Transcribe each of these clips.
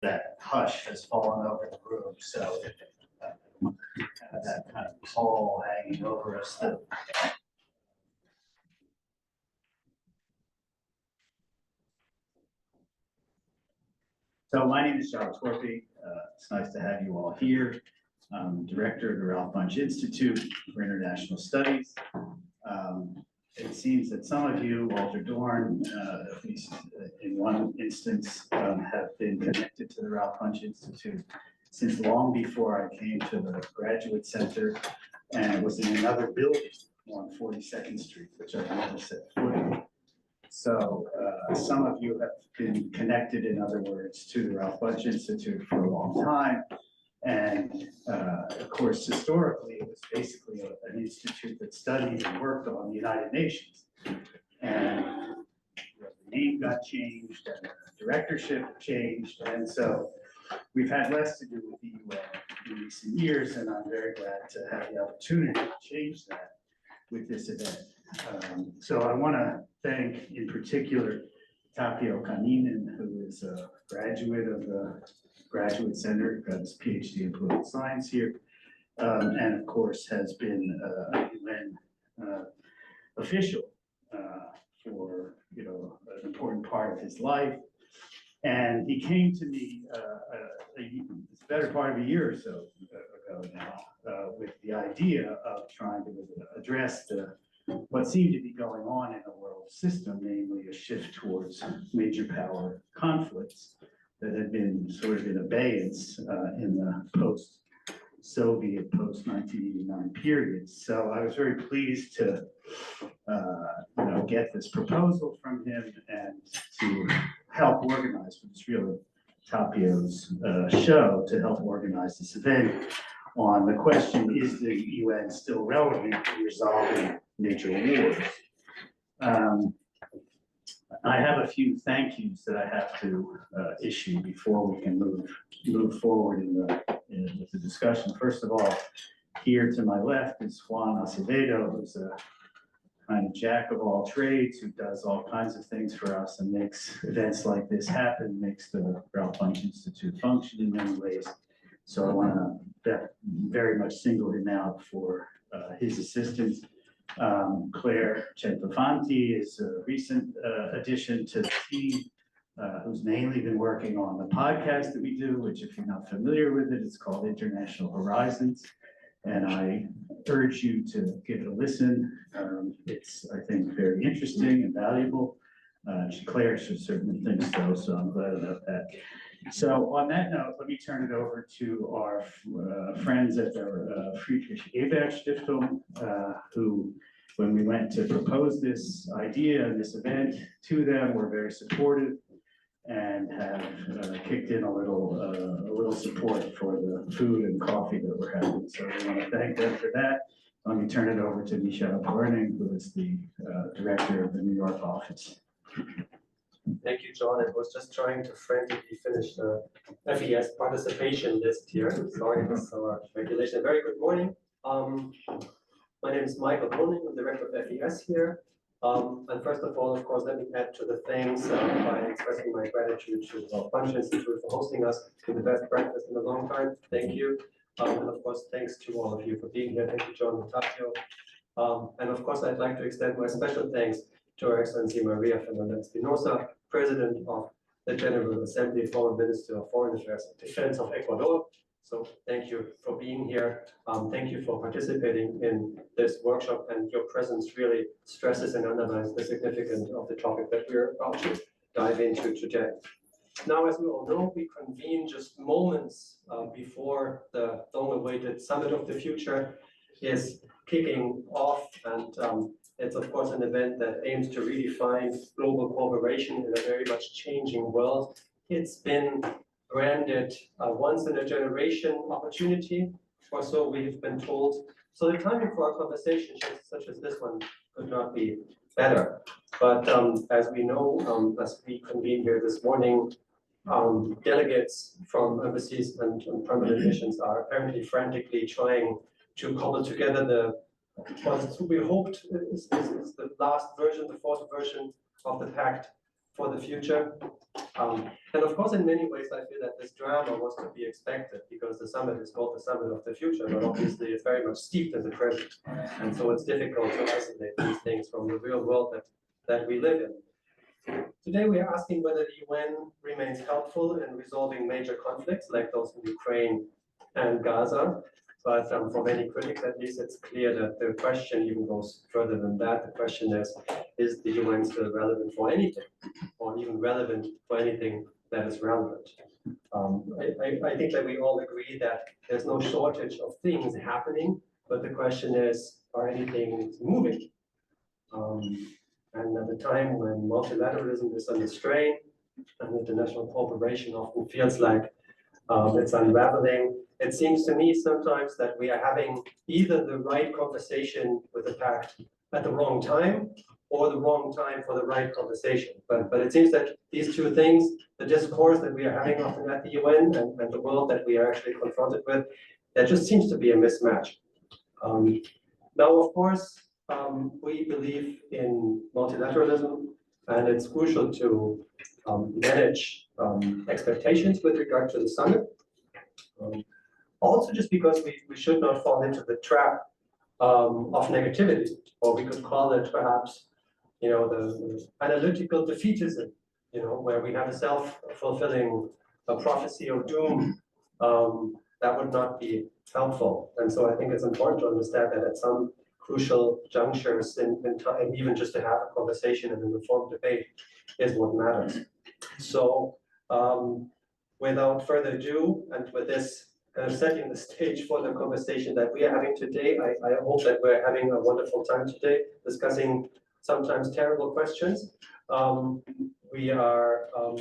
that hush has fallen over the room, so that kind of pall hanging over us. So my name is Lloyd Axworthy. It's nice to have you all here. I'm director of the Ralph Bunche Institute for International Studies. It seems that some of you, Walter Dorn, at least in one instance, have been connected to the Ralph Bunche Institute since long before I came to the Graduate Center, and it was in another building on 42nd Street, which I never set foot in. So some of you have been connected, in other words, to the Ralph Bunche Institute for a long time. And of course, historically, it was basically an institute that studied and worked on the United Nations. And the name got changed and the directorship changed. And so we've had less to do with the UN in recent years. And I'm very glad to have the opportunity to change that with this event. So I want to thank, in particular, Tapio Kaninen, who is a graduate of the Graduate Center, got his PhD in political science here, and of course has been a UN official for an important part of his life. And he came to me it's better part of a year or so ago now with the idea of trying to address what seemed to be going on in the world system, namely a shift towards major power conflicts that had been sort of in abeyance in the post-Soviet, post-1989 period. So I was very pleased to get this proposal from him and to help organize, which is really Tapio's show, to help organize this event on the question, is the UN still relevant in resolving major wars? I have a few thank yous that I have to issue before we can move forward with the discussion. First of all, here to my left is Juan Acevedo, who's a kind of jack of all trades, who does all kinds of things for us and makes events like this happen, makes the Ralph Bunche Institute function in many ways. So I want to very much single him out for his assistance. Claire Centofanti is a recent addition to the team, who's mainly been working on the podcast that we do, which, if you're not familiar with it, it's called International Horizons. And I urge you to give it a listen. It's, I think, very interesting and valuable. Claire should certainly think so, so I'm glad about that. So on that note, let me turn it over to our friends at the Friedrich-Ebert-Stiftung, who, when we went to propose this idea and this event to them, were very supportive and have kicked in a little support for the food and coffee that we're having. So we want to thank them for that. Let me turn it over to Michelle Burning, who is the director of the New York office. Thank you, John. I was just trying to frantically finish the FES participation list here. Sorry, this is our regulation. Very good morning. My name is Michael Koning. I'm director of FES here. And first of all, of course, let me add to the thanks by expressing my gratitude to the Bunche Institute for hosting us to the best breakfast in a long time. Thank you. And of course, thanks to all of you for being here. Thank you, John and Tapio. And of course, I'd like to extend my special thanks to Her Excellency Maria Fernandez-Espinosa, President of the General Assembly, former Minister of Foreign Affairs and Defense of Ecuador. So thank you for being here. Thank you for participating in this workshop, and your presence really stresses and underlines the significance of the topic that we're about to dive into today. Now, as we all know, we convene just moments before the long-awaited Summit of the Future is kicking off, and it's of course an event that aims to redefine global cooperation in a very much changing world. It's been branded once in a generation opportunity, or so we've been told. So the timing for our conversation, such as this one, could not be better. But as we know, as we convene here this morning, delegates from embassies and permanent missions are apparently frantically trying to cobble together what we hoped is the last version, the fourth version of the pact for the future. And of course, in many ways, I feel that this drama was to be expected because the summit is called the Summit of the Future, but obviously it's very much steeped in the present. And so it's difficult to isolate these things from the real world that we live in. Today, we are asking whether the UN remains helpful in resolving major conflicts like those in Ukraine and Gaza. But for many critics, at least, it's clear that the question even goes further than that. The question is the UN still relevant for anything, or even relevant for anything that is relevant? I think that we all agree that there's no shortage of things happening, but the question is, are anything moving? And at a time when multilateralism is under strain and international cooperation often feels like it's unraveling, it seems to me sometimes that we are having either the right conversation with the pact at the wrong time or the wrong time for the right conversation. But it seems that these two things, the discourse that we are having often at the UN and the world that we are actually confronted with, there just seems to be a mismatch. Now, of course, we believe in multilateralism, and it's crucial to manage expectations with regard to the summit. Also, just because we should not fall into the trap of negativity, or we could call it perhaps, the analytical defeatism, where we have a self-fulfilling prophecy of doom. That would not be helpful. And so I think it's important to understand that at some crucial junctures in time, even just to have a conversation and an informed debate is what matters. So without further ado, and with this kind of setting the stage for the conversation that we are having today, I hope that we're having a wonderful time today discussing sometimes terrible questions. We are a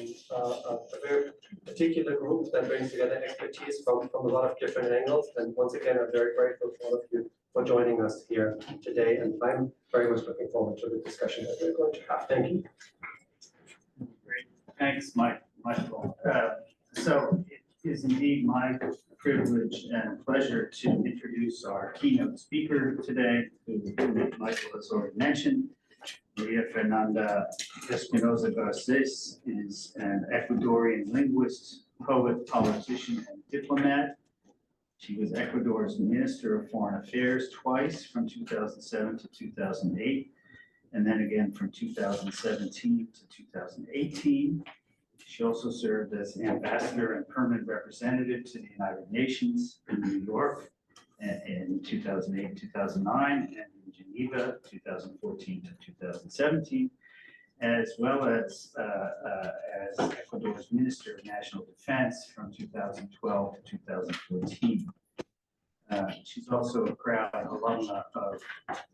very particular group that brings together expertise from a lot of different angles. And once again, I'm very grateful to all of you for joining us here today. And I'm very much looking forward to the discussion that we're going to have. Thank you. Great. Thanks, Michael. So it is indeed my privilege and pleasure to introduce our keynote speaker today, who Michael has already mentioned. Maria Fernanda Espinosa Garces is an Ecuadorian linguist, poet, politician, and diplomat. She was Ecuador's Minister of Foreign Affairs twice from 2007 to 2008, and then again from 2017 to 2018. She also served as ambassador and permanent representative to the United Nations in New York in 2008, 2009, and in Geneva, 2014 to 2017, as well as Ecuador's Minister of National Defense from 2012 to 2014. She's also a proud alumna of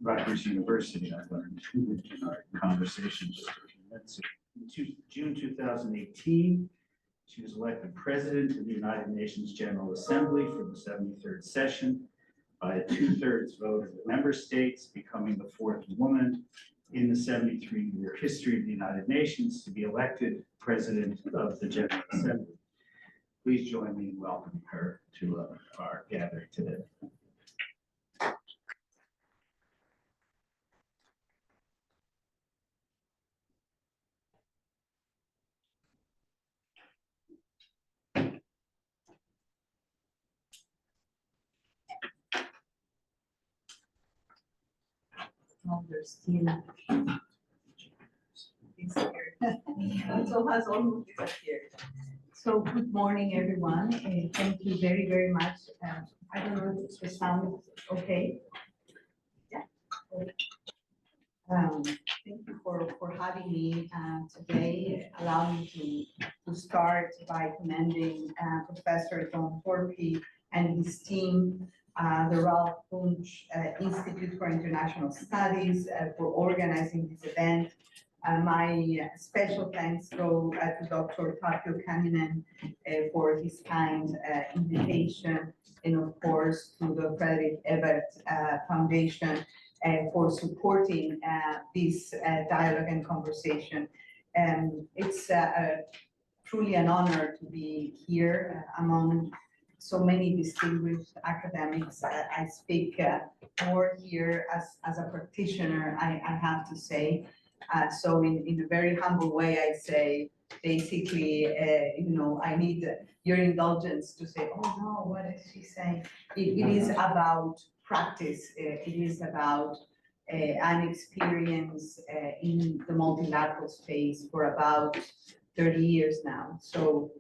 Rutgers University, I learned in our conversation just a few minutes ago. In June 2018, she was elected President of the United Nations General Assembly for the 73rd session by a 2/3 vote of the member states, becoming the fourth woman in the 73-year history of the United Nations to be elected President of the General Assembly. Please join me in welcoming her to our gathering today. Oh, there's still disappeared. So has almost disappeared. So good morning, everyone. Thank you very, very much. I don't know if the sound is okay. Yeah. Thank you for having me today. Allow me to start by commending Professor John Thorpe and his team, the Ralph Bunche Institute for International Studies, for organizing this event. My special thanks go to Dr. Tapio Kanninen for his kind invitation, and of course to the Frederick Ebert Foundation for supporting this dialogue and conversation. It's truly an honor to be here among so many distinguished academics. I speak more here as a practitioner, I have to say. So in a very humble way, I say, basically, I need your indulgence to say, oh no, what is she saying? It is about practice. It is about an experience in the multilateral space for about 30 years now. So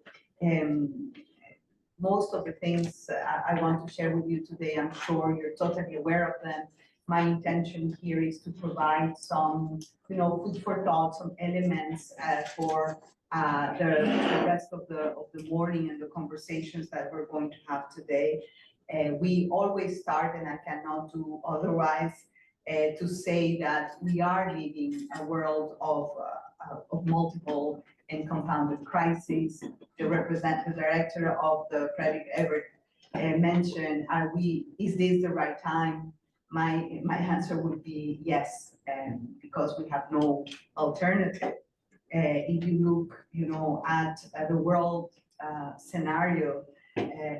most of the things I want to share with you today, I'm sure you're totally aware of them. My intention here is to provide some, food for thought, some elements for the rest of the morning and the conversations that we're going to have today. We always start, and I cannot do otherwise, to say that we are living a world of multiple and compounded crises. The representative director of the Credit Everett mentioned, is this the right time? My answer would be yes, because we have no alternative. If you look, at the world scenario,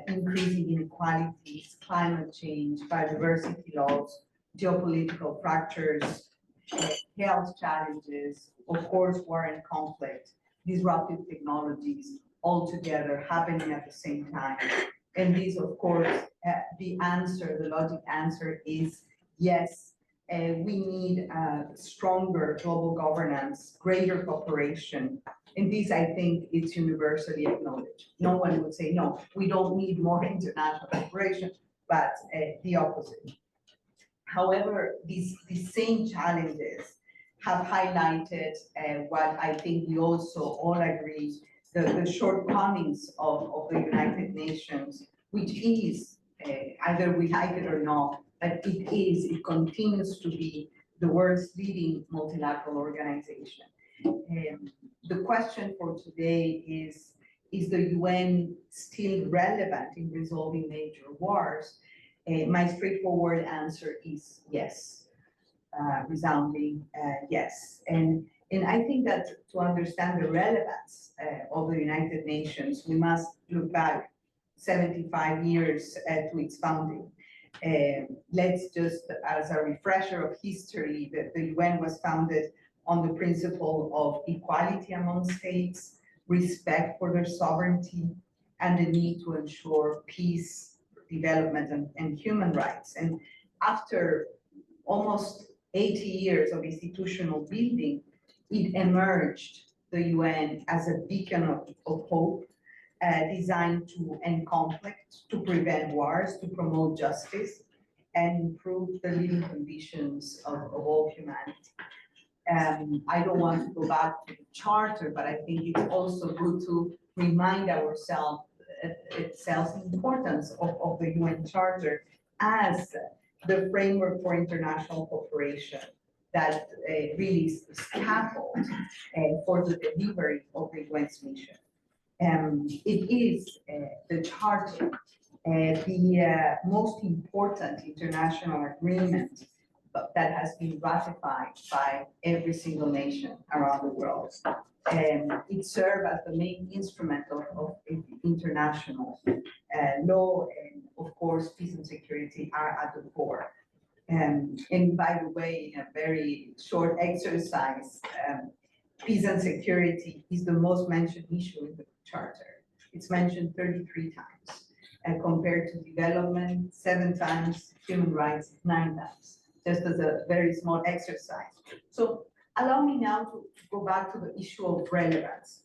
increasing inequalities, climate change, biodiversity loss, geopolitical fractures, health challenges, of course, war and conflict, disruptive technologies, all together happening at the same time. And this, of course, the logic answer is yes. We need stronger global governance, greater cooperation. And this, I think, is universally acknowledged. No one would say, no, we don't need more international cooperation, but the opposite. However, these same challenges have highlighted what I think we also all agree, the shortcomings of the United Nations, which is, either we like it or not, but it continues to be the world's leading multilateral organization. The question for today is the UN still relevant in resolving major wars? My straightforward answer is yes, resounding yes. And I think that to understand the relevance of the United Nations, we must look back 75 years to its founding. Let's just, as a refresher of history, the UN was founded on the principle of equality among states, respect for their sovereignty, and the need to ensure peace, development, and human rights. And after almost 80 years of institutional building, it emerged, the UN, as a beacon of hope, designed to end conflict, to prevent wars, to promote justice, and improve the living conditions of all humanity. I don't want to go back to the charter, but I think it's also good to remind ourselves the importance of the UN Charter as the framework for international cooperation that really is the scaffold for the delivery of the UN's mission. It is the Charter, the most important international agreement that has been ratified by every single nation around the world. It serves as the main instrument of international law, and of course, peace and security are at the core. And by the way, in a very short exercise, peace and security is the most mentioned issue in the Charter. It's mentioned 33 times, and compared to development, 7 times, human rights, 9 times, just as a very small exercise. So allow me now to go back to the issue of relevance.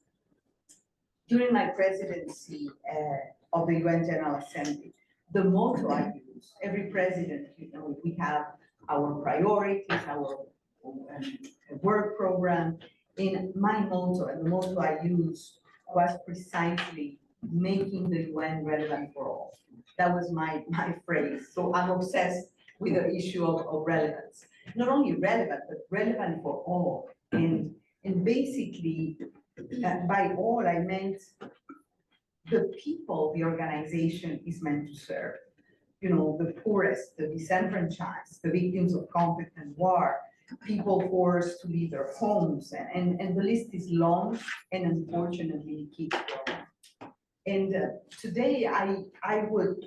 During my presidency of the UN General Assembly, the motto I use, every president, we have our priorities, our work program. In my motto, and the motto I used was precisely making the UN relevant for all. That was my phrase. So I'm obsessed with the issue of relevance. Not only relevant, but relevant for all. And basically, by all, I meant the people the organization is meant to serve. The poorest, the disenfranchised, the victims of conflict and war, people forced to leave their homes, and the list is long, and unfortunately it keeps growing. And today I would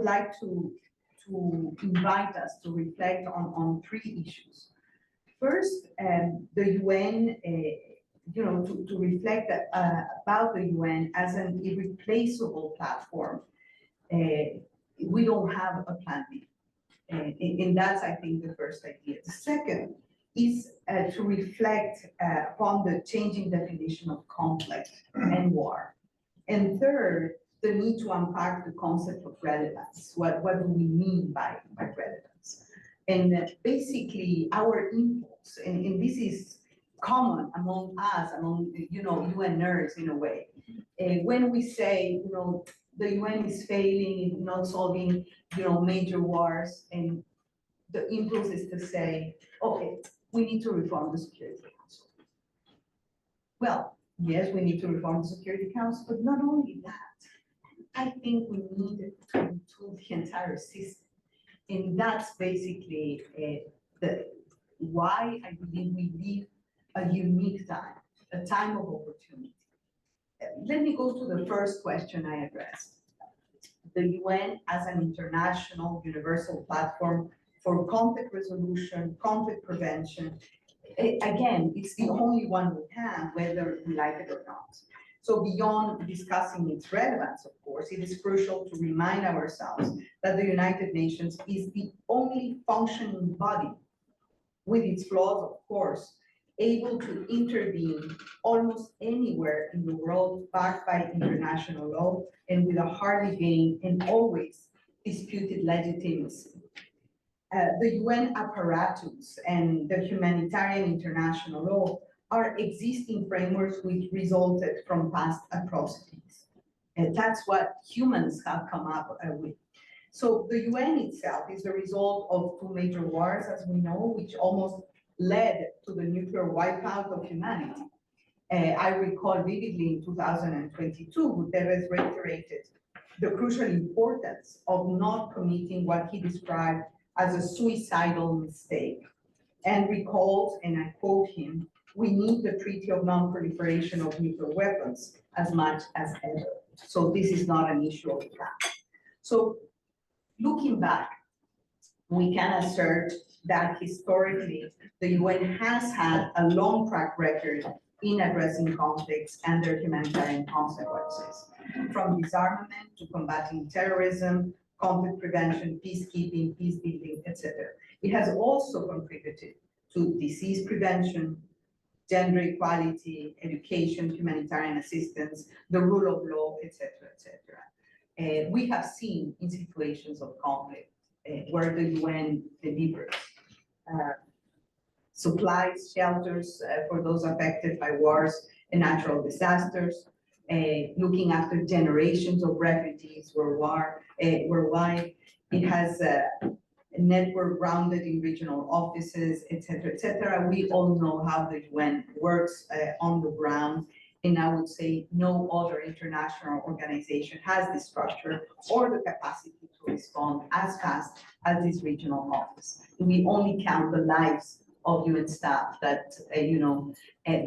like to invite us to reflect on 3 issues. First, the UN, to reflect about the UN as an irreplaceable platform, we don't have a plan B. And that's, I think, the first idea. The second is to reflect upon the changing definition of conflict and war. And third, the need to unpack the concept of relevance. What do we mean by relevance? And basically, our impulse, and this is common among us, among UN nerds in a way. When we say, the UN is failing in not solving, major wars, and the impulse is to say, okay, we need to reform the Security Council. Well, yes, we need to reform the Security Council, but not only that. I think we need to retool the entire system, and that's basically why I believe we live a unique time, a time of opportunity. Let me go to the first question I addressed. The UN as an international universal platform for conflict resolution, conflict prevention. Again, it's the only one we have, whether we like it or not. So beyond discussing its relevance, of course, it is crucial to remind ourselves that the United Nations is the only functioning body, with its flaws, of course, able to intervene almost anywhere in the world backed by international law and with a hardly gained and always disputed legitimacy. The UN apparatus and the humanitarian international law are existing frameworks which resulted from past atrocities. And that's what humans have come up with. So the UN itself is the result of two major wars, as we know, which almost led to the nuclear wipeout of humanity. I recall vividly in 2022, Guterres reiterated the crucial importance of not committing what he described as a suicidal mistake, and recalled, and I quote him, "We need the Treaty of Non-Proliferation of Nuclear Weapons as much as ever." So this is not an issue of the past. So looking back, we can assert that historically, the UN has had a long track record in addressing conflicts and their humanitarian consequences, from disarmament to combating terrorism, conflict prevention, peacekeeping, peace building, etc. It has also contributed to disease prevention, gender equality, education, humanitarian assistance, the rule of law, etc., etc. We have seen in situations of conflict where the UN delivers supplies, shelters for those affected by wars and natural disasters, looking after generations of refugees worldwide. It has a network grounded in regional offices, etc., etc. We all know how the UN works on the ground, and I would say no other international organization has the structure or the capacity to respond as fast as this regional office. We only count the lives of UN staff that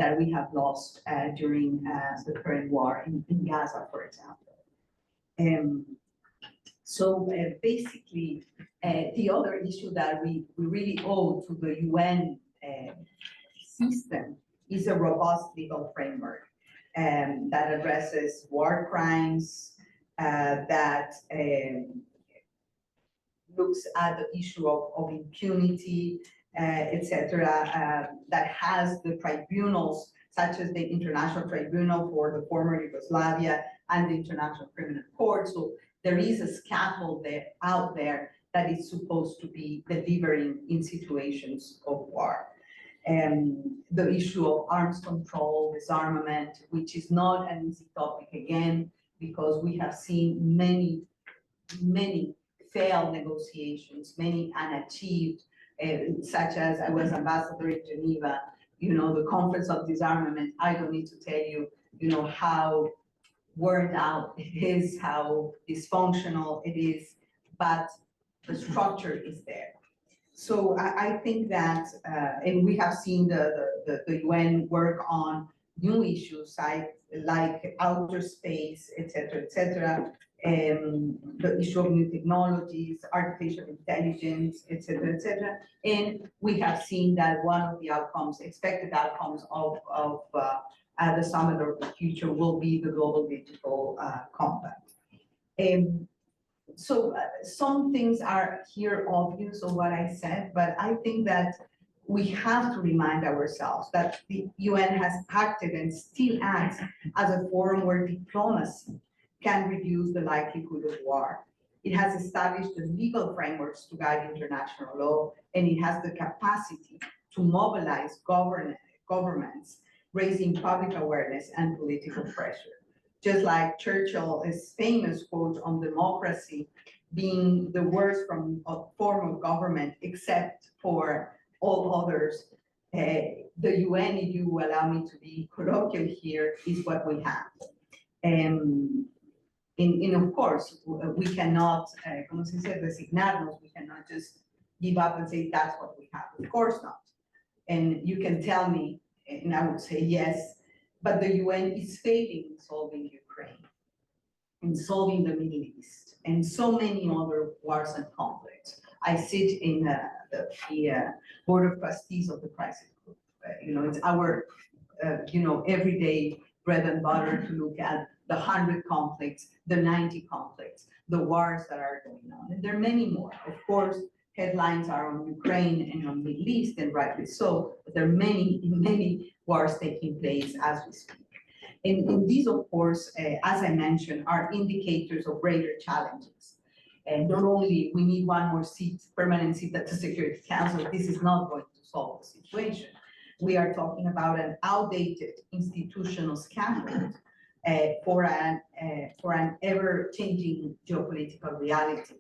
that we have lost during the current war in Gaza, for example. So basically, the other issue that we really owe to the UN system is a robust legal framework that addresses war crimes, that looks at the issue of impunity, etc., that has the tribunals, such as the International Tribunal for the former Yugoslavia and the International Criminal Court. So there is a scaffold out there that is supposed to be delivering in situations of war. The issue of arms control, disarmament, which is not an easy topic again, because we have seen many failed negotiations, many unachieved, such as I was ambassador in Geneva, the Conference of Disarmament. I don't need to tell you, how worn out it is, how dysfunctional it is, but the structure is there. So I think that, and we have seen the UN work on new issues like outer space, et cetera, the issue of new technologies, artificial intelligence, et cetera, et cetera. And we have seen that one of the outcomes, expected outcomes of the Summit of the Future will be the Global Digital Compact. So some things are here obvious of what I said, but I think that we have to remind ourselves that the UN has acted and still acts as a forum where diplomacy can reduce the likelihood of war. It has established the legal frameworks to guide international law, and it has the capacity to mobilize governments, raising public awareness and political pressure. Just like Churchill's famous quote on democracy being the worst form of government except for all others, the UN, if you allow me to be colloquial here, is what we have. And of course, we cannot, como se dice, resignarnos, we cannot just give up and say that's what we have. Of course not. And you can tell me, and I would say yes, but the UN is failing in solving Ukraine, in solving the Middle East, and so many other wars and conflicts. I sit in the Board of Trustees of the Crisis Group. It's our, everyday bread and butter to look at the 100 conflicts, the 90 conflicts, the wars that are going on. And there are many more. Of course, headlines are on Ukraine and on Middle East, and rightly so, but there are many wars taking place as we speak. And these, of course, as I mentioned, are indicators of greater challenges. And not only we need one more seat, permanent seat at the Security Council, this is not going to solve the situation. We are talking about an outdated institutional scaffold for an ever-changing geopolitical reality,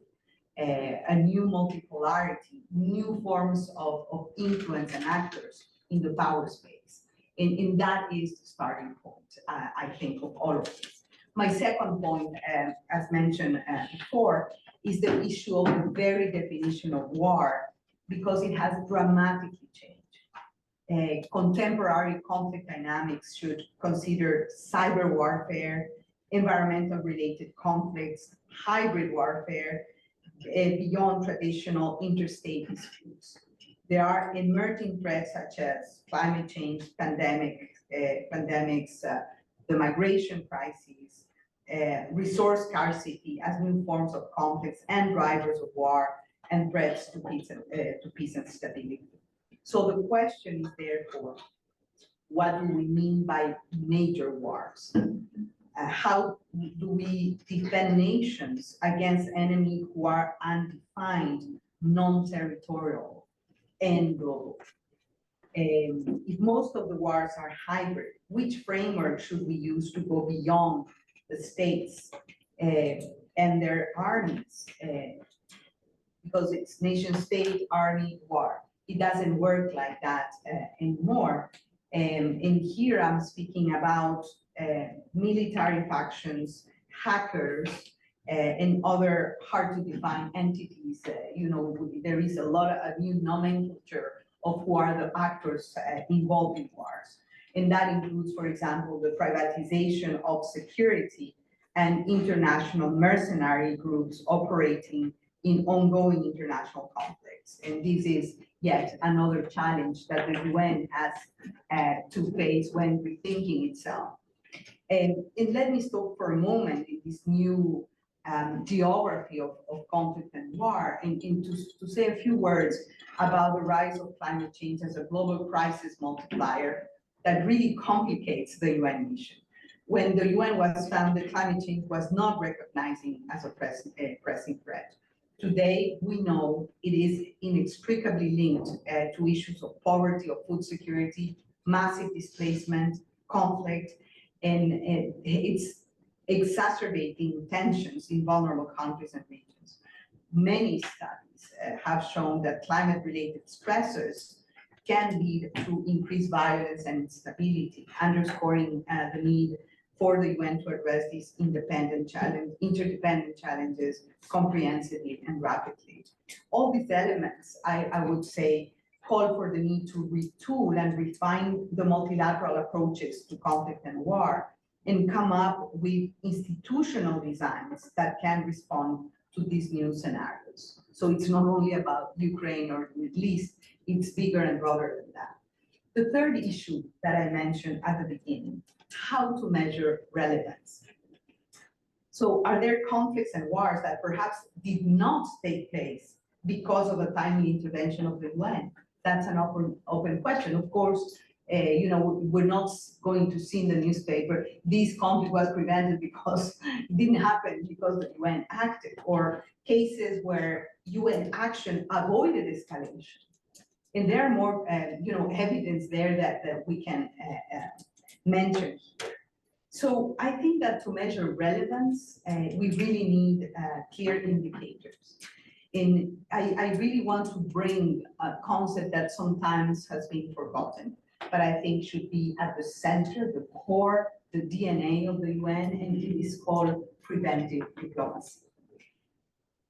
a new multipolarity, new forms of influence and actors in the power space. And that is the starting point, I think, of all of this. My second point, as mentioned before, is the issue of the very definition of war, because it has dramatically changed. Contemporary conflict dynamics should consider cyber warfare, environmental related conflicts, hybrid warfare, beyond traditional interstate disputes. There are emerging threats such as climate change, pandemics, the migration crises, resource scarcity as new forms of conflicts and drivers of war, and threats to peace and stability. So the question is therefore, what do we mean by major wars? How do we defend nations against enemies who are undefined, non-territorial, and global? If most of the wars are hybrid, which framework should we use to go beyond the states and their armies? Because it's nation state, army, war. It doesn't work like that anymore. And here I'm speaking about military factions, hackers, and other hard to define entities. There is a new nomenclature of who are the actors involved in wars. And that includes, for example, the privatization of security and international mercenary groups operating in ongoing international conflicts. And this is yet another challenge that the UN has to face when rethinking itself. And let me stop for a moment in this new geography of conflict and war, and to say a few words about the rise of climate change as a global crisis multiplier that really complicates the UN mission. When the UN was founded, climate change was not recognizing as a pressing threat. Today, we know it is inextricably linked to issues of poverty, of food security, massive displacement, conflict, and it's exacerbating tensions in vulnerable countries and regions. Many studies have shown that climate-related stressors can lead to increased violence and instability, underscoring the need for the UN to address these interdependent challenges comprehensively and rapidly. All these elements, I would say, call for the need to retool and refine the multilateral approaches to conflict and war, and come up with institutional designs that can respond to these new scenarios. So it's not only about Ukraine or the Middle East, it's bigger and broader than that. The third issue that I mentioned at the beginning, how to measure relevance. So are there conflicts and wars that perhaps did not take place because of a timely intervention of the UN? That's an open question. Of course, we're not going to see in the newspaper, this conflict was prevented because it didn't happen because the UN acted, or cases where UN action avoided escalation. And there are more, evidence there that we can mention. So I think that to measure relevance, we really need clear indicators. And I really want to bring a concept that sometimes has been forgotten, but I think should be at the center, the core, the DNA of the UN, and it is called preventive diplomacy.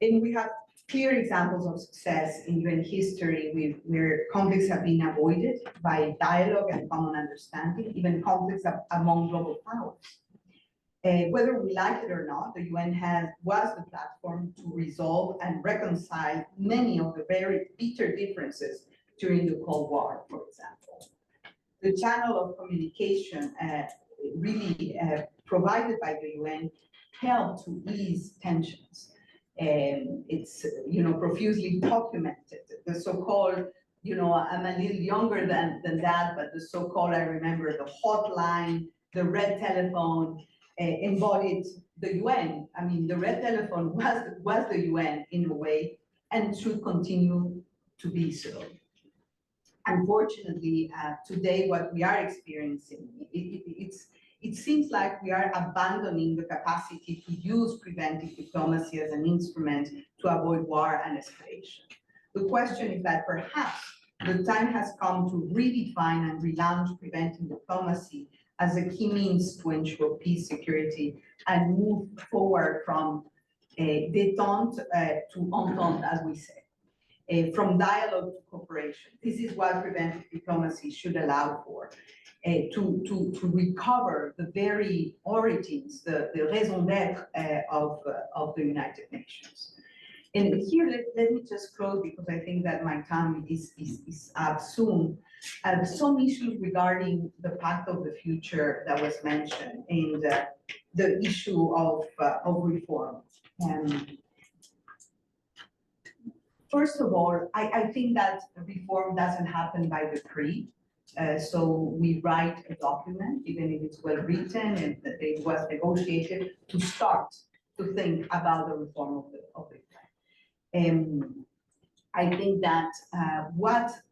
And we have clear examples of success in UN history where conflicts have been avoided by dialogue and common understanding, even conflicts among global powers. Whether we like it or not, the UN was the platform to resolve and reconcile many of the very bitter differences during the Cold War, for example. The channel of communication really provided by the UN helped to ease tensions. It's profusely documented. The so-called, I'm a little younger than that, but the so-called, I remember the hotline, the red telephone embodied the UN. I mean, the red telephone was the UN in a way, and should continue to be so. Unfortunately, today what we are experiencing, it seems like we are abandoning the capacity to use preventive diplomacy as an instrument to avoid war and escalation. The question is that perhaps the time has come to redefine and relaunch preventive diplomacy as a key means to ensure peace, security, and move forward from détente to entente, as we say, from dialogue to cooperation. This is what preventive diplomacy should allow for. To recover the very origins, the raison d'etre of the United Nations. And here, let me just close because I think that my time is up soon. Some issues regarding the Pact of the Future that was mentioned and the issue of reform. First of all, I think that reform doesn't happen by decree. So we write a document, even if it's well written and that it was negotiated, to start to think about the reform of the plan. I think that what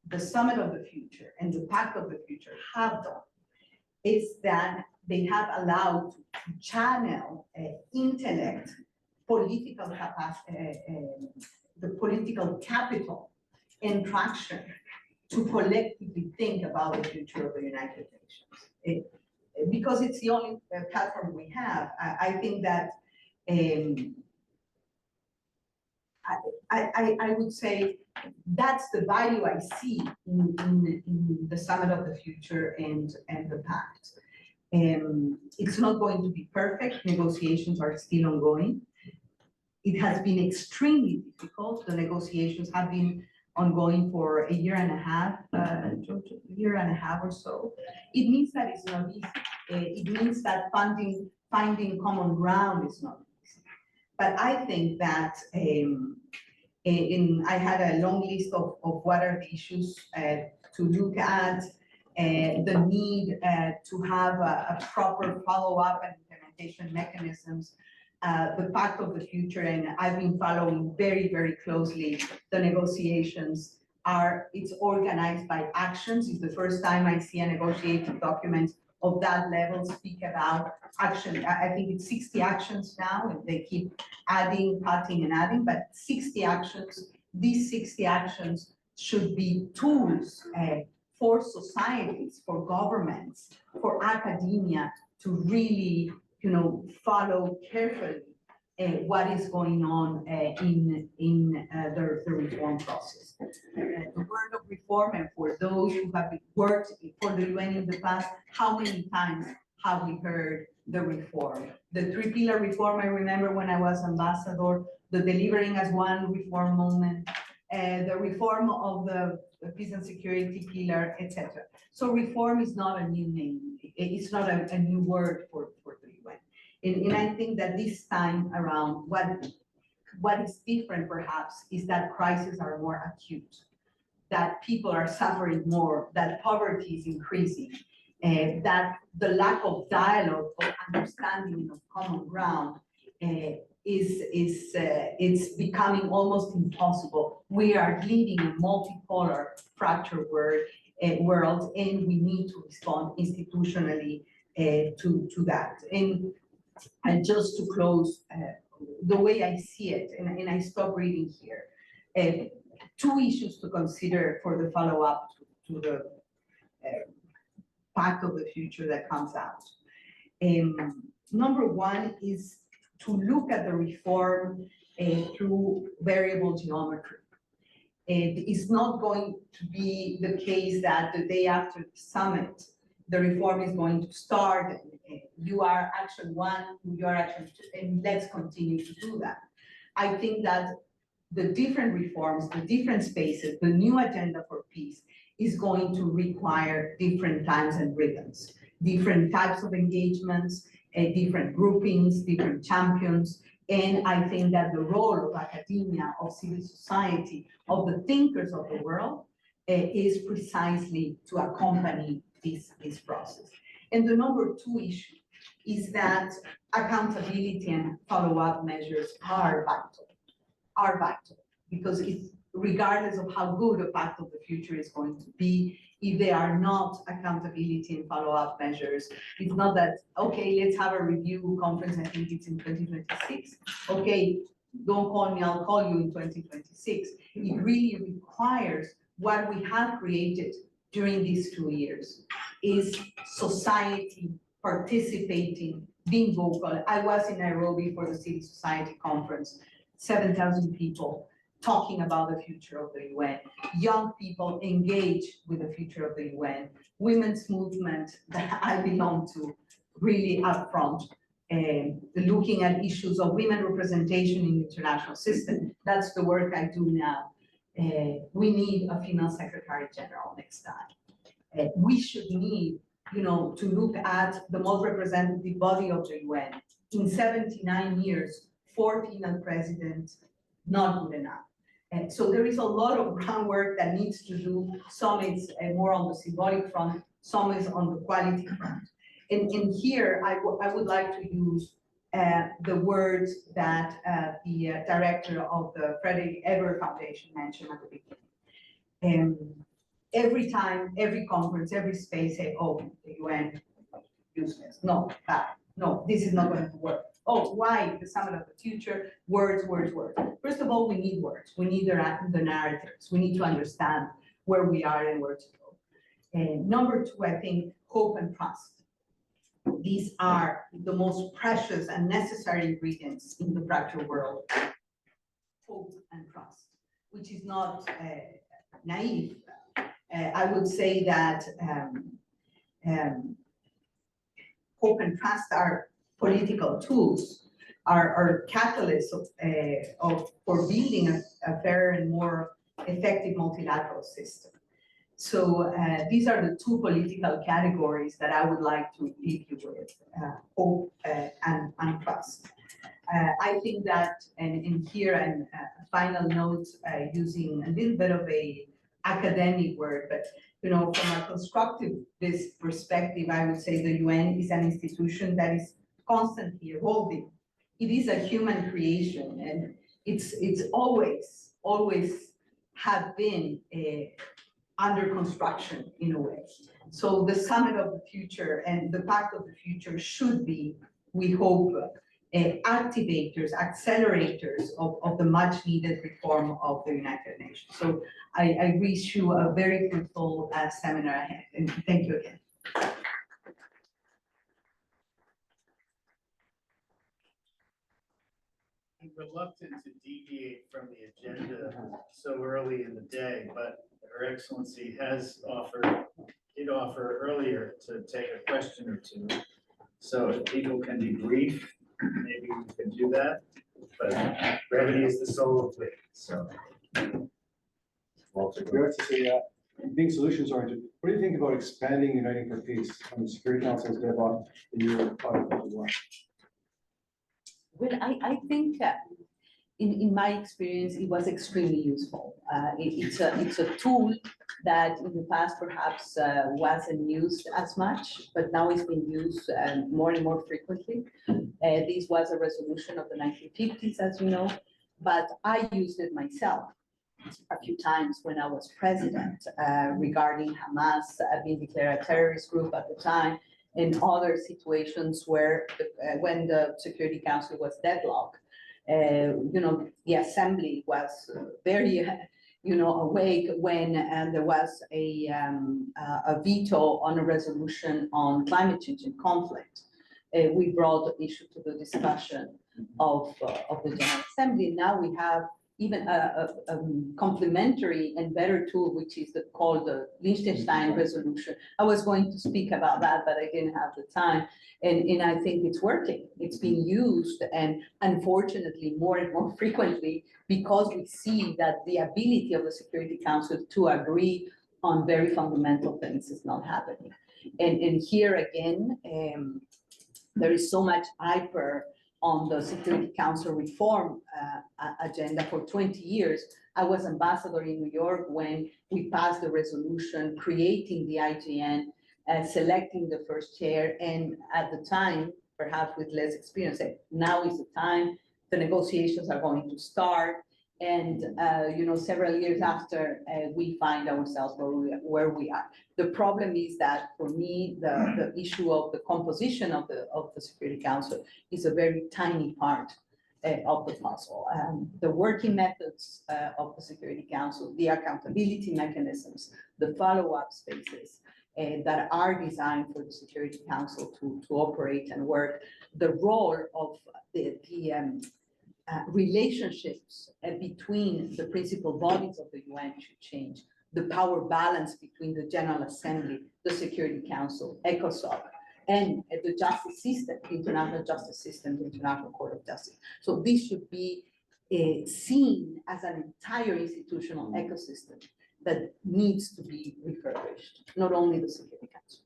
the Summit of the Future and the Pact of the Future have done is that they have allowed to channel intellect, political capacity, the political capital and traction to collectively think about the future of the United Nations. Because it's the only platform we have, I think that I would say that's the value I see in the Summit of the Future and the Pact. It's not going to be perfect. Negotiations are still ongoing. It has been extremely difficult. The negotiations have been ongoing for a year and a half or so. It means that it's not easy. It means that finding common ground is not easy. But I think that I had a long list of what are the issues to look at, the need to have a proper follow-up and implementation mechanisms, the Pact of the Future, and I've been following very, very closely the negotiations. It's organized by actions. It's the first time I see a negotiated document of that level speak about action. I think it's 60 actions now, and they keep adding, cutting, and adding, but 60 actions. These 60 actions should be tools for societies, for governments, for academia to really follow carefully what is going on in the reform process. The word of reform, and for those who have worked for the UN in the past, how many times have we heard the reform? The three-pillar reform, I remember when I was ambassador, the delivering as one reform moment, the reform of the peace and security pillar, etc. So reform is not a new name. It's not a new word for the UN. And I think that this time around, what is different perhaps is that crises are more acute, that people are suffering more, that poverty is increasing, that the lack of dialogue, of understanding, of common ground it's becoming almost impossible. We are living in a multipolar, fractured world, and we need to respond institutionally to that. And just to close, the way I see it, and I stop reading here, two issues to consider for the follow-up to the pact of the future that comes out. Number one is to look at the reform through variable geometry. It's not going to be the case that the day after the summit, the reform is going to start. You are action one, you are action two, and let's continue to do that. I think that the different reforms, the different spaces, the new agenda for peace is going to require different times and rhythms, different types of engagements, different groupings, different champions. And I think that the role of academia, of civil society, of the thinkers of the world is precisely to accompany this process. And the number two issue is that accountability and follow-up measures are vital, because it's, regardless of how good a pact of the future is going to be, if there are not accountability and follow-up measures, it's not that, okay, let's have a review conference, I think it's in 2026. Okay, don't call me, I'll call you in 2026. It really requires what we have created during these 2 years is society participating, being vocal. I was in Nairobi for the civil society conference, 7,000 people talking about the future of the UN, young people engaged with the future of the UN, women's movement that I belong to, really upfront, looking at issues of women representation in the international system. That's the work I do now. We need a female Secretary-General next time. We should need, to look at the most representative body of the UN. In 79 years, 4 female presidents, not good enough. And so there is a lot of groundwork that needs to do. Some is more on the symbolic front, some is on the quality front. And here, I would like to use the words that the director of the Frederick Ebert Foundation mentioned at the beginning. Every time, every conference, every space say, oh, the UN, useless, no, bad, no, this is not going to work. Oh, why the summit of the future? Words, words, words. First of all, we need words. We need the narratives. We need to understand where we are and where to go. And number two, I think hope and trust. These are the most precious and necessary ingredients in the fractured world. Hope and trust, which is not naive. I would say that hope and trust are political tools, are catalysts for building a fairer and more effective multilateral system. So these are the two political categories that I would like to leave you with, hope and trust. I think that, and here and a final note using a little bit of a academic word, but from a constructivist perspective, I would say the UN is an institution that is constantly evolving. It is a human creation, and it's always have been under construction in a way. So the summit of the future and the pact of the future should be, we hope, activators, accelerators of the much needed reform of the United Nations. So I wish you a very fruitful seminar ahead, and thank you again. I'm reluctant to deviate from the agenda so early in the day, but Her Excellency did offer earlier to take a question or two. So if people can be brief, maybe we can do that. But brevity is the soul of wit, so. Walter. We have to say, being solutions oriented, what do you think about expanding Uniting for Peace on the Security Council's deadline in your one? Well, I think in my experience, it was extremely useful. It's a tool that in the past perhaps wasn't used as much, but now it's been used more and more frequently. This was a resolution of the 1950s, as you know, but I used it myself a few times when I was president regarding Hamas being declared a terrorist group at the time, and other situations where when the Security Council was deadlocked, the Assembly was very, awake when there was a veto on a resolution on climate change and conflict. We brought the issue to the discussion of the General Assembly. Now we have even a complementary and better tool, which is called the Liechtenstein resolution. I was going to speak about that, but I didn't have the time. And I think it's working. It's being used, and unfortunately, more and more frequently, because we see that the ability of the Security Council to agree on very fundamental things is not happening. And here again, there is so much hyper on the Security Council reform agenda for 20 years. I was ambassador in New York when we passed the resolution creating the IGN, selecting the first chair, and at the time, perhaps with less experience, said, now is the time, the negotiations are going to start. And several years after, we find ourselves where we are. The problem is that for me, the issue of the composition of the Security Council is a very tiny part of the puzzle. The working methods of the Security Council, the accountability mechanisms, the follow-up spaces that are designed for the Security Council to operate and work, the role of the relationships between the principal bodies of the UN should change. The power balance between the General Assembly, the Security Council, ECOSOC, and the justice system, the international justice system, the International Court of Justice. So this should be seen as an entire institutional ecosystem that needs to be refurbished, not only the Security Council.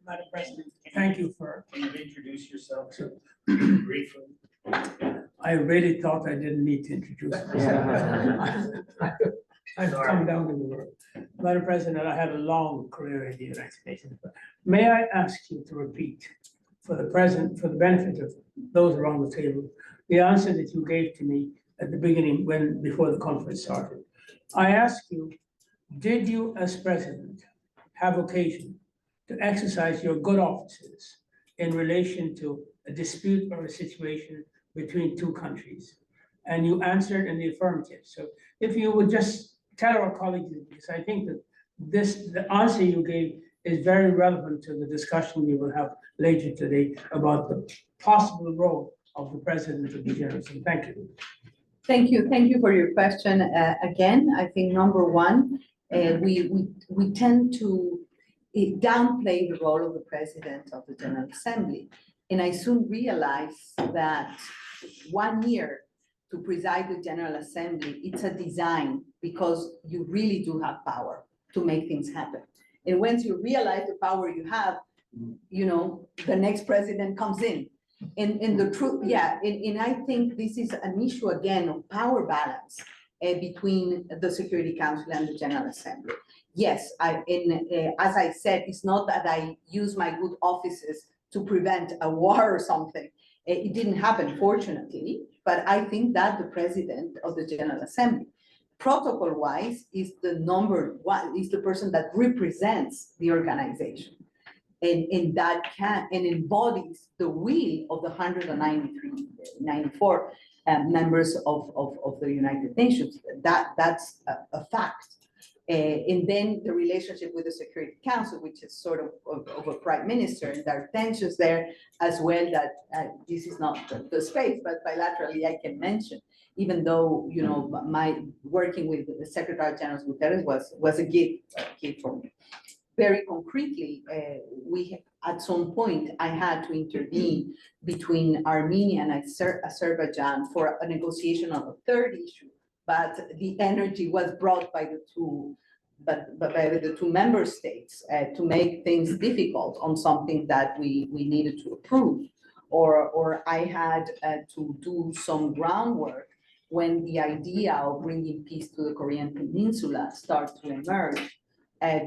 Madam President, thank you for. Can you introduce yourself briefly? I really thought I didn't need to introduce myself. I've come down to the world. Madam President, I had a long career in the United Nations. May I ask you to repeat for the benefit of those around the table, the answer that you gave to me at the beginning before the conference started. I ask you, did you as president have occasion to exercise your good offices in relation to a dispute or a situation between two countries? And you answered in the affirmative. So if you would just tell our colleagues, because I think that the answer you gave is very relevant to the discussion we will have later today about the possible role of the President of the General Assembly. Thank you. Thank you for your question. Again, I think number one, we tend to downplay the role of the President of the General Assembly. And I soon realized that 1 year to preside the General Assembly, it's a design because you really do have power to make things happen. And once you realize the power you have, the next president comes in. And the truth, and I think this is an issue again of power balance between the Security Council and the General Assembly. Yes, as I said, it's not that I use my good offices to prevent a war or something. It didn't happen, fortunately, but I think that the President of the General Assembly, protocol-wise, is the number one, is the person that represents the organization. And that embodies the will of the 94 members of the United Nations. That's a fact. And then the relationship with the Security Council, which is sort of a prime minister, and there are tensions there as well that this is not the space, but bilaterally I can mention, even though, my working with the Secretary-General Guterres was a gift for me. very concretely, at some point, I had to intervene between Armenia and Azerbaijan for a negotiation on a third issue, but the energy was brought by the two member states to make things difficult on something that we needed to approve. Or I had to do some groundwork when the idea of bringing peace to the Korean Peninsula started to emerge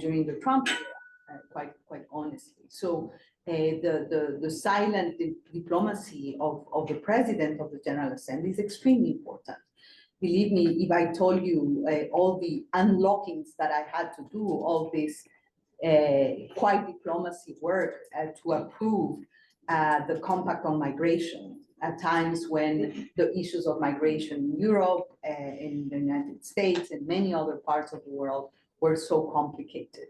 during the Trump era, quite honestly. So the silent diplomacy of the President of the General Assembly is extremely important. Believe me, if I told you all the unlockings that I had to do, all this quiet diplomacy work to approve the Compact on Migration at times when the issues of migration in Europe, in the United States, and many other parts of the world were so complicated.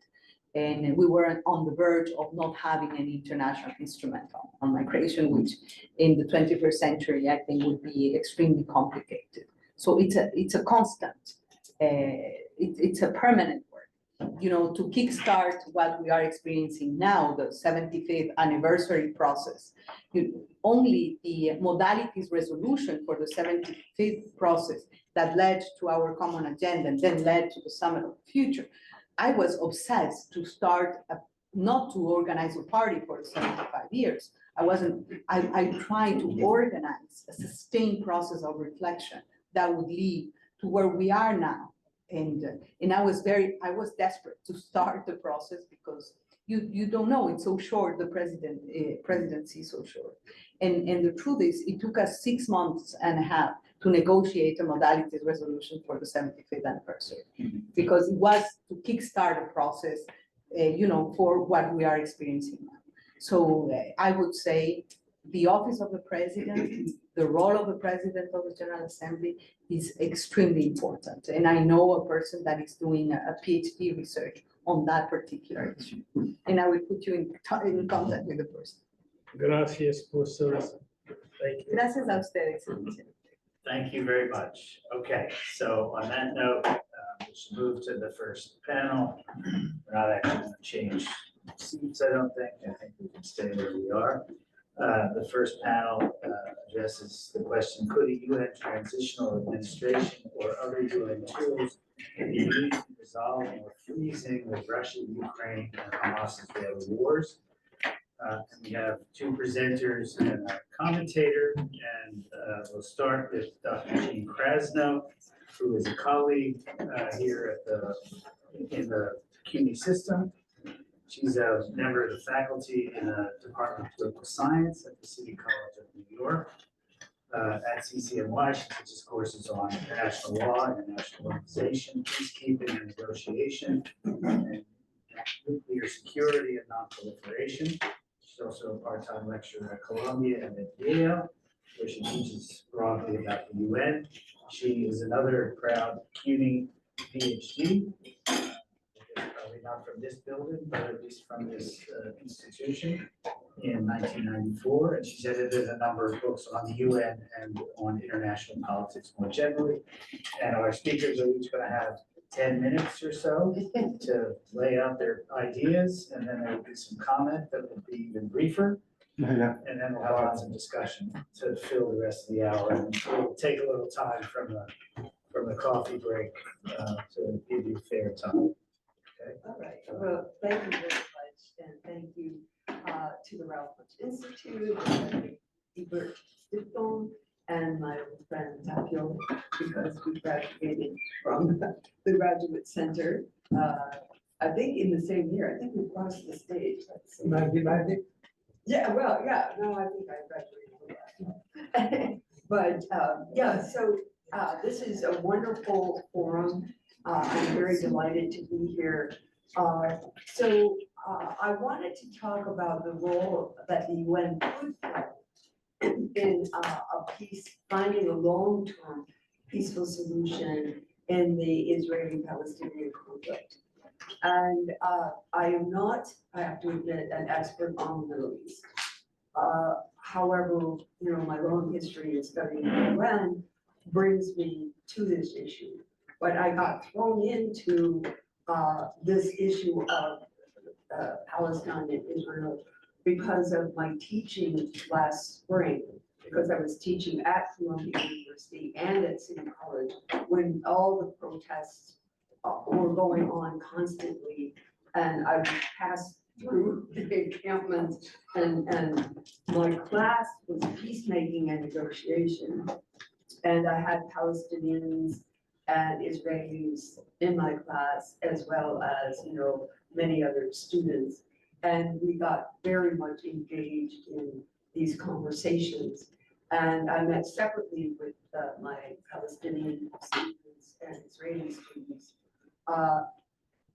And we were on the verge of not having an international instrument on migration, which in the 21st century, I think would be extremely complicated. So it's a constant, it's a permanent work. You know, to kickstart what we are experiencing now, the 75th anniversary process, only the modalities resolution for the 75th process that led to our common agenda and then led to the Summit of the Future. I was obsessed to start, not to organize a party for 75 years. I tried to organize a sustained process of reflection that would lead to where we are now. And I was desperate to start the process because you don't know, it's so short, the presidency is so short. And the truth is, it took us 6 months and a half to negotiate a modalities resolution for the 75th anniversary, because it was to kickstart a process, for what we are experiencing now. So I would say the office of the president, the role of the president of the General Assembly is extremely important. And I know a person that is doing a PhD research on that particular issue. And I will put you in contact with the person. Gracias por su razón. Thank you. Gracias a usted, Excellencia. Thank you very much. Okay, so on that note, we should move to the first panel. We're not actually going to change seats, I don't think. I think we can stay where we are. The first panel addresses the question, could a UN transitional administration or other UN tools be used in resolving or freezing the Russia, Ukraine, and Hamas-Israel wars? And we have two presenters and a commentator, and we'll start with Dr. Jean Krasno, who is a colleague here in the CUNY system. She's a member of the faculty in the Department of Political Science at the City College of New York. At CCNY, she teaches courses on international law, international organization, peacekeeping and negotiation, and nuclear security and non-proliferation. She's also a part-time lecturer at Columbia and at Yale, where she teaches broadly about the UN. She is another proud CUNY PhD. Probably not from this building, but at least from this institution in 1994. And she's edited a number of books on the UN and on international politics more generally. And our speakers are each going to have 10 minutes or so to lay out their ideas, and then there will be some comment that will be even briefer. Yeah. And then we'll have lots of discussion to fill the rest of the hour. And we'll take a little time from the coffee break to give you fair time. Okay. All right, well, thank you very much, and thank you to the Ralph Bunche Institute, and Ebert Stiftung, and my old friend Tapio, because we graduated from the Graduate Center, I think in the same year. I think we crossed the stage. Yeah, well, yeah, no, I think I graduated. But yeah, so this is a wonderful forum. I'm very delighted to be here. I wanted to talk about the role that the UN could play in finding a long-term peaceful solution in the Israeli-Palestinian conflict. And I am not, I have to admit, an expert on the Middle East. However, my long history in studying the UN brings me to this issue. But I got thrown into this issue of Palestine and Israel because of my teaching last spring, because I was teaching at Columbia University and at City College when all the protests were going on constantly. And I would pass through the encampments and my class was peacemaking and negotiation. And I had Palestinians and Israelis in my class, as well as, you know, many other students. And we got very much engaged in these conversations. And I met separately with my Palestinian students and Israeli students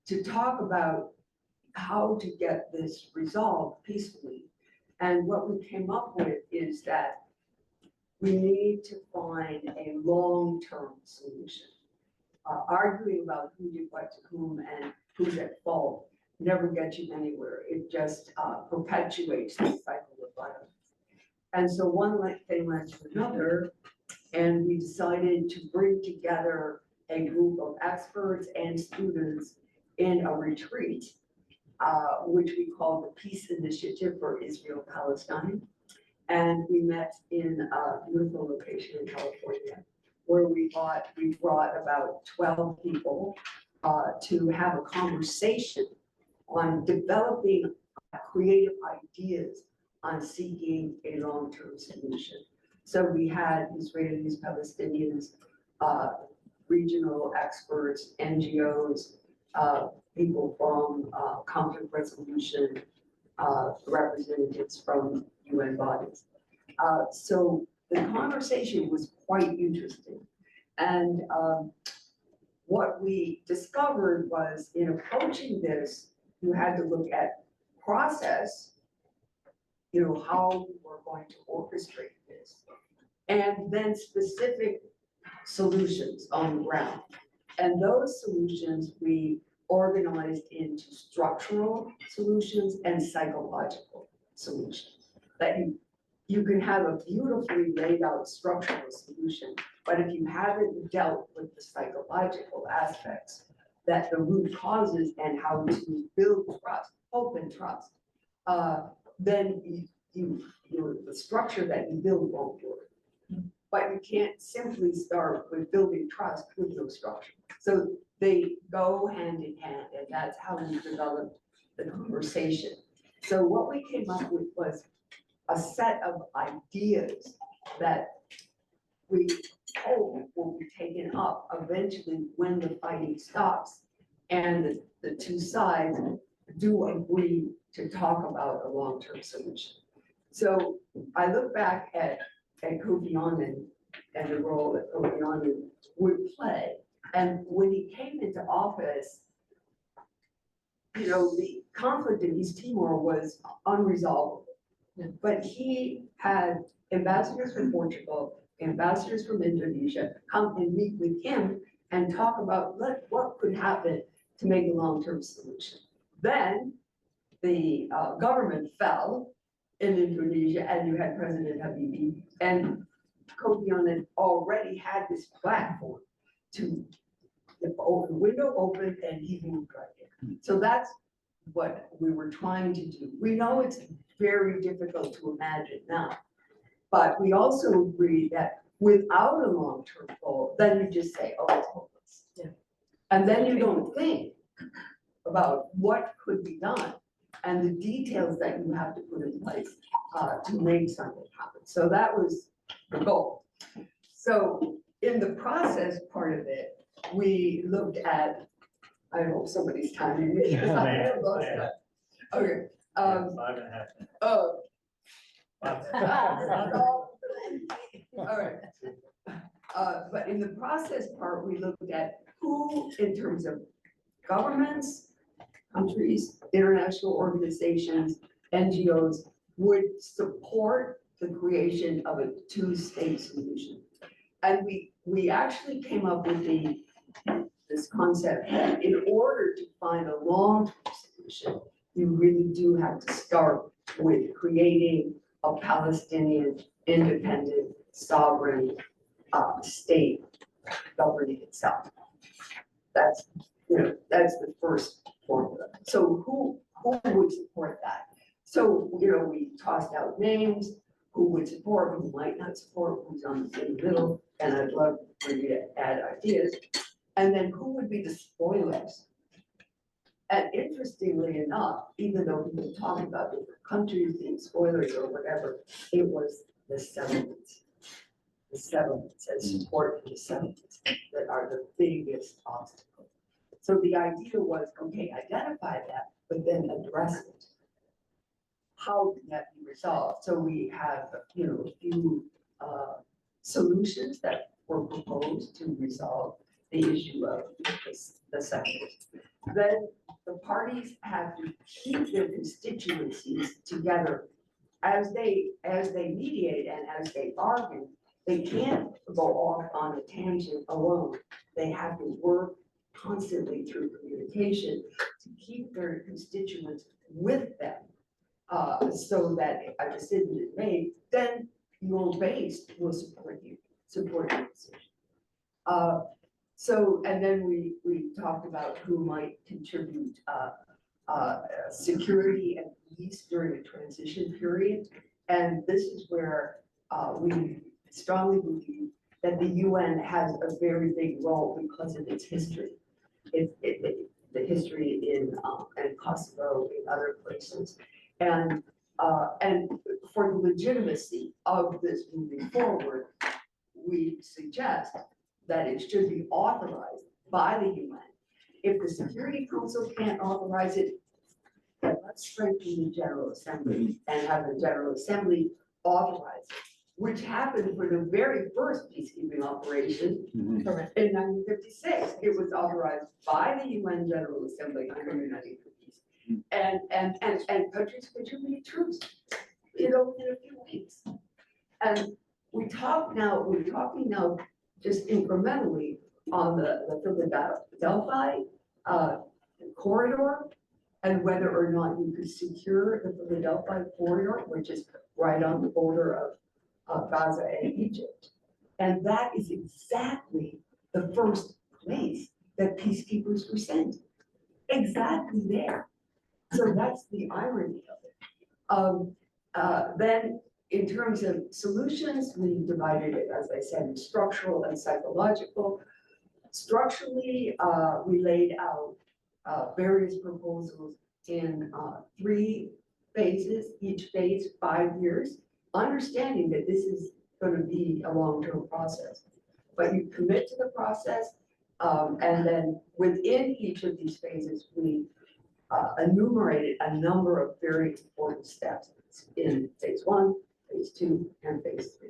to talk about how to get this resolved peacefully. And what we came up with is that we need to find a long-term solution. Arguing about who did what to whom and who's at fault never gets you anywhere. It just perpetuates the cycle of violence. And so one thing led to another, and we decided to bring together a group of experts and students in a retreat, which we call the Peace Initiative for Israel-Palestine. And we met in a beautiful location in California, where we brought about 12 people to have a conversation on developing creative ideas on seeking a long-term solution. So we had Israelis, Palestinians, regional experts, NGOs, people from conflict resolution, representatives from UN bodies. So the conversation was quite interesting. And what we discovered was in approaching this, you had to look at process, you know, how we're going to orchestrate this, and then specific solutions on the ground. And those solutions we organized into structural solutions and psychological solutions. That you can have a beautifully laid out structural solution, but if you haven't dealt with the psychological aspects, that the root causes and how to build trust, hope and trust, then the structure that you build won't work. But you can't simply start with building trust with no structure. So they go hand in hand, and that's how we developed the conversation. So what we came up with was a set of ideas that we hope will be taken up eventually when the fighting stops and the two sides do agree to talk about a long-term solution. So I look back at Kofi Annan and the role that Kofi Annan would play. And when he came into office, you know, the conflict in East Timor was unresolvable. But he had ambassadors from Portugal, ambassadors from Indonesia come and meet with him and talk about what could happen to make a long-term solution. Then the government fell in Indonesia, and you had President Habibie, and Kofi Annan already had this platform to the window open, and he moved right in. So that's what we were trying to do. We know it's very difficult to imagine now, but we also agree that without a long-term goal, then you just say, oh, it's hopeless. Yeah. And then you don't think about what could be done and the details that you have to put in place to make something happen. So that was the goal. So in the process part of it, we looked at, I hope somebody's timing me. Okay. 5.5. Oh. All right. But in the process part, we looked at who, in terms of governments, countries, international organizations, NGOs, would support the creation of a two-state solution. And we actually came up with this concept that in order to find a long-term solution, you really do have to start with creating a Palestinian independent, sovereign state governing itself. That's the first formula. So who would support that? So, you know, we tossed out names, who would support, who might not support, who's in the middle, and I'd love for you to add ideas. And then who would be the spoilers? And interestingly enough, even though we've been talking about different countries being spoilers or whatever, it was the settlements. The settlements and support for the settlements that are the biggest obstacle. So the idea was, okay, identify that, but then address it. How can that be resolved? So we have, you know, a few solutions that were proposed to resolve the issue of the settlements. Then the parties have to keep their constituencies together as they mediate and as they argue. They can't go off on a tangent alone. They have to work constantly through communication to keep their constituents with them. So that if a decision is made, then your base will support your decision. So, and then we talked about who might contribute security and peace during a transition period. And this is where we strongly believe that the UN has a very big role because of its history. The history in Kosovo, in other places. And for the legitimacy of this moving forward, we suggest that it should be authorized by the UN. If the Security Council can't authorize it, then let's strengthen the General Assembly and have the General Assembly authorize it, which happened for the very first peacekeeping operation in 1956. It was authorized by the UN General Assembly under United for Peace. And countries contributed troops, you know, in a few weeks. And we're talking now just incrementally on the Philadelphia corridor and whether or not you could secure the Philadelphia corridor, which is right on the border of Gaza and Egypt. And that is exactly the first place that peacekeepers were sent. Exactly there. So that's the irony of it. Then in terms of solutions, we divided it, as I said, in structural and psychological. Structurally, we laid out various proposals in 3 phases, each phase 5 years, understanding that this is going to be a long-term process. But you commit to the process, and then within each of these phases, we enumerated a number of very important steps in phase 1, phase 2, and phase 3.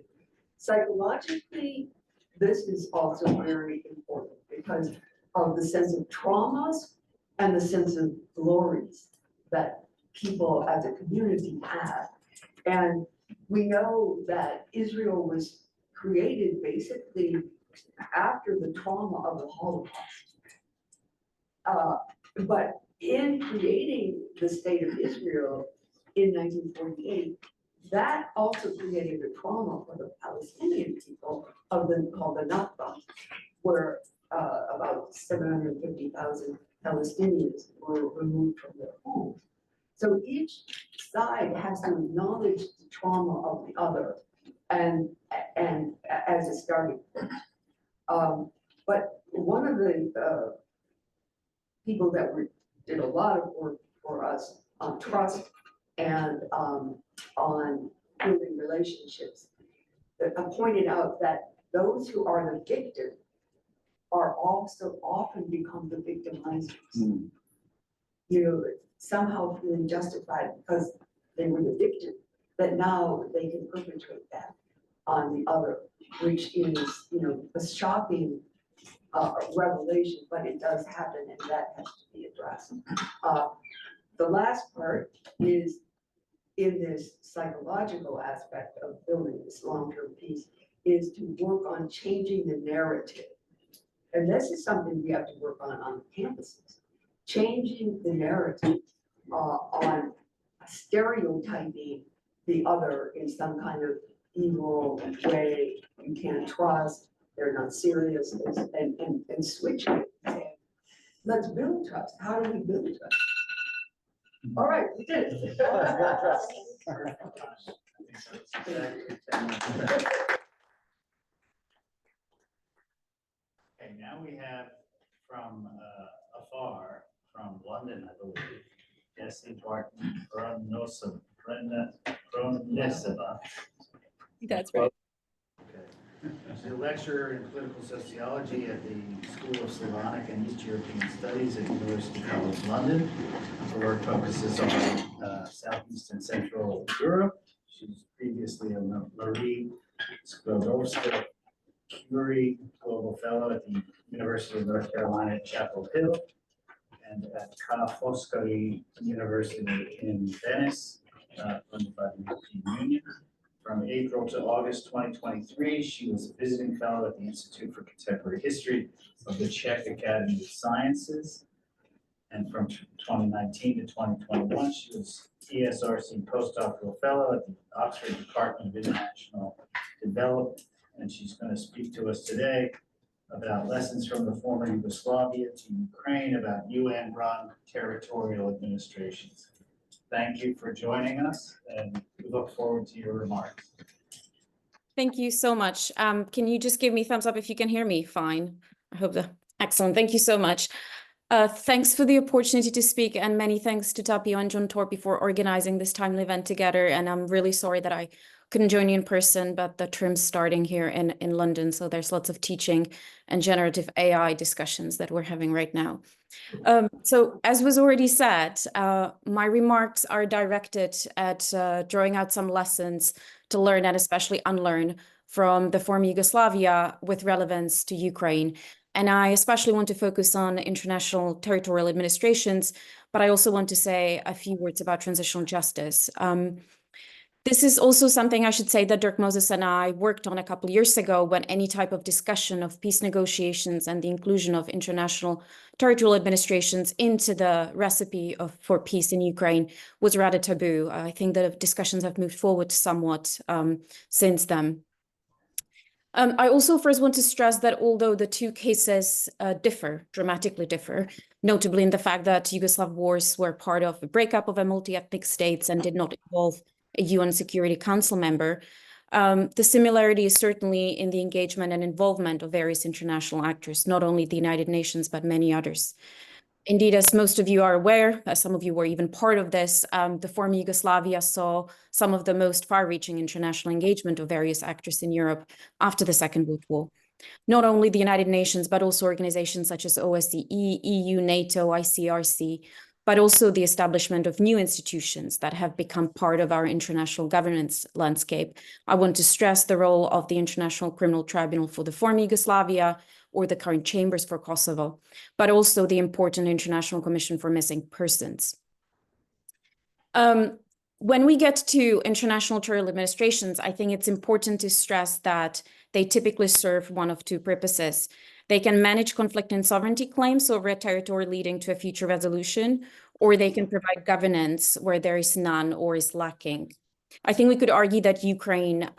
Psychologically, this is also very important because of the sense of traumas and the sense of glories that people as a community have. And we know that Israel was created basically after the trauma of the Holocaust. But in creating the state of Israel in 1948, that also created a trauma for the Palestinian people called the Nakba, where about 750,000 Palestinians were removed from their homes. So each side has to acknowledge the trauma of the other and as a starting point. But one of the people that did a lot of work for us on trust and on building relationships, that pointed out that those who are the victim are also often become the victimizers. You know, somehow feeling justified because they were the victim, that now they can perpetrate that on the other, which is, you know, a shocking revelation, but it does happen and that has to be addressed. The last part is in this psychological aspect of building this long-term peace is to work on changing the narrative. And this is something we have to work on campuses. Changing the narrative on stereotyping the other in some kind of evil way, you can't trust, they're not serious, and switching it. Let's build trust. How do we build trust? All right, we did it. Okay, now we have from afar, from London, I believe, Jesse Barton Bronisova. That's right. She's a lecturer in political sociology at the School of Slavonic and East European Studies at University College London. Her work focuses on Southeast and Central Europe. She was previously a Marie Skłodowska-Curie Global Fellow at the University of North Carolina at Chapel Hill and at Ca' Foscari University in Venice, funded by the European Union. From April to August 2023, she was a visiting fellow at the Institute for Contemporary History of the Czech Academy of Sciences. And from 2019 to 2021, she was ESRC postdoctoral fellow at the Oxford Department of International Development. And she's going to speak to us today about lessons from the former Yugoslavia to Ukraine, about UN-run territorial administrations. Thank you for joining us, and we look forward to your remarks. Thank you so much. Can you just give me a thumbs up if you can hear me fine? I hope that. Excellent. Thank you so much. Thanks for the opportunity to speak, and many thanks to Tapio and John Torpy for organizing this timely event together. And I'm really sorry that I couldn't join you in person, but the term's starting here in London, so there's lots of teaching and generative AI discussions that we're having right now. So as was already said, my remarks are directed at drawing out some lessons to learn and especially unlearn from the former Yugoslavia with relevance to Ukraine. And I especially want to focus on international territorial administrations, but I also want to say a few words about transitional justice. This is also something I should say that Dirk Moses and I worked on a couple of years ago when any type of discussion of peace negotiations and the inclusion of international territorial administrations into the recipe for peace in Ukraine was rather taboo. I think the discussions have moved forward somewhat since then. I also first want to stress that although the two cases dramatically differ, notably in the fact that Yugoslav wars were part of a breakup of a multi-ethnic states and did not involve a UN Security Council member, the similarity is certainly in the engagement and involvement of various international actors, not only the United Nations, but many others. Indeed, as most of you are aware, as some of you were even part of this, the former Yugoslavia saw some of the most far-reaching international engagement of various actors in Europe after the Second World War. Not only the United Nations, but also organizations such as OSCE, EU, NATO, ICRC, but also the establishment of new institutions that have become part of our international governance landscape. I want to stress the role of the International Criminal Tribunal for the former Yugoslavia, or the current chambers for Kosovo, but also the important International Commission for Missing Persons. When we get to international territorial administrations, I think it's important to stress that they typically serve one of two purposes. They can manage conflict and sovereignty claims over a territory leading to a future resolution, or they can provide governance where there is none or is lacking. I think we could argue that Ukraine,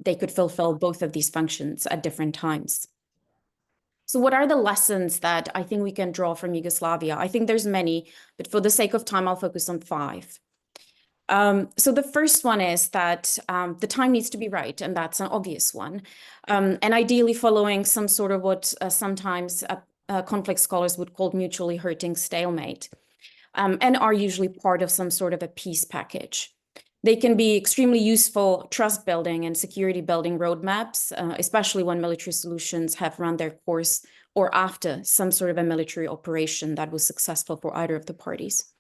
they could fulfill both of these functions at different times. So what are the lessons that I think we can draw from Yugoslavia? I think there's many, but for the sake of time, I'll focus on 5. So the first one is that the time needs to be right, and that's an obvious one. And ideally following some sort of what sometimes conflict scholars would call mutually hurting stalemate, and are usually part of some sort of a peace package. They can be extremely useful trust building and security building roadmaps, especially when military solutions have run their course or after some sort of a military operation that was successful for either of the parties.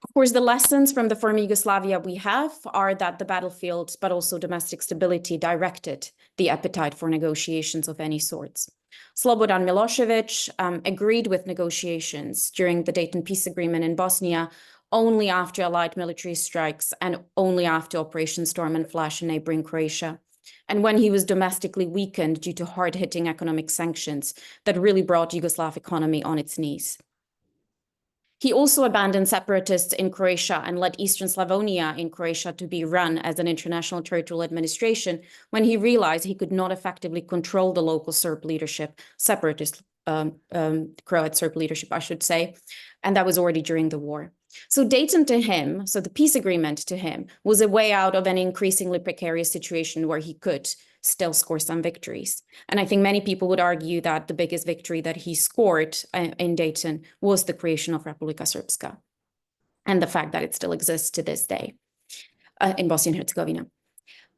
Of course, the lessons from the former Yugoslavia we have are that the battlefield, but also domestic stability, directed the appetite for negotiations of any sorts. Slobodan Milosevic agreed with negotiations during the Dayton Peace Agreement in Bosnia only after Allied military strikes and only after Operation Storm and Flash in neighboring Croatia, and when he was domestically weakened due to hard-hitting economic sanctions that really brought Yugoslav economy on its knees. He also abandoned separatists in Croatia and led Eastern Slavonia in Croatia to be run as an international territorial administration when he realized he could not effectively control the local Serb leadership, separatist Croat Serb leadership, I should say, and that was already during the war. So Dayton to him, so the peace agreement to him, was a way out of an increasingly precarious situation where he could still score some victories. And I think many people would argue that the biggest victory that he scored in Dayton was the creation of Republika Srpska and the fact that it still exists to this day in Bosnia and Herzegovina.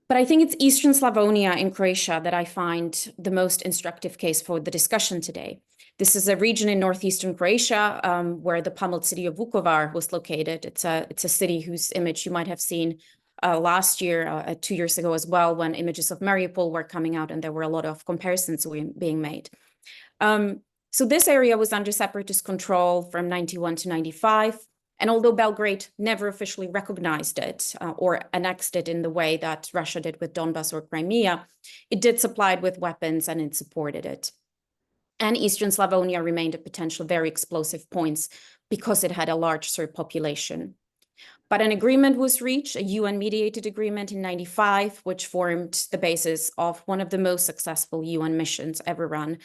But I think it's Eastern Slavonia in Croatia that I find the most instructive case for the discussion today. This is a region in northeastern Croatia where the pummeled city of Vukovar was located. It's a city whose image you might have seen last year, 2 years ago as well, when images of Mariupol were coming out and there were a lot of comparisons being made. So this area was under separatist control from 91 to 95. And although Belgrade never officially recognized it or annexed it in the way that Russia did with Donbas or Crimea, it did supply it with weapons and it supported it. And Eastern Slavonia remained at potential very explosive points because it had a large Serb population. But an agreement was reached, a UN-mediated agreement in 95, which formed the basis of one of the most successful UN missions ever run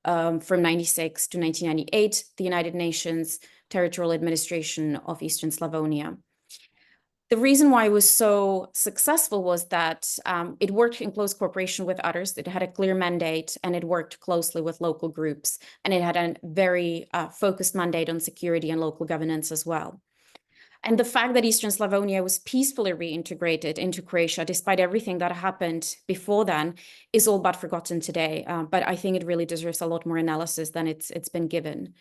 from 96 to 1998, the United Nations Territorial Administration of Eastern Slavonia. The reason why it was so successful was that it worked in close cooperation with others. It had a clear mandate and it worked closely with local groups. And it had a very focused mandate on security and local governance as well. And the fact that Eastern Slavonia was peacefully reintegrated into Croatia, despite everything that happened before then, is all but forgotten today. But I think it really deserves a lot more analysis than it's been given.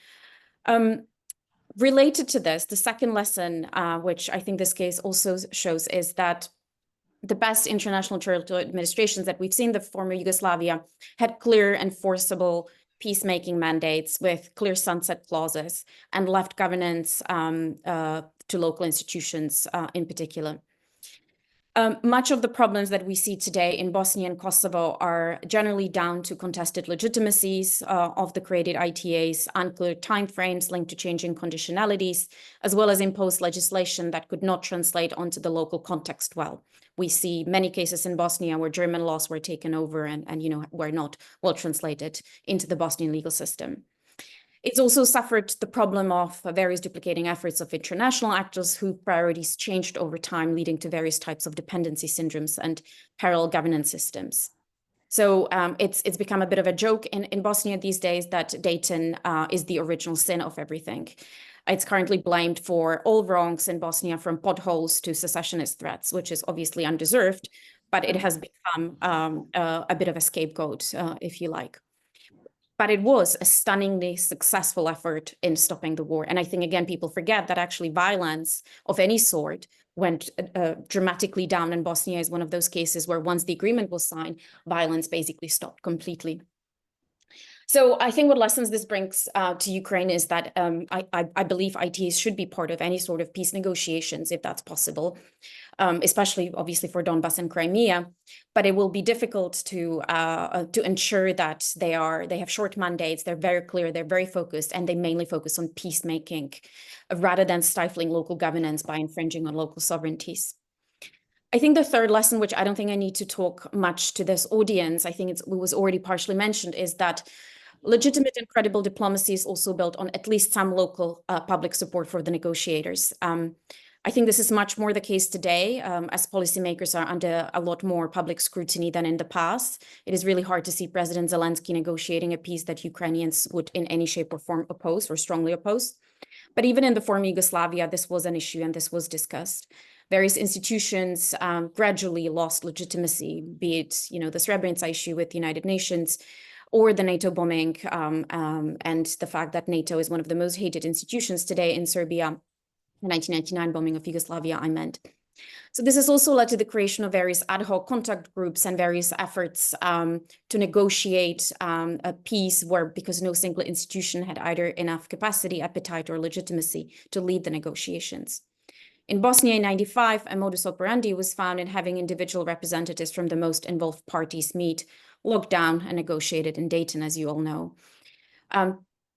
Related to this, the second lesson, which I think this case also shows, is that the best international territorial administrations that we've seen in the former Yugoslavia had clear, enforceable peacemaking mandates with clear sunset clauses and left governance to local institutions in particular. Much of the problems that we see today in Bosnia and Kosovo are generally down to contested legitimacies of the created ITAs, unclear timeframes linked to changing conditionalities, as well as imposed legislation that could not translate onto the local context well. We see many cases in Bosnia where German laws were taken over and were not well translated into the Bosnian legal system. It's also suffered the problem of various duplicating efforts of international actors whose priorities changed over time, leading to various types of dependency syndromes and parallel governance systems. So it's become a bit of a joke in Bosnia these days that Dayton is the original sin of everything. It's currently blamed for all wrongs in Bosnia, from potholes to secessionist threats, which is obviously undeserved, but it has become a bit of a scapegoat, if you like. But it was a stunningly successful effort in stopping the war. And I think, again, people forget that actually violence of any sort went dramatically down in Bosnia. Is one of those cases where once the agreement was signed, violence basically stopped completely. So I think what lessons this brings to Ukraine is that I believe ITs should be part of any sort of peace negotiations, if that's possible, especially obviously for Donbas and Crimea. But it will be difficult to ensure that they have short mandates, they're very clear, they're very focused, and they mainly focus on peacemaking rather than stifling local governance by infringing on local sovereignties. I think the third lesson, which I don't think I need to talk much to this audience, I think it was already partially mentioned, is that legitimate and credible diplomacy is also built on at least some local public support for the negotiators. I think this is much more the case today, as policymakers are under a lot more public scrutiny than in the past. It is really hard to see President Zelensky negotiating a peace that Ukrainians would in any shape or form oppose or strongly oppose. But even in the former Yugoslavia, this was an issue and this was discussed. Various institutions gradually lost legitimacy, be it the Srebrenica issue with the United Nations, or the NATO bombing, and the fact that NATO is one of the most hated institutions today in Serbia, the 1999 bombing of Yugoslavia, I meant. So this has also led to the creation of various ad hoc contact groups and various efforts to negotiate a peace because no single institution had either enough capacity, appetite, or legitimacy to lead the negotiations. In Bosnia in 95, a modus operandi was found in having individual representatives from the most involved parties meet, locked down, and negotiated in Dayton, as you all know.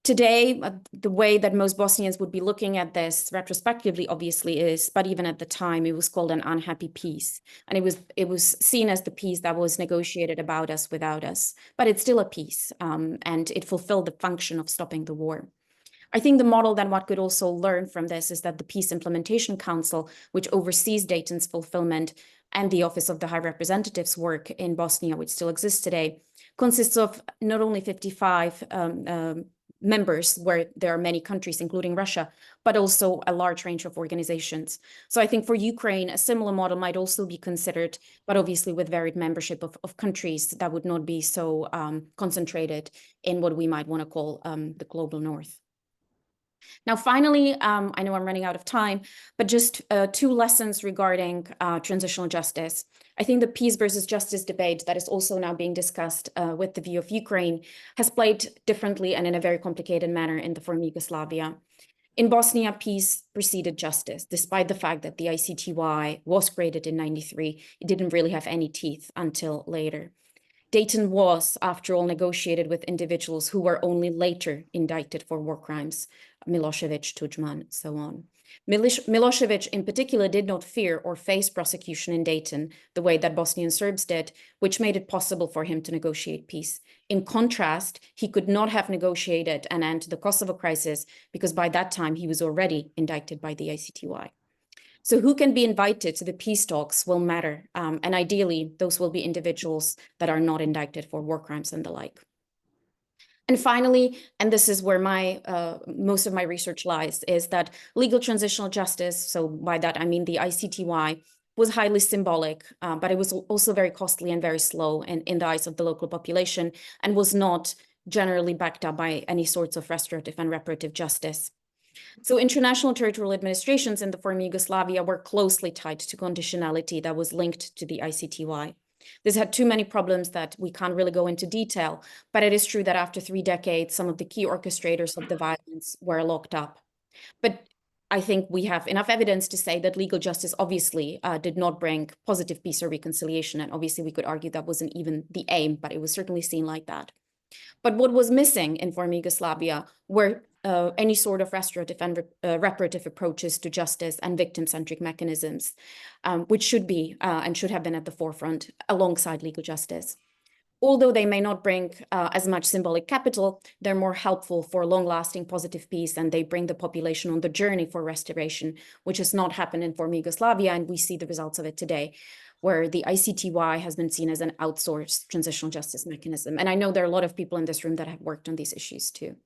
Today, the way that most Bosnians would be looking at this retrospectively, obviously, is, but even at the time, it was called an unhappy peace. And it was seen as the peace that was negotiated about us, without us. But it's still a peace, and it fulfilled the function of stopping the war. I think the model then what could also learn from this is that the Peace Implementation Council, which oversees Dayton's fulfillment, and the Office of the High Representative's work in Bosnia, which still exists today, consists of not only 55 members, where there are many countries, including Russia, but also a large range of organizations. So I think for Ukraine, a similar model might also be considered, but obviously with varied membership of countries that would not be so concentrated in what we might want to call the global north. Now, finally, I know I'm running out of time, but just 2 lessons regarding transitional justice. I think the peace versus justice debate that is also now being discussed with the view of Ukraine has played differently and in a very complicated manner in the former Yugoslavia. In Bosnia, peace preceded justice, despite the fact that the ICTY was created in '93. It didn't really have any teeth until later. Dayton was, after all, negotiated with individuals who were only later indicted for war crimes, Milosevic, Tudjman, so on. Milosevic in particular did not fear or face prosecution in Dayton the way that Bosnian Serbs did, which made it possible for him to negotiate peace. In contrast, he could not have negotiated an end to the Kosovo crisis because by that time he was already indicted by the ICTY. So who can be invited to the peace talks will matter. And ideally, those will be individuals that are not indicted for war crimes and the like. And finally, and this is where most of my research lies, is that legal transitional justice, so by that I mean the ICTY, was highly symbolic, but it was also very costly and very slow in the eyes of the local population and was not generally backed up by any sorts of restorative and reparative justice. So international territorial administrations in the former Yugoslavia were closely tied to conditionality that was linked to the ICTY. This had too many problems that we can't really go into detail, but it is true that after 3 decades, some of the key orchestrators of the violence were locked up. But I think we have enough evidence to say that legal justice obviously did not bring positive peace or reconciliation. And obviously we could argue that wasn't even the aim, but it was certainly seen like that. But what was missing in former Yugoslavia were any sort of restorative and reparative approaches to justice and victim-centric mechanisms, which should be and should have been at the forefront alongside legal justice. Although they may not bring as much symbolic capital, they're more helpful for long-lasting positive peace, and they bring the population on the journey for restoration, which has not happened in former Yugoslavia, and we see the results of it today, where the ICTY has been seen as an outsourced transitional justice mechanism. And I know there are a lot of people in this room that have worked on these issues too.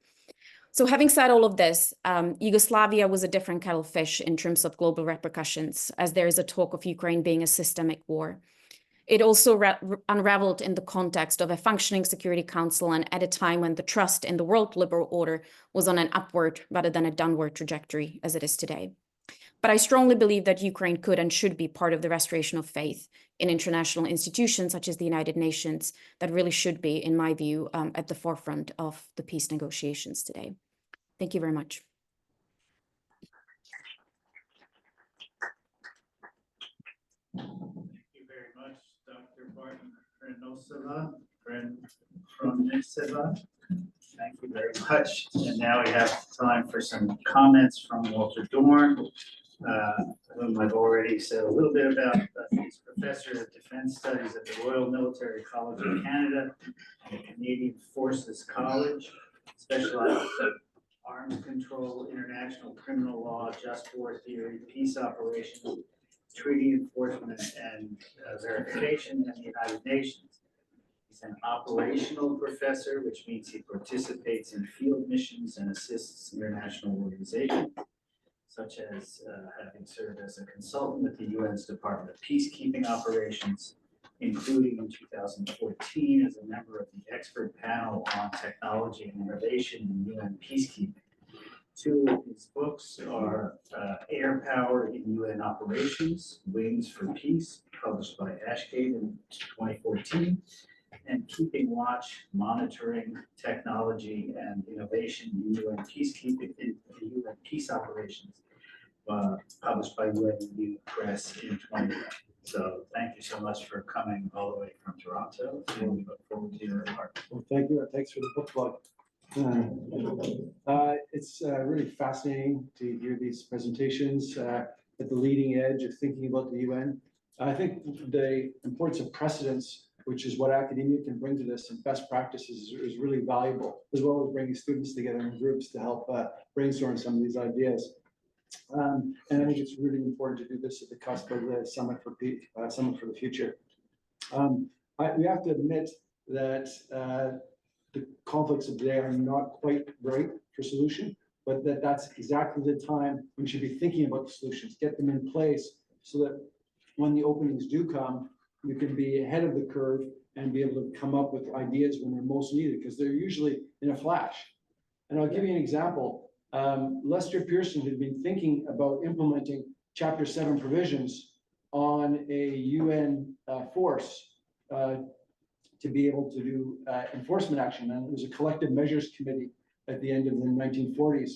So having said all of this, Yugoslavia was a different kettle of fish in terms of global repercussions, as there is a talk of Ukraine being a systemic war. It also unraveled in the context of a functioning Security Council and at a time when the trust in the world liberal order was on an upward rather than a downward trajectory as it is today. But I strongly believe that Ukraine could and should be part of the restoration of faith in international institutions such as the United Nations that really should be, in my view, at the forefront of the peace negotiations today. Thank you very much. Thank you very much, Dr. Barton Kronoseva. Thank you very much. And now we have time for some comments from Walter Dorn, whom I've already said a little bit about. He's professor of defense studies at the Royal Military College of Canada and the Canadian Forces College, specialized in arms control, international criminal law, just war theory, peace operations, treaty enforcement, and verification in the United Nations. He's an operational professor, which means he participates in field missions and assists international organizations, such as having served as a consultant with the UN's Department of Peacekeeping Operations, including in 2014 as a member of the expert panel on technology and innovation in UN peacekeeping. 2 of his books are Air Power in UN Operations, Wings for Peace, published by Ashgate in 2014, and Keeping Watch, Monitoring Technology and Innovation in UN Peacekeeping, in UN Peace Operations, published by UN Press in 2011. So thank you so much for coming all the way from Toronto. And we look forward to your remarks. Well, thank you. Thanks for the book plug. It's really fascinating to hear these presentations at the leading edge of thinking about the UN. I think the importance of precedents which is what academia can bring to this, and best practices is really valuable, as well as bringing students together in groups to help brainstorm some of these ideas. And I think it's really important to do this at the cusp of the Summit for the Future. We have to admit that the conflicts of today are not quite right for solution, but that's exactly the time we should be thinking about the solutions, get them in place so that when the openings do come, you can be ahead of the curve and be able to come up with ideas when they're most needed, because they're usually in a flash. And I'll give you an example. Lester Pearson had been thinking about implementing Chapter 7 provisions on a UN force to be able to do enforcement action. And it was a collective measures committee at the end of the 1940s.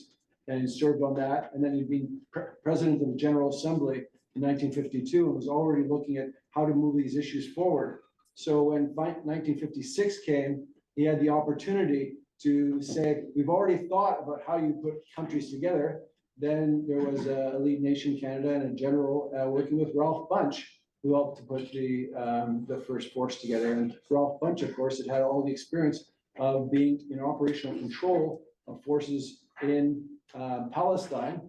And he served on that. And then he'd been president of the General Assembly in 1952 and was already looking at how to move these issues forward. So when 1956 came, he had the opportunity to say, we've already thought about how you put countries together. Then there was a lead nation, Canada, and a general working with Ralph Bunche, who helped to put the first force together. And Ralph Bunche, of course, had all the experience of being in operational control of forces in Palestine,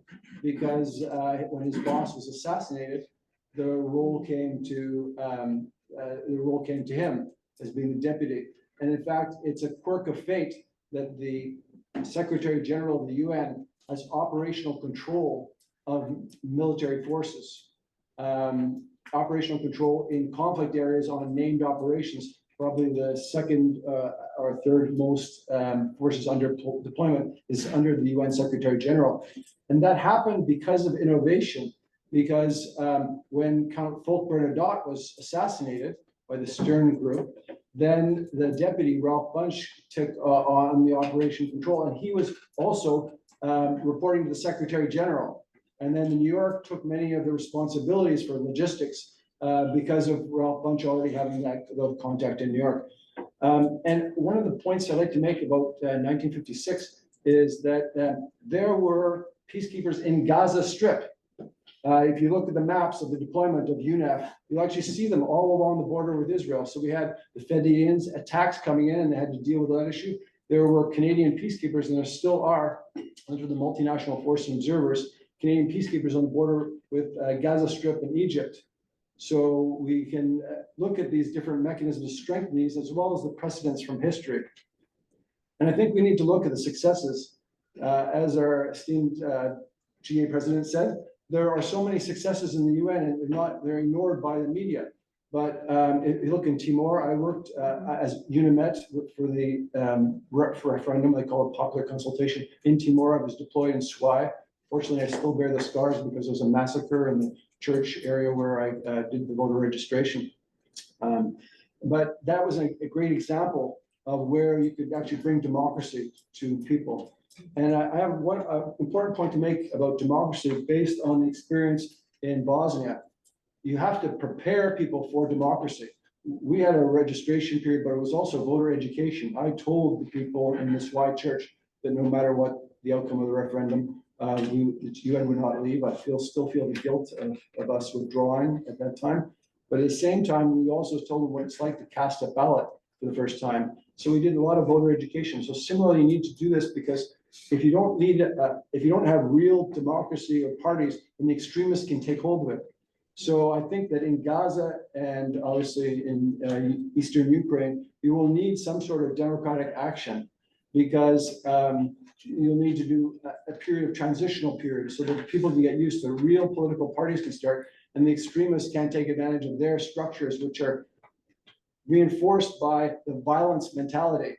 because when his boss was assassinated, the role came to him as being the deputy. And in fact, it's a quirk of fate that the Secretary-General of the UN has operational control of military forces, operational control in conflict areas on named operations, probably the second or third most forces under deployment is under the UN Secretary-General. And that happened because of innovation, because when Count Folke Bernadotte was assassinated by the Stern Group, then the deputy, Ralph Bunche, took on the operation control, and he was also reporting to the Secretary-General. And then New York took many of the responsibilities for logistics because of Ralph Bunche already having that contact in New York. And one of the points I'd like to make about 1956 is that there were peacekeepers in Gaza Strip. If you look at the maps of the deployment of UNEF, you'll actually see them all along the border with Israel. So we had the Fedayins attacks coming in, and they had to deal with that issue. There were Canadian peacekeepers, and there still are, under the multinational force and observers, Canadian peacekeepers on the border with Gaza Strip and Egypt. So we can look at these different mechanisms to strengthen these, as well as the precedents from history. And I think we need to look at the successes. As our esteemed GA president said, there are so many successes in the UN, and they're ignored by the media. But if you look in Timor, I worked as UNIMET for the referendum, they call it popular consultation in Timor. I was deployed in Suez. Fortunately, I still bear the scars because there was a massacre in the church area where I did the voter registration. But that was a great example of where you could actually bring democracy to people. And I have one important point to make about democracy based on the experience in Bosnia. You have to prepare people for democracy. We had a registration period, but it was also voter education. I told the people in this wide church that no matter what the outcome of the referendum, the UN would not leave. I still feel the guilt of us withdrawing at that time. But at the same time, we also told them what it's like to cast a ballot for the first time. So we did a lot of voter education. So similarly, you need to do this, because if you don't have real democracy or parties, then the extremists can take hold of it. So I think that in Gaza and obviously in Eastern Ukraine, you will need some sort of democratic action, because you'll need to do a period of transitional period so that people can get used to real political parties can start, and the extremists can't take advantage of their structures, which are reinforced by the violence mentality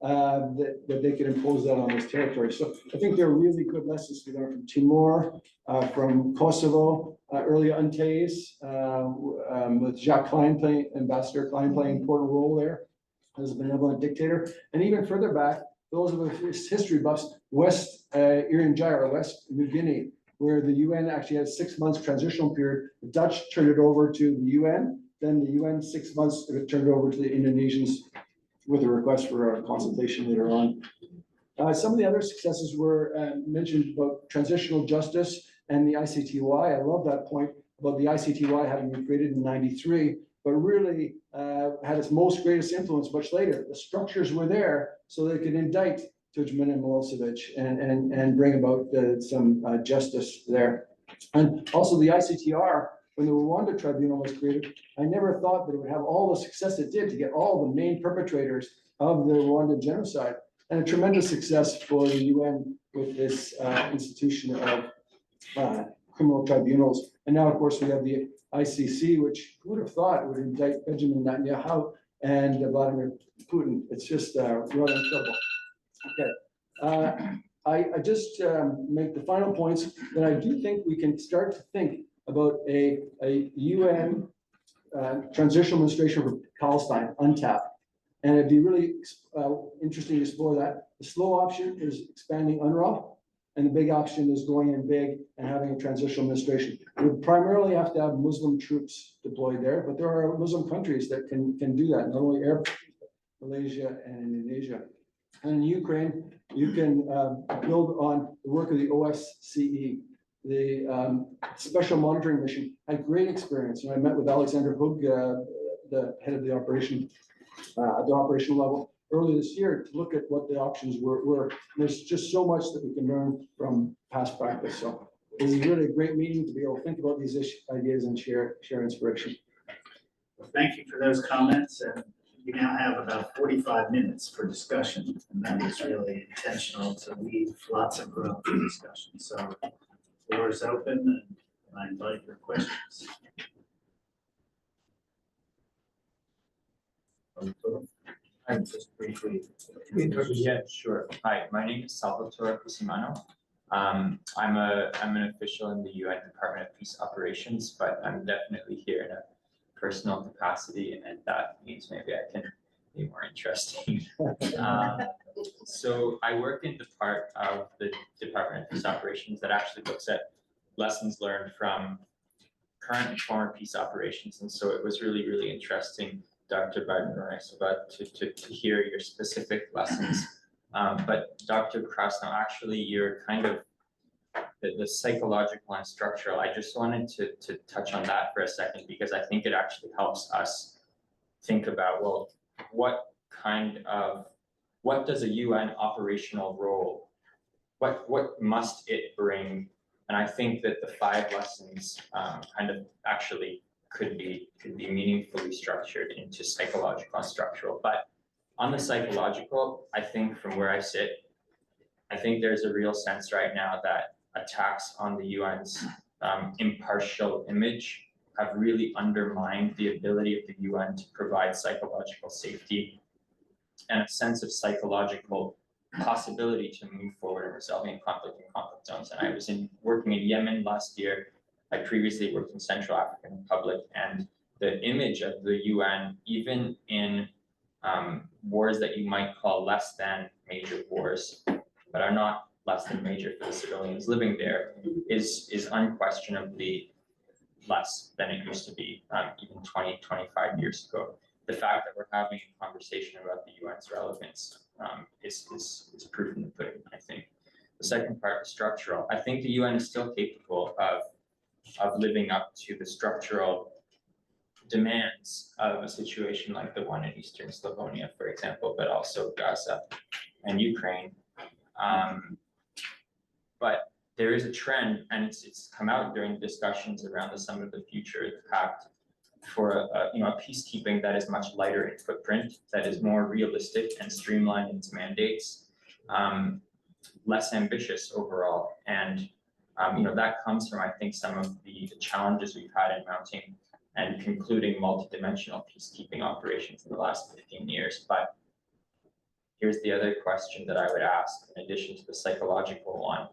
that they could impose that on this territory. So I think there are really good lessons to learn from Timor, from Kosovo, early UNTAs, with Jacques Klein Ambassador Klein playing an important role there as a benevolent dictator. And even further back, those of us history buffs, West Irian Jaya, West New Guinea, where the UN actually had 6 months transitional period. The Dutch turned it over to the UN, then the UN 6 months turned it over to the Indonesians with a request for a consultation later on. Some of the other successes were mentioned about transitional justice and the ICTY. I love that point about the ICTY having been created in '93. but really had its most greatest influence much later. The structures were there so they could indict Tudjman and Milosevic and bring about some justice there. And also the ICTR, when the Rwanda Tribunal was created, I never thought that it would have all the success it did to get all the main perpetrators of the Rwandan genocide, and a tremendous success for the UN with this institution of criminal tribunals. And now, of course, we have the ICC, which who would have thought would indict Benjamin Netanyahu and Vladimir Putin. It's just rather incredible. Okay. I just make the final points that I do think we can start to think about a UN transitional administration for Palestine, untapped. And it'd be really interesting to explore that. The slow option is expanding UNRWA, and the big option is going in big and having a transitional administration. We would primarily have to have Muslim troops deployed there, but there are Muslim countries that can do that, not only Arab countries, but Malaysia and Indonesia. And in Ukraine, you can build on the work of the OSCE. The Special Monitoring Mission had great experience. And I met with Alexander Hug, the head of the operation, at the operational level earlier this year to look at what the options were. There's just so much that we can learn from past practice. So this is really a great meeting to be able to think about these ideas and share inspiration. Well, thank you for those comments. And we now have about 45 minutes for discussion. And that was really intentional to leave lots of room for discussion. So the floor is open and I invite your questions. I'm just briefly. Yeah, sure. Hi, my name is Salvatore Cusimano. I'm an official in the UN Department of Peace Operations, but I'm definitely here in a personal capacity, and that means maybe I can be more interesting. So I work in the part of the Department of Peace Operations that actually looks at lessons learned from current and former peace operations, and so it was really, really interesting, Dr. Barton, to hear your specific lessons. But Dr. Krasnow, actually, you're kind of the psychological and structural. I just wanted to touch on that for a second, because I think it actually helps us think about, well, what does a UN operational role, what must it bring? And I think that the 5 lessons kind of actually could be meaningfully structured into psychological and structural. But on the psychological, I think from where I sit, I think there's a real sense right now that attacks on the UN's impartial image have really undermined the ability of the UN to provide psychological safety and a sense of psychological possibility to move forward in resolving conflict in conflict zones. And I was working in Yemen last year. I previously worked in Central African Republic, and the image of the UN, even in wars that you might call less than major wars, but are not less than major for the civilians living there, is unquestionably less than it used to be even 20, 25 years ago. The fact that we're having a conversation about the UN's relevance is proof in the pudding, I think. The second part is structural. I think the UN is still capable of living up to the structural demands of a situation like the one in Eastern Slavonia, for example, but also Gaza and Ukraine. But there is a trend, and it's come out during discussions around the Summit of the Future, the Pact, for a peacekeeping that is much lighter in footprint, that is more realistic and streamlined in its mandates, less ambitious overall. And that comes from, I think, some of the challenges we've had in mounting and concluding multidimensional peacekeeping operations in the last 15 years. But here's the other question that I would ask, in addition to the psychological one.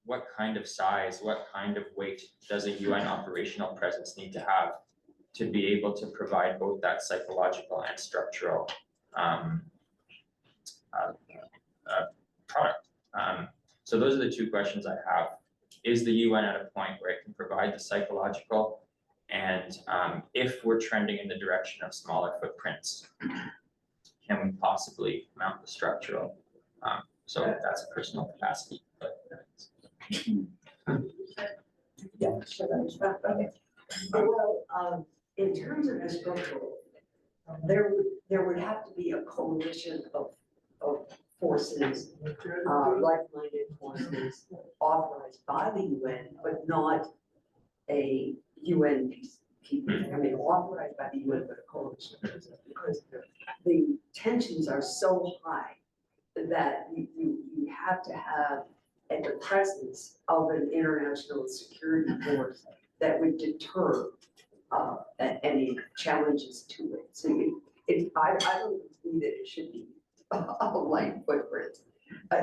What kind of size, what kind of weight does a UN operational presence need to have to be able to provide both that psychological and structural product? So those are the 2 questions I have. Is the UN at a point where it can provide the psychological? And if we're trending in the direction of smaller footprints, can we possibly mount the structural? So that's a personal capacity. But, Yeah, should I start? Okay. Well, in terms of the structural, there would have to be a coalition of forces, like-minded forces authorized by the UN, but not a UN peacekeeping. I mean, authorized by the UN, but a coalition, because the tensions are so high that you have to have the presence of an international security force that would deter any challenges to it. So I don't believe that it should be a light footprint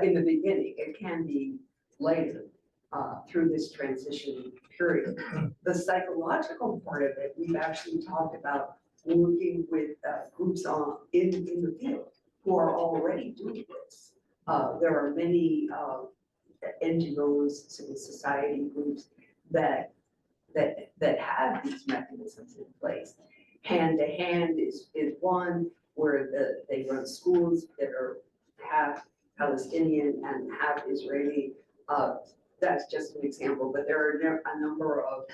in the beginning. It can be later through this transition period. The psychological part of it, we've actually talked about working with groups in the field who are already doing this. There are many NGOs, civil society groups that have these mechanisms in place. Hand to hand is one where they run schools that are half Palestinian and half Israeli. That's just an example, but there are a number of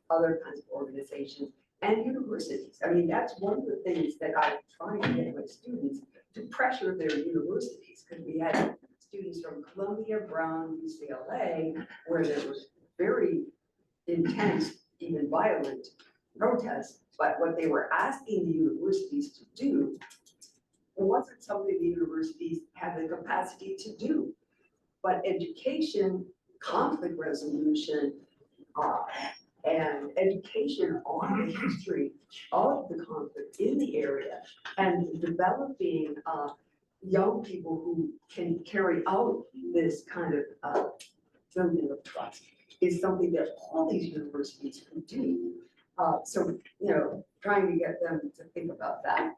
other kinds of organizations and universities. I mean, that's one of the things that I'm trying to get my students to pressure their universities, because we had students from Columbia, Brown, UCLA, where there was very intense, even violent protests, but what they were asking the universities to do wasn't something the universities had the capacity to do. But education, conflict resolution, and education on the history of the conflict in the area, and developing young people who can carry out this kind of building of trust is something that all these universities can do. So, you know, trying to get them to think about that.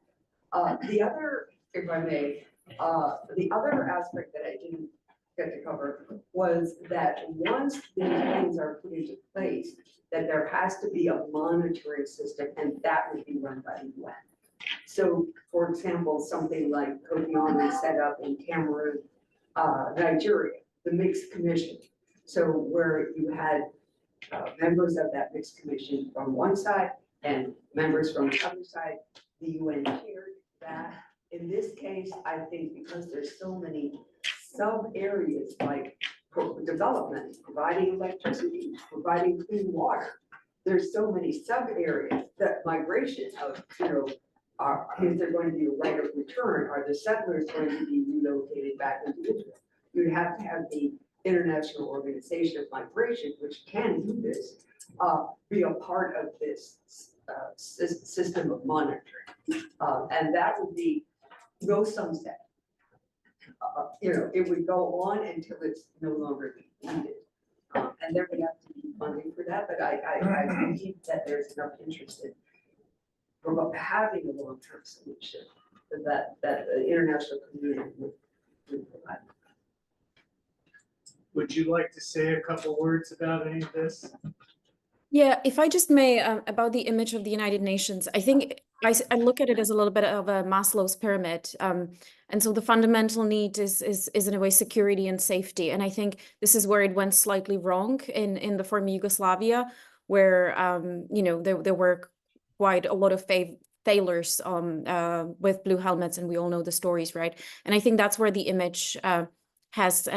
The other, if I may, the other aspect that I didn't get to cover was that once these things are put into place, that there has to be a monitoring system, and that would be run by the UN. So, for example, something like Gowan set up in Cameroon, Nigeria, the mixed commission. So where you had members of that mixed commission from one side and members from the other side, the UN chaired that. In this case, I think because there's so many sub areas like development, providing electricity, providing clean water, there's so many sub areas that migration of, is there going to be a right of return? Are the settlers going to be relocated back into Israel? You have to have the International Organization of Migration, which can do this, be a part of this system of monitoring. And that would be no sunset. It would go on until it's no longer needed. And there would have to be funding for that, but I believe that there's enough interest in having a long-term solution that the international community would provide. Would you like to say a couple words about any of this? Yeah, if I just may, about the image of the United Nations, I think I look at it as a little bit of a Maslow's pyramid. And so the fundamental need is in a way security and safety. And I think this is where it went slightly wrong in the former Yugoslavia, where there were quite a lot of failures with blue helmets, and we all know the stories, right? And I think that's where the image has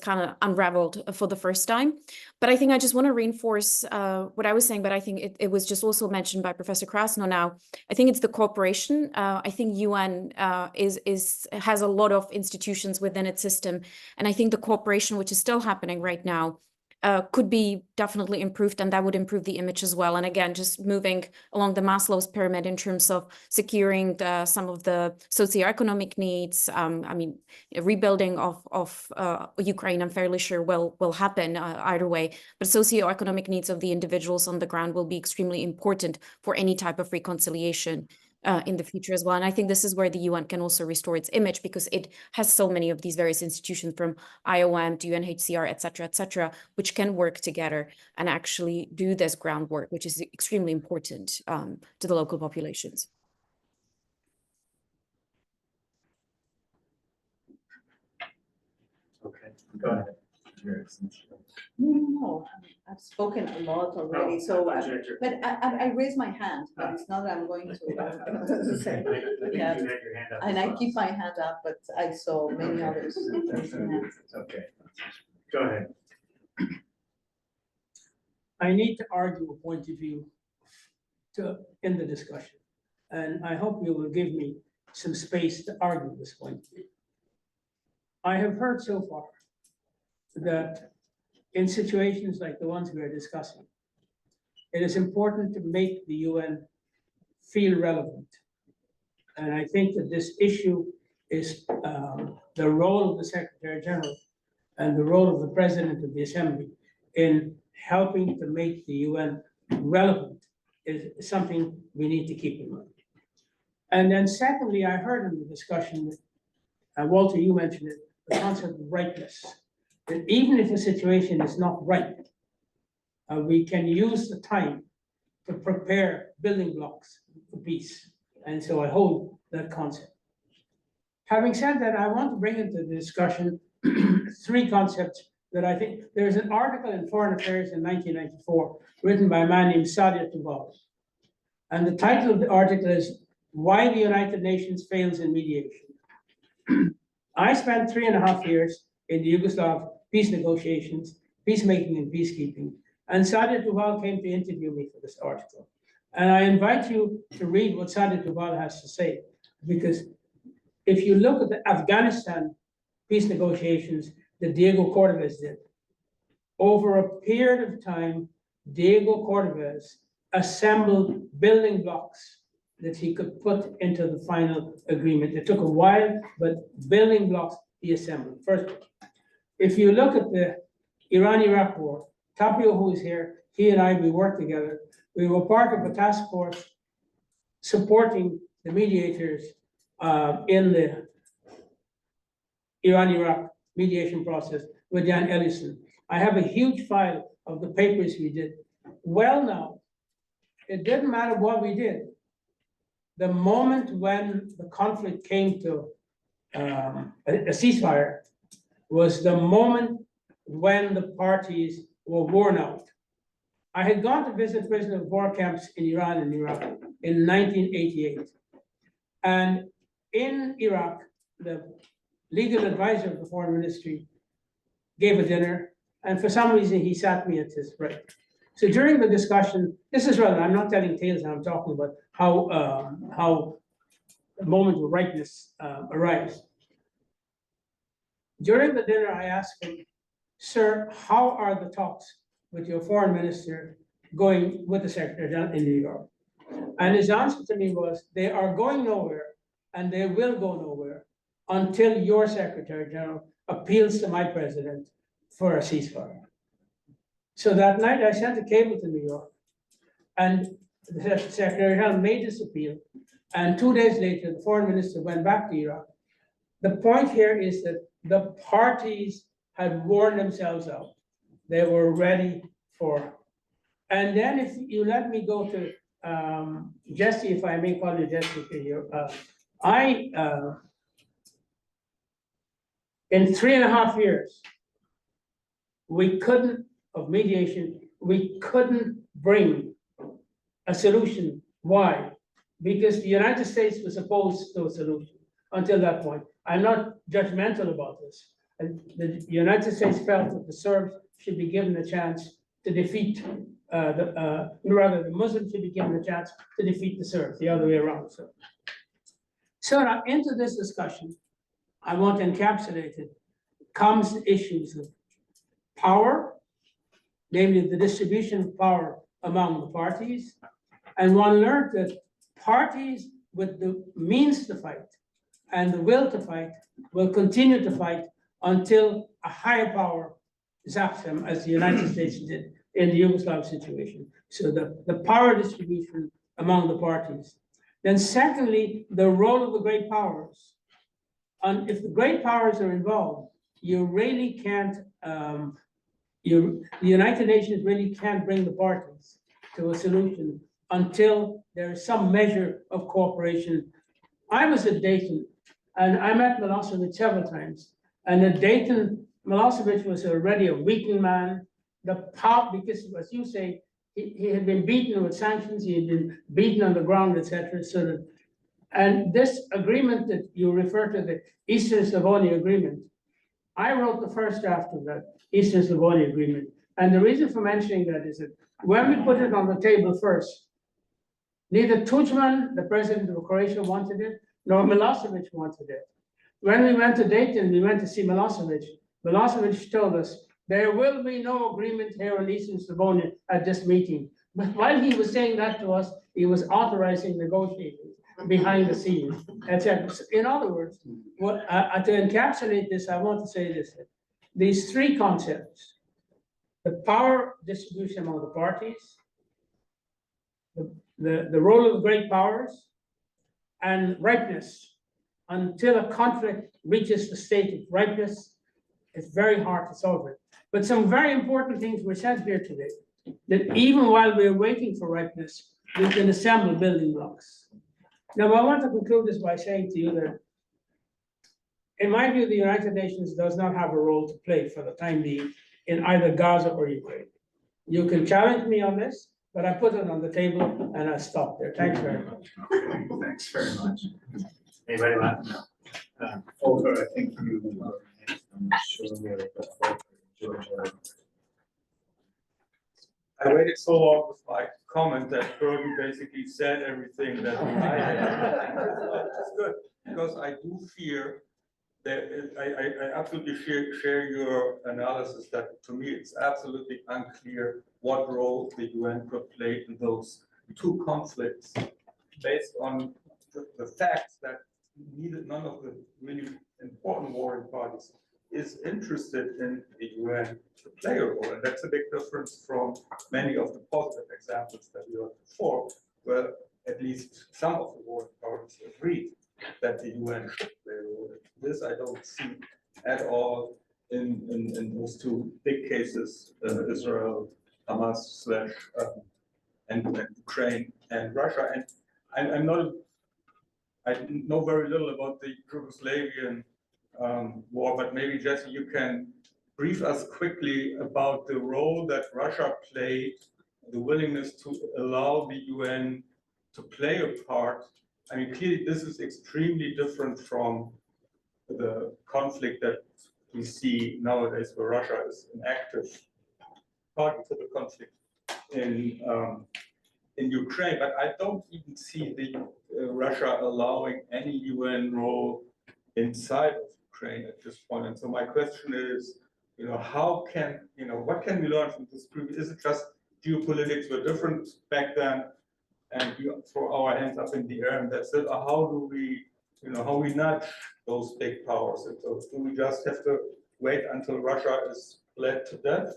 kind of unraveled for the first time. But I think I just want to reinforce what I was saying, but I think it was just also mentioned by Professor Krasno now. I think it's the cooperation. I think UN has a lot of institutions within its system. And I think the cooperation, which is still happening right now, could be definitely improved, and that would improve the image as well. And again, just moving along the Maslow's pyramid in terms of securing some of the socioeconomic needs. Rebuilding of Ukraine, I'm fairly sure will happen either way. But socioeconomic needs of the individuals on the ground will be extremely important for any type of reconciliation in the future as well. And I think this is where the UN can also restore its image, because it has so many of these various institutions, from IOM to UNHCR, et cetera, which can work together and actually do this groundwork, which is extremely important to the local populations. Okay, go ahead. Your Excellency. No, I've spoken a lot already, so, but I raised my hand, but it's not that I'm going to. say. Yeah. You had your hand up. And as I well. keep my hand up, but I saw many others raising hands. Okay, go ahead. I need to argue a point of view in the discussion. And I hope you will give me some space to argue this point of view. I have heard so far that in situations like the ones we are discussing, it is important to make the UN feel relevant. And I think that this issue is the role of the Secretary-General and the role of the President of the Assembly in helping to make the UN relevant is something we need to keep in mind. And then secondly, I heard in the discussion, Walter, you mentioned it, the concept of rightness. That even if a situation is not right, we can use the time to prepare building blocks for peace. And so I hold that concept. Having said that, I want to bring into the discussion three concepts that I think. There's an article in Foreign Affairs in 1994 written by a man named Sadia Tuval. And the title of the article is Why the United Nations Fails in Mediation. I spent 3.5 years in the Yugoslav peace negotiations, peacemaking and peacekeeping. And Sadia Tuval came to interview me for this article. And I invite you to read what Sadia Tuval has to say, because if you look at the Afghanistan peace negotiations that Diego Cordovez did, over a period of time, Diego Cordovez assembled building blocks that he could put into the final agreement. It took a while, but building blocks he assembled. First, if you look at the Iran-Iraq war, Tapio, who is here, he and I, we worked together. We were part of a task force supporting the mediators in the Iran-Iraq mediation process with Jan Ellison. I have a huge file of the papers we did. Well, now, it didn't matter what we did. The moment when the conflict came to a ceasefire was the moment when the parties were worn out. I had gone to visit prisoner of war camps in Iran and Iraq in 1988. And in Iraq, the legal advisor of the foreign ministry gave a dinner, and for some reason he sat me at his right. So during the discussion, this is relevant, I'm not telling tales, I'm talking about how the moment of rightness arrives. During the dinner, I asked him, sir, how are the talks with your foreign minister going with the Secretary-General in New York? And his answer to me was, they are going nowhere and they will go nowhere until your Secretary-General appeals to my president for a ceasefire. So that night I sent a cable to New York, and the Secretary-General made this appeal, and 2 days later, the foreign minister went back to Iraq. The point here is that the parties had worn themselves out. They were ready for. And then if you let me go to Jesse, if I may call you Jesse here, in 3.5 years, we couldn't bring a solution. Why? Because the United States was opposed to a solution until that point. I'm not judgmental about this. And the United States felt that the Serbs should be given a chance to defeat, the Muslims should be given a chance to defeat the Serbs, the other way around. So now into this discussion, I want to encapsulate it, comes issues of power, namely the distribution of power among the parties. And one learned that parties with the means to fight and the will to fight will continue to fight until a higher power zaps them, as the United States did in the Yugoslav situation. So the power distribution among the parties. Then secondly, the role of the great powers. And if the great powers are involved, you really can't, the United Nations really can't bring the parties to a solution until there is some measure of cooperation. I was at Dayton, and I met Milosevic several times. And at Dayton, Milosevic was already a weakened man. The power, because as you say, he had been beaten with sanctions, he had been beaten on the ground, etc. So that, and this agreement that you refer to, the Eastern Slavonia Agreement, I wrote the first draft of that Eastern Slavonia Agreement. And the reason for mentioning that is that when we put it on the table first, neither Tudjman, the president of Croatia, wanted it, nor Milosevic wanted it. When we went to Dayton, we went to see Milosevic. Milosevic told us, there will be no agreement here in Eastern Slavonia at this meeting. But while he was saying that to us, he was authorizing negotiations behind the scenes, etc. In other words, what, to encapsulate this, I want to say this. These three concepts, the power distribution among the parties, the role of the great powers, and ripeness. Until a conflict reaches the state of ripeness, it's very hard to solve it. But some very important things were said here today, that even while we're waiting for ripeness, we can assemble building blocks. Now, I want to conclude this by saying to you that, in my view, the United Nations does not have a role to play for the time being in either Gaza or Ukraine. You can challenge me on this, but I put it on the table and I stop there. Thanks very much. Okay, thanks very much. Anybody want? No. Volker, I think you. I'm not sure where, but Volker, Georgia. I waited so long with my comment that Bernie basically said everything that I had. That's good, because I do fear that I absolutely share your analysis that to me it's absolutely unclear what role the UN could play in those two conflicts based on the fact that none of the really important warring parties is interested in the UN to play a role. And that's a big difference from many of the positive examples that we heard before, where at least some of the warring parties agreed that the UN should play a role. This I don't see at all in those two big cases, Israel, Hamas / and Ukraine and Russia. And I know very little about the Yugoslavian war, but maybe Jesse, you can brief us quickly about the role that Russia played, the willingness to allow the UN to play a part. I mean, clearly this is extremely different from the conflict that we see nowadays, where Russia is an active party to the conflict in Ukraine. But I don't even see the Russia allowing any UN role inside of Ukraine at this point. And so my question is, how can, what can we learn from this group? Is it just geopolitics were different back then and we throw our hands up in the air and that's it? Or how do we, how we nudge those big powers? And so do we just have to wait until Russia is bled to death?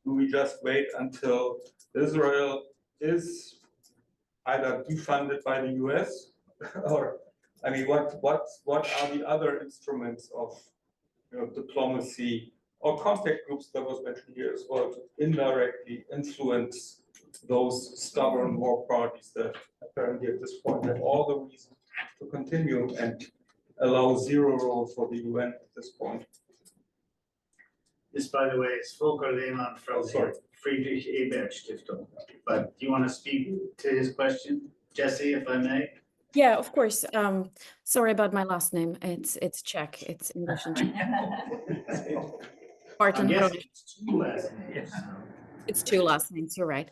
Do we just wait until Israel is either defunded by the US or, I mean, what are the other instruments of diplomacy or contact groups that was mentioned here as well to indirectly influence those stubborn war parties that apparently at this point have all the reason to continue and allow zero role for the UN at this point? This, by the way, is Volker Lehmann from the Friedrich Ebert Stiftung. But do you want to speak to his question, Jesse, if I may? Yeah, of course. Sorry about my last name. It's Czech. It's English and Czech. I'm guessing it's two last names. It's two last names. You're right.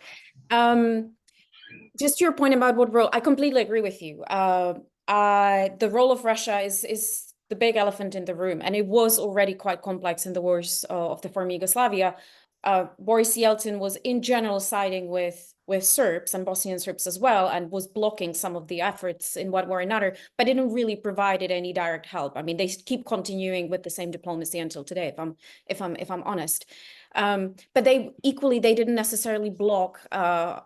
Just your point about what role, I completely agree with you. The role of Russia is the big elephant in the room, and it was already quite complex in the wars of the former Yugoslavia. Boris Yeltsin was in general siding with Serbs and Bosnian Serbs as well, and was blocking some of the efforts in one way or another, but didn't really provided any direct help. I mean, they keep continuing with the same diplomacy until today, if I'm honest. But they didn't necessarily block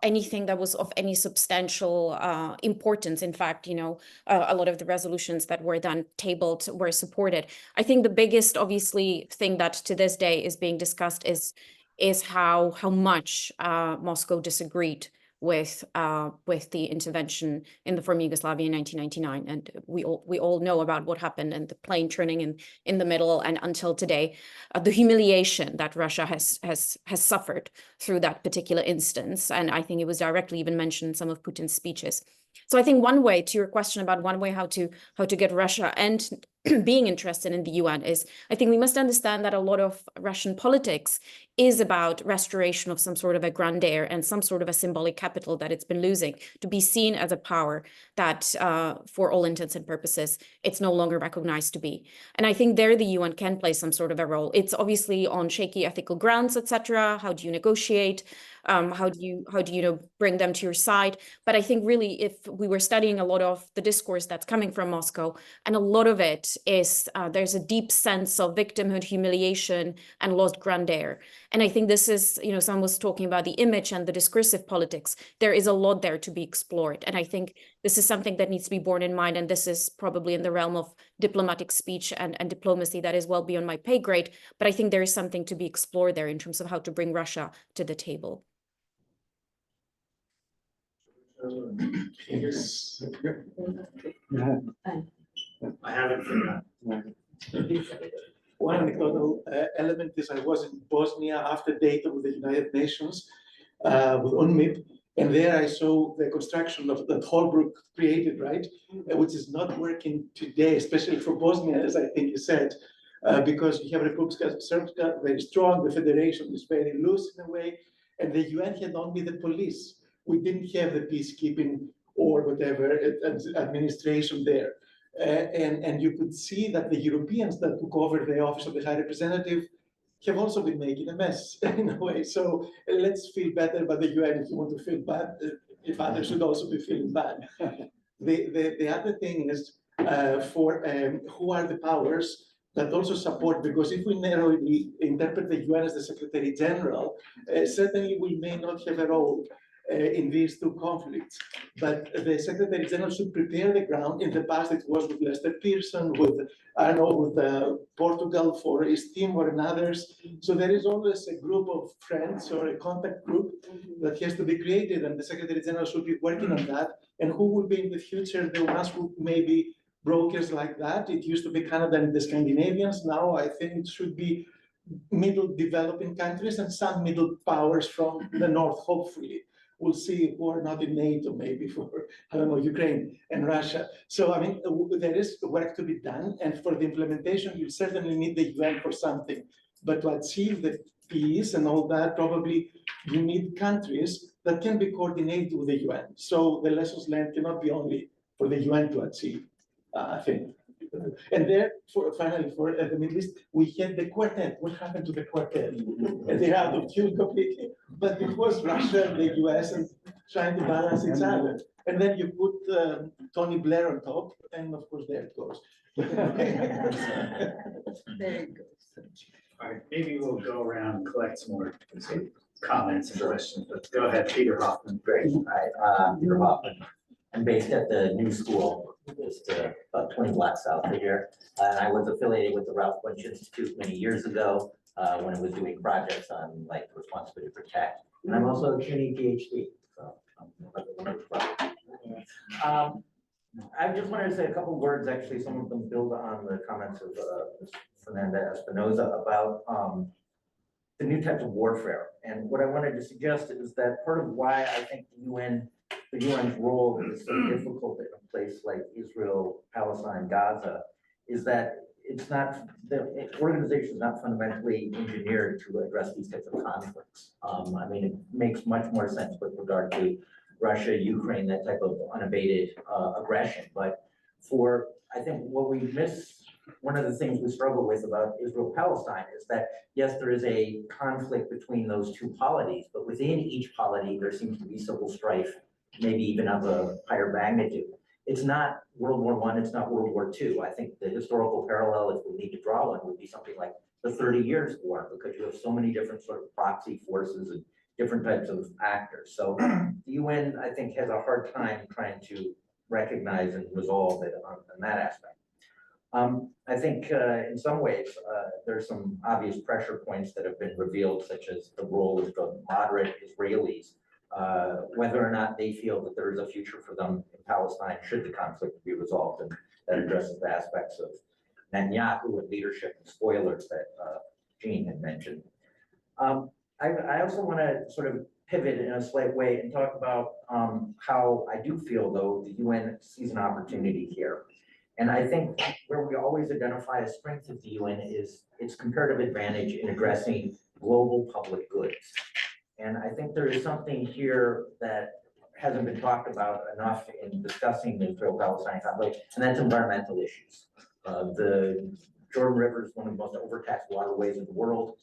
anything that was of any substantial importance. In fact, a lot of the resolutions that were then tabled were supported. I think the biggest, obviously, thing that to this day is being discussed is how much Moscow disagreed with the intervention in the former Yugoslavia in 1999. And we all know about what happened and the plane turning in the middle, and until today, the humiliation that Russia has suffered through that particular instance. And I think it was directly even mentioned in some of Putin's speeches. So I think one way, to your question about one way how to get Russia and being interested in the UN is, I think we must understand that a lot of Russian politics is about restoration of some sort of a grandeur and some sort of a symbolic capital that it's been losing, to be seen as a power that, for all intents and purposes, it's no longer recognized to be. And I think there the UN can play some sort of a role. It's obviously on shaky ethical grounds, etc. How do you negotiate? How do you bring them to your side? But I think really, if we were studying a lot of the discourse that's coming from Moscow, and a lot of it is there's a deep sense of victimhood, humiliation, and lost grandeur. And I think this is, someone was talking about the image and the discursive politics. There is a lot there to be explored. And I think this is something that needs to be borne in mind. And this is probably in the realm of diplomatic speech and diplomacy that is well beyond my pay grade. But I think there is something to be explored there in terms of how to bring Russia to the table. Yes. I haven't forgotten. One anecdotal element is I was in Bosnia after data with the United Nations with UNMIP, and there I saw the construction of that Holbrooke created, right, which is not working today, especially for Bosnia, as I think you said, because you have Republika Srpska very strong, the federation is very loose in a way, and the UN had only the police. We didn't have the peacekeeping or whatever administration there. And you could see that the Europeans that took over the office of the High Representative have also been making a mess in a way. So let's feel better about the UN if you want to feel bad, if others should also be feeling bad. The other thing is for who are the powers that also support, because if we narrowly interpret the UN as the Secretary-General, certainly we may not have a role in these two conflicts, but the Secretary-General should prepare the ground. In the past, it was with Lester Pearson, with Portugal for East Timor and others. So there is always a group of friends or a contact group that has to be created, and the Secretary-General should be working on that. And who will be in the future the ones who may be brokers like that? It used to be Canada and the Scandinavians. Now I think it should be middle developing countries and some middle powers from the north, hopefully. We'll see who are not in NATO, maybe for, I don't know, Ukraine and Russia. So, I mean, there is work to be done. And for the implementation, you certainly need the UN for something. But to achieve the peace and all that, probably you need countries that can be coordinated with the UN. So the lessons learned cannot be only for the UN to achieve, I think. And there, finally, for the Middle East, we had the quartet. What happened to the quartet? They're out of tune completely. But it was Russia, the US, and trying to balance each other. And then you put Tony Blair on top, and of course, there it goes. There it goes. All right, maybe we'll go around and collect some more comments and questions, but go ahead, Peter Hoffman. Great. Hi, Peter Hoffman. I'm based at the New School, just about 20 blocks south of here. And I was affiliated with the Ralph Bunche Institute many years ago when it was doing projects on like responsibility to protect. And I'm also a CUNY PhD. So I just wanted to say a couple words, actually, some of them build on the comments of Fernanda Espinosa about the new types of warfare. And what I wanted to suggest is that part of why I think the UN's role is so difficult in a place like Israel, Palestine, Gaza, is that it's not, the organization is not fundamentally engineered to address these types of conflicts. I mean, it makes much more sense with regard to Russia, Ukraine, that type of unabated aggression. But for, I think what we miss, one of the things we struggle with about Israel-Palestine is that, yes, there is a conflict between those two polities, but within each polity, there seems to be civil strife, maybe even of a higher magnitude. It's not World War I, it's not World War II. I think the historical parallel, if we need to draw one, would be something like the 30 Years' War, because you have so many different sort of proxy forces and different types of actors. So the UN, I think, has a hard time trying to recognize and resolve it on that aspect. I think in some ways, there's some obvious pressure points that have been revealed, such as the role of the moderate Israelis whether or not they feel that there is a future for them in Palestine should the conflict be resolved. And that addresses the aspects of Netanyahu and leadership and spoilers that Jean had mentioned. I also want to sort of pivot in a slight way and talk about how I do feel, though, the UN sees an opportunity here. And I think where we always identify a strength of the UN is its comparative advantage in addressing global public goods. And I think there is something here that hasn't been talked about enough in discussing the Israel-Palestine conflict, and that's environmental issues. The Jordan River is one of the most overtaxed waterways in the world.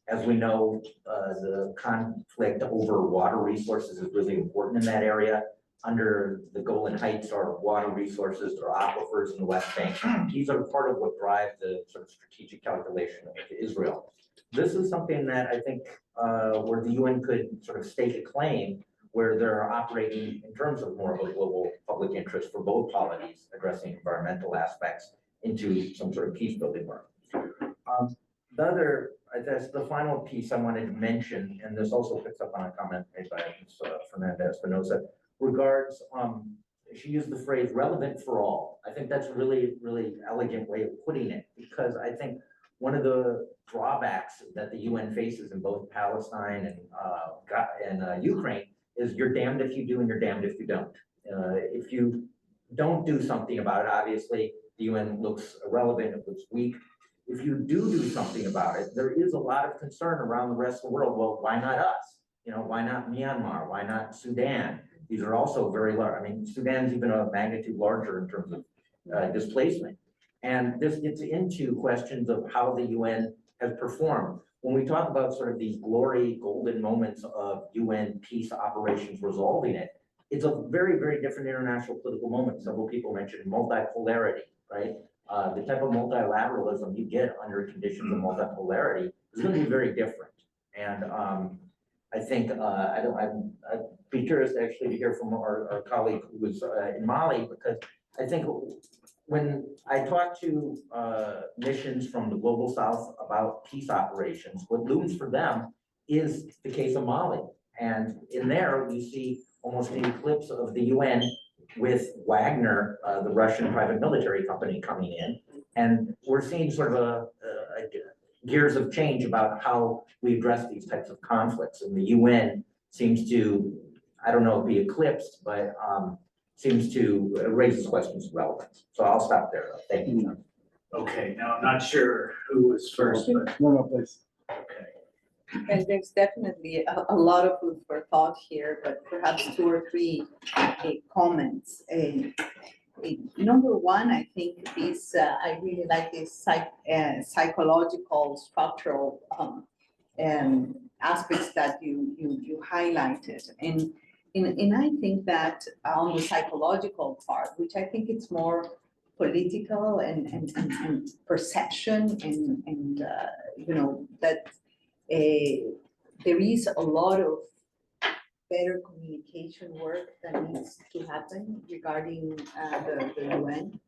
As we know, the conflict over water resources is really important in that area. Under the Golan Heights are water resources, there are aquifers in the West Bank. These are part of what drive the sort of strategic calculation of Israel. This is something that I think where the UN could sort of stake a claim where they're operating in terms of more of a global public interest for both polities addressing environmental aspects into some sort of peace building work. The other, I guess, the final piece I wanted to mention, and this also picks up on a comment made by Ms. Fernanda Espinosa, regards, she used the phrase relevant for all. I think that's a really, really elegant way of putting it, because I think one of the drawbacks that the UN faces in both Palestine and Ukraine is you're damned if you do and you're damned if you don't. If you don't do something about it, obviously the UN looks irrelevant, it looks weak. If you do something about it, there is a lot of concern around the rest of the world. Well, why not us? You know, why not Myanmar? Why not Sudan? These are also very large. I mean, Sudan's even a magnitude larger in terms of displacement. And this gets into questions of how the UN has performed. When we talk about sort of these glory, golden moments of UN peace operations resolving it, it's a very, very different international political moment. Several people mentioned multipolarity, right? The type of multilateralism you get under conditions of multipolarity is going to be very different. And I think I'd be curious actually to hear from our colleague who was in Mali, because I think when I talk to missions from the global south about peace operations, what looms for them is the case of Mali. And in there, you see almost an eclipse of the UN with Wagner, the Russian private military company, coming in. And we're seeing sort of a gears of change about how we address these types of conflicts. And the UN seems to, I don't know, be eclipsed, but seems to raise questions of relevance. So I'll stop there. Thank you. Okay, now I'm not sure who was first, but No, please. okay. And there's definitely a lot of food for thought here, but perhaps two or three comments. Number one, I think is I really like this psychological, structural aspects that you highlighted, and I think that on the psychological part, which I think it's more political and perception, and you know that. There is a lot of better communication work that needs to happen regarding the UN.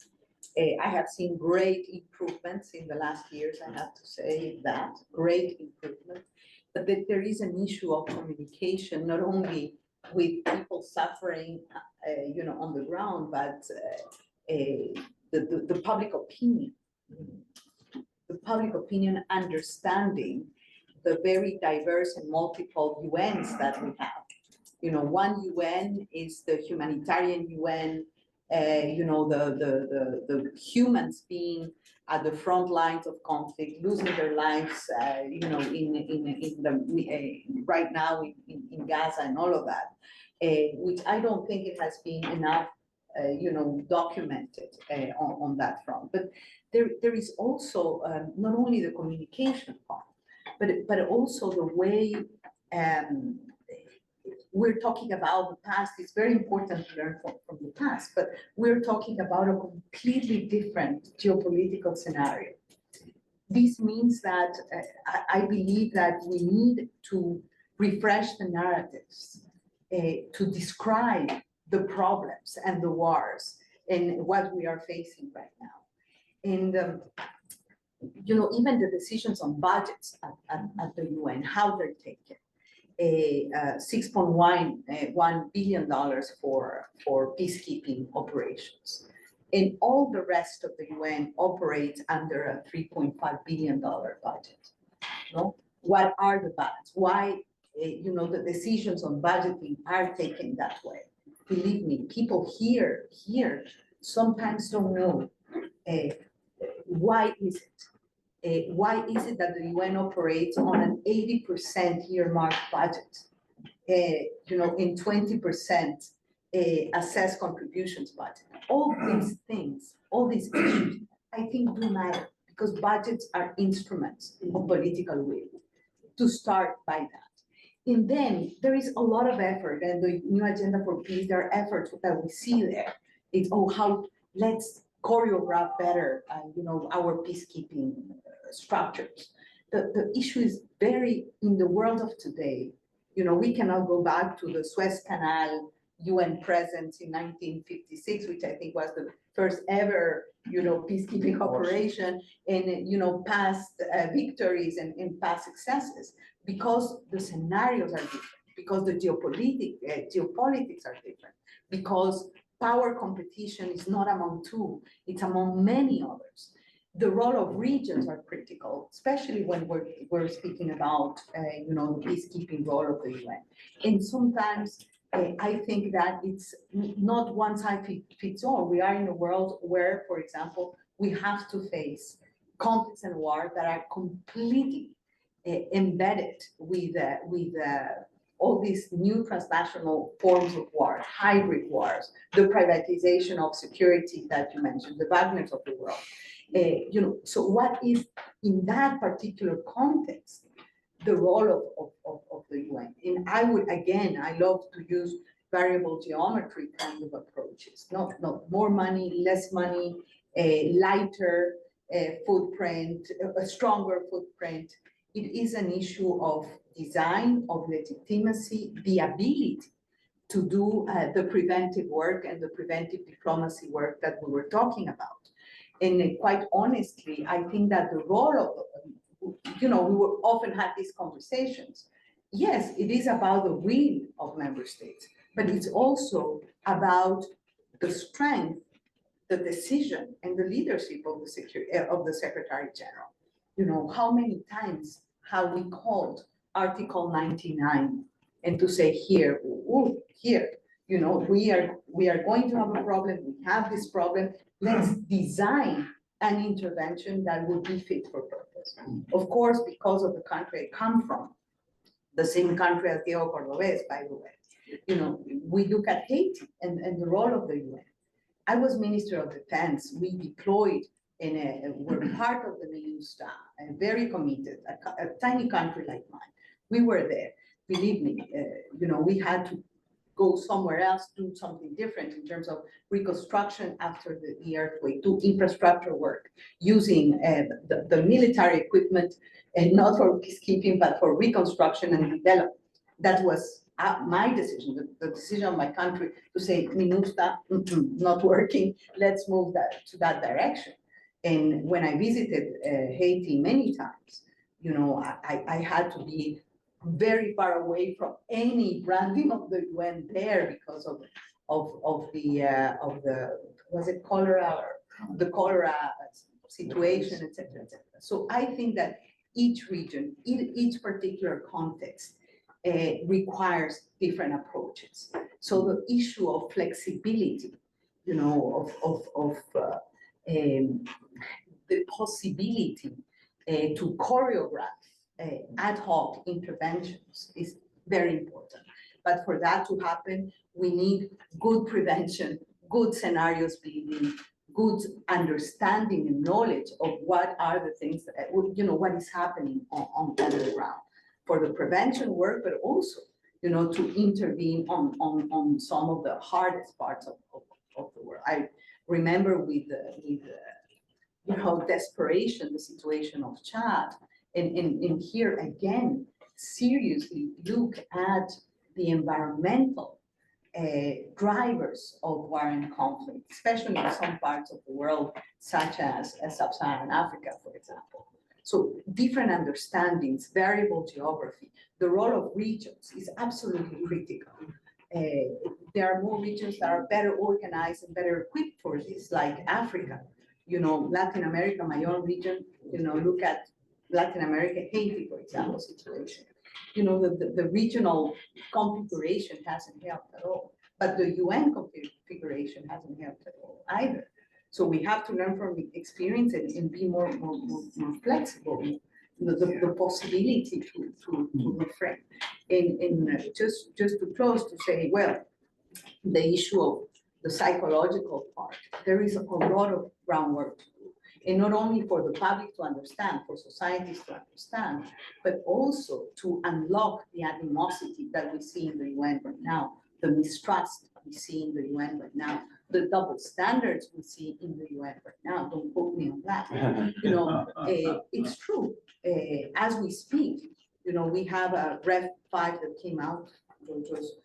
I have seen great improvements in the last years, I have to say that, great improvement. But there is an issue of communication, not only with people suffering, you know, on the ground, but the public opinion. The public opinion understanding the very diverse and multiple UNs that we have. You know, one UN is the humanitarian UN, you know, the humans being at the front lines of conflict, losing their lives, you know, right now in Gaza and all of that, which I don't think it has been enough, you know, documented on that front. But there is also not only the communication part, but also the way we're talking about the past. It's very important to learn from the past, but we're talking about a completely different geopolitical scenario. This means that I believe that we need to refresh the narratives to describe the problems and the wars and what we are facing right now. And you know, even the decisions on budgets at the UN, how they're taken, $6.1 billion for peacekeeping operations. And all the rest of the UN operates under a $3.5 billion budget. No? What are the budgets? Why, the decisions on budgeting are taken that way? Believe me, people here sometimes don't know why is it? Why is it that the UN operates on an 80% earmarked budget? In 20% assessed contributions budget. All these things, all these issues, I think do matter because budgets are instruments of political will. To start by that. And then there is a lot of effort and the new agenda for peace, there are efforts that we see there. It's, how let's choreograph better, our peacekeeping structures. The issue is very, in the world of today, we cannot go back to the Suez Canal UN presence in 1956, which I think was the first ever, peacekeeping operation, and past victories and past successes, because the scenarios are different, because the geopolitics are different, because power competition is not among two, it's among many others. The role of regions are critical, especially when we're speaking about, the peacekeeping role of the UN. And sometimes I think that it's not one size fits all. We are in a world where, for example, we have to face conflicts and war that are completely embedded with all these new transnational forms of war, hybrid wars, the privatization of security that you mentioned, the Wagners of the world. So what is in that particular context the role of the UN? And I love to use variable geometry kind of approaches, not more money, less money, a lighter footprint, a stronger footprint. It is an issue of design, of legitimacy, the ability to do the preventive work and the preventive diplomacy work that we were talking about. And quite honestly, I think that the role of, we will often have these conversations. Yes, it is about the will of member states, but it's also about the strength, the decision, and the leadership of the Secretary-General. How many times have we called Article 99 and to say here, we are going to have a problem, we have this problem, let's design an intervention that would be fit for purpose. Of course, because of the country I come from, the same country as Diego Cordobés, by the way, we look at Haiti and the role of the UN. I was Minister of Defense. We deployed we're part of the MINUSTA and very committed, a tiny country like mine. We were there. Believe me, we had to go somewhere else, do something different in terms of reconstruction after the earthquake, do infrastructure work, using the military equipment, and not for peacekeeping, but for reconstruction and development. That was my decision, the decision of my country to say, MINUSTA, not working, let's move to that direction. And when I visited Haiti many times, I had to be very far away from any branding of the UN there because of the was it cholera or the cholera situation, etc., etc. So I think that each region, each particular context requires different approaches. So the issue of flexibility, the possibility to choreograph ad hoc interventions is very important. But for that to happen, we need good prevention, good scenarios building, good understanding and knowledge of what are the things that, what is happening on the ground for the prevention work, but also, to intervene on some of the hardest parts of the world. I remember with desperation, the situation of Chad, and here again, seriously look at the environmental drivers of war and conflict, especially in some parts of the world, such as Sub-Saharan Africa, for example. So different understandings, variable geography, the role of regions is absolutely critical. There are more regions that are better organized and better equipped for this, like Africa. You know, Latin America, my own region, you know, look at Latin America, Haiti, for example, situation. You know, the regional configuration hasn't helped at all, but the UN configuration hasn't helped at all either. So we have to learn from the experience and be more flexible. The possibility to refrain. And just to close to say, well, the issue of the psychological part, there is a lot of groundwork to do. And not only for the public to understand, for societies to understand, but also to unlock the animosity that we see in the UN right now, the mistrust we see in the UN right now, the double standards we see in the UN right now. Don't quote me on that. You know, it's true. As we speak, you know, we have a Rev 5 that came out, which was,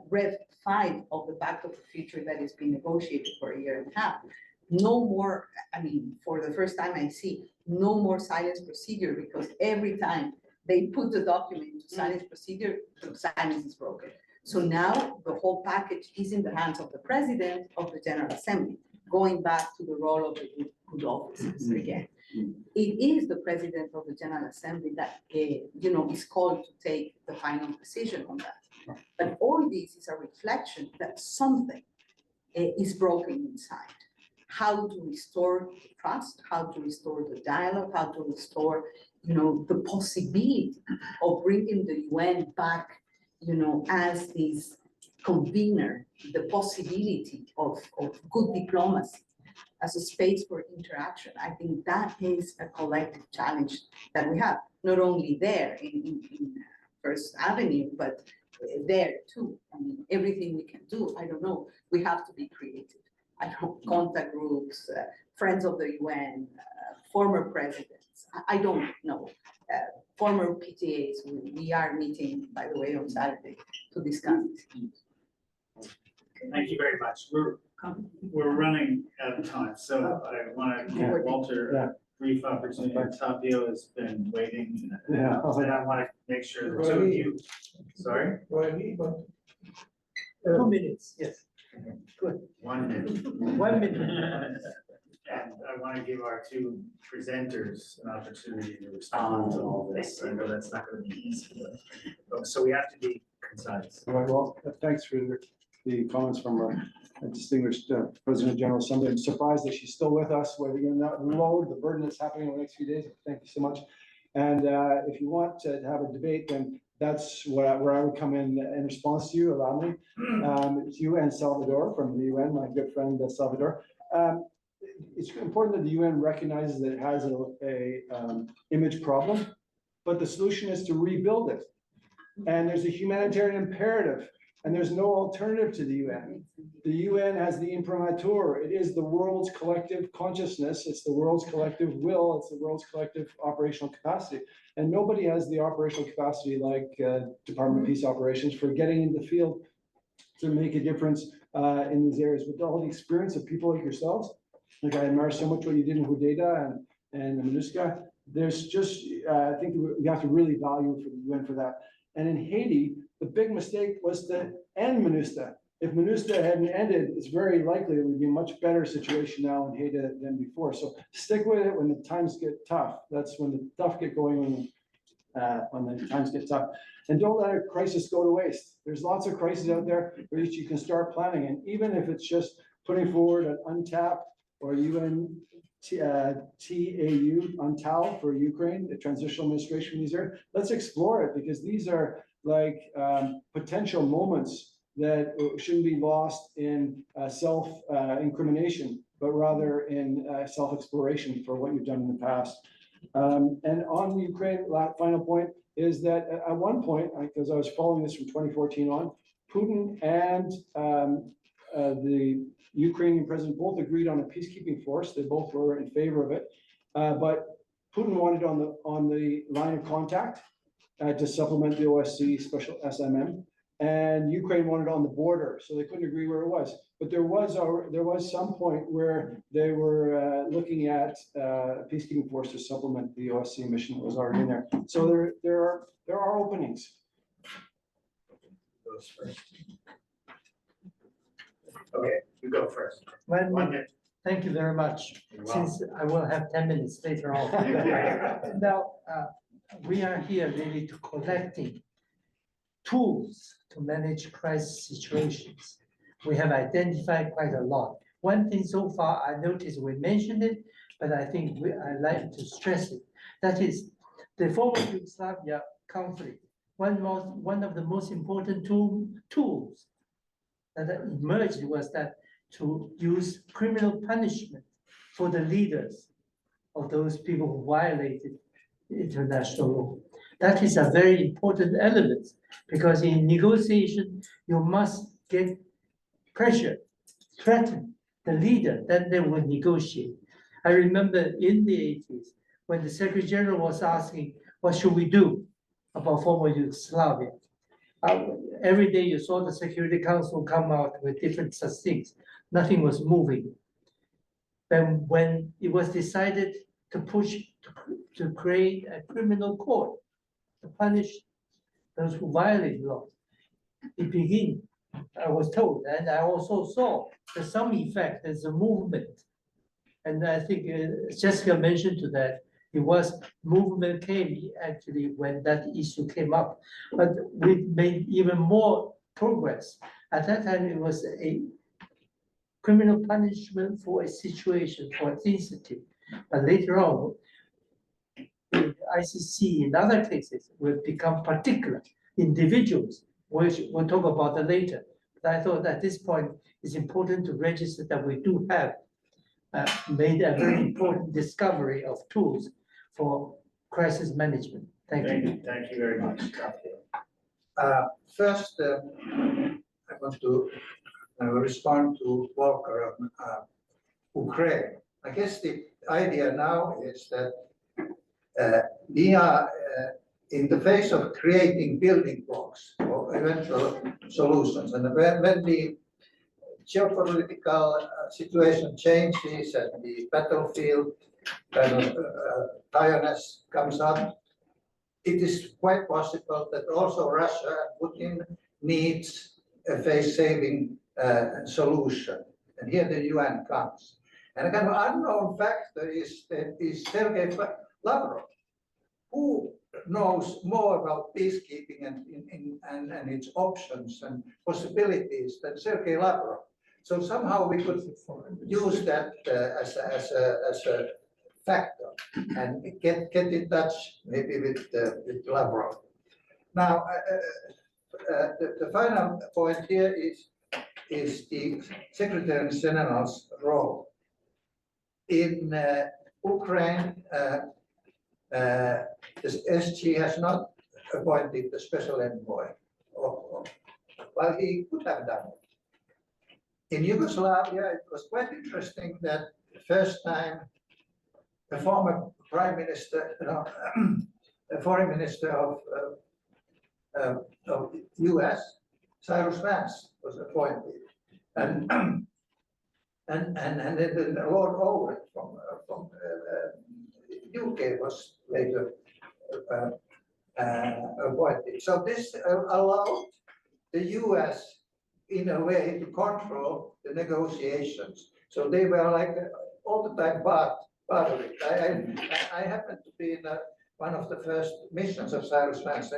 Rev 5 of the Pact of the Future that has been negotiated for a year and a half. No more, I mean, for the first time I see, no more silence procedure, because every time they put the document into silence procedure, the silence is broken. So now the whole package is in the hands of the President of the General Assembly, going back to the role of the good officers again. It is the President of the General Assembly that, you know, is called to take the final decision on that. But all this is a reflection that something is broken inside. How to restore the trust, how to restore the dialogue, how to restore, you know, the possibility of bringing the UN back, you know, as this convener, the possibility of good diplomacy as a space for interaction. I think that is a collective challenge that we have, not only there in First Avenue, but there too. I mean, everything we can do, I don't know, we have to be creative. I don't contact groups, friends of the UN, former presidents, I don't know, former PTAs. We are meeting, by the way, on Saturday to discuss this. Thank you very much. We're running out of time, so I want to give Walter a brief opportunity. Tapio has been waiting. And I want to make sure the two of you, sorry? 2 minutes, yes. Good. 1 minute. 1 minute. And I want to give our two presenters an opportunity to respond to all this. I know that's not going to be easy, but so we have to be concise. All right, well, thanks for the comments from our distinguished President General Assembly. I'm surprised that she's still with us, where again, that load, the burden that's happening in the next few days. Thank you so much. And if you want to have a debate, then that's where I would come in response to you. Allow me. It's you and Salvador from the UN, my good friend Salvador. It's important that the UN recognizes that it has a image problem, but the solution is to rebuild it. And there's a humanitarian imperative, and there's no alternative to the UN. The UN has the imprimatur. It is the world's collective consciousness. It's the world's collective will. It's the world's collective operational capacity. And nobody has the operational capacity like Department of Peace Operations for getting into the field to make a difference in these areas. With all the experience of people like yourselves, like I admire so much what you did in Hodeidah and MINUSCA. There's just, I think we have to really value for the UN for that. And in Haiti, the big mistake was to end MINUSCA. If MINUSCA hadn't ended, it's very likely it would be a much better situation now in Haiti than before. So stick with it when the times get tough. That's when the tough get going, when the times get tough. And don't let a crisis go to waste. There's lots of crises out there where you can start planning. And even if it's just putting forward an UNTAP or UN TAU, UNTAL for Ukraine, the transitional administration in these areas, let's explore it, because these are like potential moments that shouldn't be lost in self-incrimination, but rather in self-exploration for what you've done in the past. And on Ukraine, final point is that at one point, because I was following this from 2014 on, Putin and the Ukrainian president both agreed on a peacekeeping force. They both were in favor of it, but Putin wanted on the line of contact to supplement the OSCE special SMM, and Ukraine wanted on the border, so they couldn't agree where it was. but there was some point where they were looking at a peacekeeping force to supplement the OSCE mission that was already in there. So there are openings. Goes first. Okay, you go first. Well, 1 minute. thank you very much, You're welcome. since I will have 10 minutes later on. Now, we are here really to collecting tools to manage crisis situations. We have identified quite a lot. One thing so far, I noticed we mentioned it, but I think I like to stress it. That is, the former Yugoslavia conflict, one of the most important tools that emerged was that to use criminal punishment for the leaders of those people who violated international law. That is a very important element, because in negotiation, you must get pressure, threaten the leader, then they will negotiate. I remember in the 80s, when the Secretary-General was asking, what should we do about former Yugoslavia? Every day you saw the Security Council come out with different such things. Nothing was moving. Then when it was decided to push to create a criminal court to punish those who violate law, it began, I was told, and I also saw there's some effect, there's a movement. And I think Jessica mentioned to that, it was movement came actually when that issue came up, but we made even more progress. At that time, it was a criminal punishment for a situation, for an incident. But later on, the ICC in other cases will become particular individuals, which we'll talk about that later. But I thought at this point, it's important to register that we do have made a very important discovery of tools for crisis management. Thank you. Thank you very much. First, I want to respond to Volker on Ukraine. I guess the idea now is that we are in the phase of creating building blocks for eventual solutions. And when the geopolitical situation changes and the battlefield kind of tiredness comes up, it is quite possible that also Russia and Putin needs a face-saving solution. And here the UN comes. And a kind of unknown factor is Sergei Lavrov, who knows more about peacekeeping and its options and possibilities than Sergei Lavrov. So somehow we could use that as a factor and get in touch maybe with Lavrov. Now, the final point here is the Secretary-General's role. In Ukraine, the SG has not appointed the special envoy, well, he could have done it. In Yugoslavia, it was quite interesting that the first time the former prime minister, the foreign minister of US, Cyrus Vance, was appointed, and then Lord Owen from UK was later appointed. So this allowed the US in a way to control the negotiations. So they were like all the time part of it. I happened to be in one of the first missions of Cyrus Vance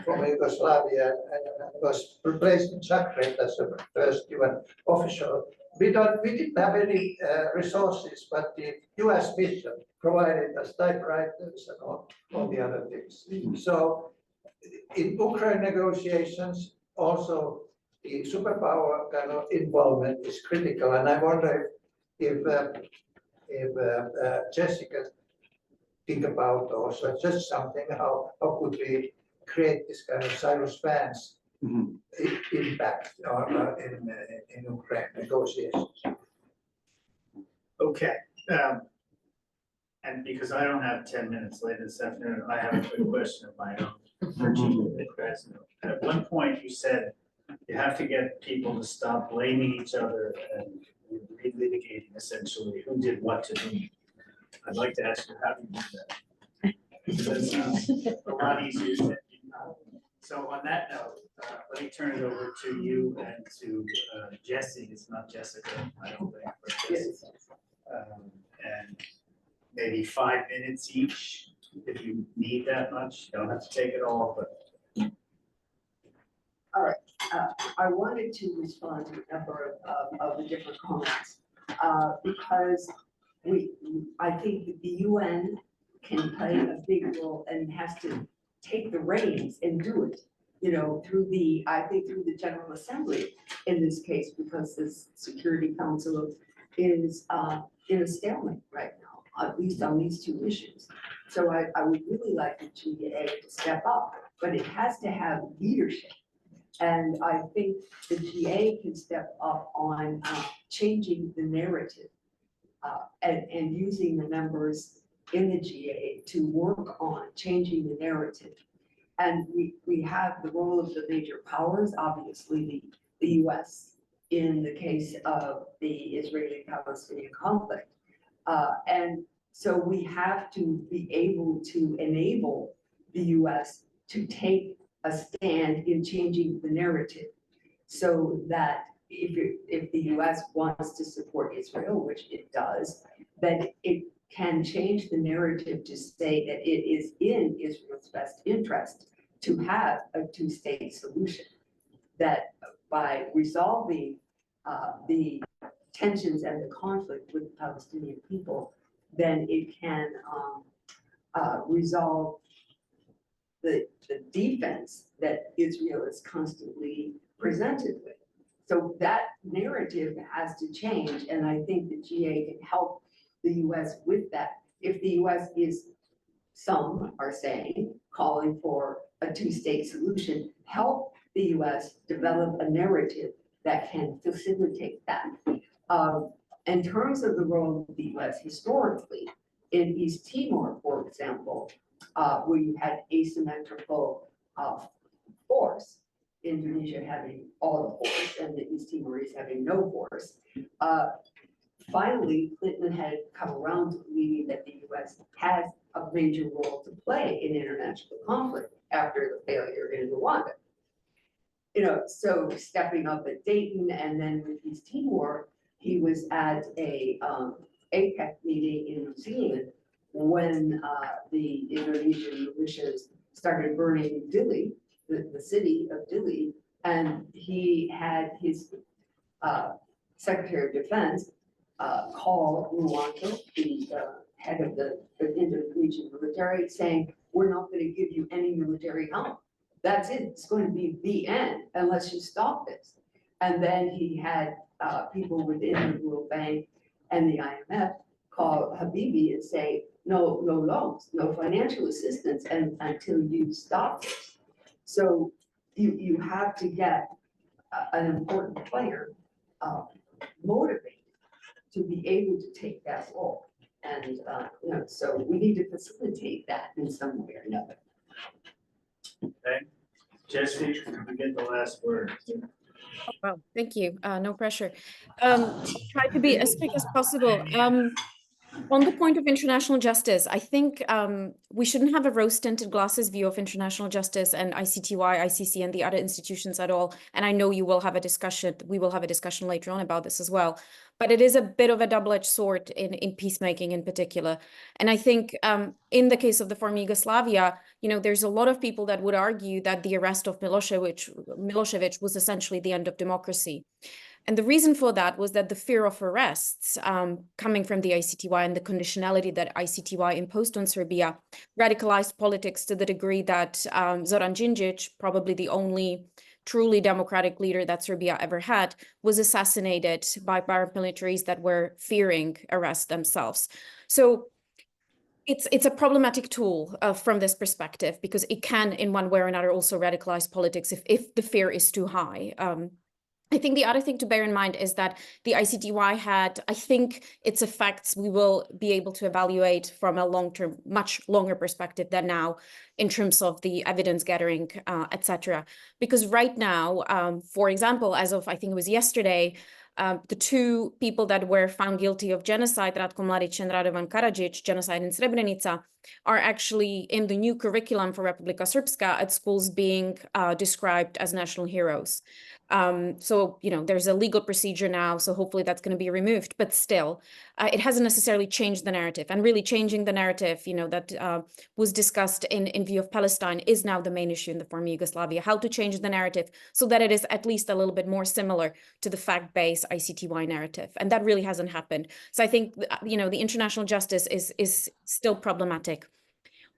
from Yugoslavia, and was replaced in Zagreb as the first UN official. We didn't have any resources, but the US mission provided us typewriters and all the other things. So in Ukraine negotiations, also the superpower kind of involvement is critical. And I wonder if Jessica think about or suggest something, how could we create this kind of Cyrus Vance impact in Ukraine negotiations? Okay. And because I don't have 10 minutes later this afternoon, I have a quick question of my own. For Chief President. At one point you said you have to get people to stop blaming each other and relitigating essentially who did what to whom. I'd like to ask you how do you do that? Because a lot easier said than done. So on that note, let me turn it over to you and to Jesse. It's not Jessica, I don't think, but Jesse. And maybe 5 minutes each, if you need that much. You don't have to take it all, but. All right, I wanted to respond to a number of the different comments, because I think that the UN can play a big role and has to take the reins and do it, you know, through the General Assembly in this case, because this Security Council is in a stalemate right now, at least on these two issues. So I would really like the GA to step up, but it has to have leadership. And I think the GA can step up on changing the narrative and using the members in the GA to work on changing the narrative. And we have the role of the major powers, obviously the US in the case of the Israeli-Palestinian conflict. And so we have to be able to enable the US to take a stand in changing the narrative, so that if the US wants to support Israel, which it does, then it can change the narrative to say that it is in Israel's best interest to have a two-state solution, that by resolving the tensions and the conflict with the Palestinian people, then it can resolve the defense that Israel is constantly presented with. So that narrative has to change, and I think the GA can help the US with that. If the US is, some are saying, calling for a two-state solution, help the US develop a narrative that can facilitate that. In terms of the role of the US historically, in East Timor, for example, where you had asymmetrical force, Indonesia having all the force and the East Timorese having no force. Finally, Clinton had come around to believing that the US has a major role to play in international conflict after the failure in Rwanda. You know, so stepping up at Dayton, and then with East Timor, he was at a APEC meeting in New Zealand when the Indonesian militias started burning Dili, the city of Dili, and he had his Secretary of Defense call Rwanda, the head of the Indonesian military, saying, we're not going to give you any military help. That's it. It's going to be the end unless you stop this. And then he had people within the World Bank and the IMF call Habibi and say, no loans, no financial assistance, and until you stop this. So you have to get an important player motivated to be able to take that role. And you know, so we need to facilitate that in some way or another. Okay, Jesse, you get the last word. Well, thank you. No pressure. Try to be as quick as possible. On the point of international justice, I think we shouldn't have a rose-tinted glasses view of international justice and ICTY, ICC, and the other institutions at all. And I know you will have a discussion, we will have a discussion later on about this as well. But it is a bit of a double-edged sword in peacemaking in particular. And I think in the case of the former Yugoslavia, you know, there's a lot of people that would argue that the arrest of Milosevic was essentially the end of democracy. And the reason for that was that the fear of arrests coming from the ICTY and the conditionality that ICTY imposed on Serbia radicalized politics to the degree that Zoran Đinđić, probably the only truly democratic leader that Serbia ever had, was assassinated by paramilitaries that were fearing arrest themselves. So it's a problematic tool from this perspective, because it can in one way or another also radicalize politics if the fear is too high. I think the other thing to bear in mind is that the ICTY had, I think its effects we will be able to evaluate from a long-term, much longer perspective than now in terms of the evidence gathering, et cetera. Because right now, for example, as of, I think it was yesterday, the two people that were found guilty of genocide, Ratko Mladic and Radovan Karadzic, genocide in Srebrenica, are actually in the new curriculum for Republika Srpska at schools being described as national heroes. So, you know, there's a legal procedure now, so hopefully that's going to be removed, but still, it hasn't necessarily changed the narrative. And really changing the narrative, you know, that was discussed in view of Palestine is now the main issue in the former Yugoslavia, how to change the narrative so that it is at least a little bit more similar to the fact-based ICTY narrative. And that really hasn't happened. So I think, you know, the international justice is still problematic.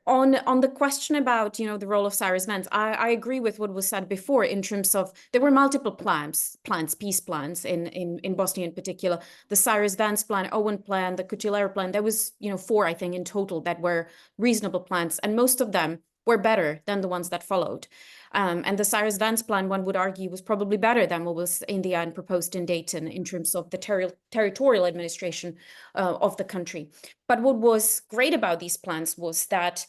On the question about, you know, the role of Cyrus Vance, I agree with what was said before in terms of there were multiple peace plans in Bosnia in particular. The Cyrus Vance plan, Owen plan, the Kutulero plan, there was, you know, 4, I think, in total that were reasonable plans, and most of them were better than the ones that followed. And the Cyrus Vance plan, one would argue, was probably better than what was in the end proposed in Dayton in terms of the territorial administration of the country. But what was great about these plans was that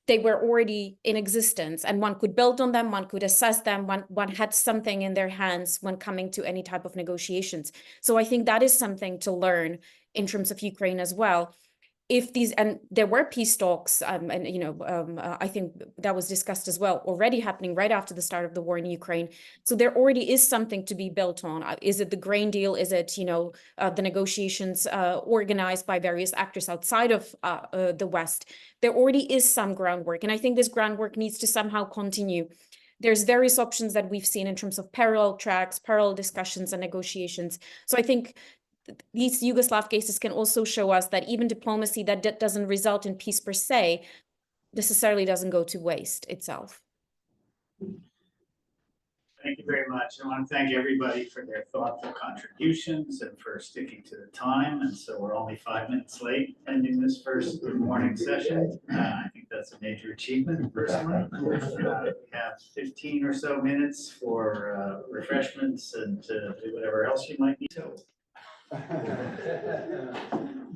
they were already in existence and one could build on them, one could assess them, one had something in their hands when coming to any type of negotiations. So I think that is something to learn in terms of Ukraine as well. If these, and there were peace talks, and you know, I think that was discussed as well, already happening right after the start of the war in Ukraine. So there already is something to be built on. Is it the grain deal? Is it, you know, the negotiations organized by various actors outside of the West? There already is some groundwork, and I think this groundwork needs to somehow continue. There's various options that we've seen in terms of parallel tracks, parallel discussions and negotiations. So I think these Yugoslav cases can also show us that even diplomacy that doesn't result in peace per se necessarily doesn't go to waste itself. Thank you very much. I want to thank everybody for their thoughtful contributions and for sticking to the time. And so we're only 5 minutes late ending this first morning session. I think that's a major achievement personally. We have 15 or so minutes for refreshments and to do whatever else you might need.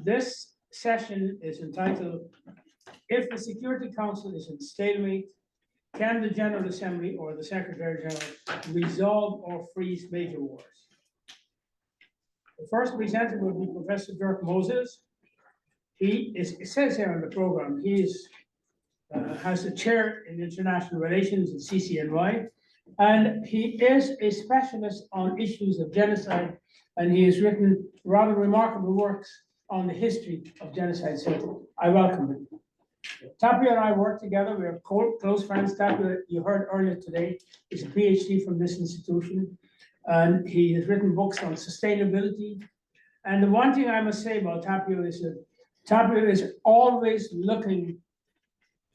This session is entitled, "If the Security Council is in stalemate, can the General Assembly or the Secretary-General resolve or freeze major wars?" The first presenter will be Professor Dirk Moses. It says here on the program, he has a chair in international relations at CCNY, and he is a specialist on issues of genocide, and he has written rather remarkable works on the history of genocide. So I welcome him. Tapio and I work together. We are close friends. Tapio, you heard earlier today, is a PhD from this institution, and he has written books on sustainability. And the one thing I must say about Tapio is that Tapio is always looking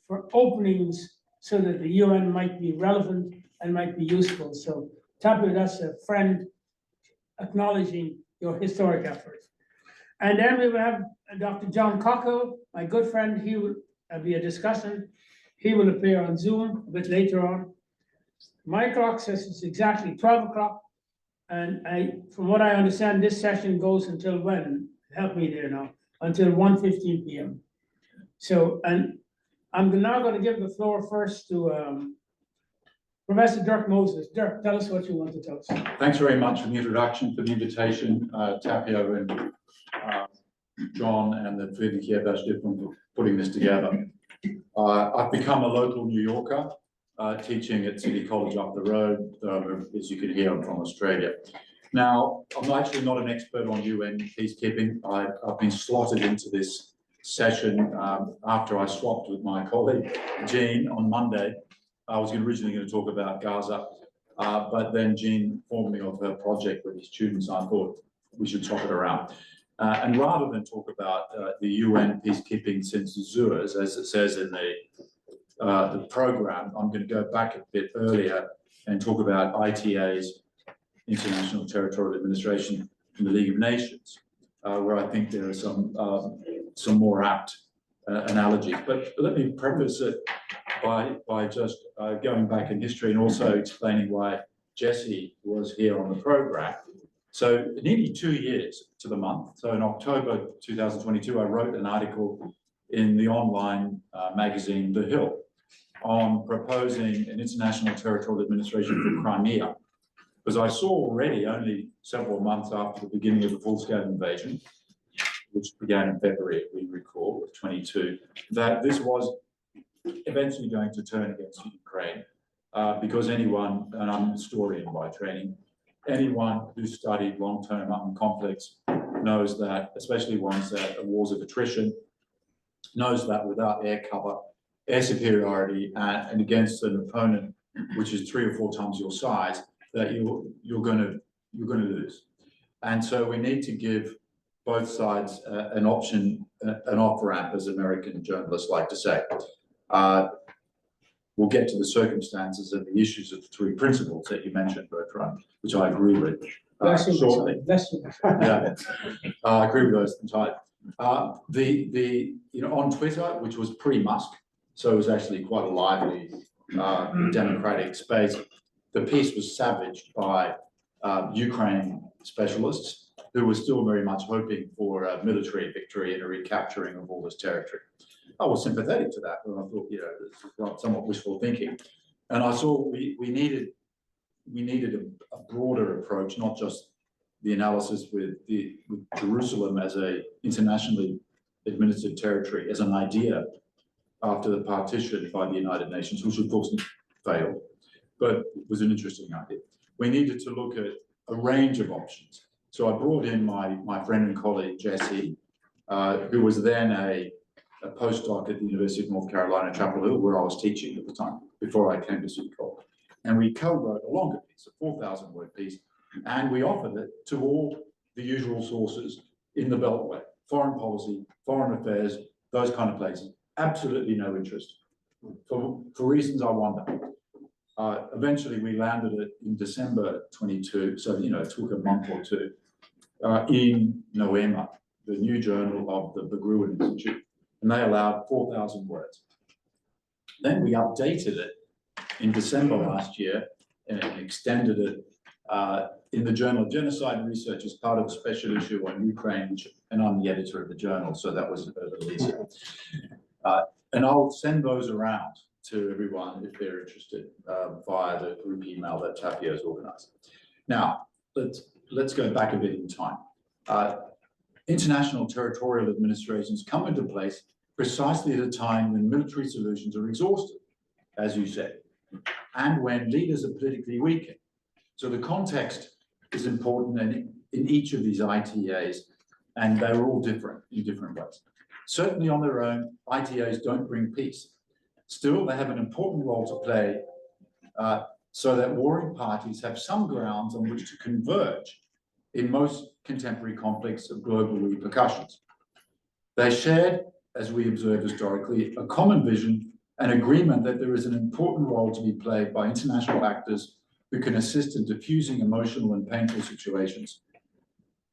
for openings so that the UN might be relevant and might be useful. So Tapio, that's a friend acknowledging your historic efforts. And then we will have Dr. John Cockle, my good friend. He will be a discussant. He will appear on Zoom a bit later on. My clock says it's exactly 12 o'clock. And from what I understand, this session goes until when? Help me there now. Until 1:15 p.m. So, and I'm now going to give the floor first to Professor Dirk Moses. Dirk, tell us what you want to tell us. Thanks very much for the introduction, for the invitation, Tapio and John and the Friedrich-Ebert-Stiftung for putting this together. I've become a local New Yorker, teaching at City College up the road. As you can hear, I'm from Australia. Now, I'm actually not an expert on UN peacekeeping. I've been slotted into this session after I swapped with my colleague, Jean, on Monday. I was originally going to talk about Gaza, but then Jean informed me of her project with his students. I thought we should chop it around. And rather than talk about the UN peacekeeping since Suez, as it says in the program, I'm going to go back a bit earlier and talk about ITA's, International Territorial Administration, from the League of Nations, where I think there are some more apt analogies. But let me preface it by just going back in history and also explaining why Jesse was here on the program. So nearly 2 years to the month. So in October 2022, I wrote an article in the online magazine, The Hill, on proposing an international territorial administration for Crimea. Because I saw already, only several months after the beginning of the full-scale invasion, which began in February, we recall, of 22, that this was eventually going to turn against Ukraine. Because anyone, and I'm a historian by training, anyone who studied long-term armed conflicts knows that, especially ones that are wars of attrition, knows that without air cover, air superiority, and against an opponent which is 3 or 4 times your size, that you're going to lose. And so we need to give both sides an option, an off-ramp, as American journalists like to say. We'll get to the circumstances and the issues of the 3 principles that you mentioned, Bertrand, which I agree with shortly. Yeah, I agree with those entirely. On Twitter, which was pre-Musk, so it was actually quite a lively democratic space. The piece was savaged by Ukraine specialists who were still very much hoping for a military victory and a recapturing of all this territory. I was sympathetic to that, but I thought, this is somewhat wishful thinking. And I saw we needed a broader approach, not just the analysis with Jerusalem as a internationally administered territory, as an idea after the partition by the United Nations, which of course failed, but it was an interesting idea. We needed to look at a range of options. So I brought in my friend and colleague, Jesse, who was then a postdoc at the University of North Carolina, Chapel Hill, where I was teaching at the time, before I came to Sudcol. And we co-wrote a longer piece, a 4,000-word piece, and we offered it to all the usual sources in the Beltway, foreign policy, foreign affairs, those kind of places. Absolutely no interest, for reasons I wonder. Eventually, we landed it in December 22, so it took a month or 2, in Noema, the new journal of the Gowan Institute, and they allowed 4,000 words. Then we updated it in December last year and extended it in the Journal of Genocide and Research as part of a special issue on Ukraine, and I'm the editor of the journal, so that was a little easier. And I'll send those around to everyone if they're interested via the group email that Tapio has organized. Now, let's go back a bit in time. International territorial administrations come into place precisely at a time when military solutions are exhausted, as you said, and when leaders are politically weakened. So the context is important in each of these ITAs, and they're all different in different ways. Certainly on their own, ITAs don't bring peace. Still, they have an important role to play so that warring parties have some grounds on which to converge in most contemporary conflicts of global repercussions. They shared, as we observed historically, a common vision and agreement that there is an important role to be played by international actors who can assist in diffusing emotional and painful situations,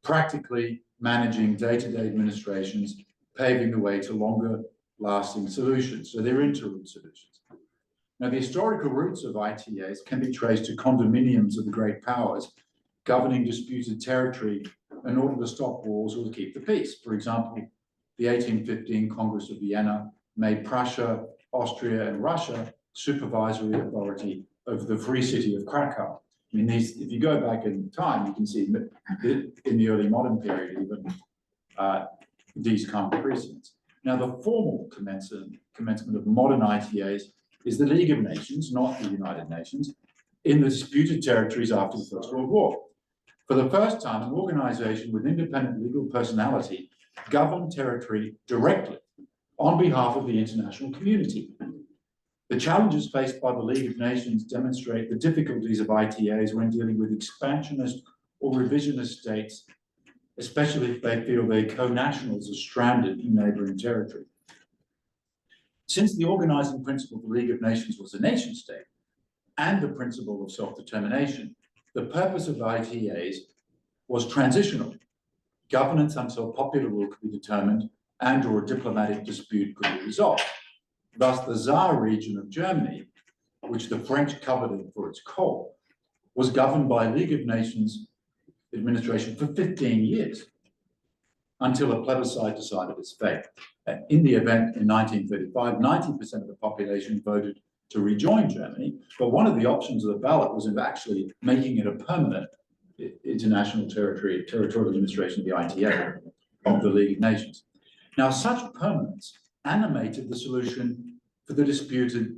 practically managing day-to-day administrations, paving the way to longer-lasting solutions. So they're interim solutions. Now, the historical roots of ITAs can be traced to condominiums of the great powers governing disputed territory in order to stop wars or to keep the peace. For example, the 1815 Congress of Vienna made Prussia, Austria, and Russia supervisory authority over the free city of Krakow. I mean, if you go back in time, you can see in the early modern period even these kind of precedents. Now, the formal commencement of modern ITAs is the League of Nations, not the United Nations, in the disputed territories after the First World War. For the first time, an organization with independent legal personality governed territory directly on behalf of the international community. The challenges faced by the League of Nations demonstrate the difficulties of ITAs when dealing with expansionist or revisionist states, especially if they feel their co-nationals are stranded in neighboring territory. Since the organizing principle of the League of Nations was a nation state and the principle of self-determination, the purpose of ITAs was transitional, governance until popular rule could be determined and or a diplomatic dispute could be resolved. Thus, the Saar region of Germany, which the French coveted for its coal, was governed by League of Nations administration for 15 years until a plebiscite decided its fate. In the event in 1935, 90% of the population voted to rejoin Germany, but one of the options of the ballot was of actually making it a permanent international territorial administration of the ITA, of the League of Nations. Now, such permanence animated the solution for the disputed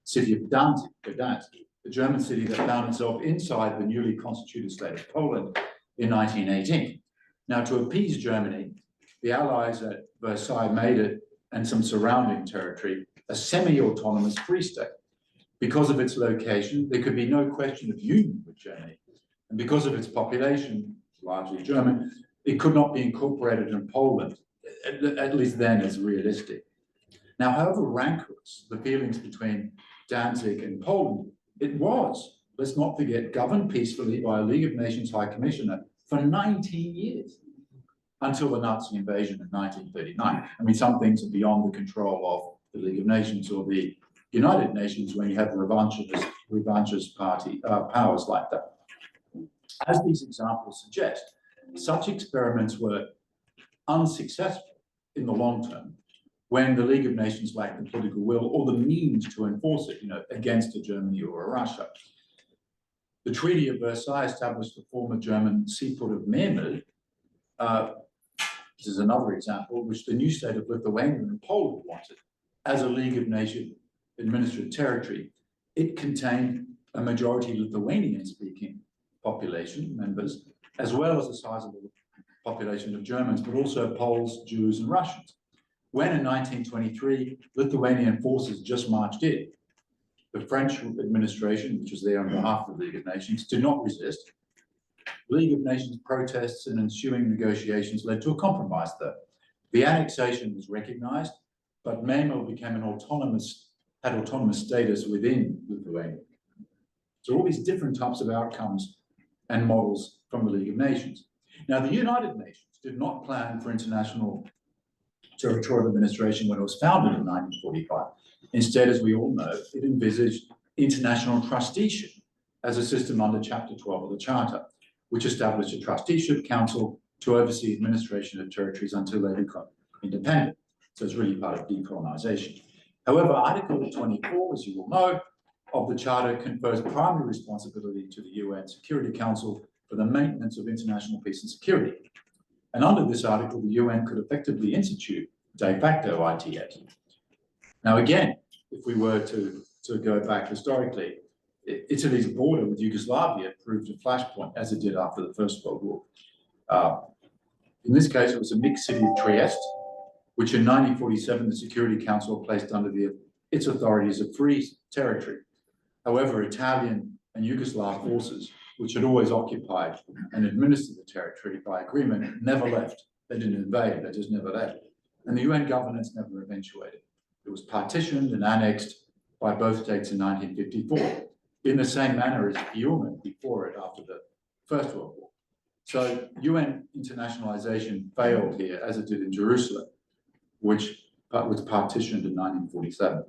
city of Gdansk, the German city that found itself inside the newly constituted state of Poland in 1918. Now, to appease Germany, the Allies at Versailles made it, and some surrounding territory, a semi-autonomous free state. Because of its location, there could be no question of union with Germany. And because of its population, largely German, it could not be incorporated in Poland, at least then as realistic. Now, however rancorous the feelings between Danzig and Poland, it was, let's not forget, governed peacefully by a League of Nations High Commissioner for 19 years, until the Nazi invasion in 1939. I mean, some things are beyond the control of the League of Nations or the United Nations when you have revanchist party powers like that. As these examples suggest, such experiments were unsuccessful in the long term when the League of Nations lacked the political will or the means to enforce it, against a Germany or a Russia. The Treaty of Versailles established the former German seaport of Memel. This is another example, which the new state of Lithuania and Poland wanted as a League of Nations administered territory. It contained a majority Lithuanian-speaking population, members, as well as a sizable population of Germans, but also Poles, Jews, and Russians. When in 1923, Lithuanian forces just marched in, the French administration, which was there on behalf of the League of Nations, did not resist. League of Nations protests and ensuing negotiations led to a compromise, though. The annexation was recognized, but Memel became had autonomous status within Lithuania. So all these different types of outcomes and models from the League of Nations. Now, the United Nations did not plan for international territorial administration when it was founded in 1945. Instead, as we all know, it envisaged international trusteeship as a system under Chapter 12 of the Charter, which established a trusteeship council to oversee administration of territories until they become independent. So it's really part of decolonization. However, Article 24, as you will know, of the Charter confers primary responsibility to the UN Security Council for the maintenance of international peace and security. And under this article, the UN could effectively institute de facto ITA. Now, again, if we were to go back historically, Italy's border with Yugoslavia proved a flashpoint, as it did after the First World War. In this case, it was a mixed city of Trieste, which in 1947, the Security Council placed under its authority as a free territory. However, Italian and Yugoslav forces, which had always occupied and administered the territory by agreement, never left. They didn't invade, they just never left. And the UN governance never eventuated. It was partitioned and annexed by both states in 1954, in the same manner as Fiume before it after the First World War. So UN internationalization failed here, as it did in Jerusalem, which was partitioned in 1947.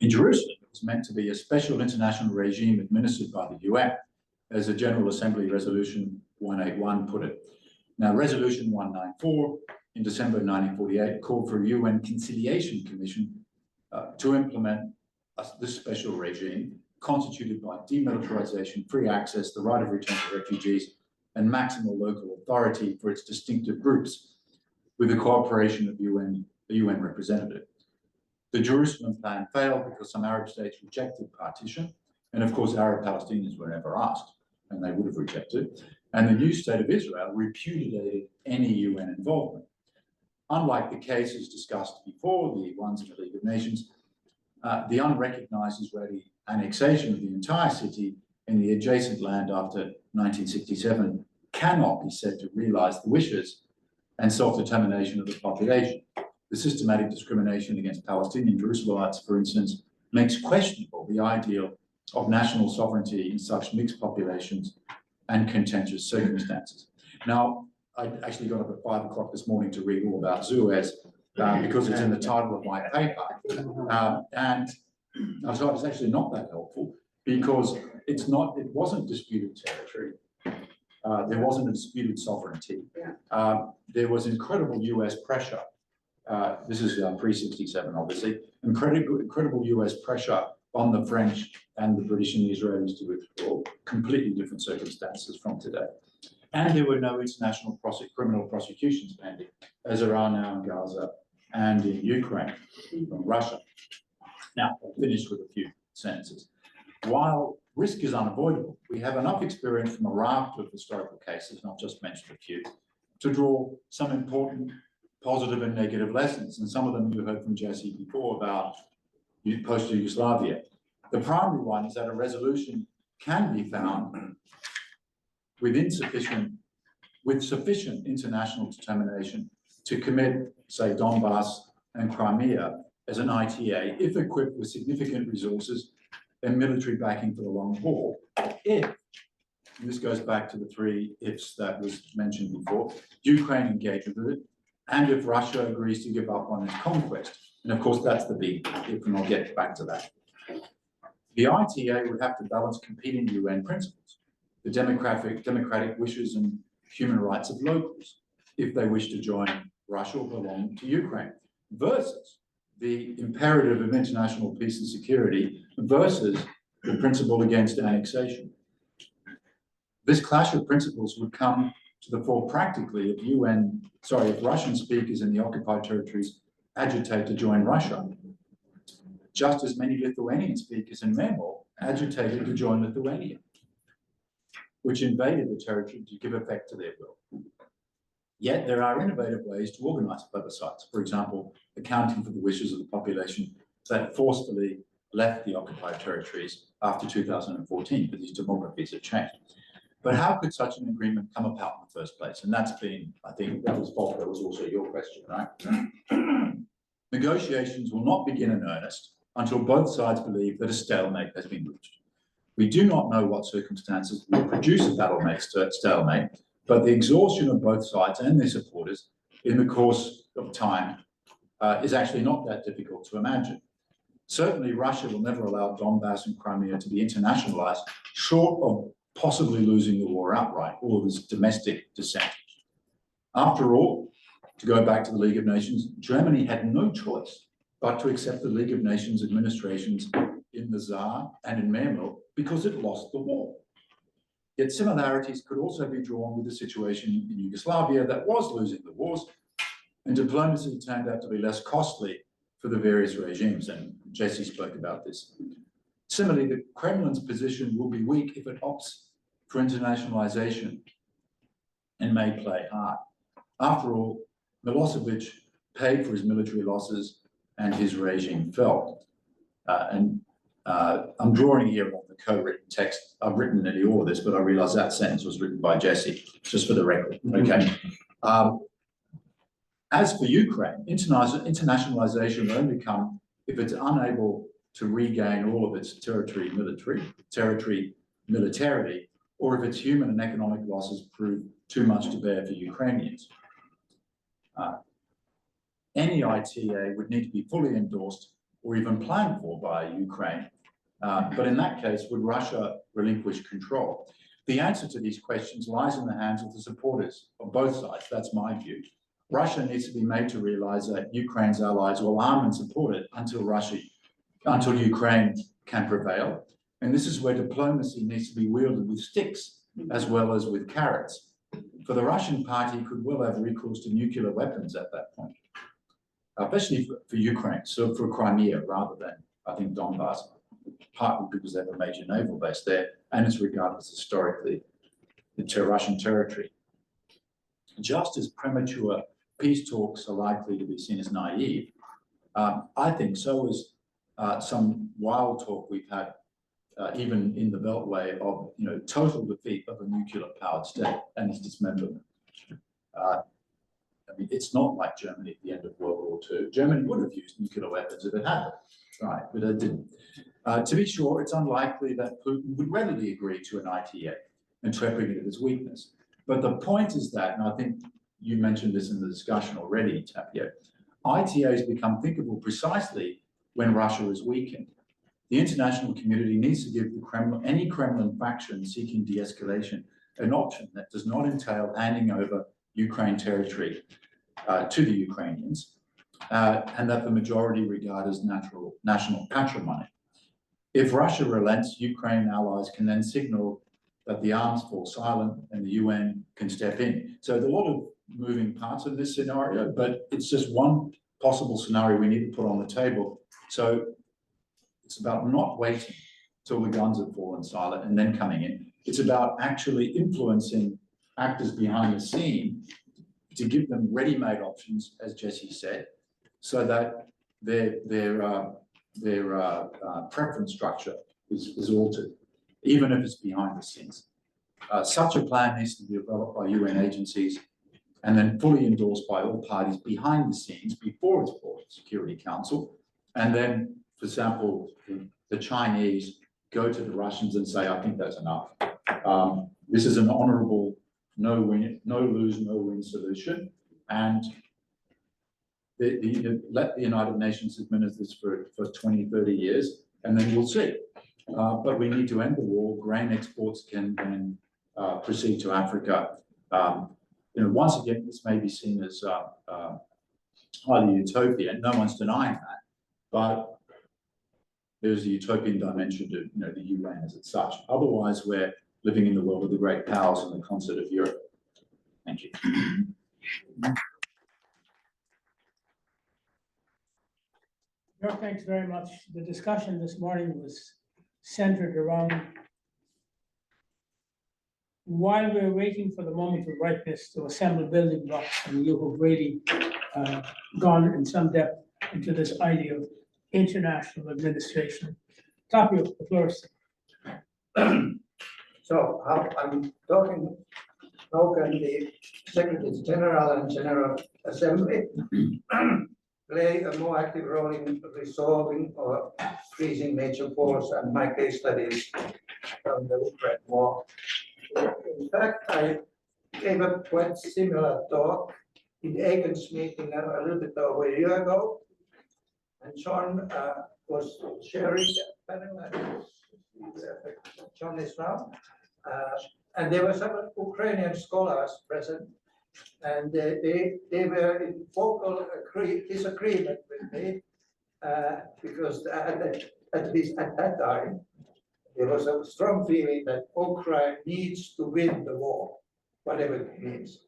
In Jerusalem, it was meant to be a special international regime administered by the UN, as the General Assembly Resolution 181 put it. Now, Resolution 194 in December 1948 called for a UN conciliation commission to implement this special regime constituted by demilitarization, free access, the right of return to refugees, and maximal local authority for its distinctive groups, with the cooperation of the UN representative. The Jerusalem plan failed because some Arab states rejected partition, and of course Arab Palestinians were never asked, and they would have rejected, and the new state of Israel repudiated any UN involvement. Unlike the cases discussed before, the ones in the League of Nations, the unrecognized Israeli annexation of the entire city in the adjacent land after 1967 cannot be said to realize the wishes and self-determination of the population. The systematic discrimination against Palestinian Jerusalemites, for instance, makes questionable the ideal of national sovereignty in such mixed populations and contentious circumstances. Now, I actually got up at 5 o'clock this morning to read all about Suez because it's in the title of my paper. And I thought it's actually not that helpful. because it wasn't disputed territory. There wasn't a disputed sovereignty. There was incredible US pressure. This is pre-67, obviously. Incredible US pressure on the French and the British and the Israelis to withdraw. Completely different circumstances from today. And there were no international criminal prosecutions pending, as there are now in Gaza and in Ukraine from Russia. Now, I'll finish with a few sentences. While risk is unavoidable, we have enough experience from a raft of historical cases, not just mentioned a few, to draw some important positive and negative lessons. And some of them you heard from Jesse before about post-Yugoslavia. The primary one is that a resolution can be found with sufficient international determination to commit, say, Donbass and Crimea as an ITA, if equipped with significant resources and military backing for the long haul. If, and this goes back to the three ifs that was mentioned before, Ukraine engages with it, and if Russia agrees to give up on its conquest. And of course, that's the big if, and I'll get back to that. The ITA would have to balance competing UN principles, the democratic wishes and human rights of locals, if they wish to join Russia or belong to Ukraine, versus the imperative of international peace and security versus the principle against annexation. This clash of principles would come to the fore practically if Russian speakers in the occupied territories agitate to join Russia, just as many Lithuanian speakers in Memel agitated to join Lithuania, which invaded the territory to give effect to their will. Yet there are innovative ways to organize plebiscites, for example, accounting for the wishes of the population that forcefully left the occupied territories after 2014, because these demographies have changed. But how could such an agreement come about in the first place? And that's been, I think that was Bob, that was also your question, right? Negotiations will not begin in earnest until both sides believe that a stalemate has been reached. We do not know what circumstances will produce a stalemate, but the exhaustion of both sides and their supporters in the course of time is actually not that difficult to imagine. Certainly, Russia will never allow Donbass and Crimea to be internationalized, short of possibly losing the war outright, or this domestic dissent. After all, to go back to the League of Nations, Germany had no choice but to accept the League of Nations administrations in the Tsar and in Memel because it lost the war. Yet similarities could also be drawn with the situation in Yugoslavia that was losing the wars, and diplomacy turned out to be less costly for the various regimes, and Jesse spoke about this. Similarly, the Kremlin's position will be weak if it opts for internationalization and may play hard. After all, Milosevic paid for his military losses and his regime fell. I'm drawing here on the co-written text. I've written nearly all of this, but I realize that sentence was written by Jesse, just for the record, okay? As for Ukraine, internationalization will only come if it's unable to regain all of its territory militarily, or if its human and economic losses prove too much to bear for Ukrainians. Any ITA would need to be fully endorsed or even planned for by Ukraine. But in that case, would Russia relinquish control? The answer to these questions lies in the hands of the supporters of both sides. That's my view. Russia needs to be made to realize that Ukraine's allies will arm and support it until Ukraine can prevail. And this is where diplomacy needs to be wielded with sticks as well as with carrots. For the Russian party could well have recourse to nuclear weapons at that point, especially for Ukraine, so for Crimea rather than, I think, Donbass, partly because they have a major naval base there, and it's regarded as historically the Russian territory. Just as premature peace talks are likely to be seen as naive, I think so is some wild talk we've had, even in the Beltway, of total defeat of a nuclear-powered state and its dismemberment. I mean, it's not like Germany at the end of World War II. Germany would have used nuclear weapons if it had them, right? But it didn't. To be sure, it's unlikely that Putin would readily agree to an ITA, interpreting it as weakness. But the point is that, and I think you mentioned this in the discussion already, Tapio, ITAs become thinkable precisely when Russia is weakened. the international community needs to give the Kremlin, any Kremlin faction seeking de-escalation, an option that does not entail handing over Ukraine territory to the Ukrainians, and that the majority regard as national patrimony. If Russia relents, Ukraine allies can then signal that the arms fall silent and the UN can step in. So there's a lot of moving parts of this scenario, but it's just one possible scenario we need to put on the table. So it's about not waiting till the guns have fallen silent and then coming in. It's about actually influencing actors behind the scene to give them ready-made options, as Jesse said, so that their preference structure is altered, even if it's behind the scenes. Such a plan needs to be developed by UN agencies and then fully endorsed by all parties behind the scenes before it's brought to the Security Council. And then, for example, the Chinese go to the Russians and say, I think that's enough. This is an honorable no-win, no-lose, no-win solution. And let the United Nations administer this for 20, 30 years, and then we'll see. But we need to end the war. Grain exports can then proceed to Africa. Once again, this may be seen as highly utopian. No one's denying that, but there's a utopian dimension to the UN as such. Otherwise, we're living in the world of the great powers and the concert of Europe. Thank you. Well, thanks very much. The discussion this morning was centered around, while we're waiting for the moment of ripeness to assemble building blocks, and you have really gone in some depth into this idea of international administration. Tapio, the floor is. So I'm talking, how can the Secretaries-General and General Assembly play a more active role in resolving or freezing major wars, and my case studies from the Ukraine war. In fact, I gave a quite similar talk in Egan's meeting a little bit over a year ago, and John was sharing that panel. John is now, and there were some Ukrainian scholars present, and they were in vocal disagreement with me because at least at that time there was a strong feeling that Ukraine needs to win the war, whatever it means.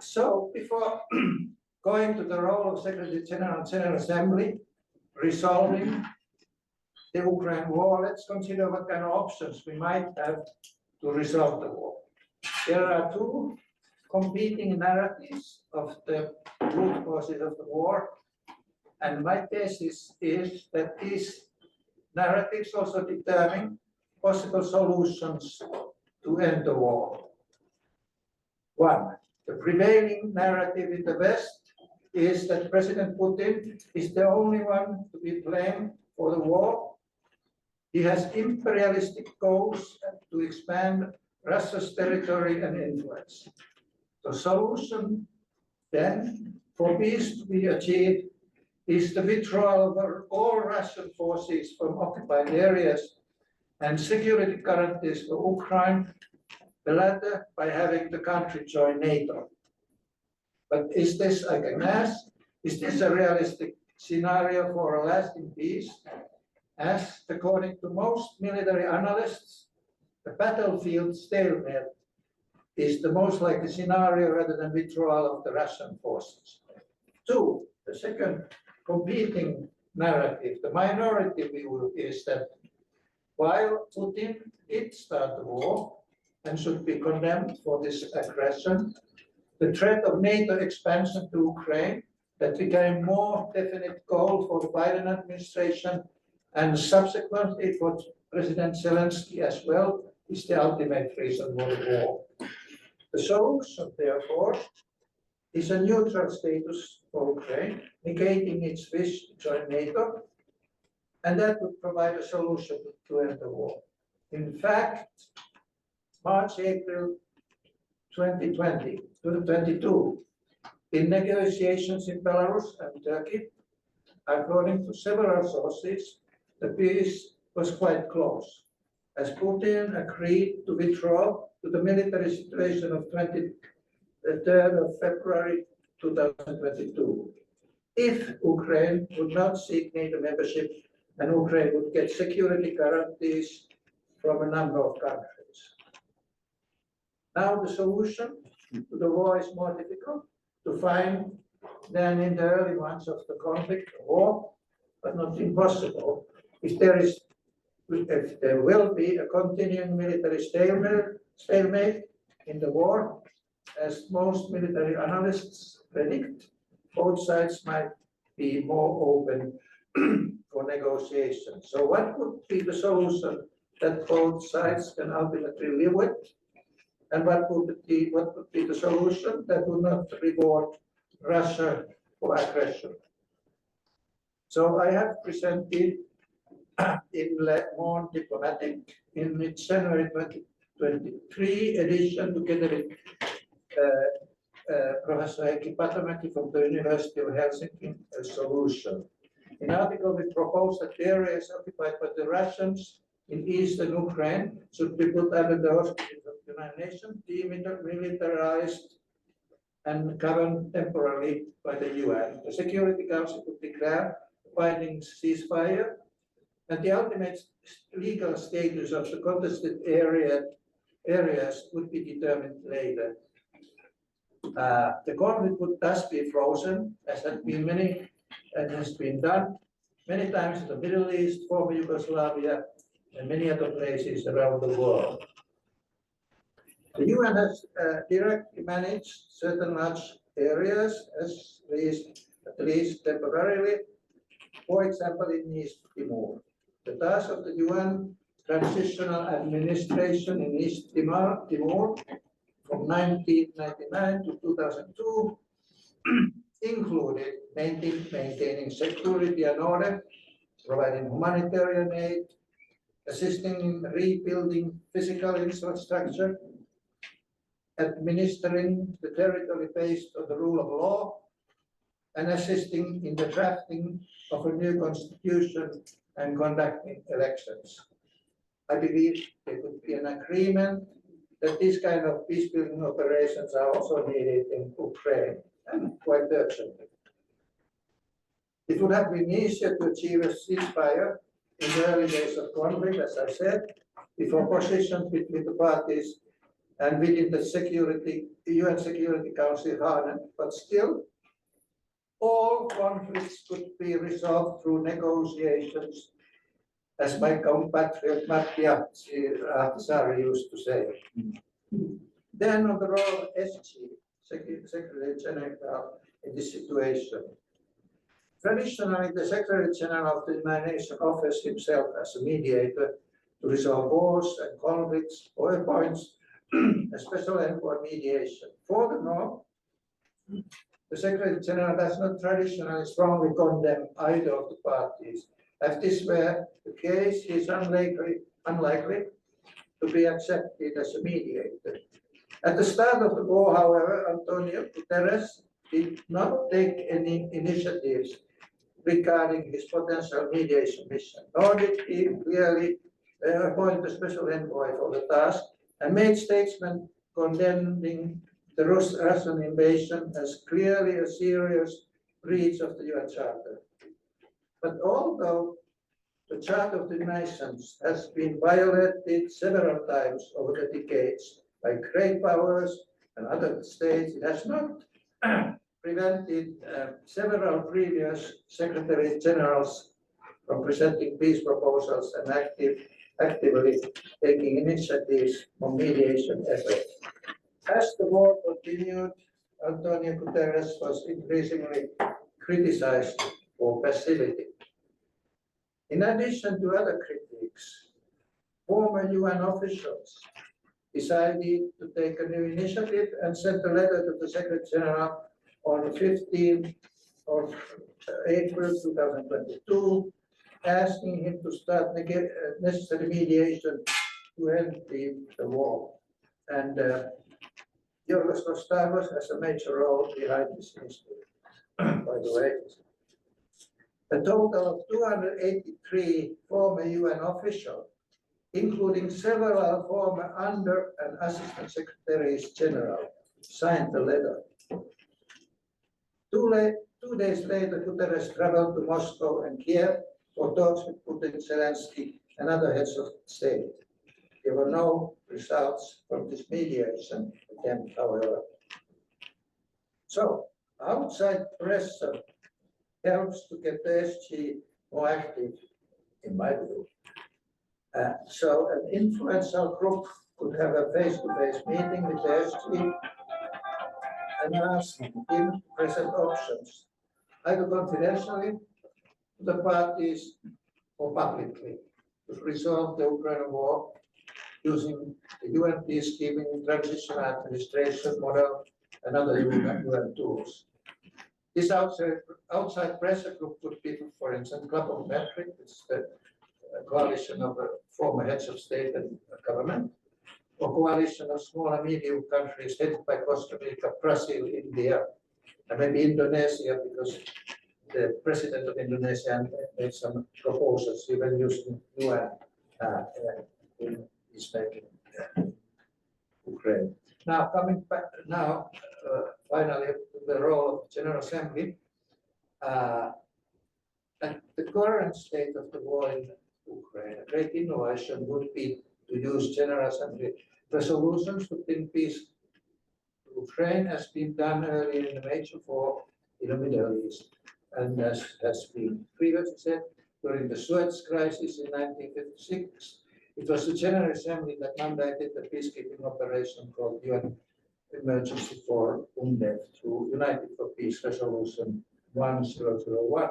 So before going to the role of Secretary-General and General Assembly, resolving the Ukraine war, let's consider what kind of options we might have to resolve the war. There are two competing narratives of the root causes of the war, and my thesis is that these narratives also determine possible solutions to end the war. One, the prevailing narrative in the West is that President Putin is the only one to be blamed for the war. He has imperialistic goals to expand Russia's territory and influence. The solution then for peace to be achieved is the withdrawal of all Russian forces from occupied areas and security guarantees for Ukraine, the latter by having the country join NATO. But is this, I can ask, is this a realistic scenario for a lasting peace? As, according to most military analysts, the battlefield stalemate is the most likely scenario rather than withdrawal of the Russian forces. Two, the second competing narrative, the minority view, is that while Putin did start the war and should be condemned for this aggression, the threat of NATO expansion to Ukraine that became more definite goal for the Biden administration and subsequently for President Zelensky as well, is the ultimate reason for the war. The solution, therefore, is a neutral status for Ukraine, negating its wish to join NATO, and that would provide a solution to end the war. In fact, March, April 2022, in negotiations in Belarus and Turkey, according to several sources, the peace was quite close, as Putin agreed to withdraw to the military situation of 23rd of February 2022. If Ukraine would not seek NATO membership, and Ukraine would get security guarantees from a number of countries. Now the solution to the war is more difficult to find than in the early months of the conflict or, but not impossible, if there will be a continuing military stalemate in the war, as most military analysts predict, both sides might be more open for negotiation. So what would be the solution that both sides can ultimately live with? And what would be the solution that would not reward Russia for aggression? So I have presented in more diplomatic in its January 2023 edition together with Professor Heikki Patomäki from the University of Helsinki, a solution. In the article, we propose that the areas occupied by the Russians in eastern Ukraine should be put under the auspices of the United Nations, demilitarized and governed temporarily by the UN. The Security Council would declare a binding ceasefire, and the ultimate legal status of the contested areas would be determined later. The conflict would thus be frozen, as has been done many times in the Middle East, former Yugoslavia, and many other places around the world. The UN has directly managed certain large areas, at least temporarily, for example, in East Timor. The task of the UN Transitional Administration in East Timor from 1999 to 2002 included maintaining security and order, providing humanitarian aid, assisting in rebuilding physical infrastructure, administering the territory based on the rule of law, and assisting in the drafting of a new constitution and conducting elections. I believe there could be an agreement that these kind of peace-building operations are also needed in Ukraine, and quite urgently. It would have been easier to achieve a ceasefire in the early days of conflict, as I said, before positions between the parties and within the UN Security Council hardened, but still, all conflicts could be resolved through negotiations, as my compatriot Martti Ahtisaari used to say. Then on the role of SG, Secretary-General, in this situation. Traditionally, the Secretary-General of the United Nations offers himself as a mediator to resolve wars and conflicts or appoints a special envoy mediation. Furthermore, the Secretary-General does not traditionally strongly condemn either of the parties. If this were the case, he is unlikely to be accepted as a mediator. At the start of the war, however, Antonio Guterres did not take any initiatives regarding his potential mediation mission, nor did he clearly appoint a special envoy for the task, and made statements condemning the Russian invasion as clearly a serious breach of the UN Charter. But although the Charter of the Nations has been violated several times over the decades by great powers and other states, it has not prevented several previous Secretary-Generals from presenting peace proposals and actively taking initiatives on mediation efforts. As the war continued, Antonio Guterres was increasingly criticized for passivity. In addition to other critiques, former UN officials decided to take a new initiative and sent a letter to the Secretary-General on the 15th of April 2022, asking him to start necessary mediation to end the war. And Georgios Kostakos has a major role behind this initiative, by the way. A total of 283 former UN officials, including several former under and assistant secretaries-general, signed the letter. 2 days later, Guterres traveled to Moscow and Kiev for talks with Putin, Zelensky, and other heads of state. There were no results from this mediation attempt, however. So, outside pressure helps to get the SG more active, in my view. So an influential group could have a face-to-face meeting with the SG and ask him present options, either confidentially to the parties or publicly, to resolve the Ukraine war using the UN peacekeeping transitional administration model and other UN tools. This outside pressure group would be, for instance, Club of Metric, which is the coalition of former heads of state and government, or coalition of small and medium countries headed by Costa Rica, Brazil, India, and maybe Indonesia, because the president of Indonesia made some proposals, even using UN in peacemaking Ukraine. Now, coming back finally to the role of the General Assembly, at the current state of the war in Ukraine, a great innovation would be to use General Assembly resolutions to bring peace to Ukraine, has been done earlier in the major war in the Middle East. And as has been previously said, during the Suez Crisis in 1956, it was the General Assembly that mandated the peacekeeping operation called UN Emergency for UNDEF through United for Peace Resolution 1001.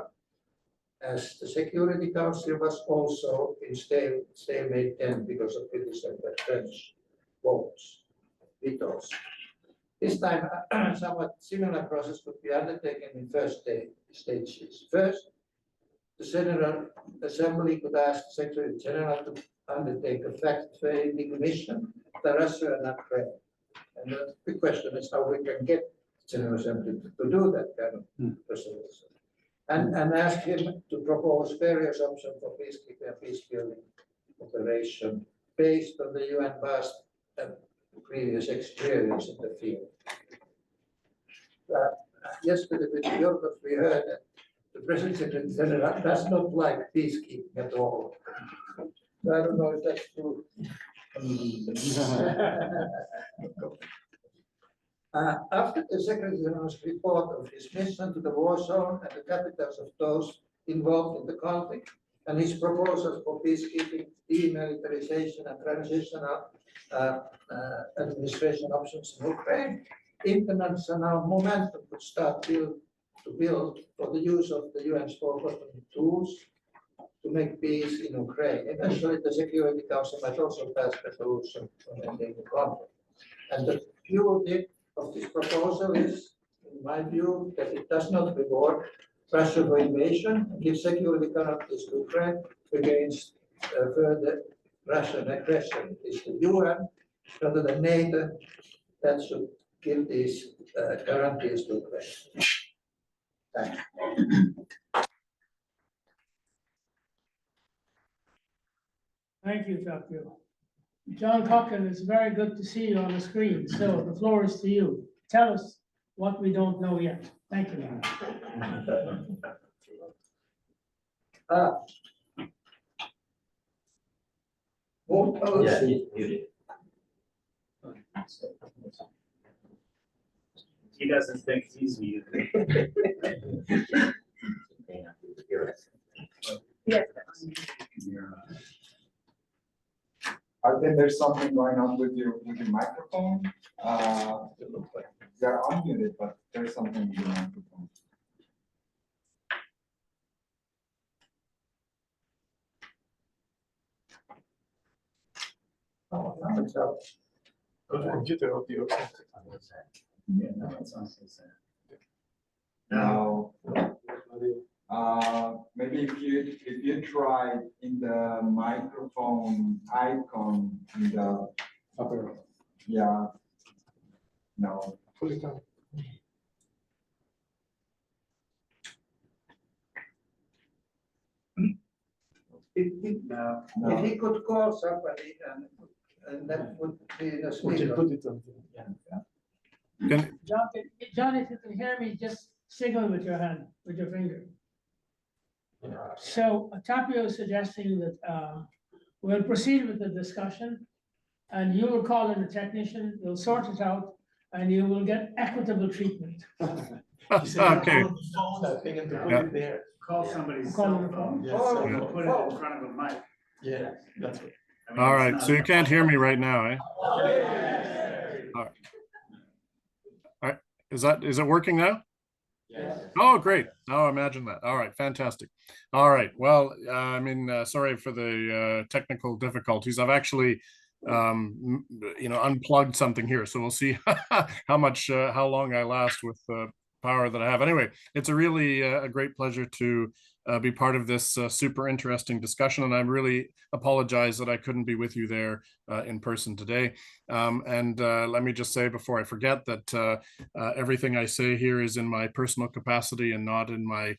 As the Security Council was also in stalemate then because of British and French votes, vetoes. This time, a somewhat similar process could be undertaken in first stages. First, the General Assembly could ask the Secretary-General to undertake a fact-finding mission to Russia and Ukraine. And the question is how we can get the General Assembly to do that kind of resolution. And ask him to propose various options for peacekeeping and peace-building operation based on the UN past and previous experience in the field. Yesterday with Yorgos, we heard that the President General does not like peacekeeping at all. So I don't know if that's true. After the Secretary-General's report of his mission to the war zone and the capitals of those involved in the conflict, and his proposals for peacekeeping, demilitarization, and transitional administration options in Ukraine, international momentum would start to build for the use of the UN's forgotten tools to make peace in Ukraine. Eventually, the Security Council might also pass resolution on ending the conflict. And the beauty of this proposal is, in my view, that it does not reward Russia for invasion and give security guarantees to Ukraine against further Russian aggression. It's the UN rather than NATO that should give these guarantees to Ukraine. Thanks. Thank you, Tapio. John Cochran, it's very good to see you on the screen. So the floor is to you. Tell us what we don't know yet. Thank you. Yeah, he's muted. He doesn't think he's muted. May not be here. Yes. I think there's something going on with your microphone. They're unmuted, but there's something with your microphone. Oh, now it's out. Computer audio. Yeah, no, it's on his Now, maybe if you try in the microphone icon in the upper, yeah, no. Pull it down. If he could call somebody and that would be in a We can speaker. put it on. John, if you can hear me, just signal with your hand, with your finger. So Tapio is suggesting that we'll proceed with the discussion, and you will call in a technician, you'll sort it out, and you will get equitable treatment. He said, "I Okay. called the phone, I think, and to put Yeah. it there." Call somebody's Call cell them a phone, Yes, Oh, and so- you'll put it in front of a mic. Yeah, that's it. I mean, All it's right, not- so you can't hear me right now, eh? All right, is it working now? Yes. Oh, great. Oh, imagine that. All right, fantastic. All right, well, sorry for the technical difficulties. I've actually, unplugged something here, so we'll see how long I last with the power that I have. Anyway, it's a really a great pleasure to be part of this super interesting discussion, and I really apologize that I couldn't be with you there in person today. Let me just say before I forget that everything I say here is in my personal capacity and not in my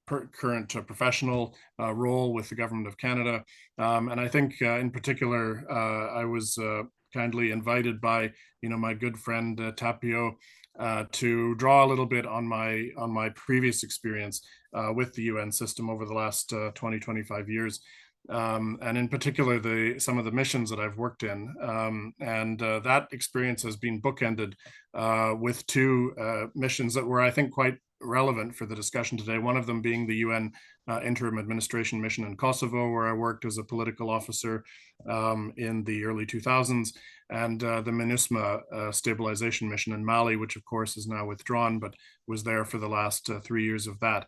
current professional role with the Government of Canada. And I think in particular, I was kindly invited by my good friend Tapio to draw a little bit on my previous experience with the UN system over the last 20-25 years. And in particular, some of the missions that I've worked in. That experience has been bookended with two missions that were, I think, quite relevant for the discussion today. One of them being the UN Interim Administration Mission in Kosovo, where I worked as a political officer in the early 2000s, and the MINUSMA stabilization mission in Mali, which of course is now withdrawn, but was there for the last 3 years of that.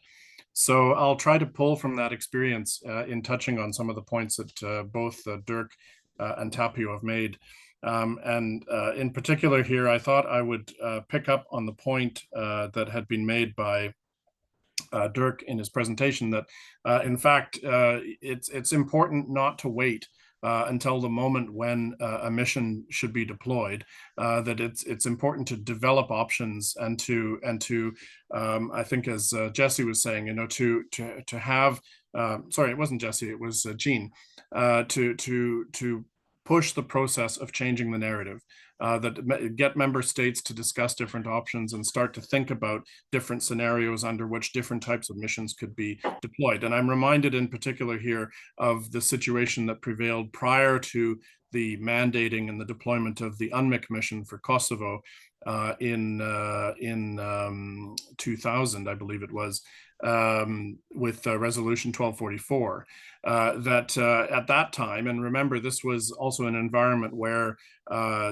So I'll try to pull from that experience in touching on some of the points that both Dirk and Tapio have made. In particular here, I thought I would pick up on the point that had been made by Dirk in his presentation, that in fact, it's important not to wait until the moment when a mission should be deployed, that it's important to develop options and to I think, as Jesse was saying, to have sorry, it wasn't Jesse, it was Jean, to push the process of changing the narrative, that get member states to discuss different options and start to think about different scenarios under which different types of missions could be deployed. And I'm reminded in particular here of the situation that prevailed prior to the mandating and the deployment of the UNMIC mission for Kosovo in 2000, I believe it was, with Resolution 1244, that at that time, and remember, this was also an environment where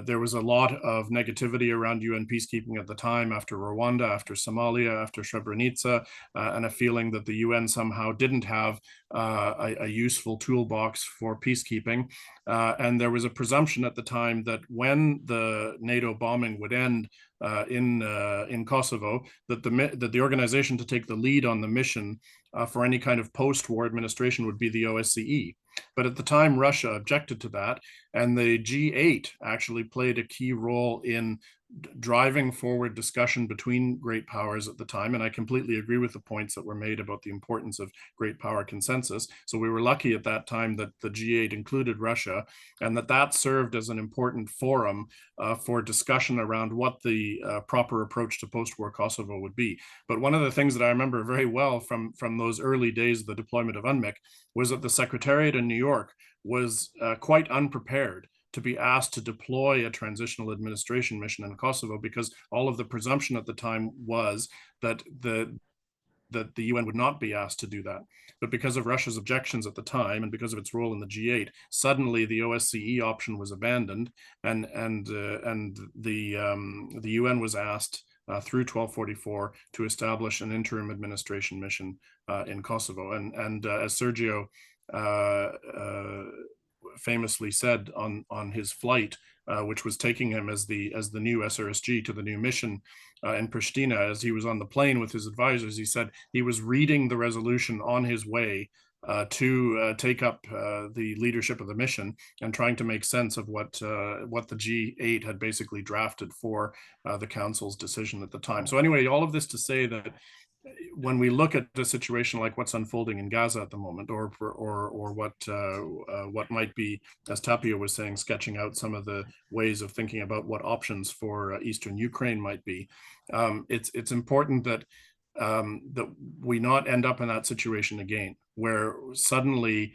there was a lot of negativity around UN peacekeeping at the time, after Rwanda, after Somalia, after Srebrenica, and a feeling that the UN somehow didn't have a useful toolbox for peacekeeping. And there was a presumption at the time that when the NATO bombing would end in Kosovo, that the organization to take the lead on the mission for any kind of post-war administration would be the OSCE. But at the time, Russia objected to that, and the G8 actually played a key role in driving forward discussion between great powers at the time. And I completely agree with the points that were made about the importance of great power consensus. So we were lucky at that time that the G8 included Russia, and that served as an important forum for discussion around what the proper approach to post-war Kosovo would be. But one of the things that I remember very well from those early days of the deployment of UNMIC was that the Secretariat in New York was quite unprepared to be asked to deploy a transitional administration mission in Kosovo, because all of the presumption at the time was that the UN would not be asked to do that. But because of Russia's objections at the time, and because of its role in the G8, suddenly the OSCE option was abandoned, and the UN was asked through 1244 to establish an interim administration mission in Kosovo. And as Sergio famously said on his flight, which was taking him as the new SRSG to the new mission in Pristina, as he was on the plane with his advisors, he said he was reading the resolution on his way to take up the leadership of the mission, and trying to make sense of what the G8 had basically drafted for the Council's decision at the time. So anyway, all of this to say that when we look at a situation like what's unfolding in Gaza at the moment, or what might be, as Tapio was saying, sketching out some of the ways of thinking about what options for Eastern Ukraine might be, it's important that that we not end up in that situation again, where suddenly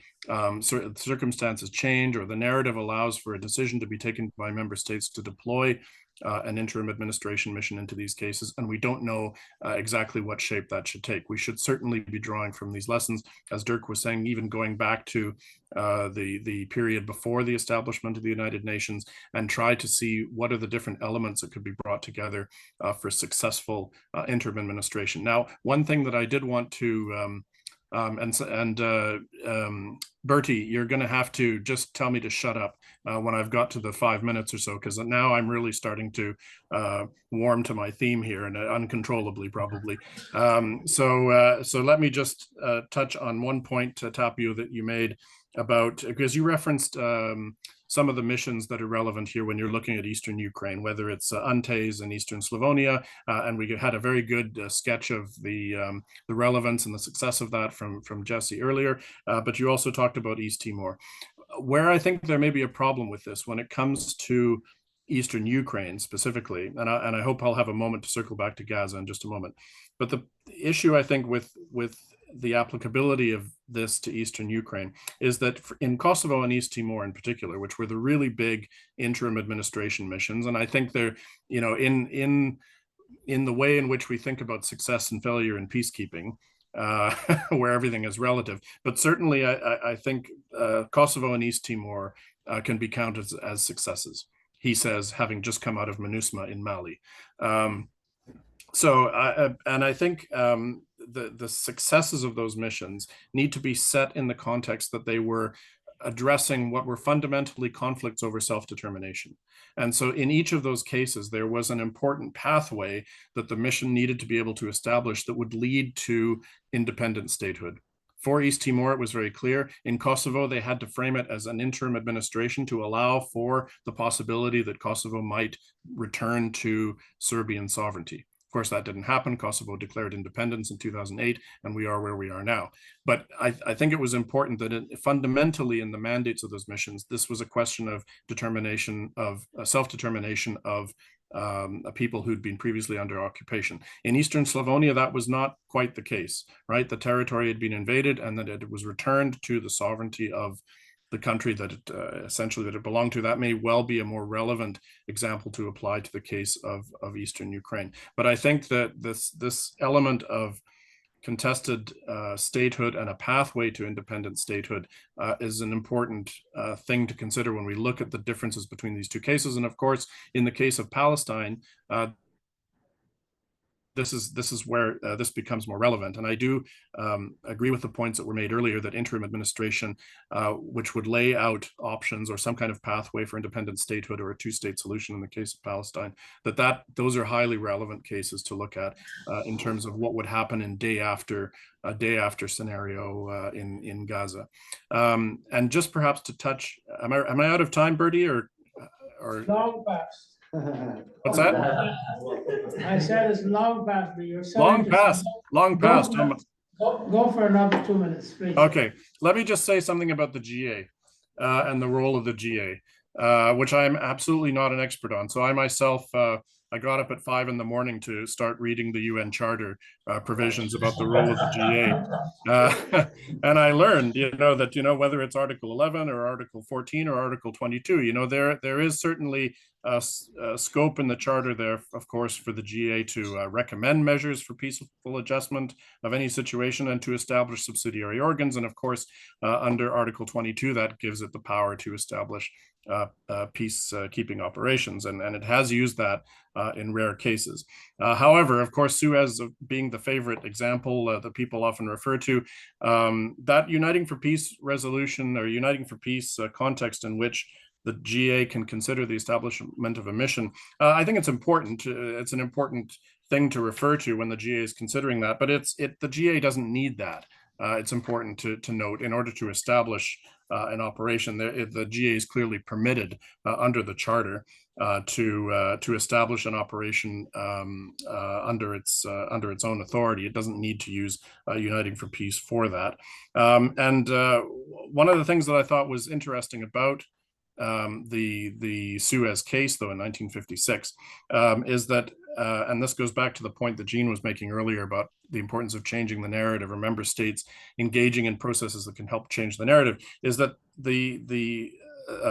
circumstances change, or the narrative allows for a decision to be taken by member states to deploy an interim administration mission into these cases, and we don't know exactly what shape that should take. We should certainly be drawing from these lessons, as Dirk was saying, even going back to the period before the establishment of the United Nations, and try to see what are the different elements that could be brought together for successful interim administration. Now, one thing that I did want to Bertie, you're going to have to just tell me to shut up when I've got to the 5 minutes or so, because now I'm really starting to warm to my theme here, and uncontrollably probably. So let me just touch on one point, Tapio, that you made about, because you referenced some of the missions that are relevant here when you're looking at Eastern Ukraine, whether it's UNTES in Eastern Slavonia, and we had a very good sketch of the relevance and the success of that from Jesse earlier, but you also talked about East Timor. Where I think there may be a problem with this when it comes to Eastern Ukraine specifically, and I hope I'll have a moment to circle back to Gaza in just a moment, but the issue I think with the applicability of this to Eastern Ukraine is that in Kosovo and East Timor in particular, which were the really big interim administration missions, and I think they're, you know, in the way in which we think about success and failure in peacekeeping, where everything is relative, but certainly I think Kosovo and East Timor can be counted as successes, he says, having just come out of MINUSMA in Mali. And I think the successes of those missions need to be set in the context that they were addressing what were fundamentally conflicts over self-determination. And so in each of those cases, there was an important pathway that the mission needed to be able to establish that would lead to independent statehood. For East Timor, it was very clear. In Kosovo, they had to frame it as an interim administration to allow for the possibility that Kosovo might return to Serbian sovereignty. Of course, that didn't happen. Kosovo declared independence in 2008, and we are where we are now. But I think it was important that fundamentally in the mandates of those missions, this was a question of determination, of self-determination of people who'd been previously under occupation. In Eastern Slavonia, that was not quite the case, right? The territory had been invaded, and that it was returned to the sovereignty of the country that it essentially that it belonged to. That may well be a more relevant example to apply to the case of Eastern Ukraine. But I think that this element of contested statehood and a pathway to independent statehood is an important thing to consider when we look at the differences between these two cases. And of course, in the case of Palestine, this is where this becomes more relevant. And I do agree with the points that were made earlier that interim administration, which would lay out options or some kind of pathway for independent statehood or a two-state solution in the case of Palestine, those are highly relevant cases to look at in terms of what would happen in day after scenario in Gaza. And just perhaps to touch, am I out of time, Bertie, or long past? What's that? I said it's long past, but you're long past. Go for another 2 minutes, please. Okay, let me just say something about the GA and the role of the GA, which I'm absolutely not an expert on. So I myself, I got up at 5 a.m. to start reading the UN Charter provisions about the role of the GA. And I learned, that, whether it's Article 11 or Article 14 or Article 22, there is certainly scope in the Charter there, of course, for the GA to recommend measures for peaceful adjustment of any situation and to establish subsidiary organs. And of course, under Article 22, that gives it the power to establish peacekeeping operations, and it has used that in rare cases. However, of course, Suez being the favorite example that people often refer to, that Uniting for Peace resolution or Uniting for Peace context in which the GA can consider the establishment of a mission, I think it's important. It's an important thing to refer to when the GA is considering that, but the GA doesn't need that. It's important to note, in order to establish an operation, the GA is clearly permitted under the Charter. to establish an operation under its own authority. It doesn't need to use Uniting for Peace for that. One of the things that I thought was interesting about the Suez case, though, in 1956, is that, and this goes back to the point that Jean was making earlier about the importance of changing the narrative or member states engaging in processes that can help change the narrative, is that the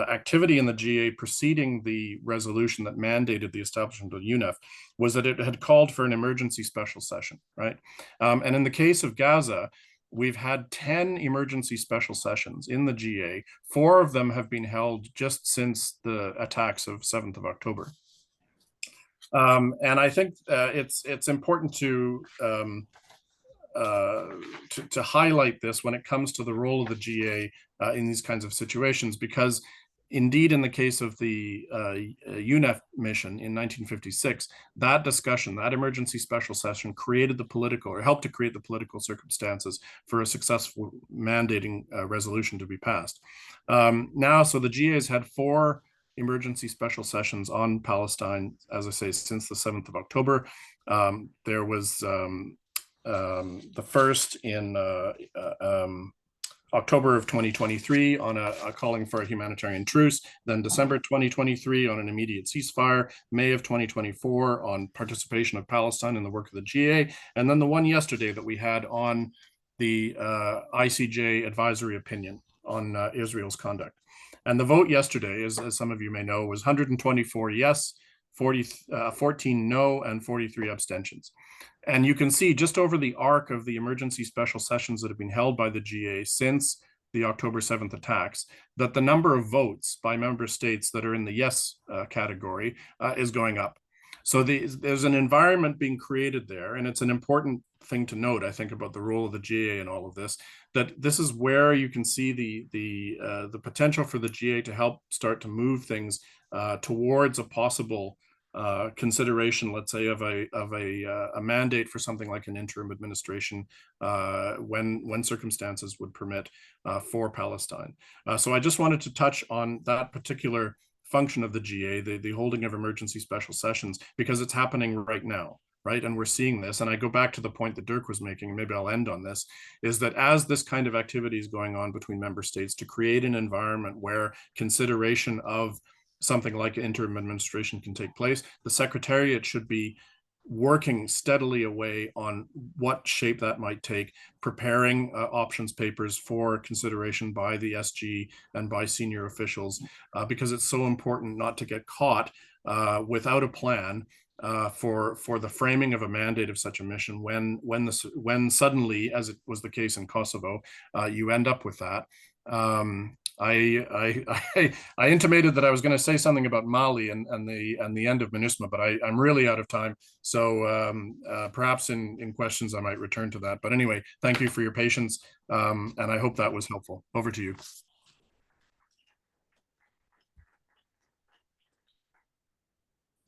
activity in the GA preceding the resolution that mandated the establishment of UNEF was that it had called for an emergency special session, right? And in the case of Gaza, we've had 10 emergency special sessions in the GA. 4 of them have been held just since the attacks of 7th of October. And I think it's important to highlight this when it comes to the role of the GA in these kinds of situations, because indeed, in the case of the UNEF mission in 1956, that discussion, that emergency special session created the political, or helped to create the political circumstances for a successful mandating resolution to be passed. Now, so the GA has had 4 emergency special sessions on Palestine, as I say, since the 7th of October. There was the first in October of 2023 on a calling for a humanitarian truce, then December 2023 on an immediate ceasefire, May of 2024 on participation of Palestine in the work of the GA, and then the one yesterday that we had on the ICJ advisory opinion on Israel's conduct. And the vote yesterday, as some of you may know, was 124 yes, 14 no, and 43 abstentions. And you can see just over the arc of the emergency special sessions that have been held by the GA since the October 7th attacks, that the number of votes by member states that are in the yes category is going up. So there's an environment being created there, and it's an important thing to note, I think, about the role of the GA in all of this, that this is where you can see the potential for the GA to help start to move things towards a possible consideration, let's say, of a mandate for something like an interim administration when circumstances would permit for Palestine. So I just wanted to touch on that particular function of the GA, the holding of emergency special sessions, because it's happening right now, right? And we're seeing this. And I go back to the point that Dirk was making, and maybe I'll end on this, is that as this kind of activity is going on between member states to create an environment where consideration of something like interim administration can take place, the Secretariat should be working steadily away on what shape that might take, preparing options papers for consideration by the SG and by senior officials, because it's so important not to get caught without a plan for the framing of a mandate of such a mission when suddenly, as it was the case in Kosovo, you end up with that. I intimated that I was going to say something about Mali and the end of MINUSMA, but I'm really out of time. So perhaps in questions I might return to that. But anyway, thank you for your patience, and I hope that was helpful. Over to you.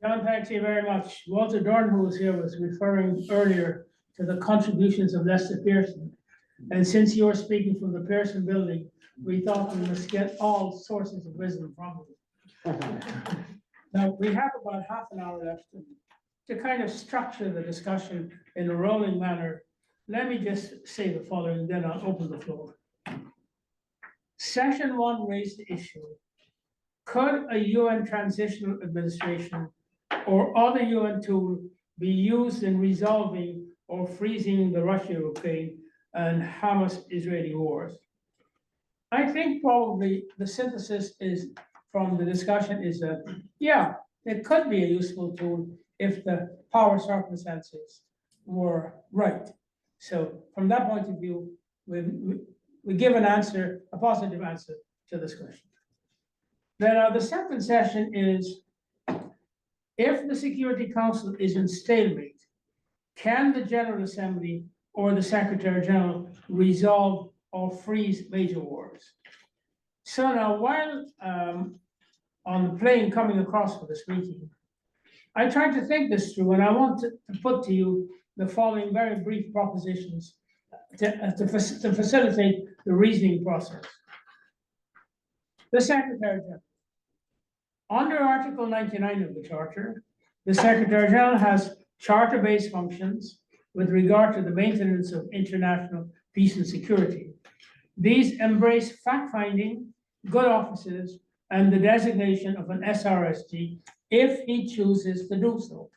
John, thank you very much. Walter Dorn, who was here, was referring earlier to the contributions of Lester Pearson. And since you're speaking from the Pearson building, we thought we must get all sources of wisdom from you. Now, we have about half an hour left to kind of structure the discussion in a rolling manner. Let me just say the following, then I'll open the floor. Session 1 raised the issue: could a UN transitional administration or other UN tool be used in resolving or freezing the Russia-Ukraine and Hamas-Israeli wars? I think probably the synthesis is from the discussion is that, yeah, it could be a useful tool if the power circumstances were right. So from that point of view, we give an answer, a positive answer to this question. Then the second session is, if the Security Council is in stalemate, can the General Assembly or the Secretary-General resolve or freeze major wars? So now, while on the plane coming across for this meeting, I tried to think this through, and I want to put to you the following very brief propositions to facilitate the reasoning process. The Secretary-General, Under Article 99 of the Charter, the Secretary-General has charter-based functions with regard to the maintenance of international peace and security. These embrace fact-finding, good offices, and the designation of an SRSG if he chooses to do so.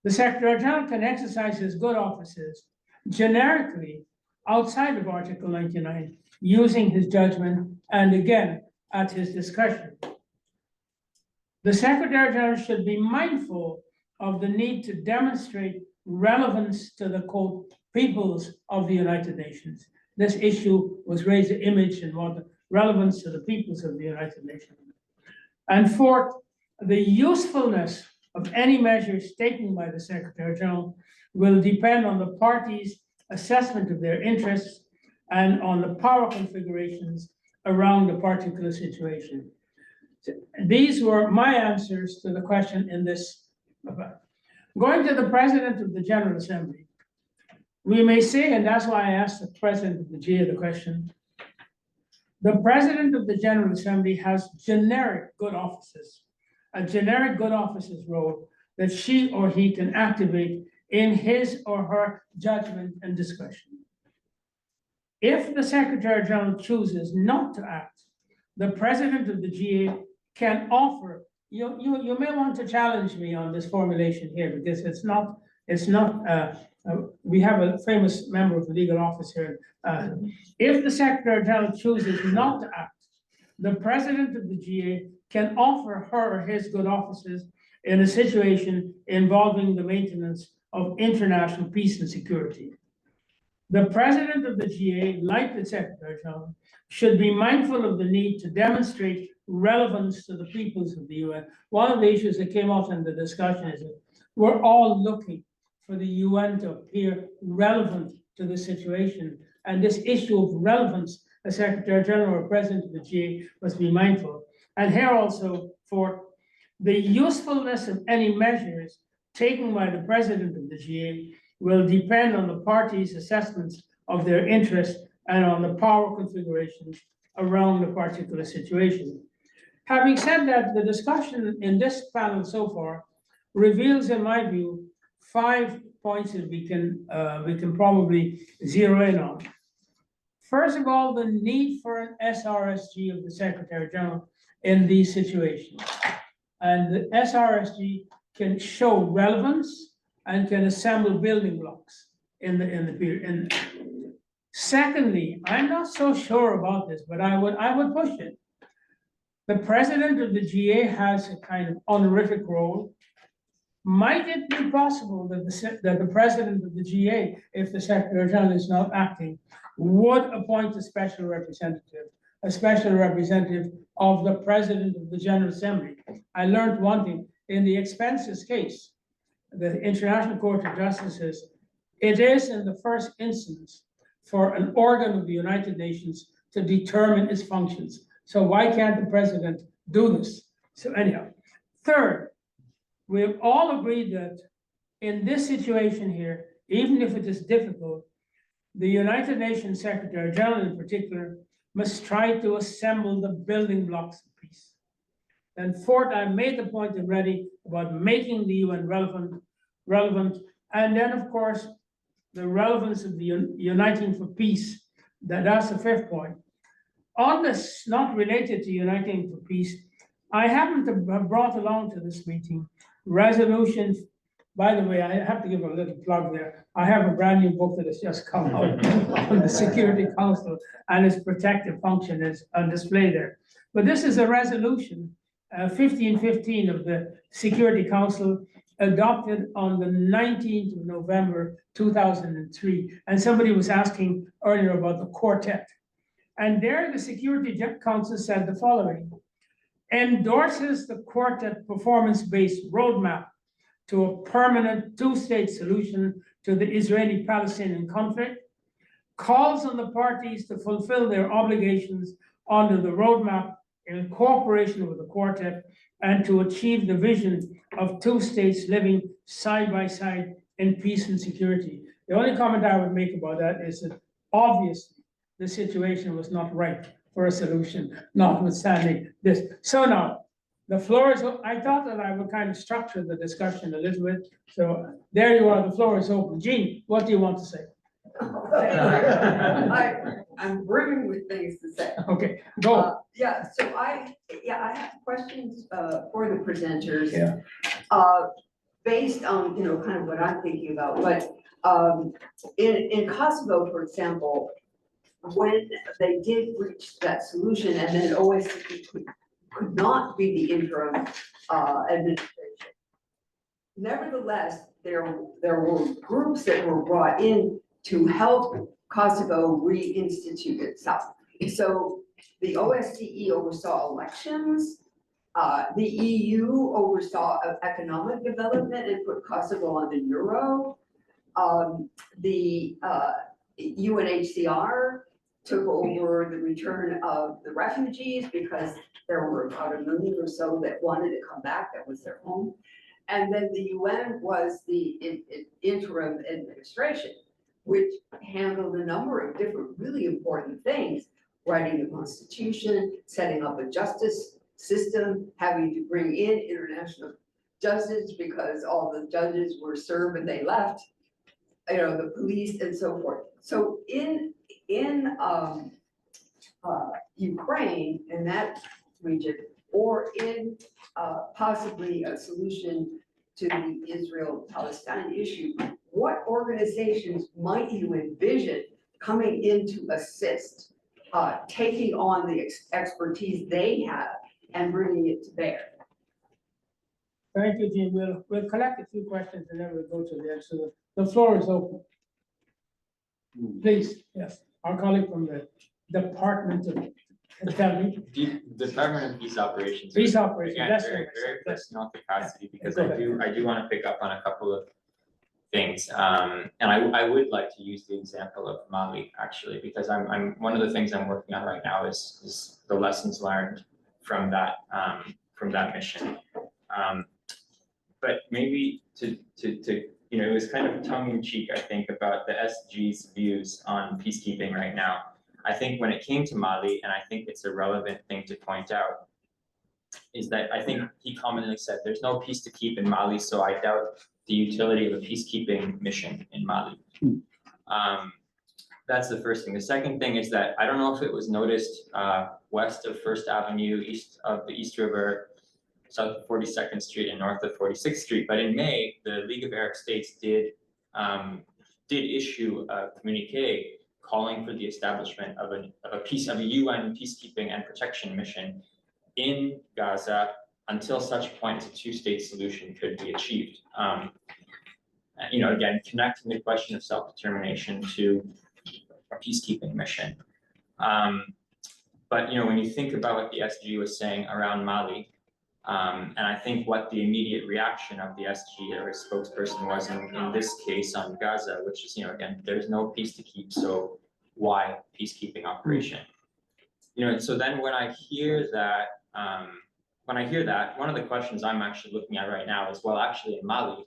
The Secretary-General can exercise his good offices generically outside of Article 99, using his judgment and again at his discretion. The Secretary-General should be mindful of the need to demonstrate relevance to the quote, peoples of the United Nations. This issue was raised, the image and what the relevance to the peoples of the United Nations. And fourth, the usefulness of any measures taken by the Secretary-General will depend on the parties' assessment of their interests and on the power configurations around the particular situation. These were my answers to the question in this. Going to the President of the General Assembly, we may say, and that's why I asked the President of the GA the question, the President of the General Assembly has generic good offices, a generic good offices role that she or he can activate in his or her judgment and discretion. If the Secretary-General chooses not to act, the President of the GA can offer, you may want to challenge me on this formulation here, because it's not, we have a famous member of the legal office here. If the Secretary-General chooses not to act, the President of the GA can offer her or his good offices in a situation involving the maintenance of international peace and security. The President of the GA, like the Secretary-General, should be mindful of the need to demonstrate relevance to the peoples of the UN. One of the issues that came out in the discussion is that we're all looking for the UN to appear relevant to the situation. And this issue of relevance, the Secretary-General or President of the GA must be mindful. And here also, for the usefulness of any measures taken by the President of the GA will depend on the parties' assessments of their interests and on the power configurations around the particular situation. Having said that, the discussion in this panel so far reveals, in my view, 5 points that we can probably zero in on. First of all, the need for an SRSG of the Secretary-General in these situations. And the SRSG can show relevance and can assemble building blocks in the period. Secondly, I'm not so sure about this, but I would push it. The President of the GA has a kind of honorific role. Might it be possible that the President of the GA, if the Secretary-General is not acting, would appoint a special representative of the President of the General Assembly? I learned one thing, in the expenses case, the International Court of Justice, it is in the first instance for an organ of the United Nations to determine its functions. So why can't the President do this? So anyhow, third, we have all agreed that in this situation here, even if it is difficult, the United Nations Secretary-General in particular must try to assemble the building blocks of peace. And fourth, I made the point already about making the UN relevant, and then of course, the relevance of the uniting for peace. That's the fifth point. On this, not related to uniting for peace, I happen to have brought along to this meeting resolutions. By the way, I have to give a little plug there. I have a brand new book that has just come out on the Security Council, and its protective function is on display there. But this is a resolution, 1515 of the Security Council, adopted on the 19th of November, 2003. And somebody was asking earlier about the quartet. And there the Security Council said the following: endorses the quartet performance-based roadmap to a permanent two-state solution to the Israeli-Palestinian conflict, calls on the parties to fulfill their obligations under the roadmap in cooperation with the quartet, and to achieve the vision of two states living side by side in peace and security. The only comment I would make about that is that obviously the situation was not right for a solution, notwithstanding this. So now, The floor is, I thought that I would kind of structure the discussion a little bit. So there you are, the floor is open. Jean, what do you want to say? I'm brimming with things to say. Okay, go. Yeah, so I have questions for the presenters. Yeah. Based on, kind of what I'm thinking about, but in Kosovo, for example, when they did reach that solution and then OSCE could not be the interim administration. Nevertheless, there were groups that were brought in to help Kosovo reinstitute itself. So the OSCE oversaw elections. The EU oversaw economic development and put Kosovo on the euro. The UNHCR took over the return of the refugees because there were about 1 million or so that wanted to come back. That was their home. And then the UN was the interim administration, which handled a number of different really important things, writing the constitution, setting up a justice system, having to bring in international judges because all the judges were Serb and they left, the police and so forth. So in Ukraine, in that region, or in possibly a solution to the Israel-Palestine issue, what organizations might you envision coming in to assist, taking on the expertise they have and bringing it to bear? Thank you, Jean. We'll collect a few questions and then we'll go to the end. So the floor is open. Please, yes, our colleague from the Department of, tell me. Department of Peace Operations. Peace Operations, Again, that's very, right. very personal capacity, because Go I do want to pick up on a couple of things. And I would like to use the example of Mali, actually, because I'm one of the things I'm working on right now is the lessons learned from that mission. But maybe to it was kind of tongue in cheek, I think, about the SG's views on peacekeeping right now. I think when it came to Mali, and I think it's a relevant thing to point out, is that I think he commonly said there's no peace to keep in Mali, so I doubt the utility of a peacekeeping mission in Mali. That's the first thing. The second thing is that I don't know if it was noticed west of First Avenue, east of the East River, south of 42nd Street and north of 46th Street. But in May, the League of Arab States did issue a communique calling for the establishment of a UN peacekeeping and protection mission in Gaza until such point as a two-state solution could be achieved. Again, connecting the question of self-determination to a peacekeeping mission. But when you think about what the SG was saying around Mali, and I think what the immediate reaction of the SG or his spokesperson was in this case on Gaza, which is, again, there's no peace to keep, so why peacekeeping operation? So then when I hear that, one of the questions I'm actually looking at right now is, well, actually in Mali,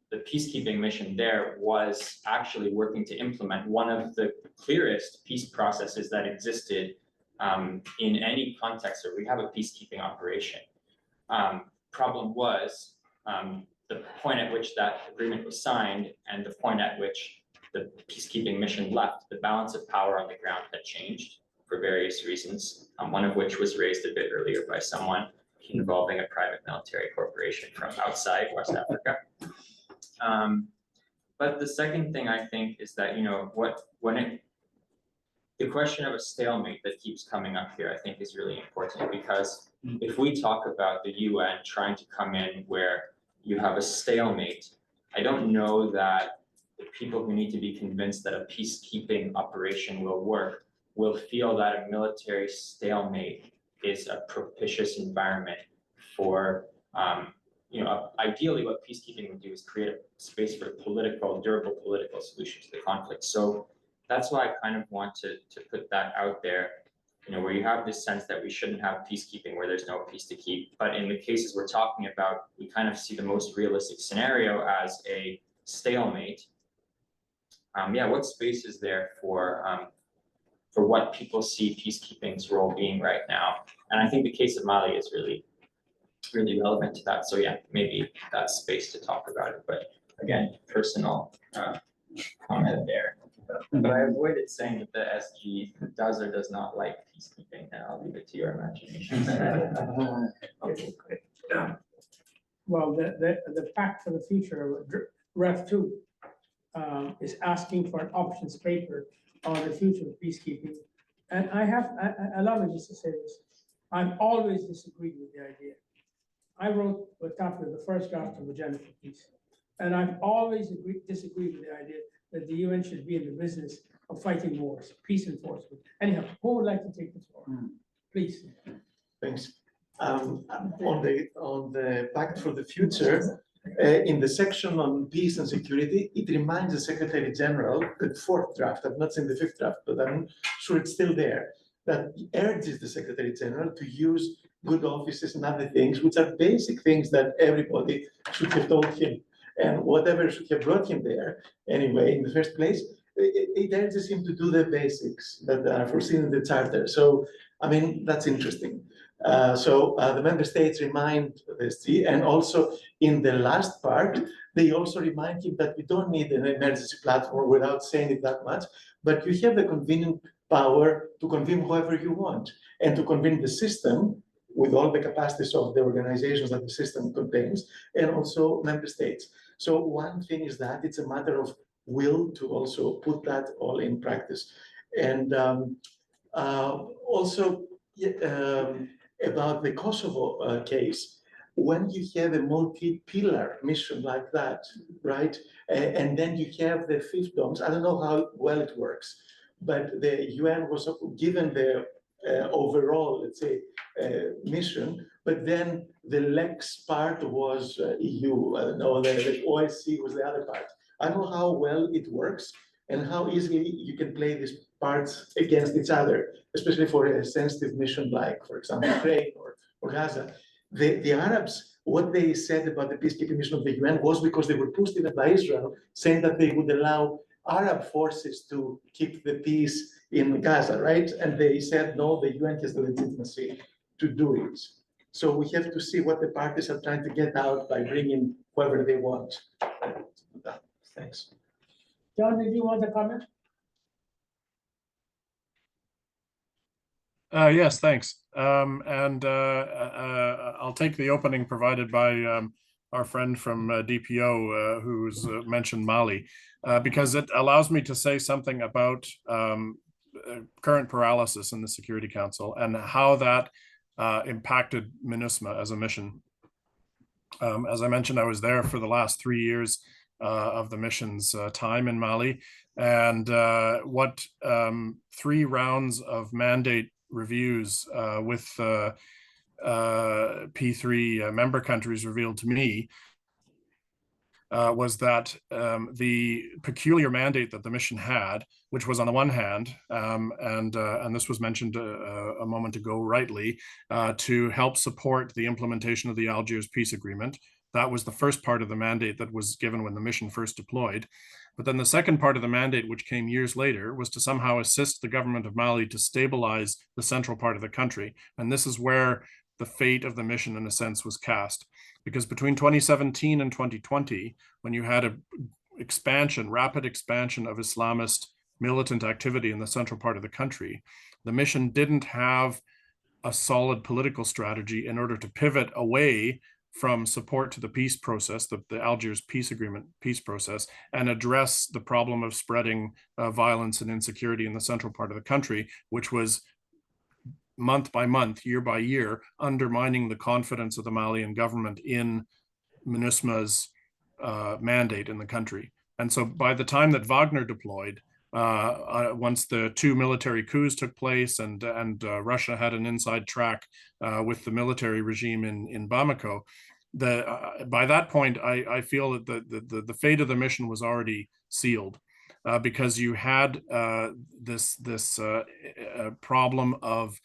the peacekeeping mission there was actually working to implement one of the clearest peace processes that existed in any context where we have a peacekeeping operation. Problem was the point at which that agreement was signed and the point at which the peacekeeping mission left, the balance of power on the ground had changed for various reasons, one of which was raised a bit earlier by someone involving a private military corporation from outside West Africa. But the second thing I think is that, the question of a stalemate that keeps coming up here, I think is really important, because if we talk about the UN trying to come in where you have a stalemate, I don't know that the people who need to be convinced that a peacekeeping operation will work will feel that a military stalemate is a propitious environment for, ideally what peacekeeping would do is create a space for durable political solution to the conflict. So that's why I kind of want to put that out there, where you have this sense that we shouldn't have peacekeeping where there's no peace to keep. But in the cases we're talking about, we kind of see the most realistic scenario as a stalemate. What space is there for what people see peacekeeping's role being right now? And I think the case of Mali is really really relevant to that. So yeah, maybe that's space to talk about it. But again, personal comment there. But I avoided saying that the SG does or does not like peacekeeping, and I'll leave it to your imagination. Okay, great. Well, the pact for the future, Ref 2, is asking for an options paper on the future of peacekeeping. And allow me just to say this. I've always disagreed with the idea. I wrote with Tapio the first draft of Agenda for Peace. And I've always disagreed with the idea that the UN should be in the business of fighting wars, peace enforcement. Anyhow, who would like to take the floor? Please. Thanks. On the Pact for the Future, in the section on peace and security, it reminds the Secretary-General, the fourth draft, I've not seen the fifth draft, but I'm sure it's still there, that urges the Secretary-General to use good offices and other things, which are basic things that everybody should have told him. And whatever should have brought him there, anyway, in the first place, it urges him to do the basics that are foreseen in the Charter. So, I mean, that's interesting. The member states remind the SG, and also in the last part, they also remind him that we don't need an emergency platform without saying it that much, but you have the convening power to convene whoever you want and to convene the system with all the capacities of the organizations that the system contains, and also member states. So one thing is that it's a matter of will to also put that all in practice. And also about the Kosovo case, when you have a multi-pillar mission like that, right? And then you have the fiefdoms, I don't know how well it works, but the UN was given the overall, let's say, mission, but then the Lex part was EU, I don't know, the OSCE was the other part. I don't know how well it works and how easily you can play these parts against each other, especially for a sensitive mission like, for example, Ukraine or Gaza. The Arabs, what they said about the peacekeeping mission of the UN was because they were pushed even by Israel, saying that they would allow Arab forces to keep the peace in Gaza, right? And they said, no, the UN has the legitimacy to do it. So we have to see what the parties are trying to get out by bringing whoever they want. Thanks. John, did you want to comment? Yes, thanks. I'll take the opening provided by our friend from DPO who's mentioned Mali, because it allows me to say something about current paralysis in the Security Council and how that impacted MINUSMA as a mission. As I mentioned, I was there for the last 3 years of the mission's time in Mali, and what 3 rounds of mandate reviews with P3 member countries revealed to me was that the peculiar mandate that the mission had, which was on the one hand, and this was mentioned a moment ago rightly, to help support the implementation of the Algiers peace agreement. That was the first part of the mandate that was given when the mission first deployed. But then the second part of the mandate, which came years later, was to somehow assist the government of Mali to stabilize the central part of the country. And this is where the fate of the mission, in a sense, was cast. Because between 2017 and 2020, when you had a rapid expansion of Islamist militant activity in the central part of the country, the mission didn't have a solid political strategy in order to pivot away from support to the peace process, the Algiers peace agreement peace process, and address the problem of spreading violence and insecurity in the central part of the country, which was month by month, year by year, undermining the confidence of the Malian government in MINUSMA's mandate in the country. And so by the time that Wagner deployed, once the 2 military coups took place and Russia had an inside track with the military regime in Bamako, by that point, I feel that the fate of the mission was already sealed, because you had this problem of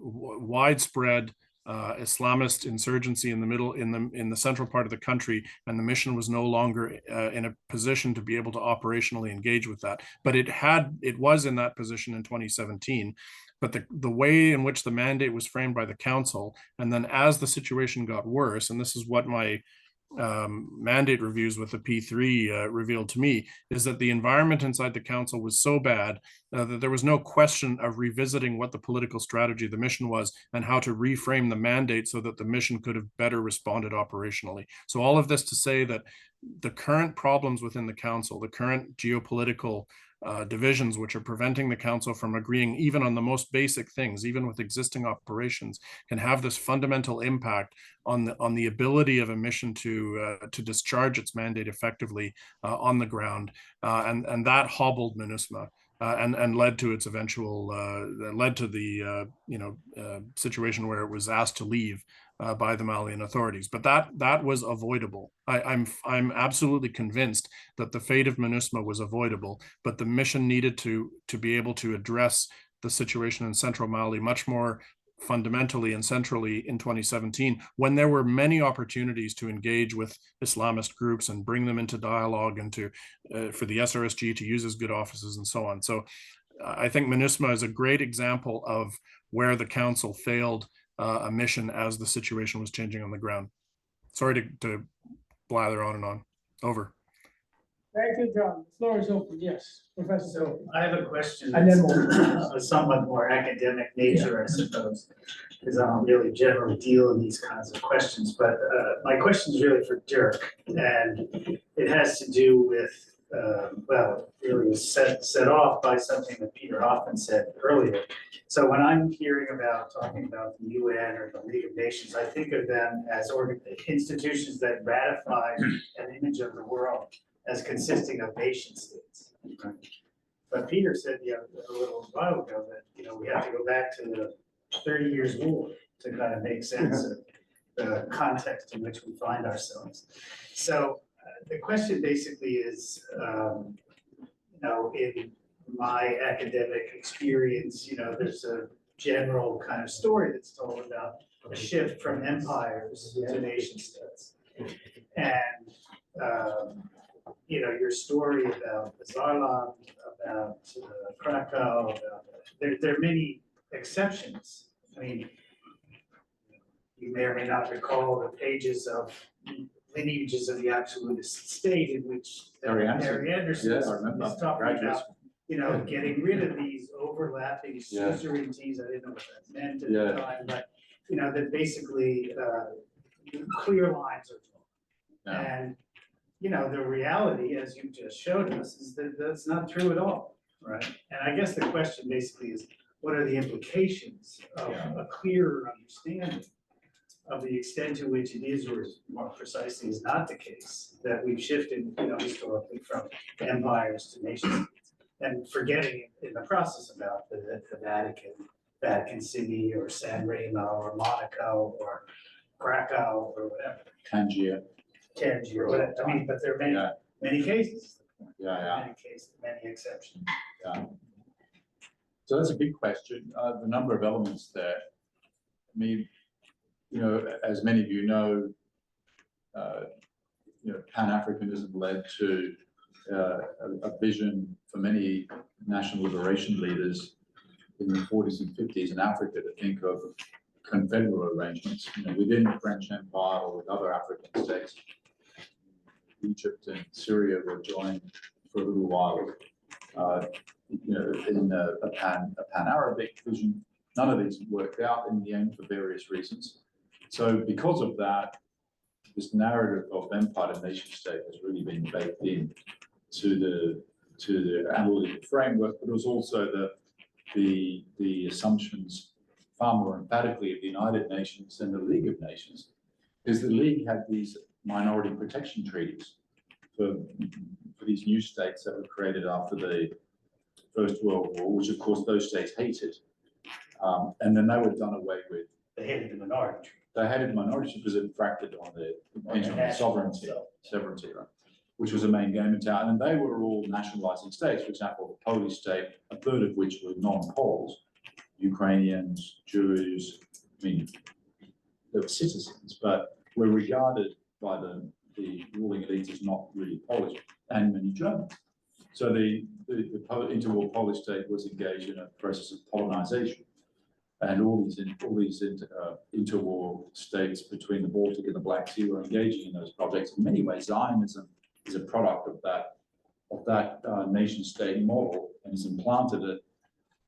widespread Islamist insurgency in the central part of the country, and the mission was no longer in a position to be able to operationally engage with that. But it was in that position in 2017, But the way in which the mandate was framed by the council, and then as the situation got worse, and this is what my mandate reviews with the P3 revealed to me, is that the environment inside the council was so bad that there was no question of revisiting what the political strategy of the mission was and how to reframe the mandate so that the mission could have better responded operationally. So all of this to say that the current problems within the council, the current geopolitical divisions which are preventing the council from agreeing even on the most basic things, even with existing operations, can have this fundamental impact on the ability of a mission to discharge its mandate effectively on the ground, and that hobbled MINUSMA. And led to its eventual led to the situation where it was asked to leave by the Malian authorities. But that was avoidable. I'm absolutely convinced that the fate of MINUSMA was avoidable, but the mission needed to be able to address the situation in central Mali much more fundamentally and centrally in 2017, when there were many opportunities to engage with Islamist groups and bring them into dialogue and to for the SRSG to use as good offices and so on. So I think MINUSMA is a great example of where the council failed a mission as the situation was changing on the ground. Sorry to blather on and on. Over. Thank you, John. The floor is open. Yes, Professor. So I have a question And then that's of a somewhat more academic nature, I suppose, because I don't really generally deal in these kinds of questions. But my question is really for Dirk, and it has to do with, well, really was set off by something that Peter Hoffman said earlier. So when I'm talking about the UN or the League of Nations, I think of them as institutions that ratify an image of the world as consisting of nation states. But Peter said a little while ago that we have to go back to the 30 years war to kind of make sense of the context in which we find ourselves. So the question basically is, in my academic experience, there's a general kind of story that's told about a shift from empires to nation states. And your story about the Saarland, about Krakow, there are many exceptions. I mean, you may or may not recall the pages of lineages of the absolutist state in which Mary Anderson is talking about, getting rid of these overlapping suzerainties. I didn't know what that meant at the time, but that basically clear lines are drawn. And the reality, as you just showed us, is that that's not true at all, right? And I guess the question basically is, what are the implications of a clearer understanding of the extent to which it is, or more precisely is not the case, that we've shifted, historically from empires to nation states, and forgetting in the process about the Vatican City, or San Remo, or Monaco, or Krakow, or whatever. Tangier. Or whatever. I mean, but there are many cases. Many cases, many exceptions. So that's a big question. The number of elements there. I mean, as many of you know, Pan-Africanism led to a vision for many national liberation leaders in the 40s and 50s in Africa to think of confederal arrangements, within the French Empire or with other African states. Egypt and Syria were joined for a little while, in a pan-Arabic vision. None of these worked out in the end for various reasons. So because of that, this narrative of empire and nation state has really been baked in to the analytical framework, but it was also the assumptions far more emphatically of the United Nations and the League of Nations, is the League had these minority protection treaties for these new states that were created after the First World War, which of course those states hated. And then they were done away with. They hated the minority. They hated the minority because it infracted on the sovereignty, right, which was a main game in town. And they were all nationalizing states. For example, the Polish state, a third of which were non-Poles, Ukrainians, Jews. I mean, they were citizens, but were regarded by the ruling elite as not really Polish, and many Germans. So the interwar Polish state was engaged in a process of colonization. And all these interwar states between the Baltic and the Black Sea were engaging in those projects. In many ways, Zionism is a product of that nation state model, and has implanted it,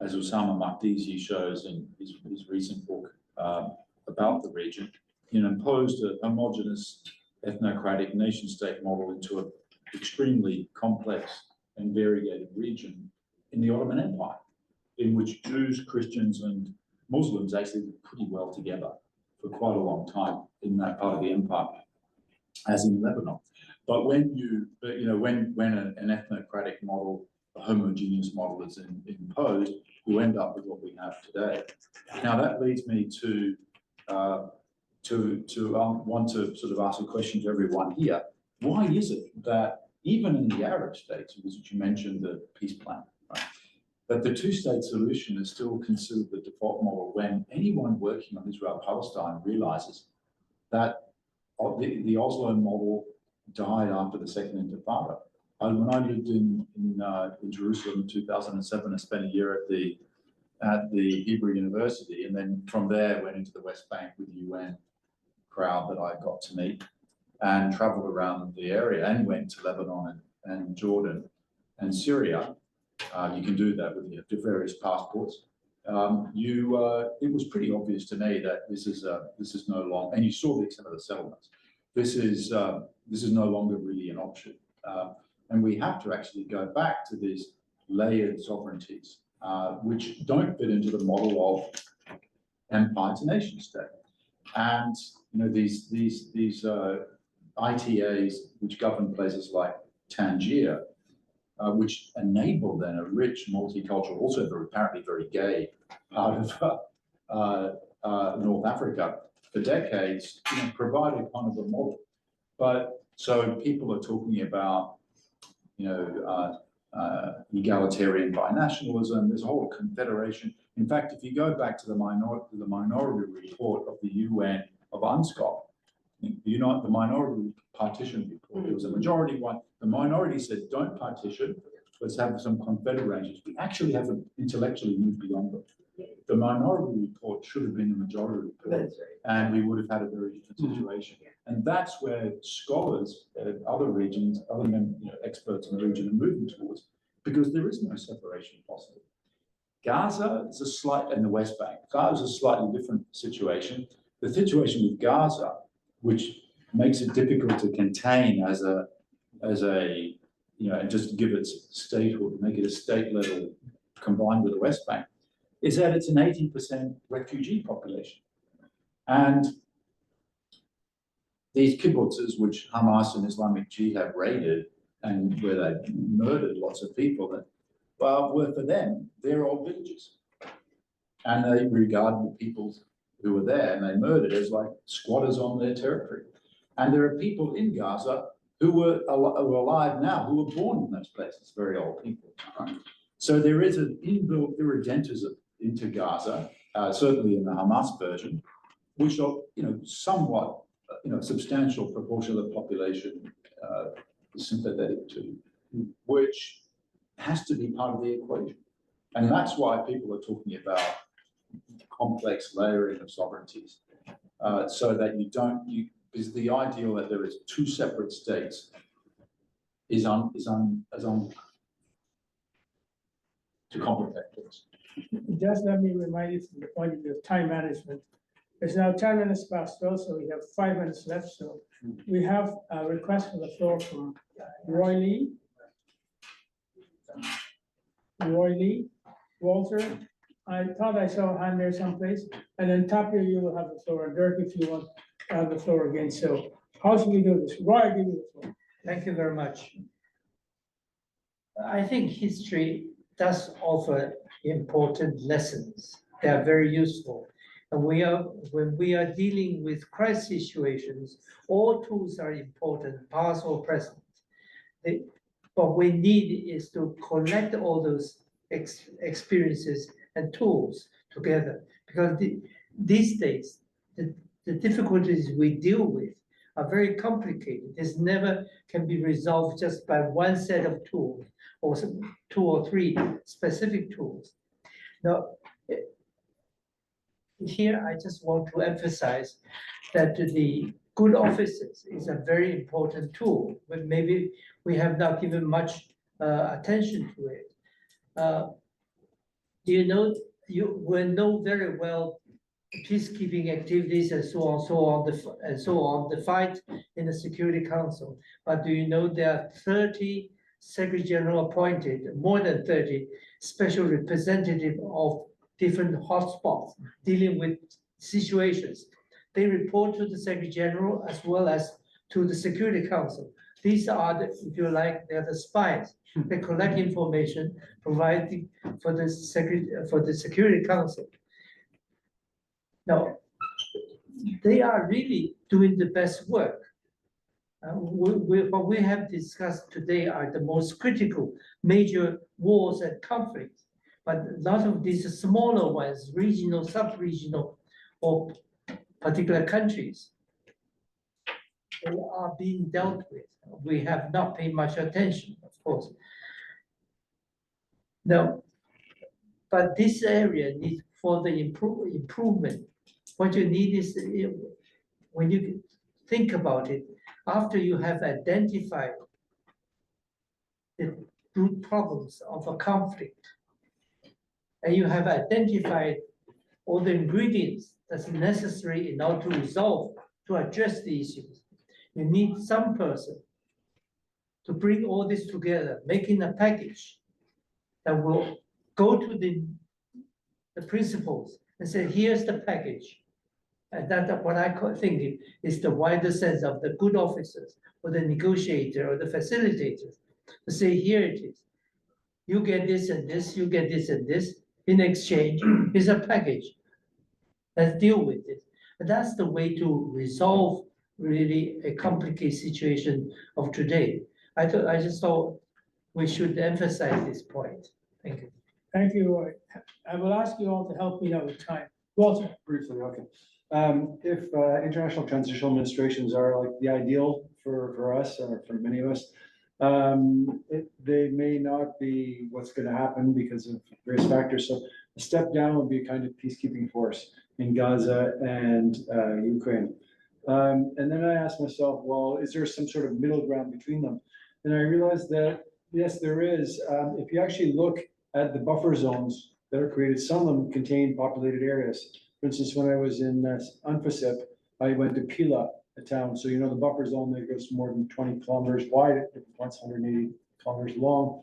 as Osama Makdisi shows in his recent book about the region, imposed a homogeneous ethnocratic nation state model into an extremely complex and variegated region in the Ottoman Empire, in which Jews, Christians, and Muslims actually lived pretty well together for quite a long time in that part of the empire, as in Lebanon. But when an ethnocratic model, a homogeneous model is imposed, you end up with what we have today. Now that leads me to want to sort of ask a question to everyone here. Why is it that even in the Arab states, which you mentioned the peace plan, right, that the two-state solution is still considered the default model when anyone working on Israel-Palestine realizes that the Oslo model died after the Second Intifada? When I lived in Jerusalem in 2007, I spent a year at the Hebrew University, and then from there went into the West Bank with the UN crowd that I got to meet, and traveled around the area and went to Lebanon and Jordan and Syria. You can do that with your various passports. It was pretty obvious to me that this is no longer, and you saw some of the settlements. This is no longer really an option, and we have to actually go back to these layered sovereignties, which don't fit into the model of empire to nation state. And these ITAs, which govern places like Tangier, which enable then a rich, multicultural, also apparently very gay part of North Africa for decades, provided kind of a model. But so people are talking about, egalitarian binationalism. There's a whole confederation. In fact, if you go back to the minority report of the UN of UNSCOP, the minority partition report, there was a majority one. The minority said, don't partition, let's have some confederations. We actually haven't intellectually moved beyond them. The minority report should have been the majority report, and we would have had a very different situation. And that's where scholars at other regions, experts in the region are moving towards, because there is no separation possible. Gaza is and the West Bank, Gaza is a slightly different situation. The situation with Gaza, which makes it difficult to contain as a and just give it statehood, make it a state level combined with the West Bank, is that it's an 80% refugee population. And these kibbutzes, which Hamas and Islamic Jihad raided, and where they murdered lots of people, were for them, they're all villages. And they regarded the people who were there and they murdered as like squatters on their territory. And there are people in Gaza who are alive now, who were born in those places, very old people. Right? So there is an inbuilt irredentism into Gaza, certainly in the Hamas version, which are, somewhat, substantial proportion of the population is sympathetic to, which has to be part of the equation. And that's why people are talking about complex layering of sovereignties, so that because the ideal that there is two separate states is to complicate things. Just let me remind you from the point of view of time management. It's now 10 minutes past 12, so we have 5 minutes left. So we have a request for the floor from Roy Lee, Walter. I thought I saw a hand there someplace. And then Tapio, you will have the floor. And Dirk, if you want to have the floor again. So how should we do this? Roy, give you the floor. Thank you very much. I think history does offer important lessons. They are very useful. And when we are dealing with crisis situations, all tools are important, past or present. What we need is to collect all those experiences and tools together, because these days, the difficulties we deal with are very complicated. This never can be resolved just by one set of tools or two or three specific tools. Now, here I just want to emphasize that the good offices is a very important tool, but maybe we have not given much attention to it. You know, you will know very well peacekeeping activities and so on, the fight in the Security Council. But do you know there are 30 Secretary-General appointed, more than 30 special representatives of different hotspots dealing with situations. They report to the Secretary-General as well as to the Security Council. These are the, if you like, they're the spies. They collect information, providing for the Security Council. Now, they are really doing the best work. What we have discussed today are the most critical major wars and conflicts. But a lot of these smaller ones, regional, sub-regional, or particular countries, they are being dealt with. We have not paid much attention, of course. Now, but this area needs further improvement. What you need is, when you think about it, after you have identified the root problems of a conflict, and you have identified all the ingredients that's necessary in order to resolve, to address the issues, you need some person to bring all this together, making a package that will go to the principals and say, here's the package. And that's what I think is the wider sense of the good officers or the negotiator or the facilitators to say, here it is. You get this and this, you get this and this. In exchange, is a package. Let's deal with it. And that's the way to resolve really a complicated situation of today. I just thought we should emphasize this point. Thank you. Thank you, Roy. I will ask you all to help me out with time. Walter. Briefly, okay. If international transitional administrations are like the ideal for us or for many of us, they may not be what's going to happen because of various factors. So a step down would be a kind of peacekeeping force in Gaza and Ukraine. And then I asked myself, well, is there some sort of middle ground between them? And I realized that, yes, there is. If you actually look at the buffer zones that are created, some of them contain populated areas. For instance, when I was in Anfasip, I went to Pila, a town. So, you know, the buffer zone that goes more than 20 kilometers wide at different points, 180 kilometers long.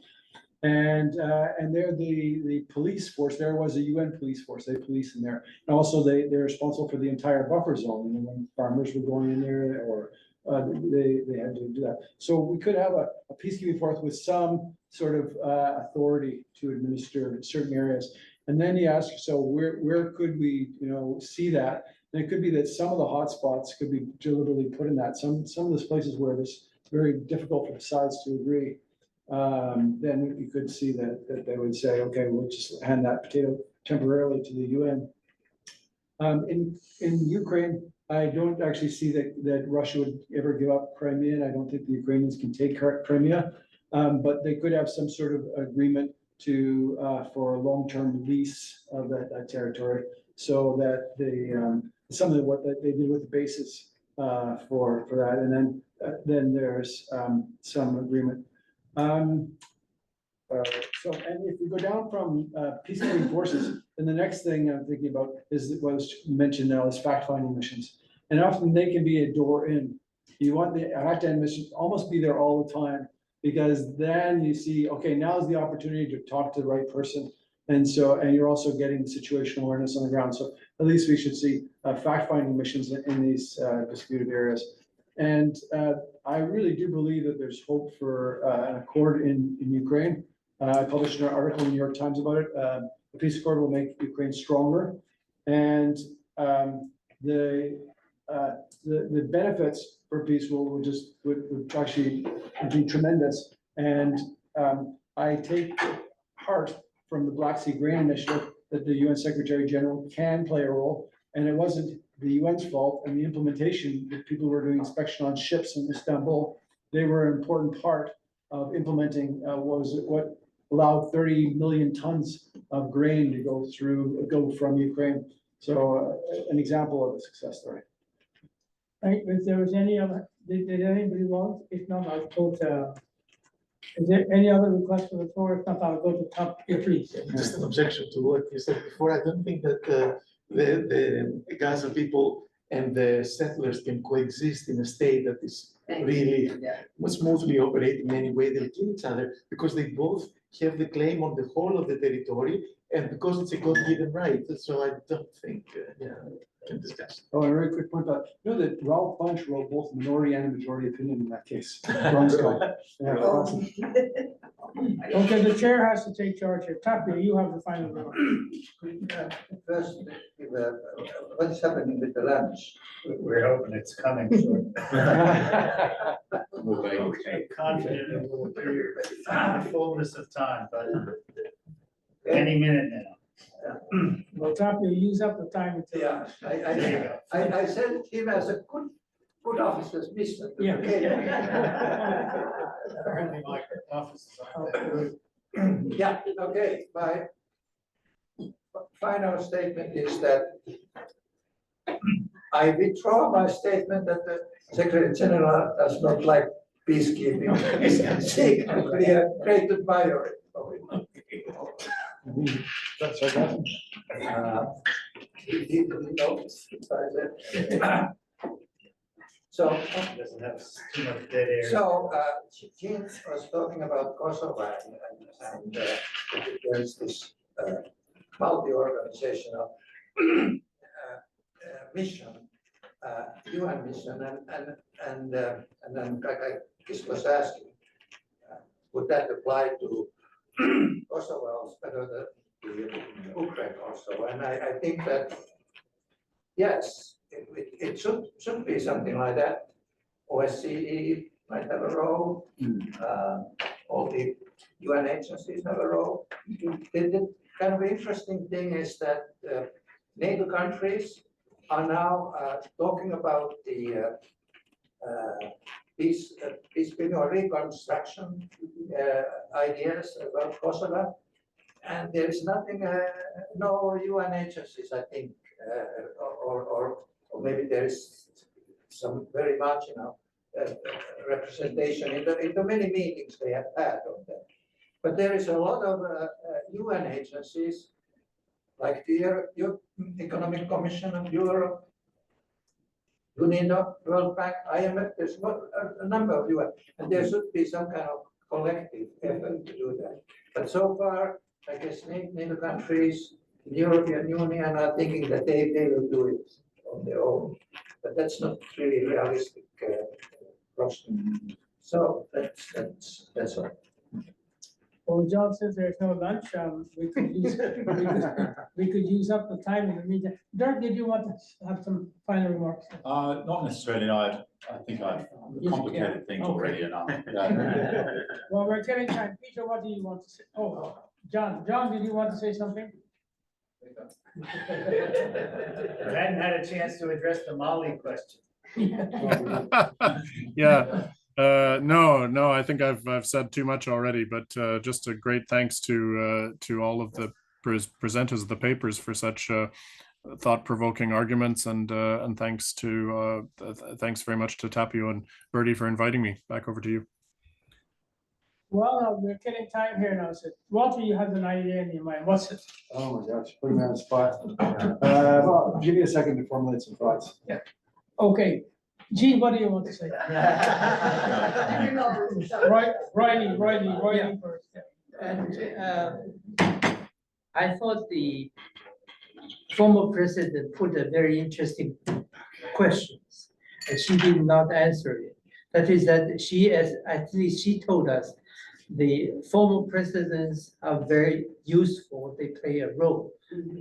And there the police force, there was a UN police force, they police in there. And also they're responsible for the entire buffer zone. And when farmers were going in there or they had to do that. So we could have a peacekeeping force with some sort of authority to administer certain areas. And then you ask, so where could we, you know, see that? And it could be that some of the hotspots could be deliberately put in that. Some of those places where it's very difficult for the sides to agree, then you could see that they would say, okay, we'll just hand that potato temporarily to the UN. In Ukraine, I don't actually see that Russia would ever give up Crimea, and I don't think the Ukrainians can take Crimea, but they could have some sort of agreement to for a long-term lease of that territory, so that they some of what they did with the bases for that, and then there's some agreement. So, and if we go down from peacekeeping forces, then the next thing I'm thinking about is what was mentioned now is fact-finding missions, and often they can be a door in. You want the fact-finding missions almost be there all the time, because then you see, okay, now is the opportunity to talk to the right person. And you're also getting situational awareness on the ground. So at least we should see fact-finding missions in these disputed areas. And I really do believe that there's hope for an accord in Ukraine. I published an article in the New York Times about it. The peace accord will make Ukraine stronger. And the benefits for peace would actually be tremendous. And I take heart from the Black Sea Grain Initiative that the UN Secretary-General can play a role. And it wasn't the UN's fault, and the implementation, the people who were doing inspection on ships in Istanbul, they were an important part of implementing what allowed 30 million tons of grain to go from Ukraine. So an example of a success story. Right, if there was any other, did anybody want? If not, I'll go to, is there any other request for the floor? If not, I'll go to top, yeah, please. Just an objection to what you said before. I don't think that the Gaza people and the settlers can coexist in a state that is really smoothly operating in any way. They'll kill each other because they both have the claim on the whole of the territory, and because it's a God-given right. So I don't think, can discuss. Oh, a very quick point, you know that Ralph Bunche wrote both minority and majority opinion in that case. Okay, the chair has to take charge here. Tapio, you have the final word. First, what is happening with the lunch? We're hoping it's coming soon. Okay, confident it will appear in the fullness of time, but any minute now. Well, Tapio, use up the time until. Yeah, I said him as a good officer's mission. Yeah. Apparently my offices aren't that good. Yeah, okay, my final statement is that I withdraw my statement that the Secretary-General does not like peacekeeping. Secretly a great admirer of it. That's sarcasm. He didn't notice. So. Doesn't have too much dead air. So, Jean was talking about Kosovo and there's this multi-organizational mission, UN mission, and then this was asking, would that apply to Kosovo also, but to Ukraine also? And I think that, yes, it should be something like that. OSCE might have a role. All the UN agencies have a role. The kind of interesting thing is that NATO countries are now talking about the peace building or reconstruction ideas about Kosovo, and there is nothing, no UN agencies, I think, or maybe there is some very marginal representation in the many meetings they have had on that. But there is a lot of UN agencies, like the Economic Commission of Europe, UNIDO, World Bank, IMF. There's a number of UN, and there should be some kind of collective effort to do that. But so far, I guess NATO countries, the European Union are thinking that they will do it on their own, but that's not really realistic. So that's all. Well, John says there's no lunch. We could use up the time in the meeting. Dirk, did you want to have some final remarks? Not necessarily. No, I think I've complicated things already enough. Well, we're getting time. Peter, what do you want to say? Oh, John, did you want to say something? I hadn't had a chance to address the Mali question. Yeah. No, I think I've said too much already, but just a great thanks to all of the presenters of the papers for such thought-provoking arguments, and thanks very much to Tapio and Bertie for inviting me. Back over to you. Well, we're getting time here now. So, Walter, you have an idea in your mind. What's it? Oh my gosh, put me on the spot. Well, give me a second to formulate some thoughts. Yeah. Okay. Gene, what do you want to say? Riley first. And I thought the former president put a very interesting questions, and she did not answer it. That is that at least she told us the former presidents are very useful, they play a role.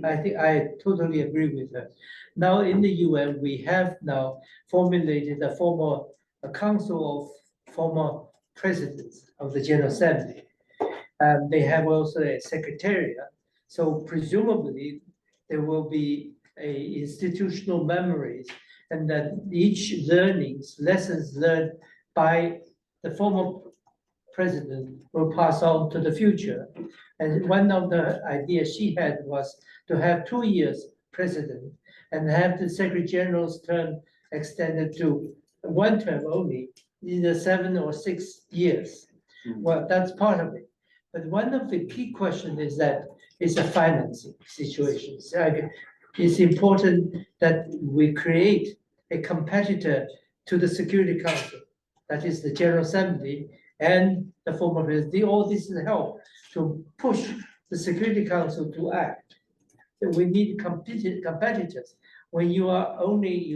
I think I totally agree with her. Now in the UN, we have now formulated a council of former presidents of the General Assembly. They have also a secretariat. So presumably there will be institutional memories, and that each lessons learned by the former president will pass on to the future. And one of the ideas she had was to have 2 years president and have the Secretary-General's term extended to 1 term only, either 7 or 6 years. Well, that's part of it. But one of the key questions is that it's a financing situation. So it's important that we create a competitor to the Security Council, that is the General Assembly and the former president. All this will help to push the Security Council to act. So we need competitors. When you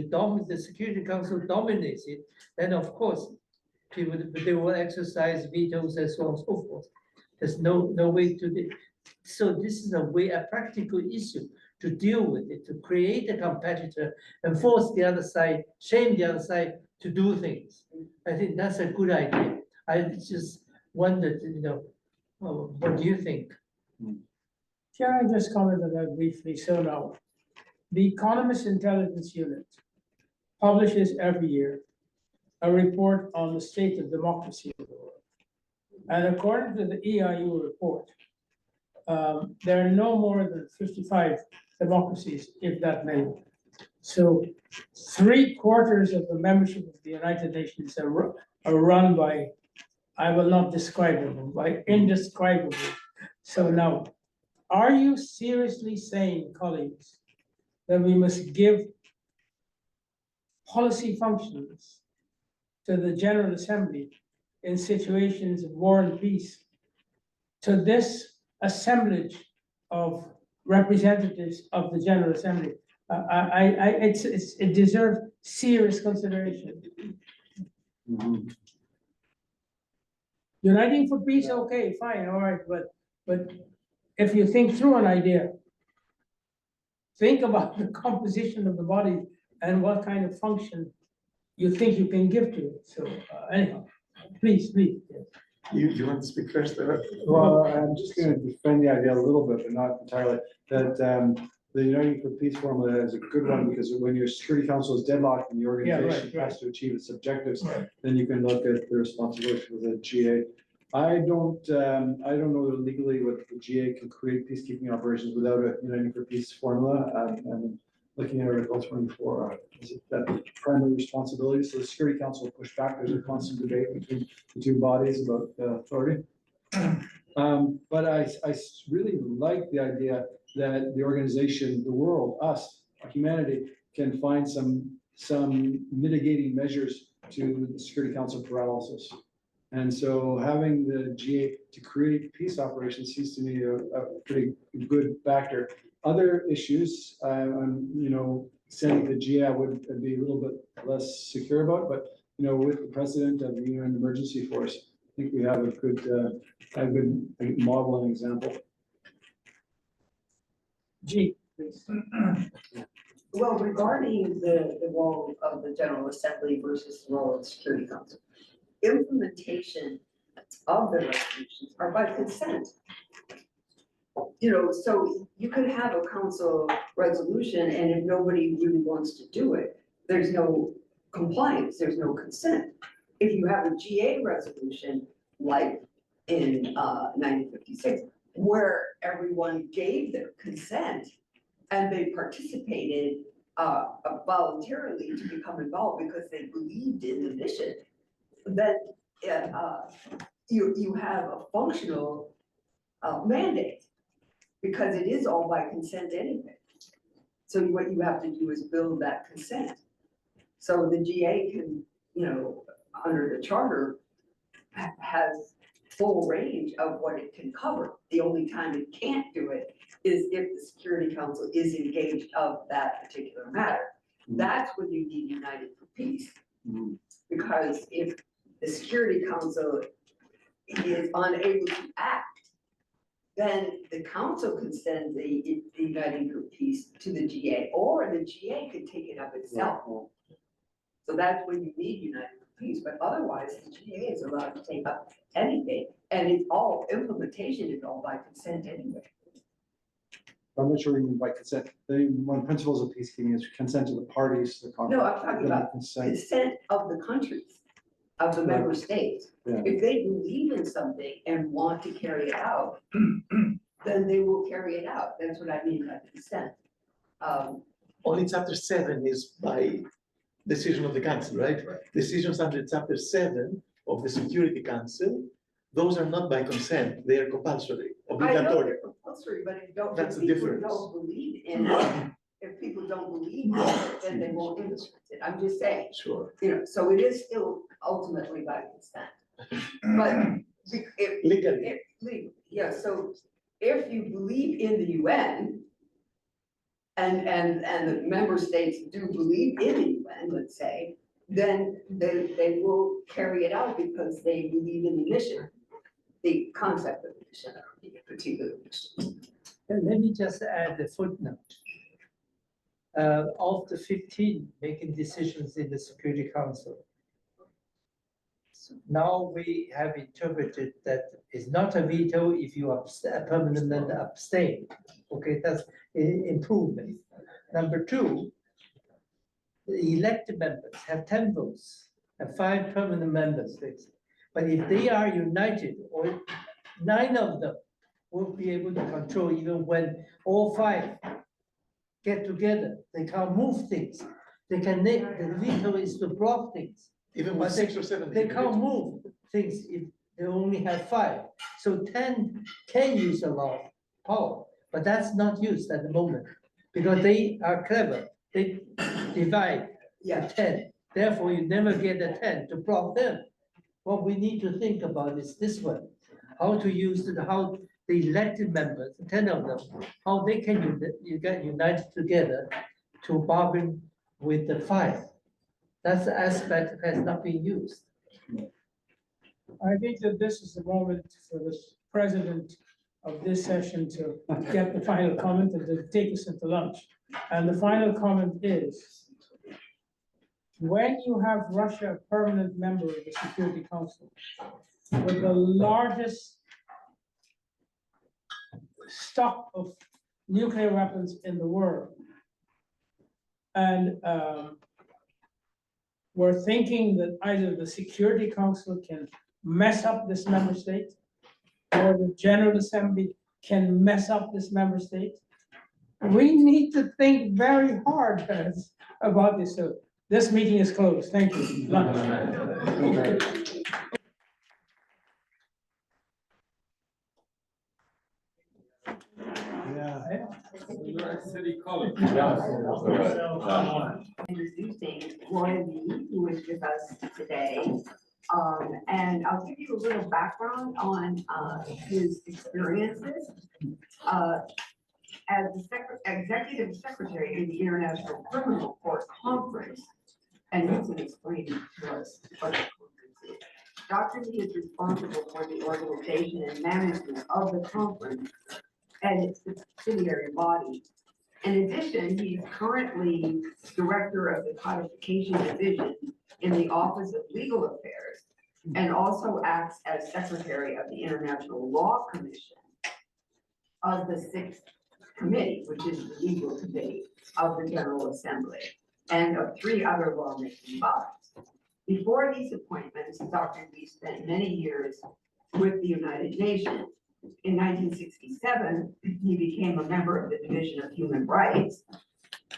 dominate, the Security Council dominates it, then of course, they will exercise vetoes and so on and so forth. There's no way to do. So this is a practical issue to deal with it, to create a competitor and force the other side, shame the other side to do things. I think that's a good idea. I just wondered, what do you think? Can I just comment on that briefly? So now, the Economist Intelligence Unit publishes every year a report on the state of democracy in the world. And according to the EIU report, there are no more than 55 democracies, if that many. So 3/4 of the membership of the United Nations are run by, I will not describe them, by indescribable. So now, are you seriously saying, colleagues, that we must give policy functions to the General Assembly in situations of war and peace, to this assemblage of representatives of the General Assembly? It deserves serious consideration. Uniting for peace, okay, fine, all right, but if you think through an idea, think about the composition of the body and what kind of function you think you can give to it. So anyhow, please. Yes. You want to speak first? Well, I'm just going to defend the idea a little bit, but not entirely, that the Uniting for Peace formula is a good one, because when your Security Council is deadlocked and the organization has to achieve its objectives, then you can look at the responsibility for the GA. I don't know that legally what the GA can create peacekeeping operations without a Uniting for Peace formula. And looking at Article 24, is it that primary responsibility? So the Security Council will push back. There's a constant debate between the two bodies about authority. But I really like the idea that the organization, the world, us, humanity, can find some mitigating measures to the Security Council paralysis. And so having the GA to create peace operations seems to me a pretty good factor. Other issues, saying the GA I would be a little bit less secure about, but with the president of the UN Emergency Force, I think we have a good model and example. G, please. Well, regarding the role of the General Assembly versus the role of the Security Council, implementation of the resolutions are by consent. So you could have a council resolution, and if nobody really wants to do it, there's no compliance, there's no consent. If you have a GA resolution, like in 1956, where everyone gave their consent and they participated voluntarily to become involved because they believed in the mission, then you have a functional mandate, because it is all by consent anyway. So what you have to do is build that consent. So the GA can, under the charter, has full range of what it can cover. The only time it can't do it is if the Security Council is engaged of that particular matter. That's when you need United for Peace. Because if the Security Council is unable to act, then the council can send the Uniting for Peace to the GA, or the GA could take it up itself. So that's when you need United for Peace, but otherwise the GA is allowed to take up anything, and it's all implementation is all by consent anyway. I'm not sure you mean by consent. One principles of peacekeeping is consent to the parties to the conflict. No, I'm talking about consent of the countries, of the member states. Yeah. If they believe in something and want to carry it out, then they will carry it out. That's what I mean by consent. Only chapter 7 is by decision of the council, right? Decisions under chapter 7 of the Security Council, those are not by consent, they are compulsory, I know obligatory. they're compulsory, but if don't, That's if the people difference. don't believe in it, if people don't believe in it, then they won't implement it. I'm just saying, Sure. you know, so it is still ultimately by consent. But if, Legally. yeah, so if you believe in the UN, and the member states do believe in the UN, let's say, then they will carry it out because they believe in the mission, the concept of the mission, or the particular mission. And let me just add a footnote. Of the 15 making decisions in the Security Council, now we have interpreted that it's not a veto if you permanently abstain. Okay, that's improvement. Number 2, the elected members have 10 votes and 5 permanent members. But if they are united, or 9 of them will be able to control even when all 5 get together. They can't move things. They can make, the veto is to block things. Even with 6 or 7. They can't move things if they only have 5. So 10 can use a lot of power, but that's not used at the moment because they are clever. They divide the 10. Therefore, you never get the 10 to block them. What we need to think about is this one: how to use how the elected members, 10 of them, how they can get united together to bargain with the 5. That's the aspect that has not been used. I think that this is the moment for the president of this session to get the final comment and to take us into lunch. And the final comment is, when you have Russia a permanent member of the Security Council with the largest stock of nuclear weapons in the world, and we're thinking that either the Security Council can mess up this member state, or the General Assembly can mess up this member state. We need to think very hard about this. So this meeting is closed. Thank you. Lunch. City College. Introducing Lloyd, who is with us today. And I'll give you a little background on his experiences. As the executive secretary in the International Criminal Court Conference, and you can explain to us what the conference is. Dr. Lee is responsible for the organization and management of the conference and its subsidiary body. In addition, he's currently director of the codification division in the Office of Legal Affairs, and also acts as secretary of the International Law Commission of the 6th Committee, which is the legal committee of the General Assembly, and of 3 other lawmaking bodies. Before these appointments, Dr. Lee spent many years with the United Nations. In 1967, he became a member of the Division of Human Rights.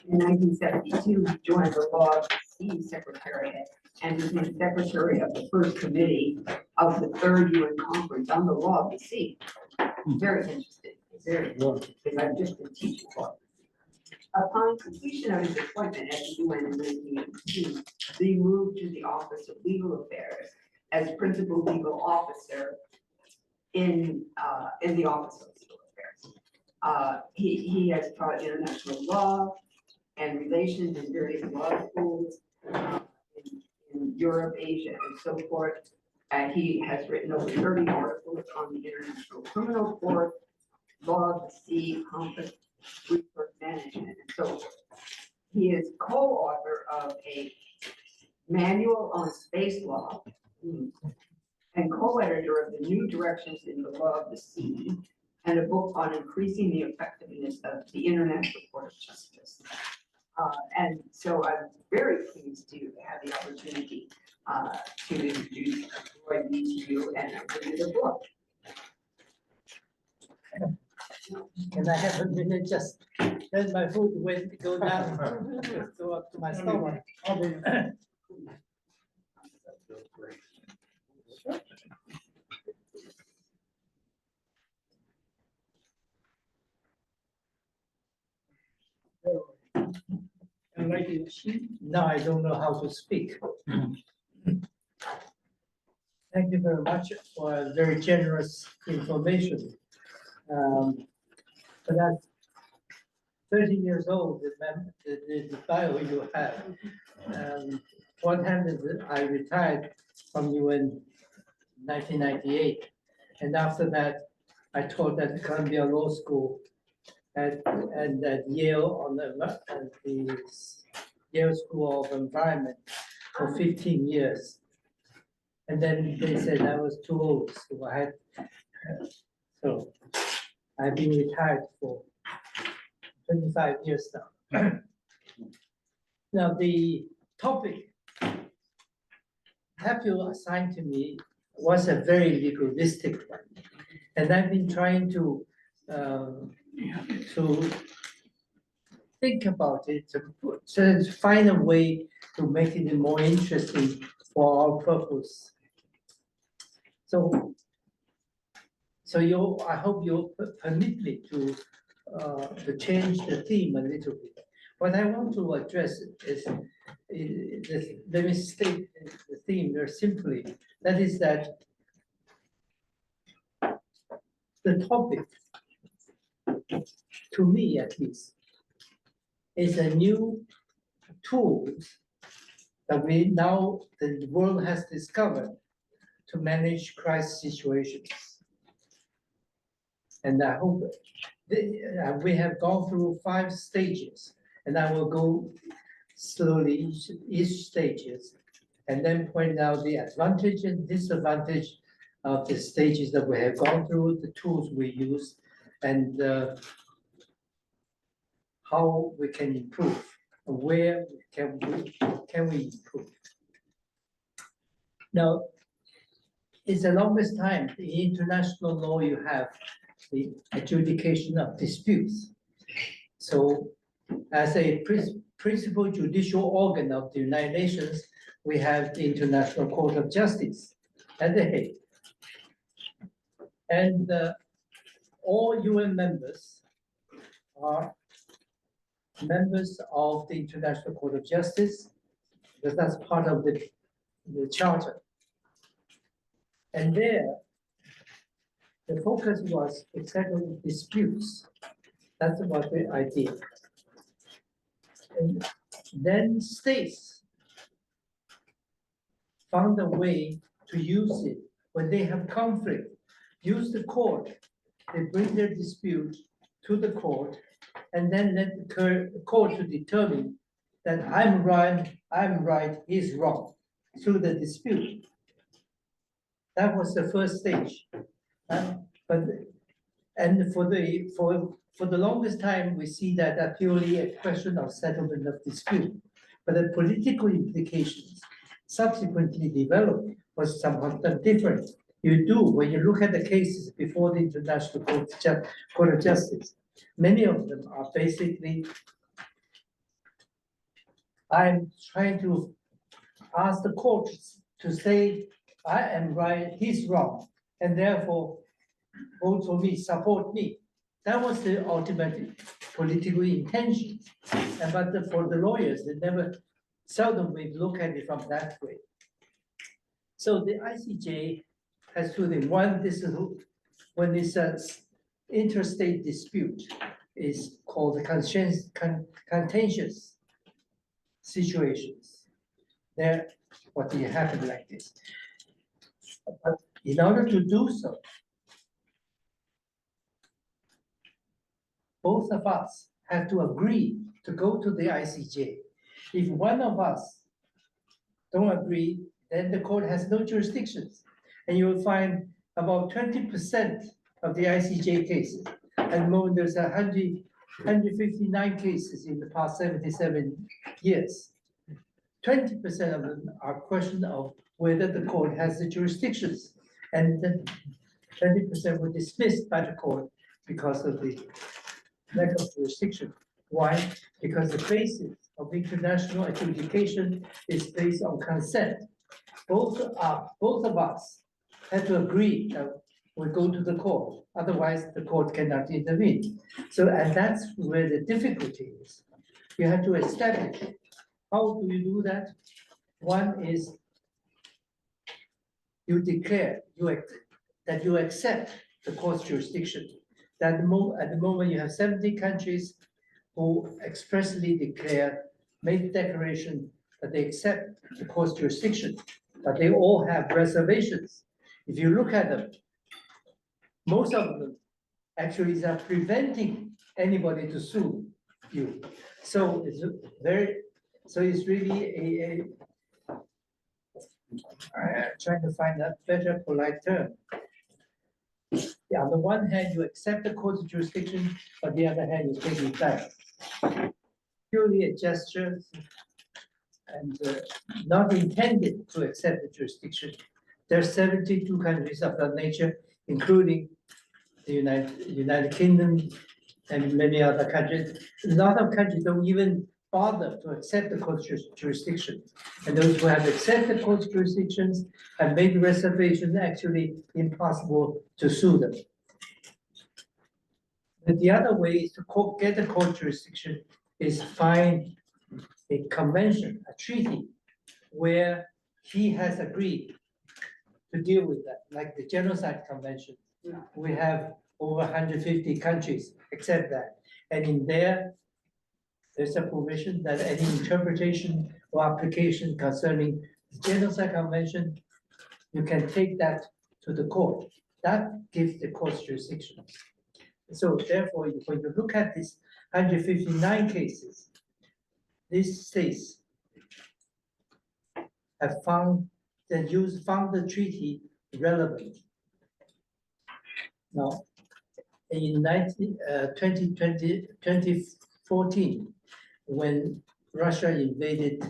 In 1972, he joined the Law of the Sea Secretariat and became secretary of the first committee of the 3rd UN Conference on the Law of the Sea. Very interesting, very interesting, because I've just been teaching for it. Upon completion of his appointment at the UN in 1982, he moved to the Office of Legal Affairs as principal legal officer in the Office of Legal Affairs. He has taught international law and relations in various law schools in Europe, Asia, and so forth. He has written over 30 articles on the International Criminal Court, law of the sea, conflict resource management, and so forth. He is co-author of a manual on space law and co-editor of the New Directions in the Law of the Sea, and a book on increasing the effectiveness of the International Court of Justice. And so I'm very pleased to have the opportunity to introduce Lloyd to you and bring you the book. Can I have a minute, just let my food weight go down, go up to my stomach. Now I don't know how to speak. Thank you very much for very generous information. But that's 30 years old, the bio you have. One hand is that I retired from UN 1998. And after that, I taught at Columbia Law School and at Yale on the Yale School of Environment for 15 years. And then they said I was too old, so I've been retired for 25 years now. Now the topic Tapio assigned to me was a very legalistic one, and I've been trying to think about it, to find a way to make it more interesting for our purpose. So I hope you'll permit me to change the theme a little bit. What I want to address is let me state the theme very simply. That is that the topic, to me at least, is a new tool that the world has discovered to manage crisis situations. And I hope we have gone through 5 stages, and I will go slowly each stages, and then point out the advantage and disadvantage of the stages that we have gone through, the tools we use, and how we can improve, where can we improve. Now, it's the longest time in international law you have the adjudication of disputes. So as a principal judicial organ of the United Nations, we have the International Court of Justice at The Hague. And all UN members are members of the International Court of Justice, because that's part of the charter. And there, the focus was to settle disputes. That's what the idea. And then states found a way to use it when they have conflict. Use the court. They bring their dispute to the court, and then let the court to determine that I'm right, he's wrong, through the dispute. That was the first stage. For the longest time, we see that purely a question of settlement of dispute. But the political implications subsequently developed was somewhat different. You do, when you look at the cases before the International Court of Justice, many of them are basically, I'm trying to ask the courts to say, I am right, he's wrong, and therefore vote for me, support me. That was the ultimate political intention. But for the lawyers, they seldom we look at it from that way. So the ICJ has two things. One, this is when this interstate dispute is called the contentious situations. There, what do you happen like this? But in order to do so, both of us have to agree to go to the ICJ. If one of us don't agree, then the court has no jurisdictions. And you will find about 20% of the ICJ cases. At the moment, there's 159 cases in the past 77 years. 20% of them are question of whether the court has the jurisdictions. And then 20% were dismissed by the court because of the lack of jurisdiction. Why? Because the basis of international adjudication is based on consent. Both of us had to agree that we go to the court, otherwise the court cannot intervene. So, and that's where the difficulty is. You have to establish. How do you do that? One is you declare that you accept the court's jurisdiction. That at the moment you have 70 countries who expressly make declaration that they accept the court's jurisdiction, but they all have reservations. If you look at them, most of them actually are preventing anybody to sue you. So it's really I'm trying to find a better polite term. Yeah, on the one hand, you accept the court's jurisdiction, but the other hand, you take it back. Purely a gesture and not intended to accept the jurisdiction. There are 72 countries of that nature, including the United Kingdom and many other countries. A lot of countries don't even bother to accept the court's jurisdiction. And those who have accepted court's jurisdictions have made reservations actually impossible to sue them. But the other way is to get the court jurisdiction is find a convention, a treaty, where he has agreed to deal with that, like the Genocide Convention. We have over 150 countries accept that. And in there's a provision that any interpretation or application concerning the Genocide Convention, you can take that to the court. That gives the court's jurisdiction. So therefore, when you look at these 159 cases, these states have found the treaty relevant. Now, in 2014, when Russia invaded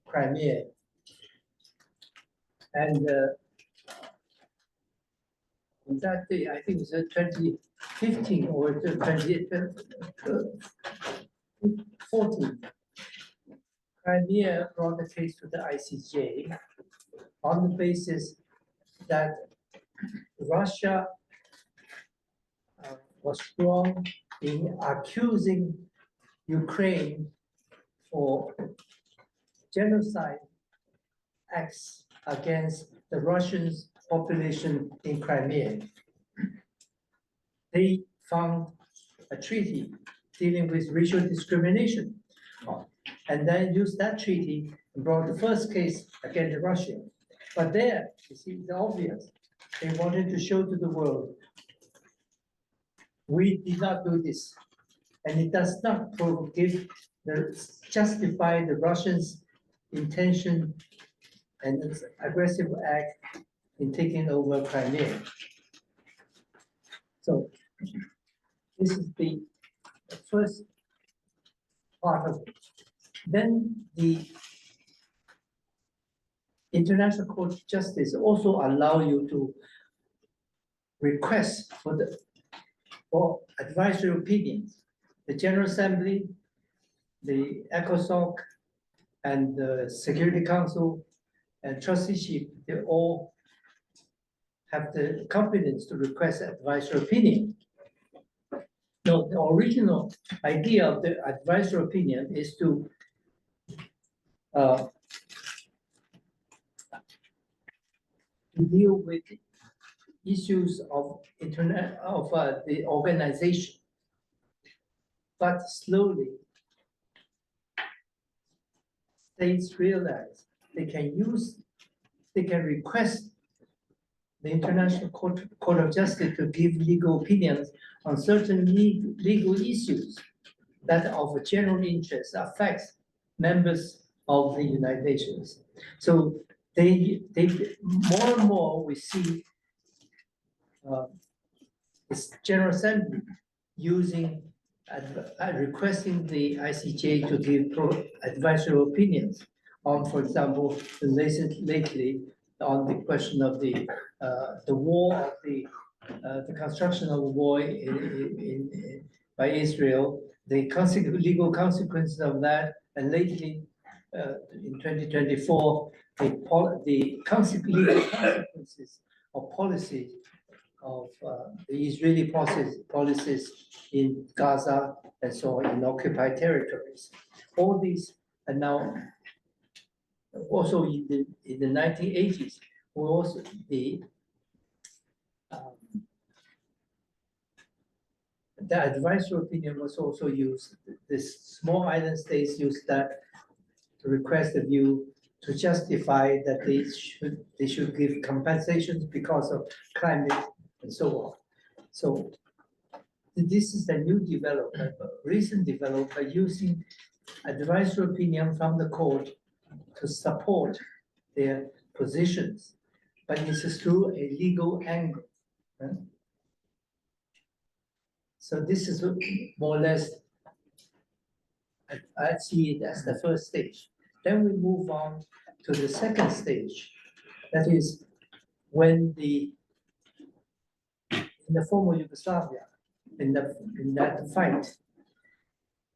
Crimea, and on that day, I think it was 2015 or 2014, Crimea brought the case to the ICJ on the basis that Russia was strong in accusing Ukraine for genocide acts against the Russian population in Crimea. They found a treaty dealing with racial discrimination, and then used that treaty and brought the first case against Russia. But there, you see, it's obvious. They wanted to show to the world, we did not do this. And it does not justify the Russians' intention and its aggressive act in taking over Crimea. So this is the first part of it. Then the International Court of Justice also allow you to request for advisory opinions. The General Assembly, the ECOSOC, and the Security Council and Trusteeship, they all have the competence to request advisory opinion. No, the original idea of the advisory opinion is to deal with issues of the organization. But slowly, states realize they can request the International Court of Justice to give legal opinions on certain legal issues that of general interest affects members of the United Nations. So they more and more we see the General Assembly using, requesting the ICJ to give advisory opinions on, for example, lately on the question of the war of the construction of a war by Israel, the legal consequences of that, and lately in 2024, the legal consequences of policy of the Israeli policies in Gaza and so on in occupied territories. All these are now also in the 1980s, were also the advisory opinion was also used. The small island states used that to request the view to justify that they should give compensations because of climate and so on. So this is a new development, a recent development using advisory opinion from the court to support their positions, but it's through a legal angle. Right? So this is more or less, I see it as the first stage. Then we move on to the second stage. That is when in the former Yugoslavia, in that fight,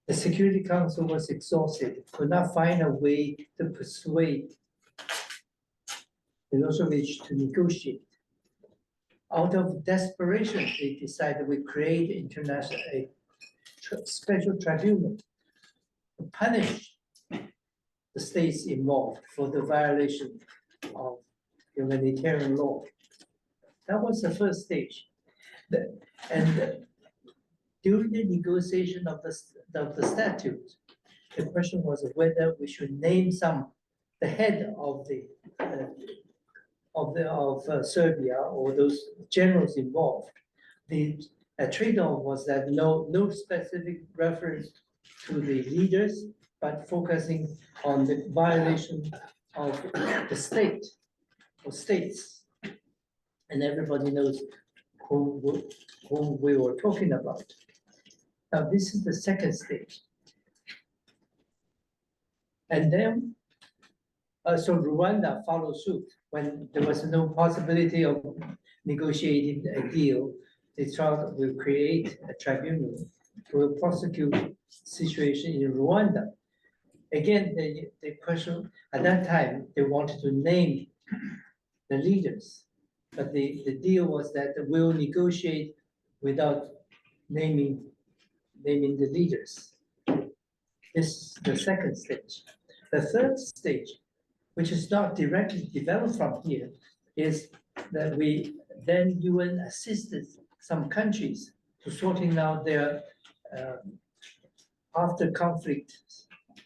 the Security Council was exhausted, could not find a way to persuade Milosevic to negotiate. Out of desperation, they decided we create a special tribunal to punish the states involved for the violation of humanitarian law. That was the first stage. During the negotiation of the statute, the question was whether we should name the head of Serbia or those generals involved. The trade-off was that no specific reference to the leaders, but focusing on the violation of the state or states. And everybody knows whom we were talking about. Now, this is the second stage. And then, so Rwanda followed suit. When there was no possibility of negotiating a deal, they thought we'll create a tribunal to prosecute the situation in Rwanda. Again, the question, at that time, they wanted to name the leaders, but the deal was that we'll negotiate without naming the leaders. This is the second stage. The third stage, which is not directly developed from here, is that UN assisted some countries to sorting out their after conflict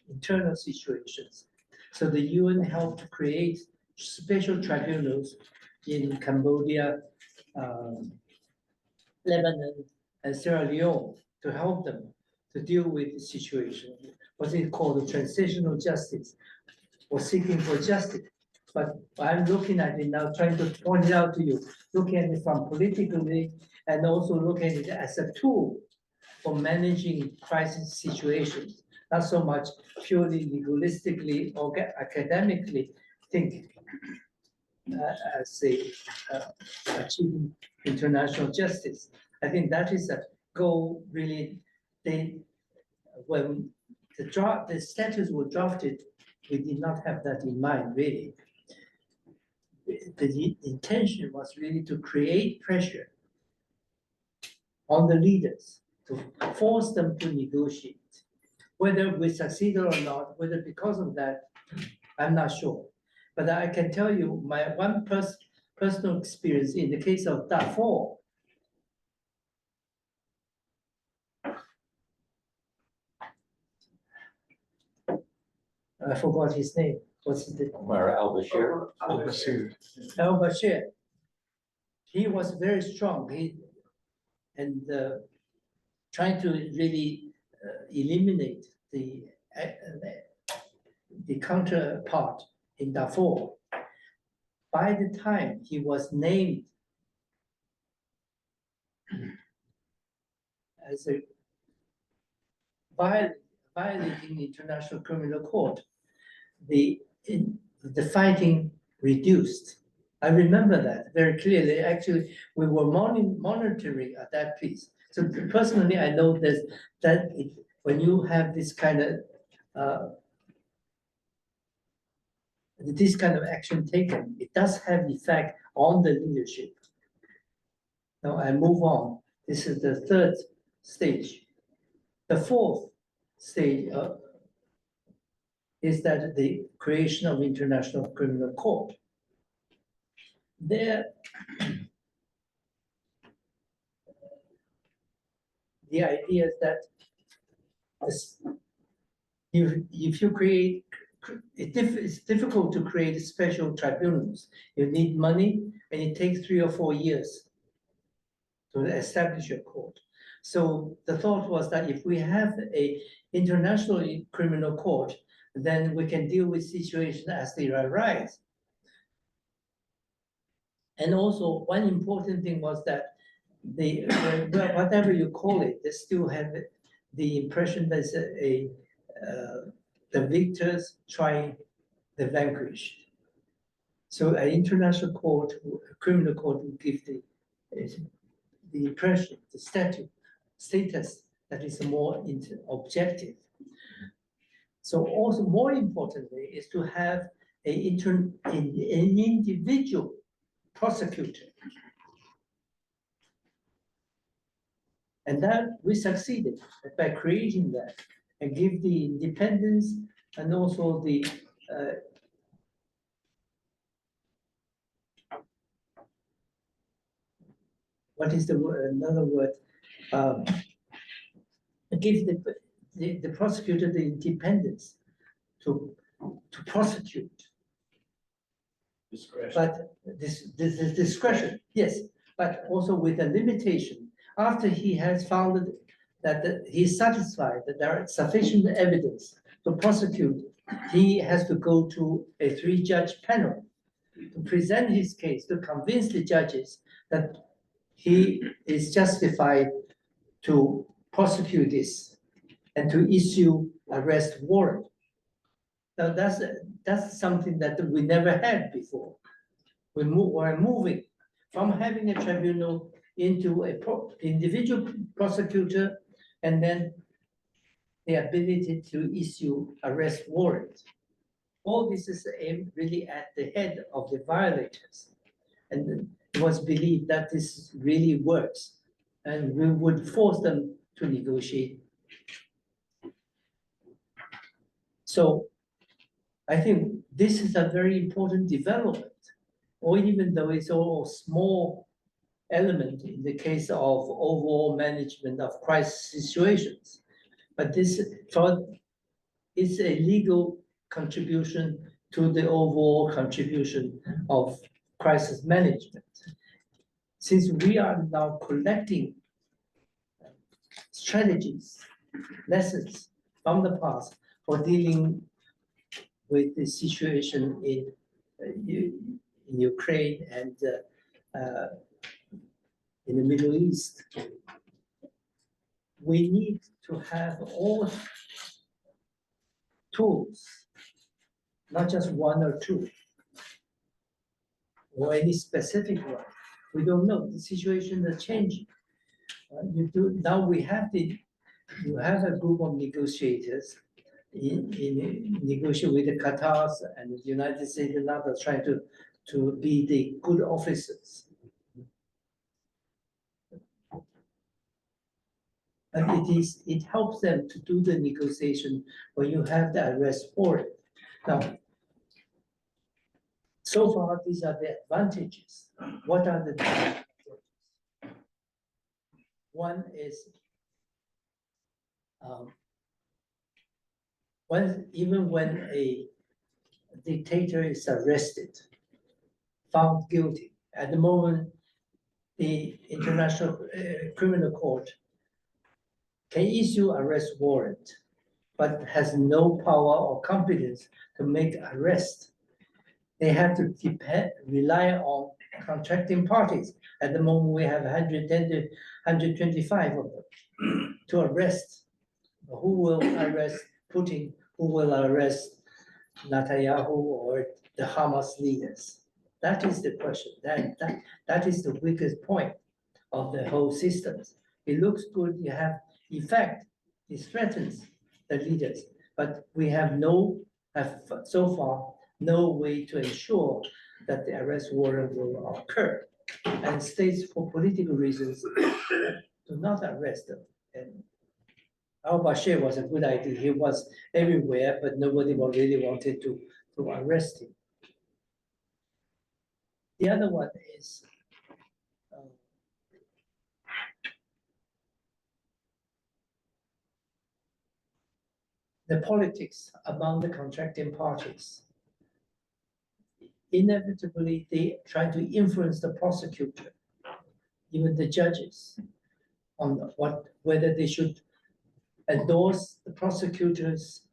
internal situations. So the UN helped to create special tribunals in Cambodia, Lebanon, and Sierra Leone to help them to deal with the situation, what is called the transitional justice, or seeking for justice. But I'm looking at it now, trying to point it out to you, looking at it from politically, and also looking at it as a tool for managing crisis situations, not so much purely legalistically or academically thinking as achieving international justice. I think that is a goal really. When the statutes were drafted, we did not have that in mind, really. The intention was really to create pressure on the leaders, to force them to negotiate. Whether we succeeded or not, whether because of that, I'm not sure. But I can tell you my one personal experience in the case of Darfur. I forgot his name. What's his name? Omar al-Bashir. Al-Bashir. He was very strong. Trying to really eliminate the counterpart in Darfur. By the time he was named as a violating the International Criminal Court, the fighting reduced. I remember that very clearly. Actually, we were monitoring at that piece. So personally, I know that when you have this kind of action taken, it does have effect on the leadership. Now I move on. This is the third stage. The fourth stage is that the creation of International Criminal Court. There, the idea is that if you create, it's difficult to create special tribunals. You need money, and it takes 3 or 4 years to establish a court. So the thought was that if we have a international criminal court, then we can deal with situations as they arise. And also, one important thing was that whatever you call it, they still have the impression that the victors try the vanquished. So an international court, a criminal court, will give the impression, the status that is more objective. So also more importantly is to have an individual prosecutor. And that we succeeded by creating that and give the independence and also the what is the word, another word, give the prosecutor the independence to prosecute. Discretion. But this discretion, yes, but also with a limitation. After he has found that he's satisfied that there is sufficient evidence to prosecute, he has to go to a 3-judge panel to present his case, to convince the judges that he is justified to prosecute this and to issue arrest warrant. Now that's something that we never had before. We're moving from having a tribunal into an individual prosecutor, and then the ability to issue arrest warrant. All this is aimed really at the head of the violators. And it was believed that this really works, and we would force them to negotiate. So I think this is a very important development, or even though it's all small element in the case of overall management of crisis situations. But this is a legal contribution to the overall contribution of crisis management. Since we are now collecting strategies, lessons from the past for dealing with the situation in Ukraine and in the Middle East, we need to have all tools, not just one or two, or any specific one. We don't know. The situation is changing. Now we have you have a group of negotiators in negotiate with the Qatars and the United States and others, trying to be the good officers. But it helps them to do the negotiation when you have the arrest warrant. Now, so far, these are the advantages. What are the disadvantages? One is even when a dictator is arrested, found guilty, at the moment, the International Criminal Court can issue arrest warrant, but has no power or competence to make arrest. They have to rely on contracting parties. At the moment, we have 110 to 125 of them to arrest. Who will arrest Putin? Who will arrest Netanyahu or the Hamas leaders? That is the question. That is the weakest point of the whole system. It looks good, you have effect, it threatens the leaders, but we have so far no way to ensure that the arrest warrant will occur. And states, for political reasons, do not arrest them. And al-Bashir was a good idea. He was everywhere, but nobody really wanted to arrest him. The other one is the politics among the contracting parties. Inevitably, they try to influence the prosecutor, even the judges, on whether they should endorse the prosecutor's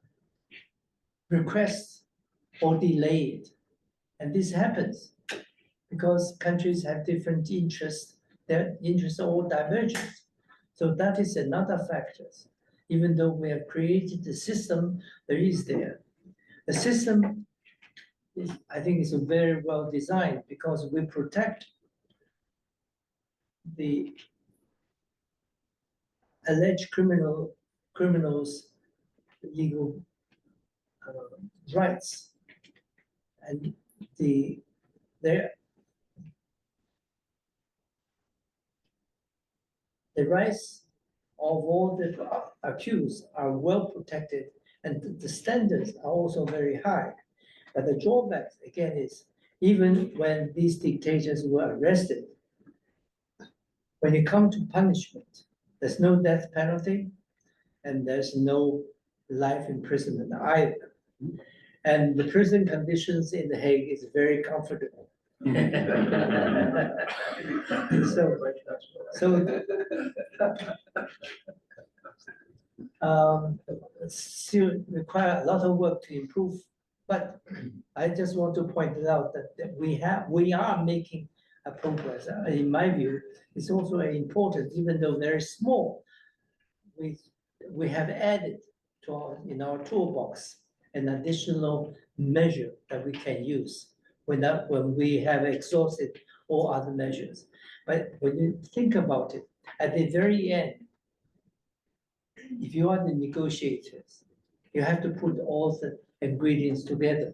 request or delay it. And this happens because countries have different interests. Their interests are all divergent. So that is another factor. Even though we have created the system, there is there. The system is, I think, is very well designed because we protect the alleged criminals' legal rights, and the rights of all the accused are well protected, and the standards are also very high. But the drawback, again, is even when these dictators were arrested, when it comes to punishment, there's no death penalty, and there's no life imprisonment either. And the prison conditions in The Hague is very comfortable. Still require a lot of work to improve, but I just want to point out that we are making a progress. In my view, it's also important, even though very small. We have added in our toolbox an additional measure that we can use when we have exhausted all other measures. But when you think about it, at the very end, if you are the negotiators, you have to put all the ingredients together.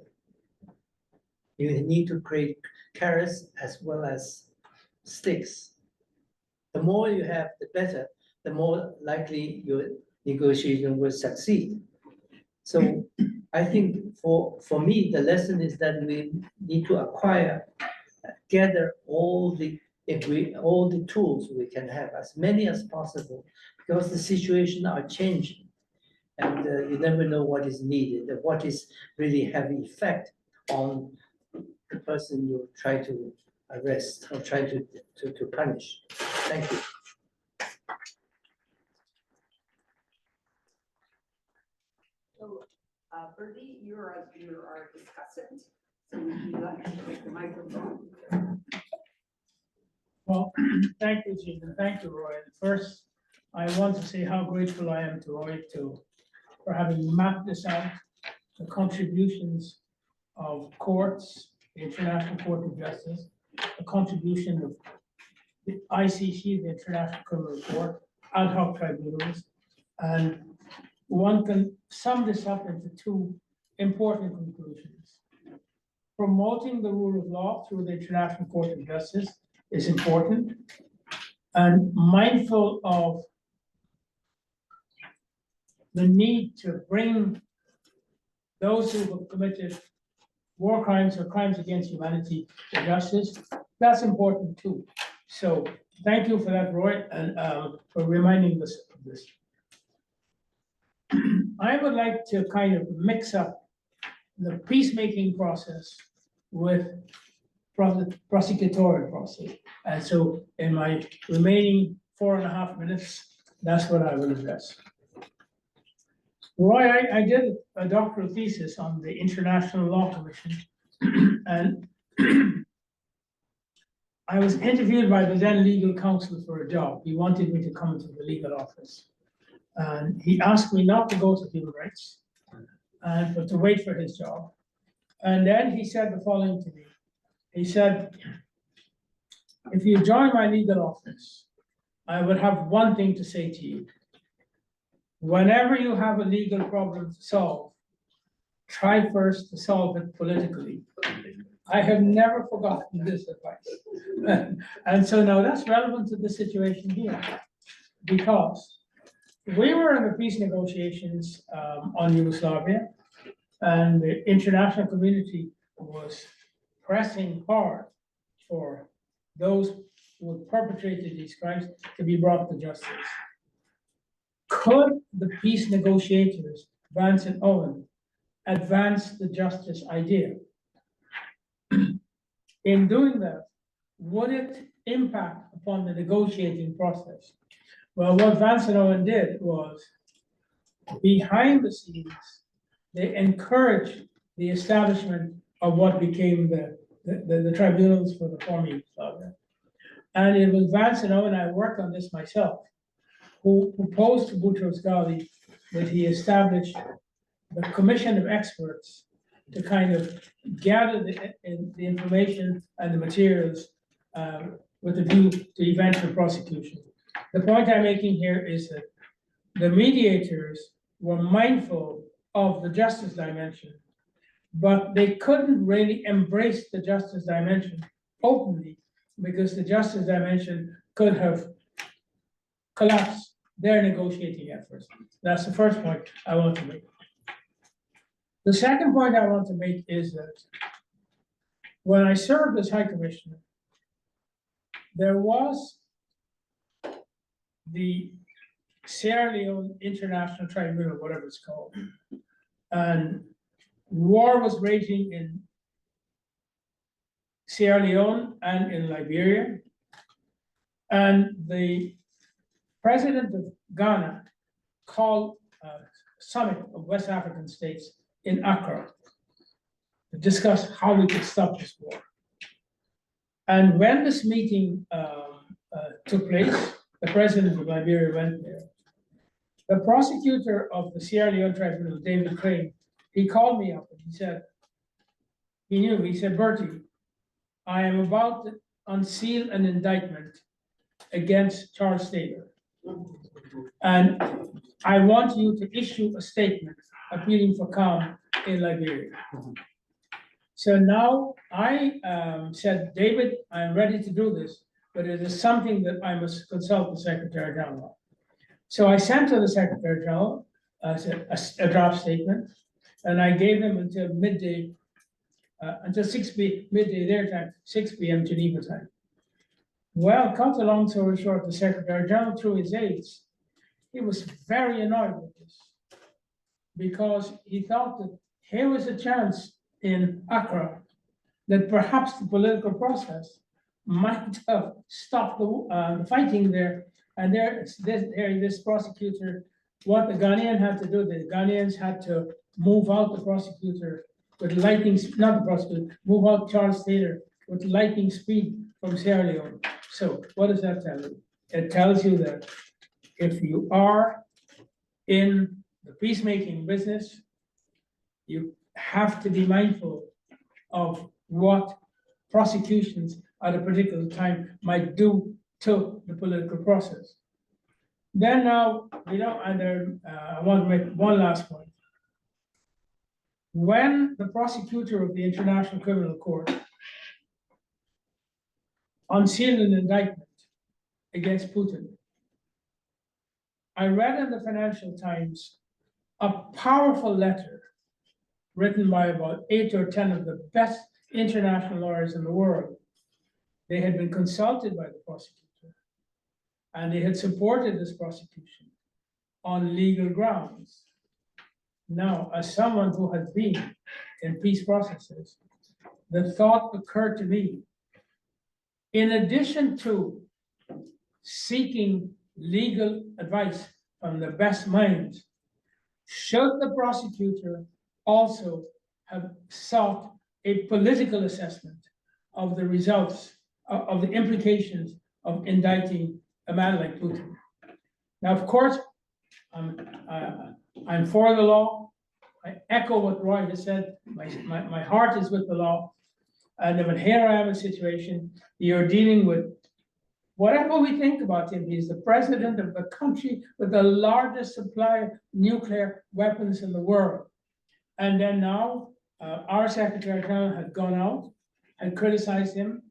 You need to create carrots as well as sticks. The more you have, the better, the more likely your negotiation will succeed. So I think for me, the lesson is that we need to gather all the tools we can have, as many as possible, because the situation are changing, and you never know what is needed and what is really have effect on the person you try to arrest or try to punish. Thank you. So, Bertie, you're our discussant, so would you like to take the microphone? Well, thank you, Susan. Thank you, Roy. First, I want to say how grateful I am to Roy for having mapped this out, the contributions of courts, the International Court of Justice, the contribution of the ICC, the International Criminal Court, ad hoc tribunals, and one can sum this up into two important conclusions. Promoting the rule of law through the International Court of Justice is important, and mindful of the need to bring those who have committed war crimes or crimes against humanity to justice, that's important too. So thank you for that, Roy, and for reminding us of this. I would like to kind of mix up the peacemaking process with prosecutorial process. And so in my remaining 4.5 minutes, that's what I will address. Roy, I did a doctoral thesis on the International Law Commission, and I was interviewed by the then legal counsel for a job. He wanted me to come into the legal office. And he asked me not to go to human rights, but to wait for his job. And then he said the following to me. He said, if you join my legal office, I would have one thing to say to you. Whenever you have a legal problem to solve, try first to solve it politically. I have never forgotten this advice. And so now that's relevant to the situation here, because we were in the peace negotiations on Yugoslavia, and the international community was pressing hard for those who had perpetrated these crimes to be brought to justice. Could the peace negotiators, Vance and Owen, advance the justice idea? In doing that, would it impact upon the negotiating process? Well, what Vance and Owen did was, behind the scenes, they encouraged the establishment of what became the tribunals for the former Yugoslavia. And it was Vance and Owen, I worked on this myself, who proposed to Boutros Ghali that he establish the commission of experts to kind of gather the information and the materials with a view to eventual prosecution. The point I'm making here is that the mediators were mindful of the justice dimension, but they couldn't really embrace the justice dimension openly, because the justice dimension could have collapsed their negotiating efforts. That's the first point I want to make. The second point I want to make is that when I served as High Commissioner, there was the Sierra Leone International Tribunal, whatever it's called, and war was raging in Sierra Leone and in Liberia, and the president of Ghana called a summit of West African states in Accra to discuss how we could stop this war. And when this meeting took place, the president of Liberia went there. The prosecutor of the Sierra Leone Tribunal, David Crane, he called me up and he said, he said, Bertie, I am about to unseal an indictment against Charles Taylor. And I want you to issue a statement appealing for calm in Liberia. So now I said, David, I'm ready to do this, but it is something that I must consult the Secretary-General. So I sent to the Secretary-General a draft statement, and I gave him until midday, until midday their time, 6 p.m. Geneva time. Well, cut a long story short, the Secretary-General, through his aides, he was very annoyed with this, because he thought that here was a chance in Accra that perhaps the political process might have stopped the fighting there. And this prosecutor, what the Ghanaian had to do, the Ghanaians had to move out the prosecutor with lightning, not the prosecutor, move out Charles Taylor with lightning speed from Sierra Leone. So what does that tell you? It tells you that if you are in the peacemaking business, you have to be mindful of what prosecutions at a particular time might do to the political process. Then now, and I want to make one last point. When the prosecutor of the International Criminal Court unsealed an indictment against Putin, I read in the Financial Times a powerful letter written by about 8 or 10 of the best international lawyers in the world. They had been consulted by the prosecutor, and they had supported this prosecution on legal grounds. Now, as someone who has been in peace processes, the thought occurred to me, in addition to seeking legal advice from the best minds, should the prosecutor also have sought a political assessment of the results of the implications of indicting a man like Putin. Now, of course, I'm for the law. I echo what Roy has said. My heart is with the law. And then here I am in a situation, you're dealing with, whatever we think about him, he's the president of the country with the largest supply of nuclear weapons in the world. And then now, our Secretary-General had gone out and criticized him.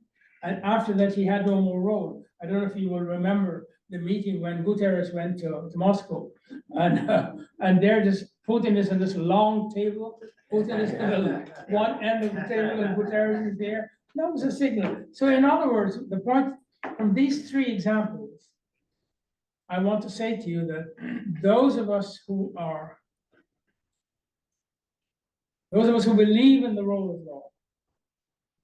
And after that, he had no more role. I don't know if you will remember the meeting when Guterres went to Moscow. And they're just, Putin is on this long table. Putin is at the one end of the table and Guterres is there. That was a signal. So in other words, the point from these three examples, I want to say to you that those of us who believe in the role of law,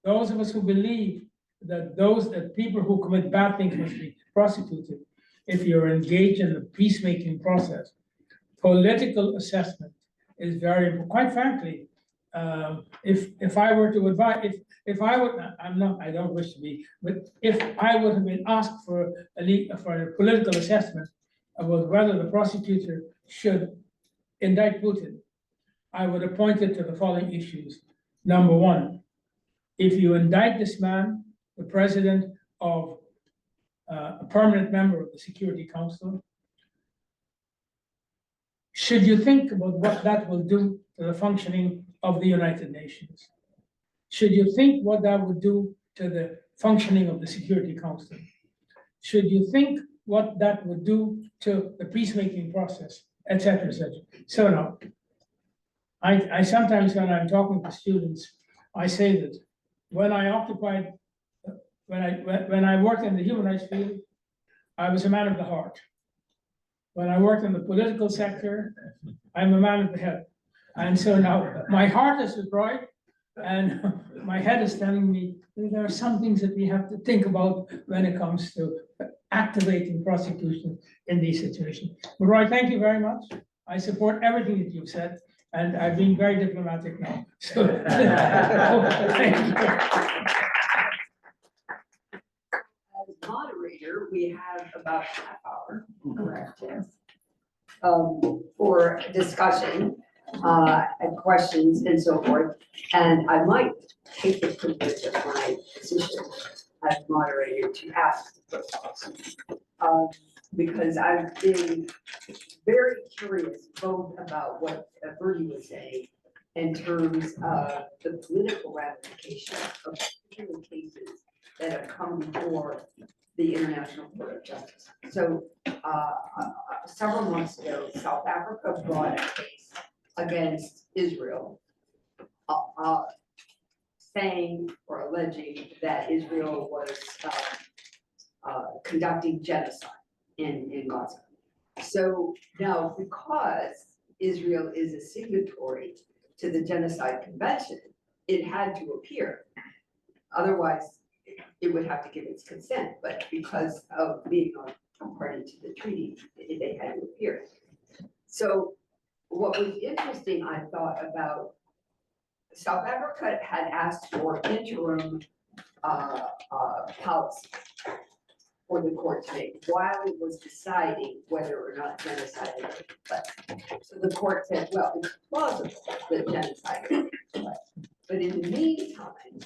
those of us who believe that people who commit bad things must be prosecuted, if you're engaged in the peacemaking process, political assessment is very important. Quite frankly, if I were to advise, if I would, I don't wish to be, but if I would have been asked for a political assessment about whether the prosecutor should indict Putin, I would have pointed to the following issues. Number one, if you indict this man, the president of a permanent member of the Security Council, should you think about what that will do to the functioning of the United Nations? Should you think what that would do to the functioning of the Security Council? Should you think what that would do to the peacemaking process, et cetera, et cetera? So now, I sometimes, when I'm talking to students, I say that when I worked in the human rights field, I was a man of the heart. When I worked in the political sector, I'm a man of the head. And so now my heart is right, and my head is telling me that there are some things that we have to think about when it comes to activating prosecution in these situations. But Roy, thank you very much. I support everything that you've said, and I've been very diplomatic now. So thank you. As moderator, we have about a half hour, correct, yes, for discussion, and questions and so forth. And I might take the privilege of my position as moderator to ask the questions. Because I've been very curious both about what Bertie was saying in terms of the political ramifications of particular cases that have come before the International Court of Justice. So several months ago, South Africa brought a case against Israel, saying or alleging that Israel was conducting genocide in Gaza. So now, because Israel is a signatory to the Genocide Convention, it had to appear. Otherwise, it would have to give its consent, but because of being a party to the treaty, they had to appear. So what was interesting, I thought, about South Africa had asked for interim policy for the court to make while it was deciding whether or not genocide had taken place. So the court said, well, it's plausible that genocide had taken place. But in the meantime,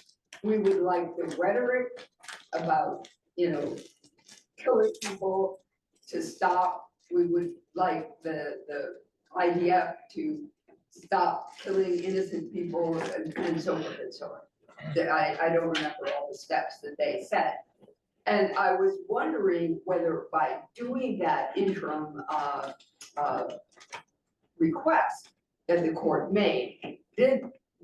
we would like the rhetoric about, killing people to stop. We would like the IDF to stop killing innocent people and so forth and so on. I don't remember all the steps that they said. And I was wondering whether by doing that interim request that the court made,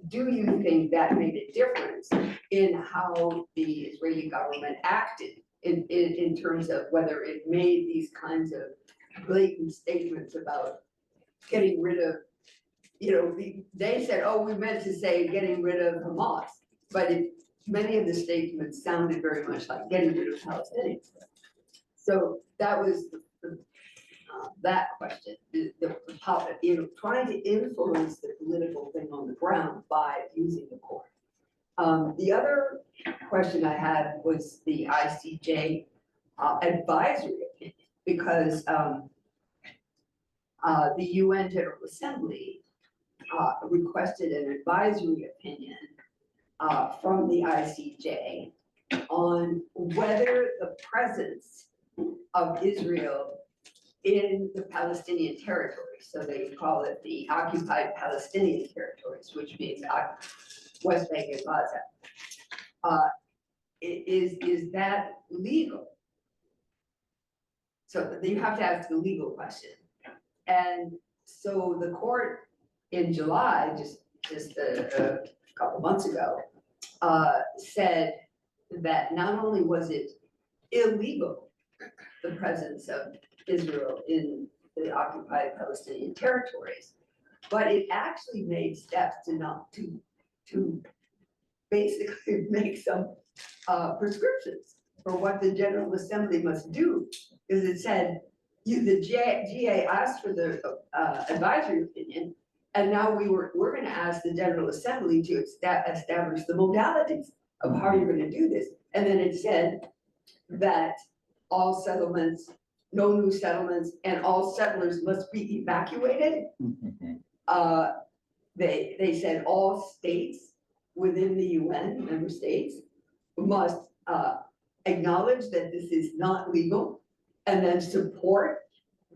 do you think that made a difference in how the Israeli government acted in terms of whether it made these kinds of blatant statements about getting rid of, they said, oh, we meant to say getting rid of Hamas, but many of the statements sounded very much like getting rid of Palestinians. So that was that question, trying to influence the political thing on the ground by using the court. The other question I had was the ICJ advisory opinion, because the UN General Assembly requested an advisory opinion from the ICJ on whether the presence of Israel in the Palestinian territories, so they call it the occupied Palestinian territories, which means West Bank and Gaza, is that legal? So you have to ask the legal question. And so the court in July, just a couple months ago, said that not only was it illegal, the presence of Israel in the occupied Palestinian territories, but it actually made steps to basically make some prescriptions for what the General Assembly must do. Because it said, the GA asked for the advisory opinion, and now we're gonna ask the General Assembly to establish the modalities of how you're gonna do this. And then it said that all settlements, no new settlements, and all settlers must be evacuated. They said all states within the UN, member states, must acknowledge that this is not legal, and then support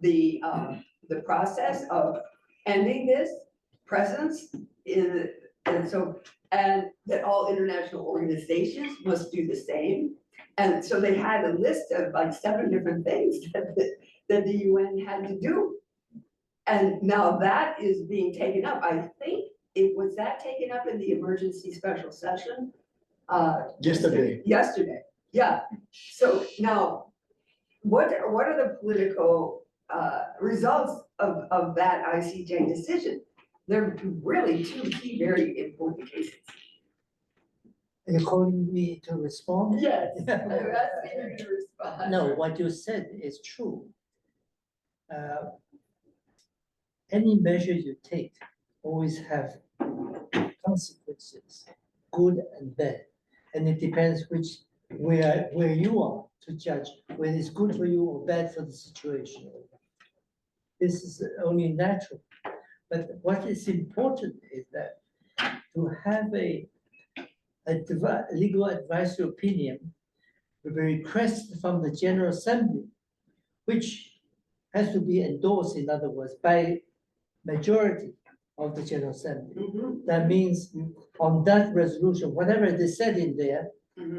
the process of ending this presence in, and that all international organizations must do the same. And so they had a list of like 7 different things that the UN had to do. And now that is being taken up. I think was that taken up in the emergency special session? Yesterday. Yesterday, yeah. So now, what are the political results of that ICJ decision? They're really 2 key, very important cases. Are you calling me to respond? Yes, I'm asking you to respond. No, what you said is true. Any measure you take always have consequences, good and bad. And it depends where you are to judge whether it's good for you or bad for the situation. This is only natural. But what is important is that to have a legal advisory opinion will be requested from the General Assembly, which has to be endorsed, in other words, by majority of the General Assembly. That means on that resolution, whatever they said in there,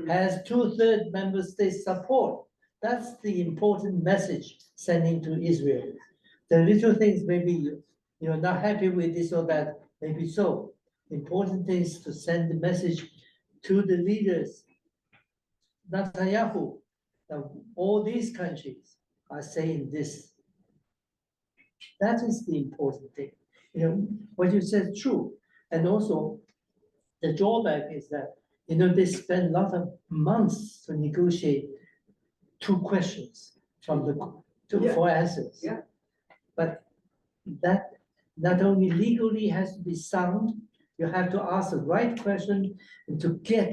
has 2/3 member states support. That's the important message sending to Israel. The little things, maybe you're not happy with this or that, maybe so. Important thing is to send the message to the leaders, Netanyahu, all these countries are saying this. That is the important thing. What you said is true. And also, the drawback is that, they spend a lot of months to negotiate 2 questions from for answers. Yeah. But that not only legally has to be sound, you have to ask the right question and to get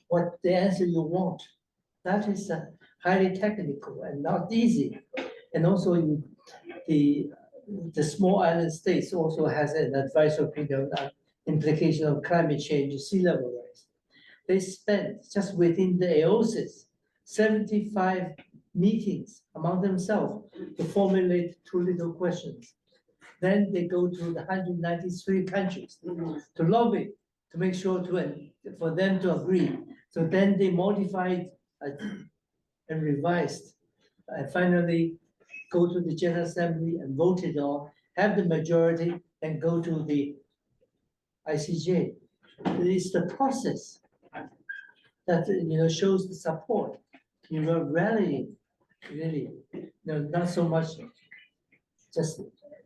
what the answer you want. That is highly technical and not easy. And also the small island states also has an advisory opinion on implication of climate change, sea level rise. They spent just within the AOSIS 75 meetings among themselves to formulate 2 little questions. Then they go to the 193 countries to lobby to make sure for them to agree. So then they modified and revised, and finally go to the General Assembly and vote it on, have the majority, and go to the ICJ. It is the process that shows the support. Rallying, really, not so much just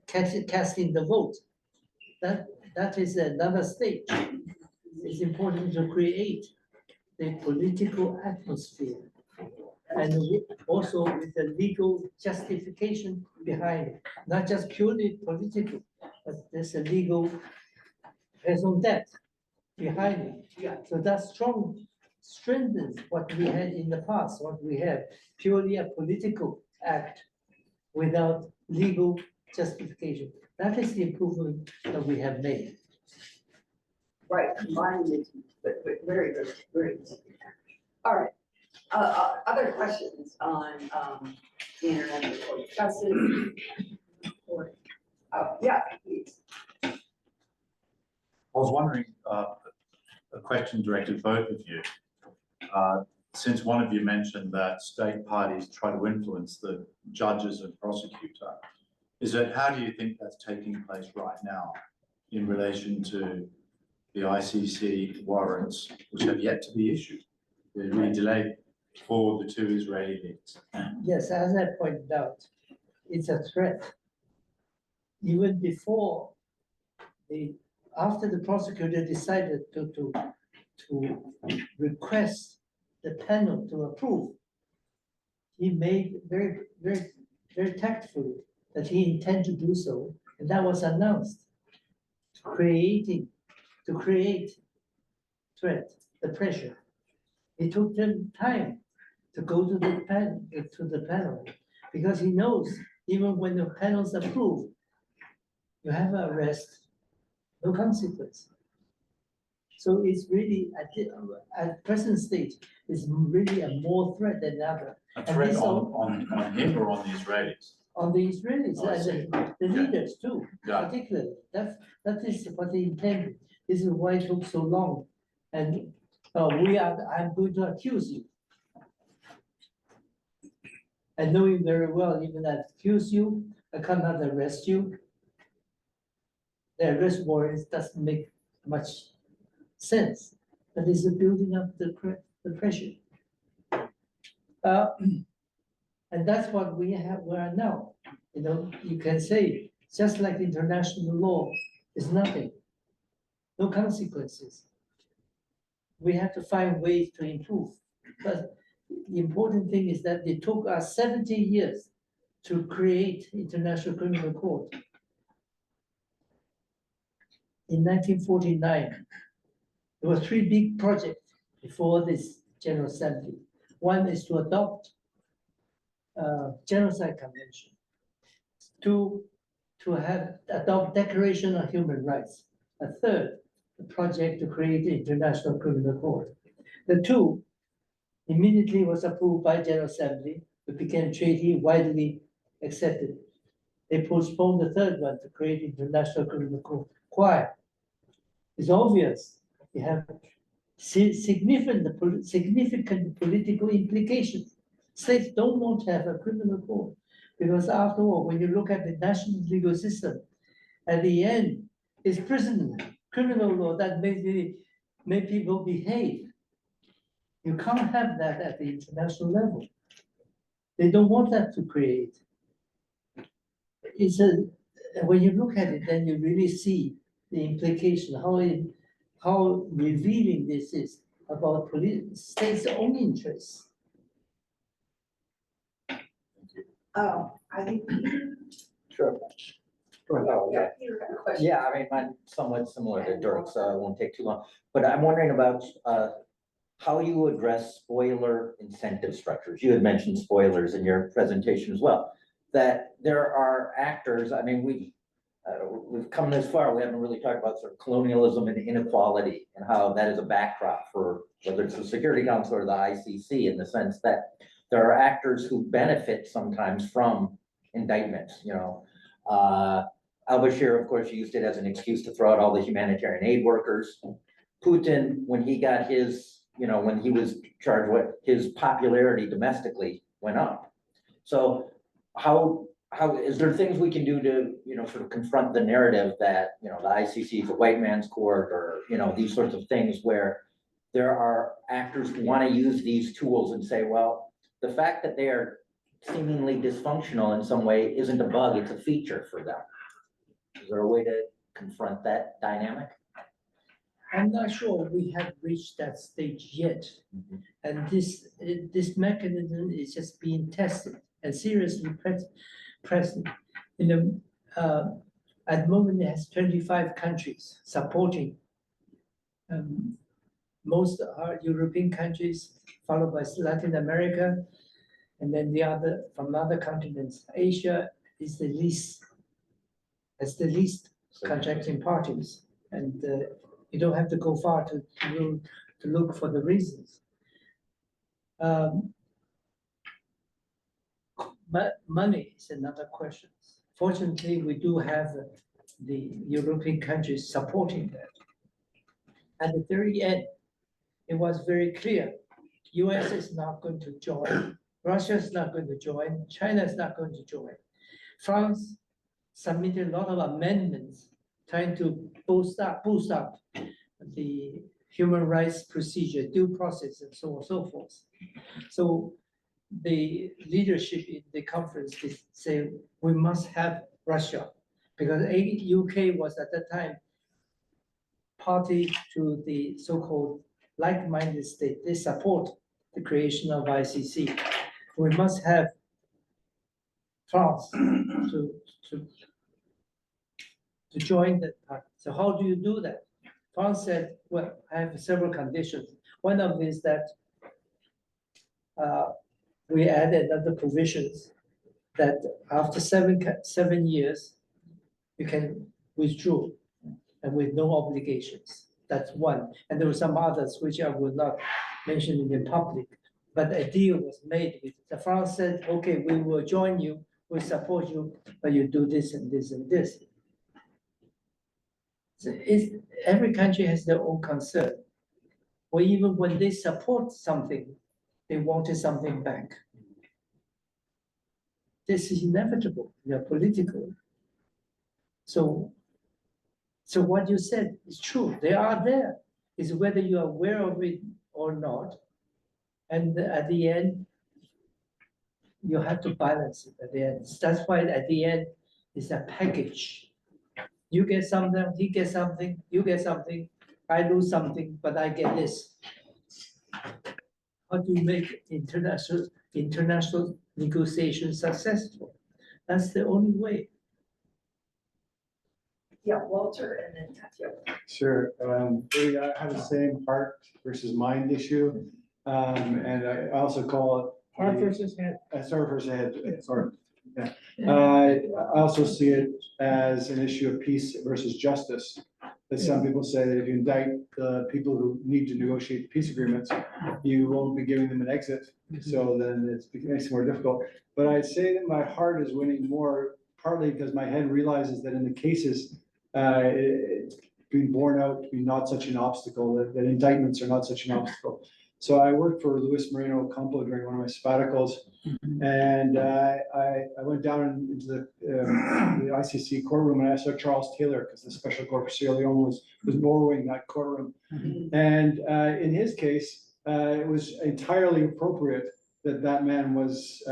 casting the vote. That is another stage. It's important to create the political atmosphere, and also with the legal justification behind it, not just purely political, but there's a legal raison d'etre. behind it. Yeah. So that strengthens what we had in the past, what we had, purely a political act without legal justification. That is the improvement that we have made. Right, combining it, but very good, very good. All right, other questions on, the International Court of Justice? Or, yeah, please. I was wondering, a question directed to both of you. Since one of you mentioned that state parties try to influence the judges and prosecutor, how do you think that's taking place right now in relation to the ICC warrants, which have yet to be issued? They're really delayed for the 2 Israeli leaks. Yes, as I pointed out, it's a threat. Even before after the prosecutor decided to request the panel to approve, he made very tactfully that he intended to do so, and that was announced, to create threat, the pressure. It took them time to go to the panel, because he knows even when the panels approve, you have an arrest, no consequence. So it's really at present stage, it's really a more threat than ever. A threat on him or on the Israelis? On the Israelis Oh, I see. and the leaders too, Yeah. particularly. That is what they intended. This is why it took so long. And I'm going to accuse you. And knowing very well, even I accuse you, I cannot arrest you. The arrest warrant doesn't make much sense. But it's the building up the pressure. And that's what we are now. You know, you can say, just like international law is nothing, no consequences. We have to find ways to improve. But the important thing is that it took us 70 years to create International Criminal Court. In 1949, there were 3 big projects before this General Assembly. One is to adopt Genocide Convention. 2, to adopt Declaration on Human Rights. A 3rd, the project to create the International Criminal Court. The 2 immediately was approved by General Assembly. It became treaty widely accepted. They postponed the 3rd one to create International Criminal Court. Why? It's obvious. You have significant political implications. States don't want to have a criminal court because, after all, when you look at the national legal system, at the end, it's prison, criminal law that make people behave. You can't have that at the international level. They don't want that to create. When you look at it, then you really see the implication, how revealing this is about states' own interests. I think. Sure. Oh, okay. You have a question. Yeah, I mean, mine's somewhat similar to Dirk's, so it won't take too long. But I'm wondering about how you address spoiler incentive structures. You had mentioned spoilers in your presentation as well. That there are actors, I mean, we've come this far, we haven't really talked about sort of colonialism and inequality and how that is a backdrop for whether it's the Security Council or the ICC, in the sense that there are actors who benefit sometimes from indictments, you know. Al-Bashir, of course, used it as an excuse to throw out all the humanitarian aid workers. Putin, when he got his, you know, when he was charged with, his popularity domestically went up. So how is there things we can do to, you know, sort of confront the narrative that, you know, the ICC is a white man's court, or, you know, these sorts of things where there are actors who want to use these tools and say, well, the fact that they are seemingly dysfunctional in some way isn't a bug, it's a feature for them. Is there a way to confront that dynamic? I'm not sure we have reached that stage yet. And this mechanism is just being tested and seriously present. At the moment, it has 25 countries supporting Most are European countries, followed by Latin America, and then the other from other continents. Asia is the least, has the least contracting parties, and you don't have to go far to look for the reasons. But money is another question. Fortunately, we do have the European countries supporting that. At the very end, it was very clear, US is not going to join, Russia is not going to join, China is not going to join. France submitted a lot of amendments trying to boost up the human rights procedure, due process, and so on and so forth. So the leadership in the conference is saying we must have Russia, because UK was at that time party to the so-called like-minded state. They support the creation of ICC. We must have France to join that party. So how do you do that? France said, well, I have several conditions. One of them is that we added other provisions that after seven years, you can withdraw and with no obligations. That's one. And there were some others which I will not mention in public, but a deal was made with the France said, okay, we will join you, we support you, but you do this and this and this. So every country has their own concern. Or even when they support something, they wanted something back. This is inevitable, they're political. So what you said is true, they are there. It's whether you are aware of it or not. And at the end, you have to balance it at the end. That's why at the end, it's a package. You get something, he gets something, you get something, I lose something, but I get this. How do you make international negotiations successful? That's the only way. Yeah, Walter and then Tatьяна. Sure. I have the same heart versus mind issue. And I also call it Heart versus head. Sorry versus head. Sorry. Yeah. I also see it as an issue of peace versus justice. That some people say that if you indict the people who need to negotiate peace agreements, you won't be giving them an exit. So then it makes it more difficult. But I'd say that my heart is winning more, partly because my head realizes that in the cases, it's been borne out to be not such an obstacle, that indictments are not such an obstacle. So I worked for Luis Moreno Ocampo during one of my sabbaticals, and I went down into the ICC courtroom and I saw Charles Taylor, because the Special Court for Sierra Leone was borrowing that courtroom. And in his case, it was entirely appropriate that man was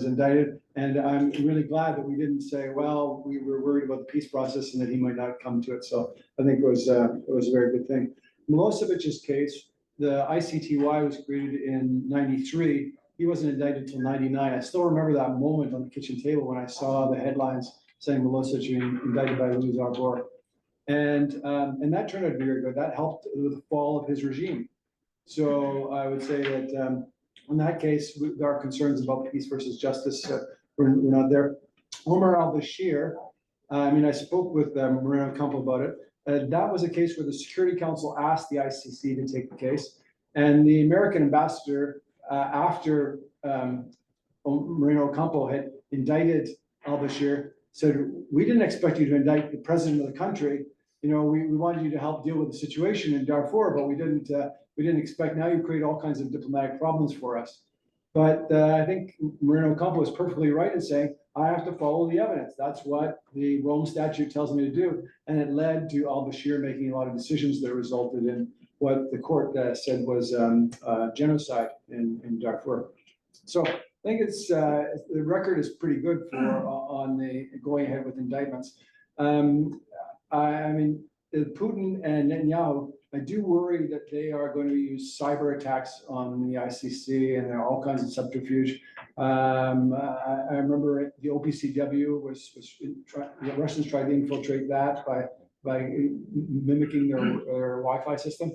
indicted. And I'm really glad that we didn't say, well, we were worried about the peace process and that he might not come to it. So I think it was a very good thing. Milosevic's case, the ICTY was created in '93. He wasn't indicted until '99. I still remember that moment on the kitchen table when I saw the headlines saying Milosevic indicted by Louis Arbour. And that turned out to be very good. That helped with the fall of his regime. So I would say that in that case, there are concerns about peace versus justice. We're not there. Omar al-Bashir, I spoke with Moreno Ocampo about it. That was a case where the Security Council asked the ICC to take the case. And the American ambassador, after Moreno Ocampo had indicted al-Bashir, said, we didn't expect you to indict the president of the country. We wanted you to help deal with the situation in Darfur, but we didn't expect, now you create all kinds of diplomatic problems for us. But I think Moreno Ocampo is perfectly right in saying, I have to follow the evidence. That's what the Rome Statute tells me to do. And it led to al-Bashir making a lot of decisions that resulted in what the court said was genocide in Darfur. So I think the record is pretty good on the going ahead with indictments. Putin and Netanyahu, I do worry that they are going to use cyber attacks on the ICC, and there are all kinds of subterfuge. I remember the OPCW the Russians tried to infiltrate that by by mimicking their Wi-Fi system.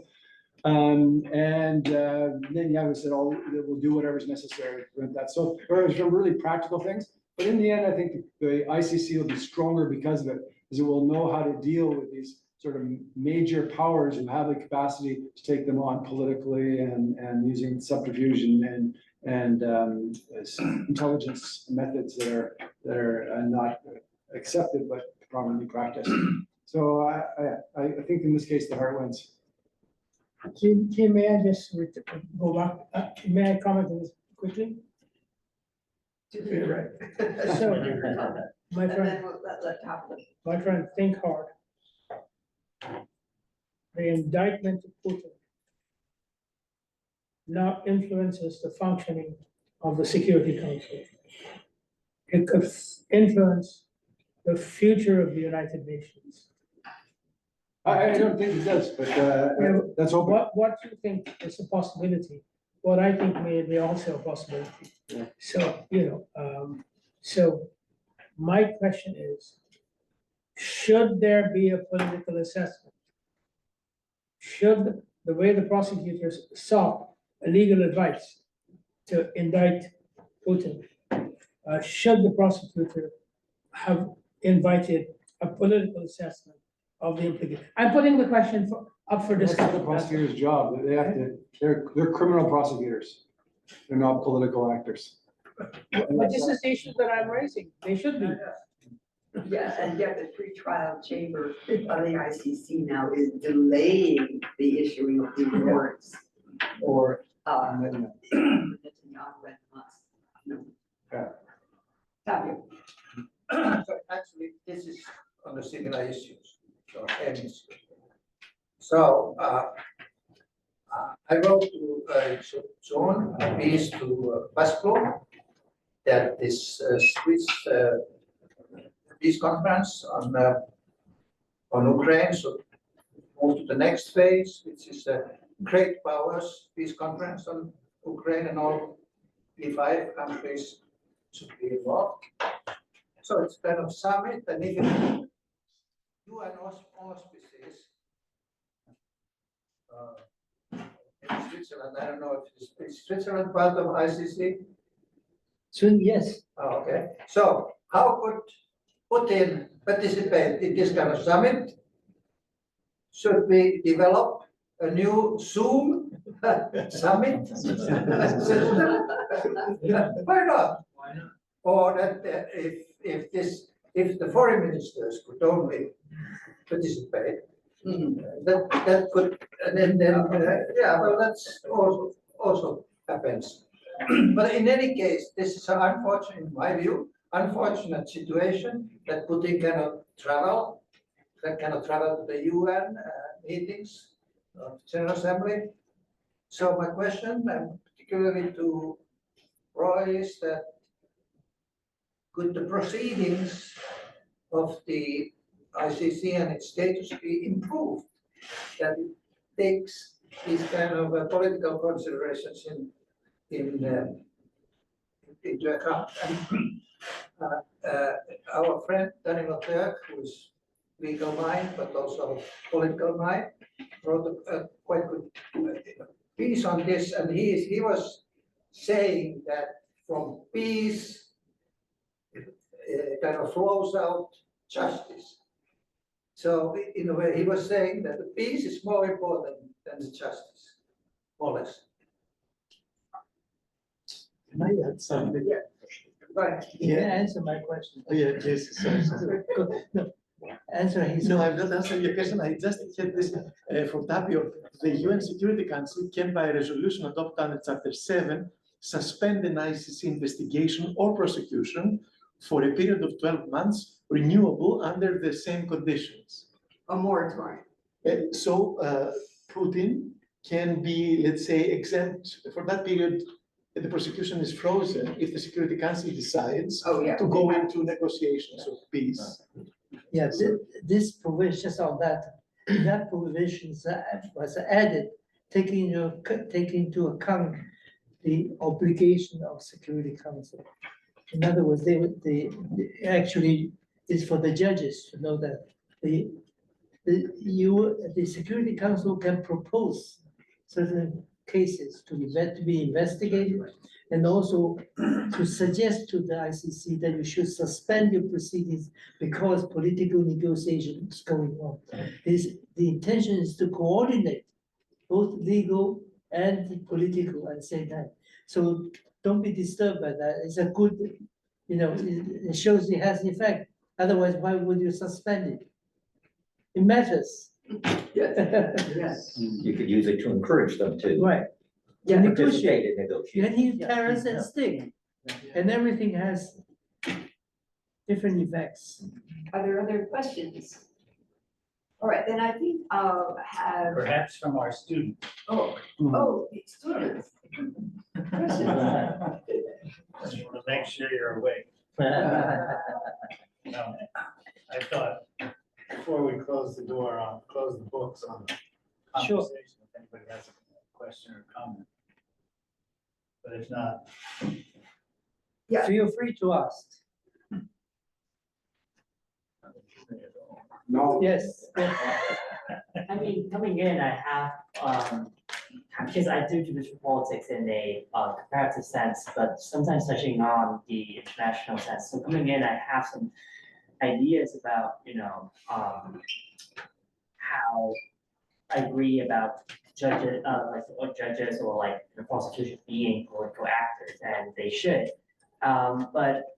Then, yeah, we said, oh, we'll do whatever's necessary to prevent that. So there were some really practical things, but in the end, I think the ICC will be stronger because of it, because it will know how to deal with these sort of major powers who have the capacity to take them on politically and using subterfuge and intelligence methods that are not accepted but properly practiced. So I think in this case the heart wins. Jim, may I just go back? May I comment on this quickly? Right. So, my friend, think hard. The indictment of Putin now influences the functioning of the Security Council. It could influence the future of the United Nations. I don't think it does, but that's open. What do you think is a possibility? What I think may be also a possibility. Yeah. So, so my question is, should there be a political assessment? Should the way the prosecutors sought legal advice to indict Putin, should the prosecutor have invited a political assessment of the implication? I'm putting the question up for discussion. That's the prosecutor's job. They have to. They're criminal prosecutors. They're not political actors. But this is the issue that I'm raising. They should be. Yeah, and yet the pretrial chamber of the ICC now is delaying the issuing of the warrants or Netanyahu and Hamas. No. Yeah. Fabio. So actually, this is on the similar issues. So I wrote to John a piece to Pascal that this Swiss peace conference on Ukraine should move to the next phase, which is a great powers peace conference on Ukraine, and all P5 countries should be involved. So it's kind of summit, and even UN auspices in Switzerland. I don't know if is Switzerland part of ICC? Soon, yes. Oh, okay. So how could Putin participate in this kind of summit? Should we develop a new Zoom summit? Why not? Or that if the foreign ministers could only participate, that could, and then yeah, well, that's also happens. But in any case, this is an unfortunate, in my view, unfortunate situation that Putin cannot travel to the UN meetings of General Assembly. So my question, particularly to Roy, is that could the proceedings of the ICC and its status be improved? That it takes these kind of political considerations into account. Our friend Daniel Turk, who is legal mind but also political mind, wrote a quite good piece on this, and he was saying that from peace kind of flows out justice. So in a way, he was saying that the peace is more important than the justice, more or less. Can I add something? Yeah. Right. You can answer my question. Oh, yeah, yes, sorry. No, answer his. No, I'm not answering your question. I just had this from Tapio. The UN Security Council can, by resolution adopted under Chapter 7, suspend an ICC investigation or prosecution for a period of 12 months, renewable under the same conditions. A moratorium. So Putin can be, let's say, exempt for that period. The prosecution is frozen if the Security Council decides to go into negotiations of peace. Yeah, this provisions on that provision was added, taking into account the obligation of Security Council. In other words, they actually, it's for the judges to know that the the Security Council can propose certain cases to be investigated, and also to suggest to the ICC that you should suspend your proceedings because political negotiation is going on. The intention is to coordinate both legal and political at the same time. So don't be disturbed by that. It's a good, it shows it has effect. Otherwise, why would you suspend it? It matters. Yes. You could use it to encourage them to. Right. To Negotiate. participate in negotiations. You need carrots and stick, and everything has different effects. Are there other questions? All right, then I think I'll have, Perhaps from our students. the students. Questions? Just want to make sure you're awake. I thought, before we close the books on the Sure. conversation, if anybody has a question or comment. But if not, Yeah. Feel free to ask. No. Yes. I mean, coming in, I have, because I do judicial politics in a comparative sense, but sometimes touching on the international sense. So coming in, I have some ideas about, how I agree about judges, judges or like the prosecution being political actors, and they should. But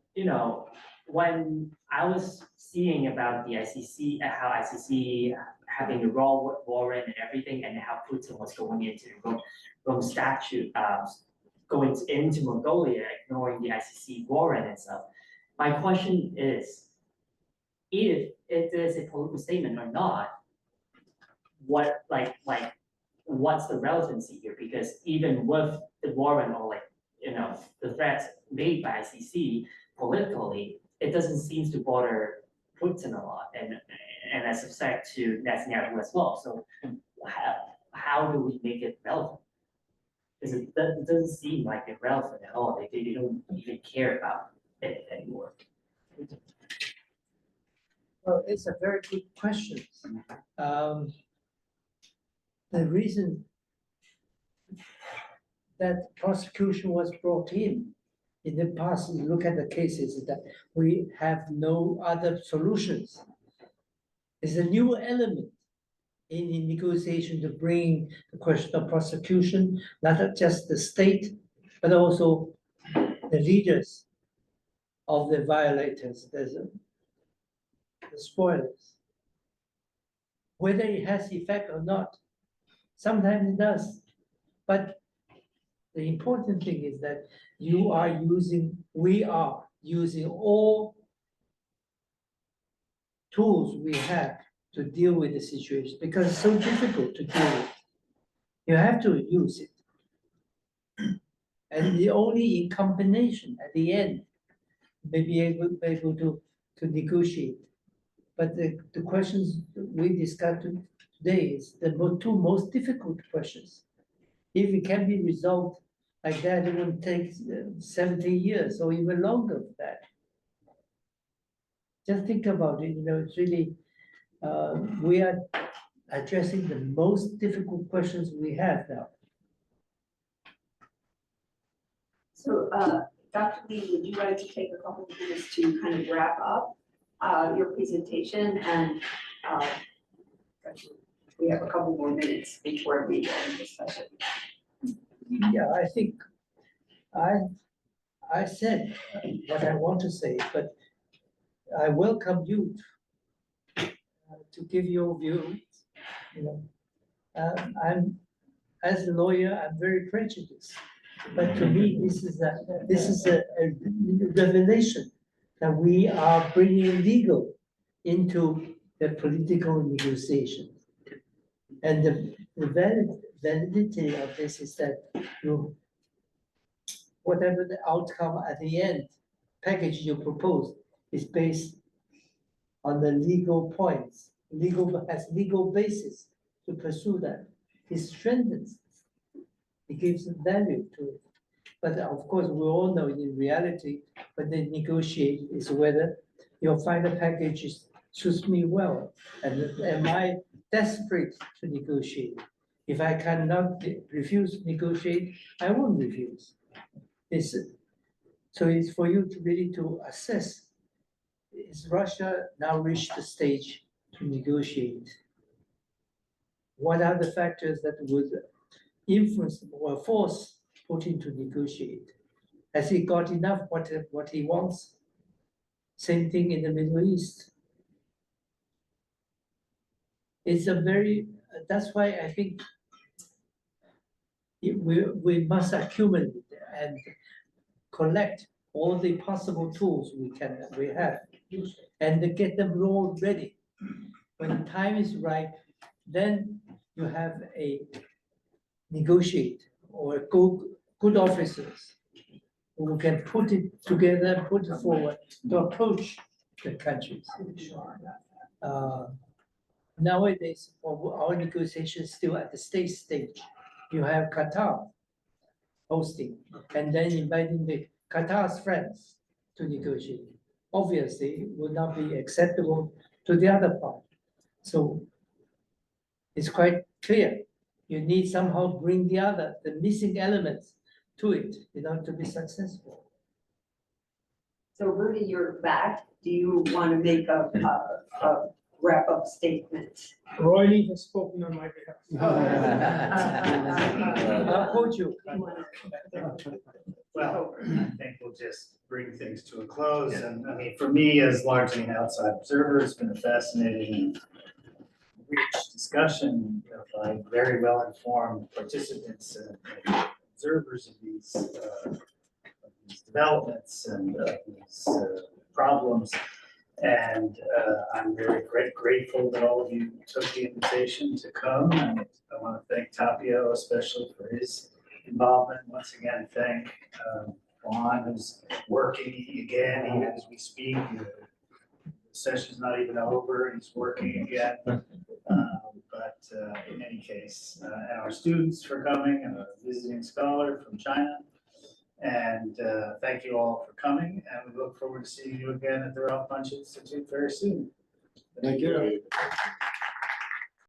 when I was seeing about the ICC, how ICC having the raw warrant and everything, and how Putin was going into the Rome statute, going into Mongolia, ignoring the ICC warrant and stuff. My question is, if it is a political statement or not, what's the relevancy here? Because even with the warrant or the threats made by ICC politically, it doesn't seem to bother Putin a lot, and as a suspect to Netanyahu as well. So how do we make it relevant? Because it doesn't seem like it's relevant at all. They don't even care about it anymore. Well, it's a very good question. The reason that prosecution was brought in the past, look at the cases, that we have no other solutions. It's a new element in the negotiation to bring the question of prosecution, not just the state, but also the leaders of the violators, the spoilers. Whether it has effect or not, sometimes it does. But the important thing is that we are using all tools we have to deal with the situation, because it's so difficult to deal with. You have to use it. And the only in combination at the end may be able to negotiate. But the questions we discussed today is the two most difficult questions. If it can be resolved like that, it would take 70 years or even longer for that. Just think about it, it's really, we are addressing the most difficult questions we have now. So, Dr. Lee, would you like to take a couple of minutes to kind of wrap up your presentation? And we have a couple more minutes before we go into discussion. Yeah, I think I said what I want to say, but I welcome you to give your view. I'm, as a lawyer, I'm very prejudiced, but to me, this is a revelation that we are bringing legal into the political negotiation. And the validity of this is that whatever the outcome at the end, package you propose is based on the legal points, has legal basis to pursue that. It strengthens, it gives value to it. But of course, we all know in reality, when they negotiate is whether your final package is suits me well. And am I desperate to negotiate? If I cannot refuse to negotiate, I won't refuse. So it's for you to really to assess, is Russia now reached the stage to negotiate? What are the factors that would influence or force Putin to negotiate? Has he got enough what he wants? Same thing in the Middle East. It's a very, that's why I think we must accumulate and collect all the possible tools we have and get them all ready. When the time is right, then you have a negotiate or good officers who can put it together, put it forward to approach the countries. Nowadays, our negotiations still at the state stage. You have Qatar hosting and then inviting the Qatar's friends to negotiate. Obviously, it would not be acceptable to the other part. So it's quite clear. You need somehow bring the missing elements to it in order to be successful. So Rudy, you're back. Do you want to make a wrap-up statement? Roy has spoken on my behalf. I'll quote you. Well, I think we'll just bring things to a close. And I mean, for me, as largely an outside observer, it's been a fascinating, rich discussion by very well-informed participants and observers of these developments and these problems. And I'm very grateful that all of you took the invitation to come. And I want to thank Tapio especially for his involvement. Once again, thank Juan, who's working again, even as we speak. The session's not even over, he's working again. But in any case, and our students for coming, and a visiting scholar from China. And thank you all for coming, and we look forward to seeing you again at the Ralph Bunche Institute very soon. Thank you.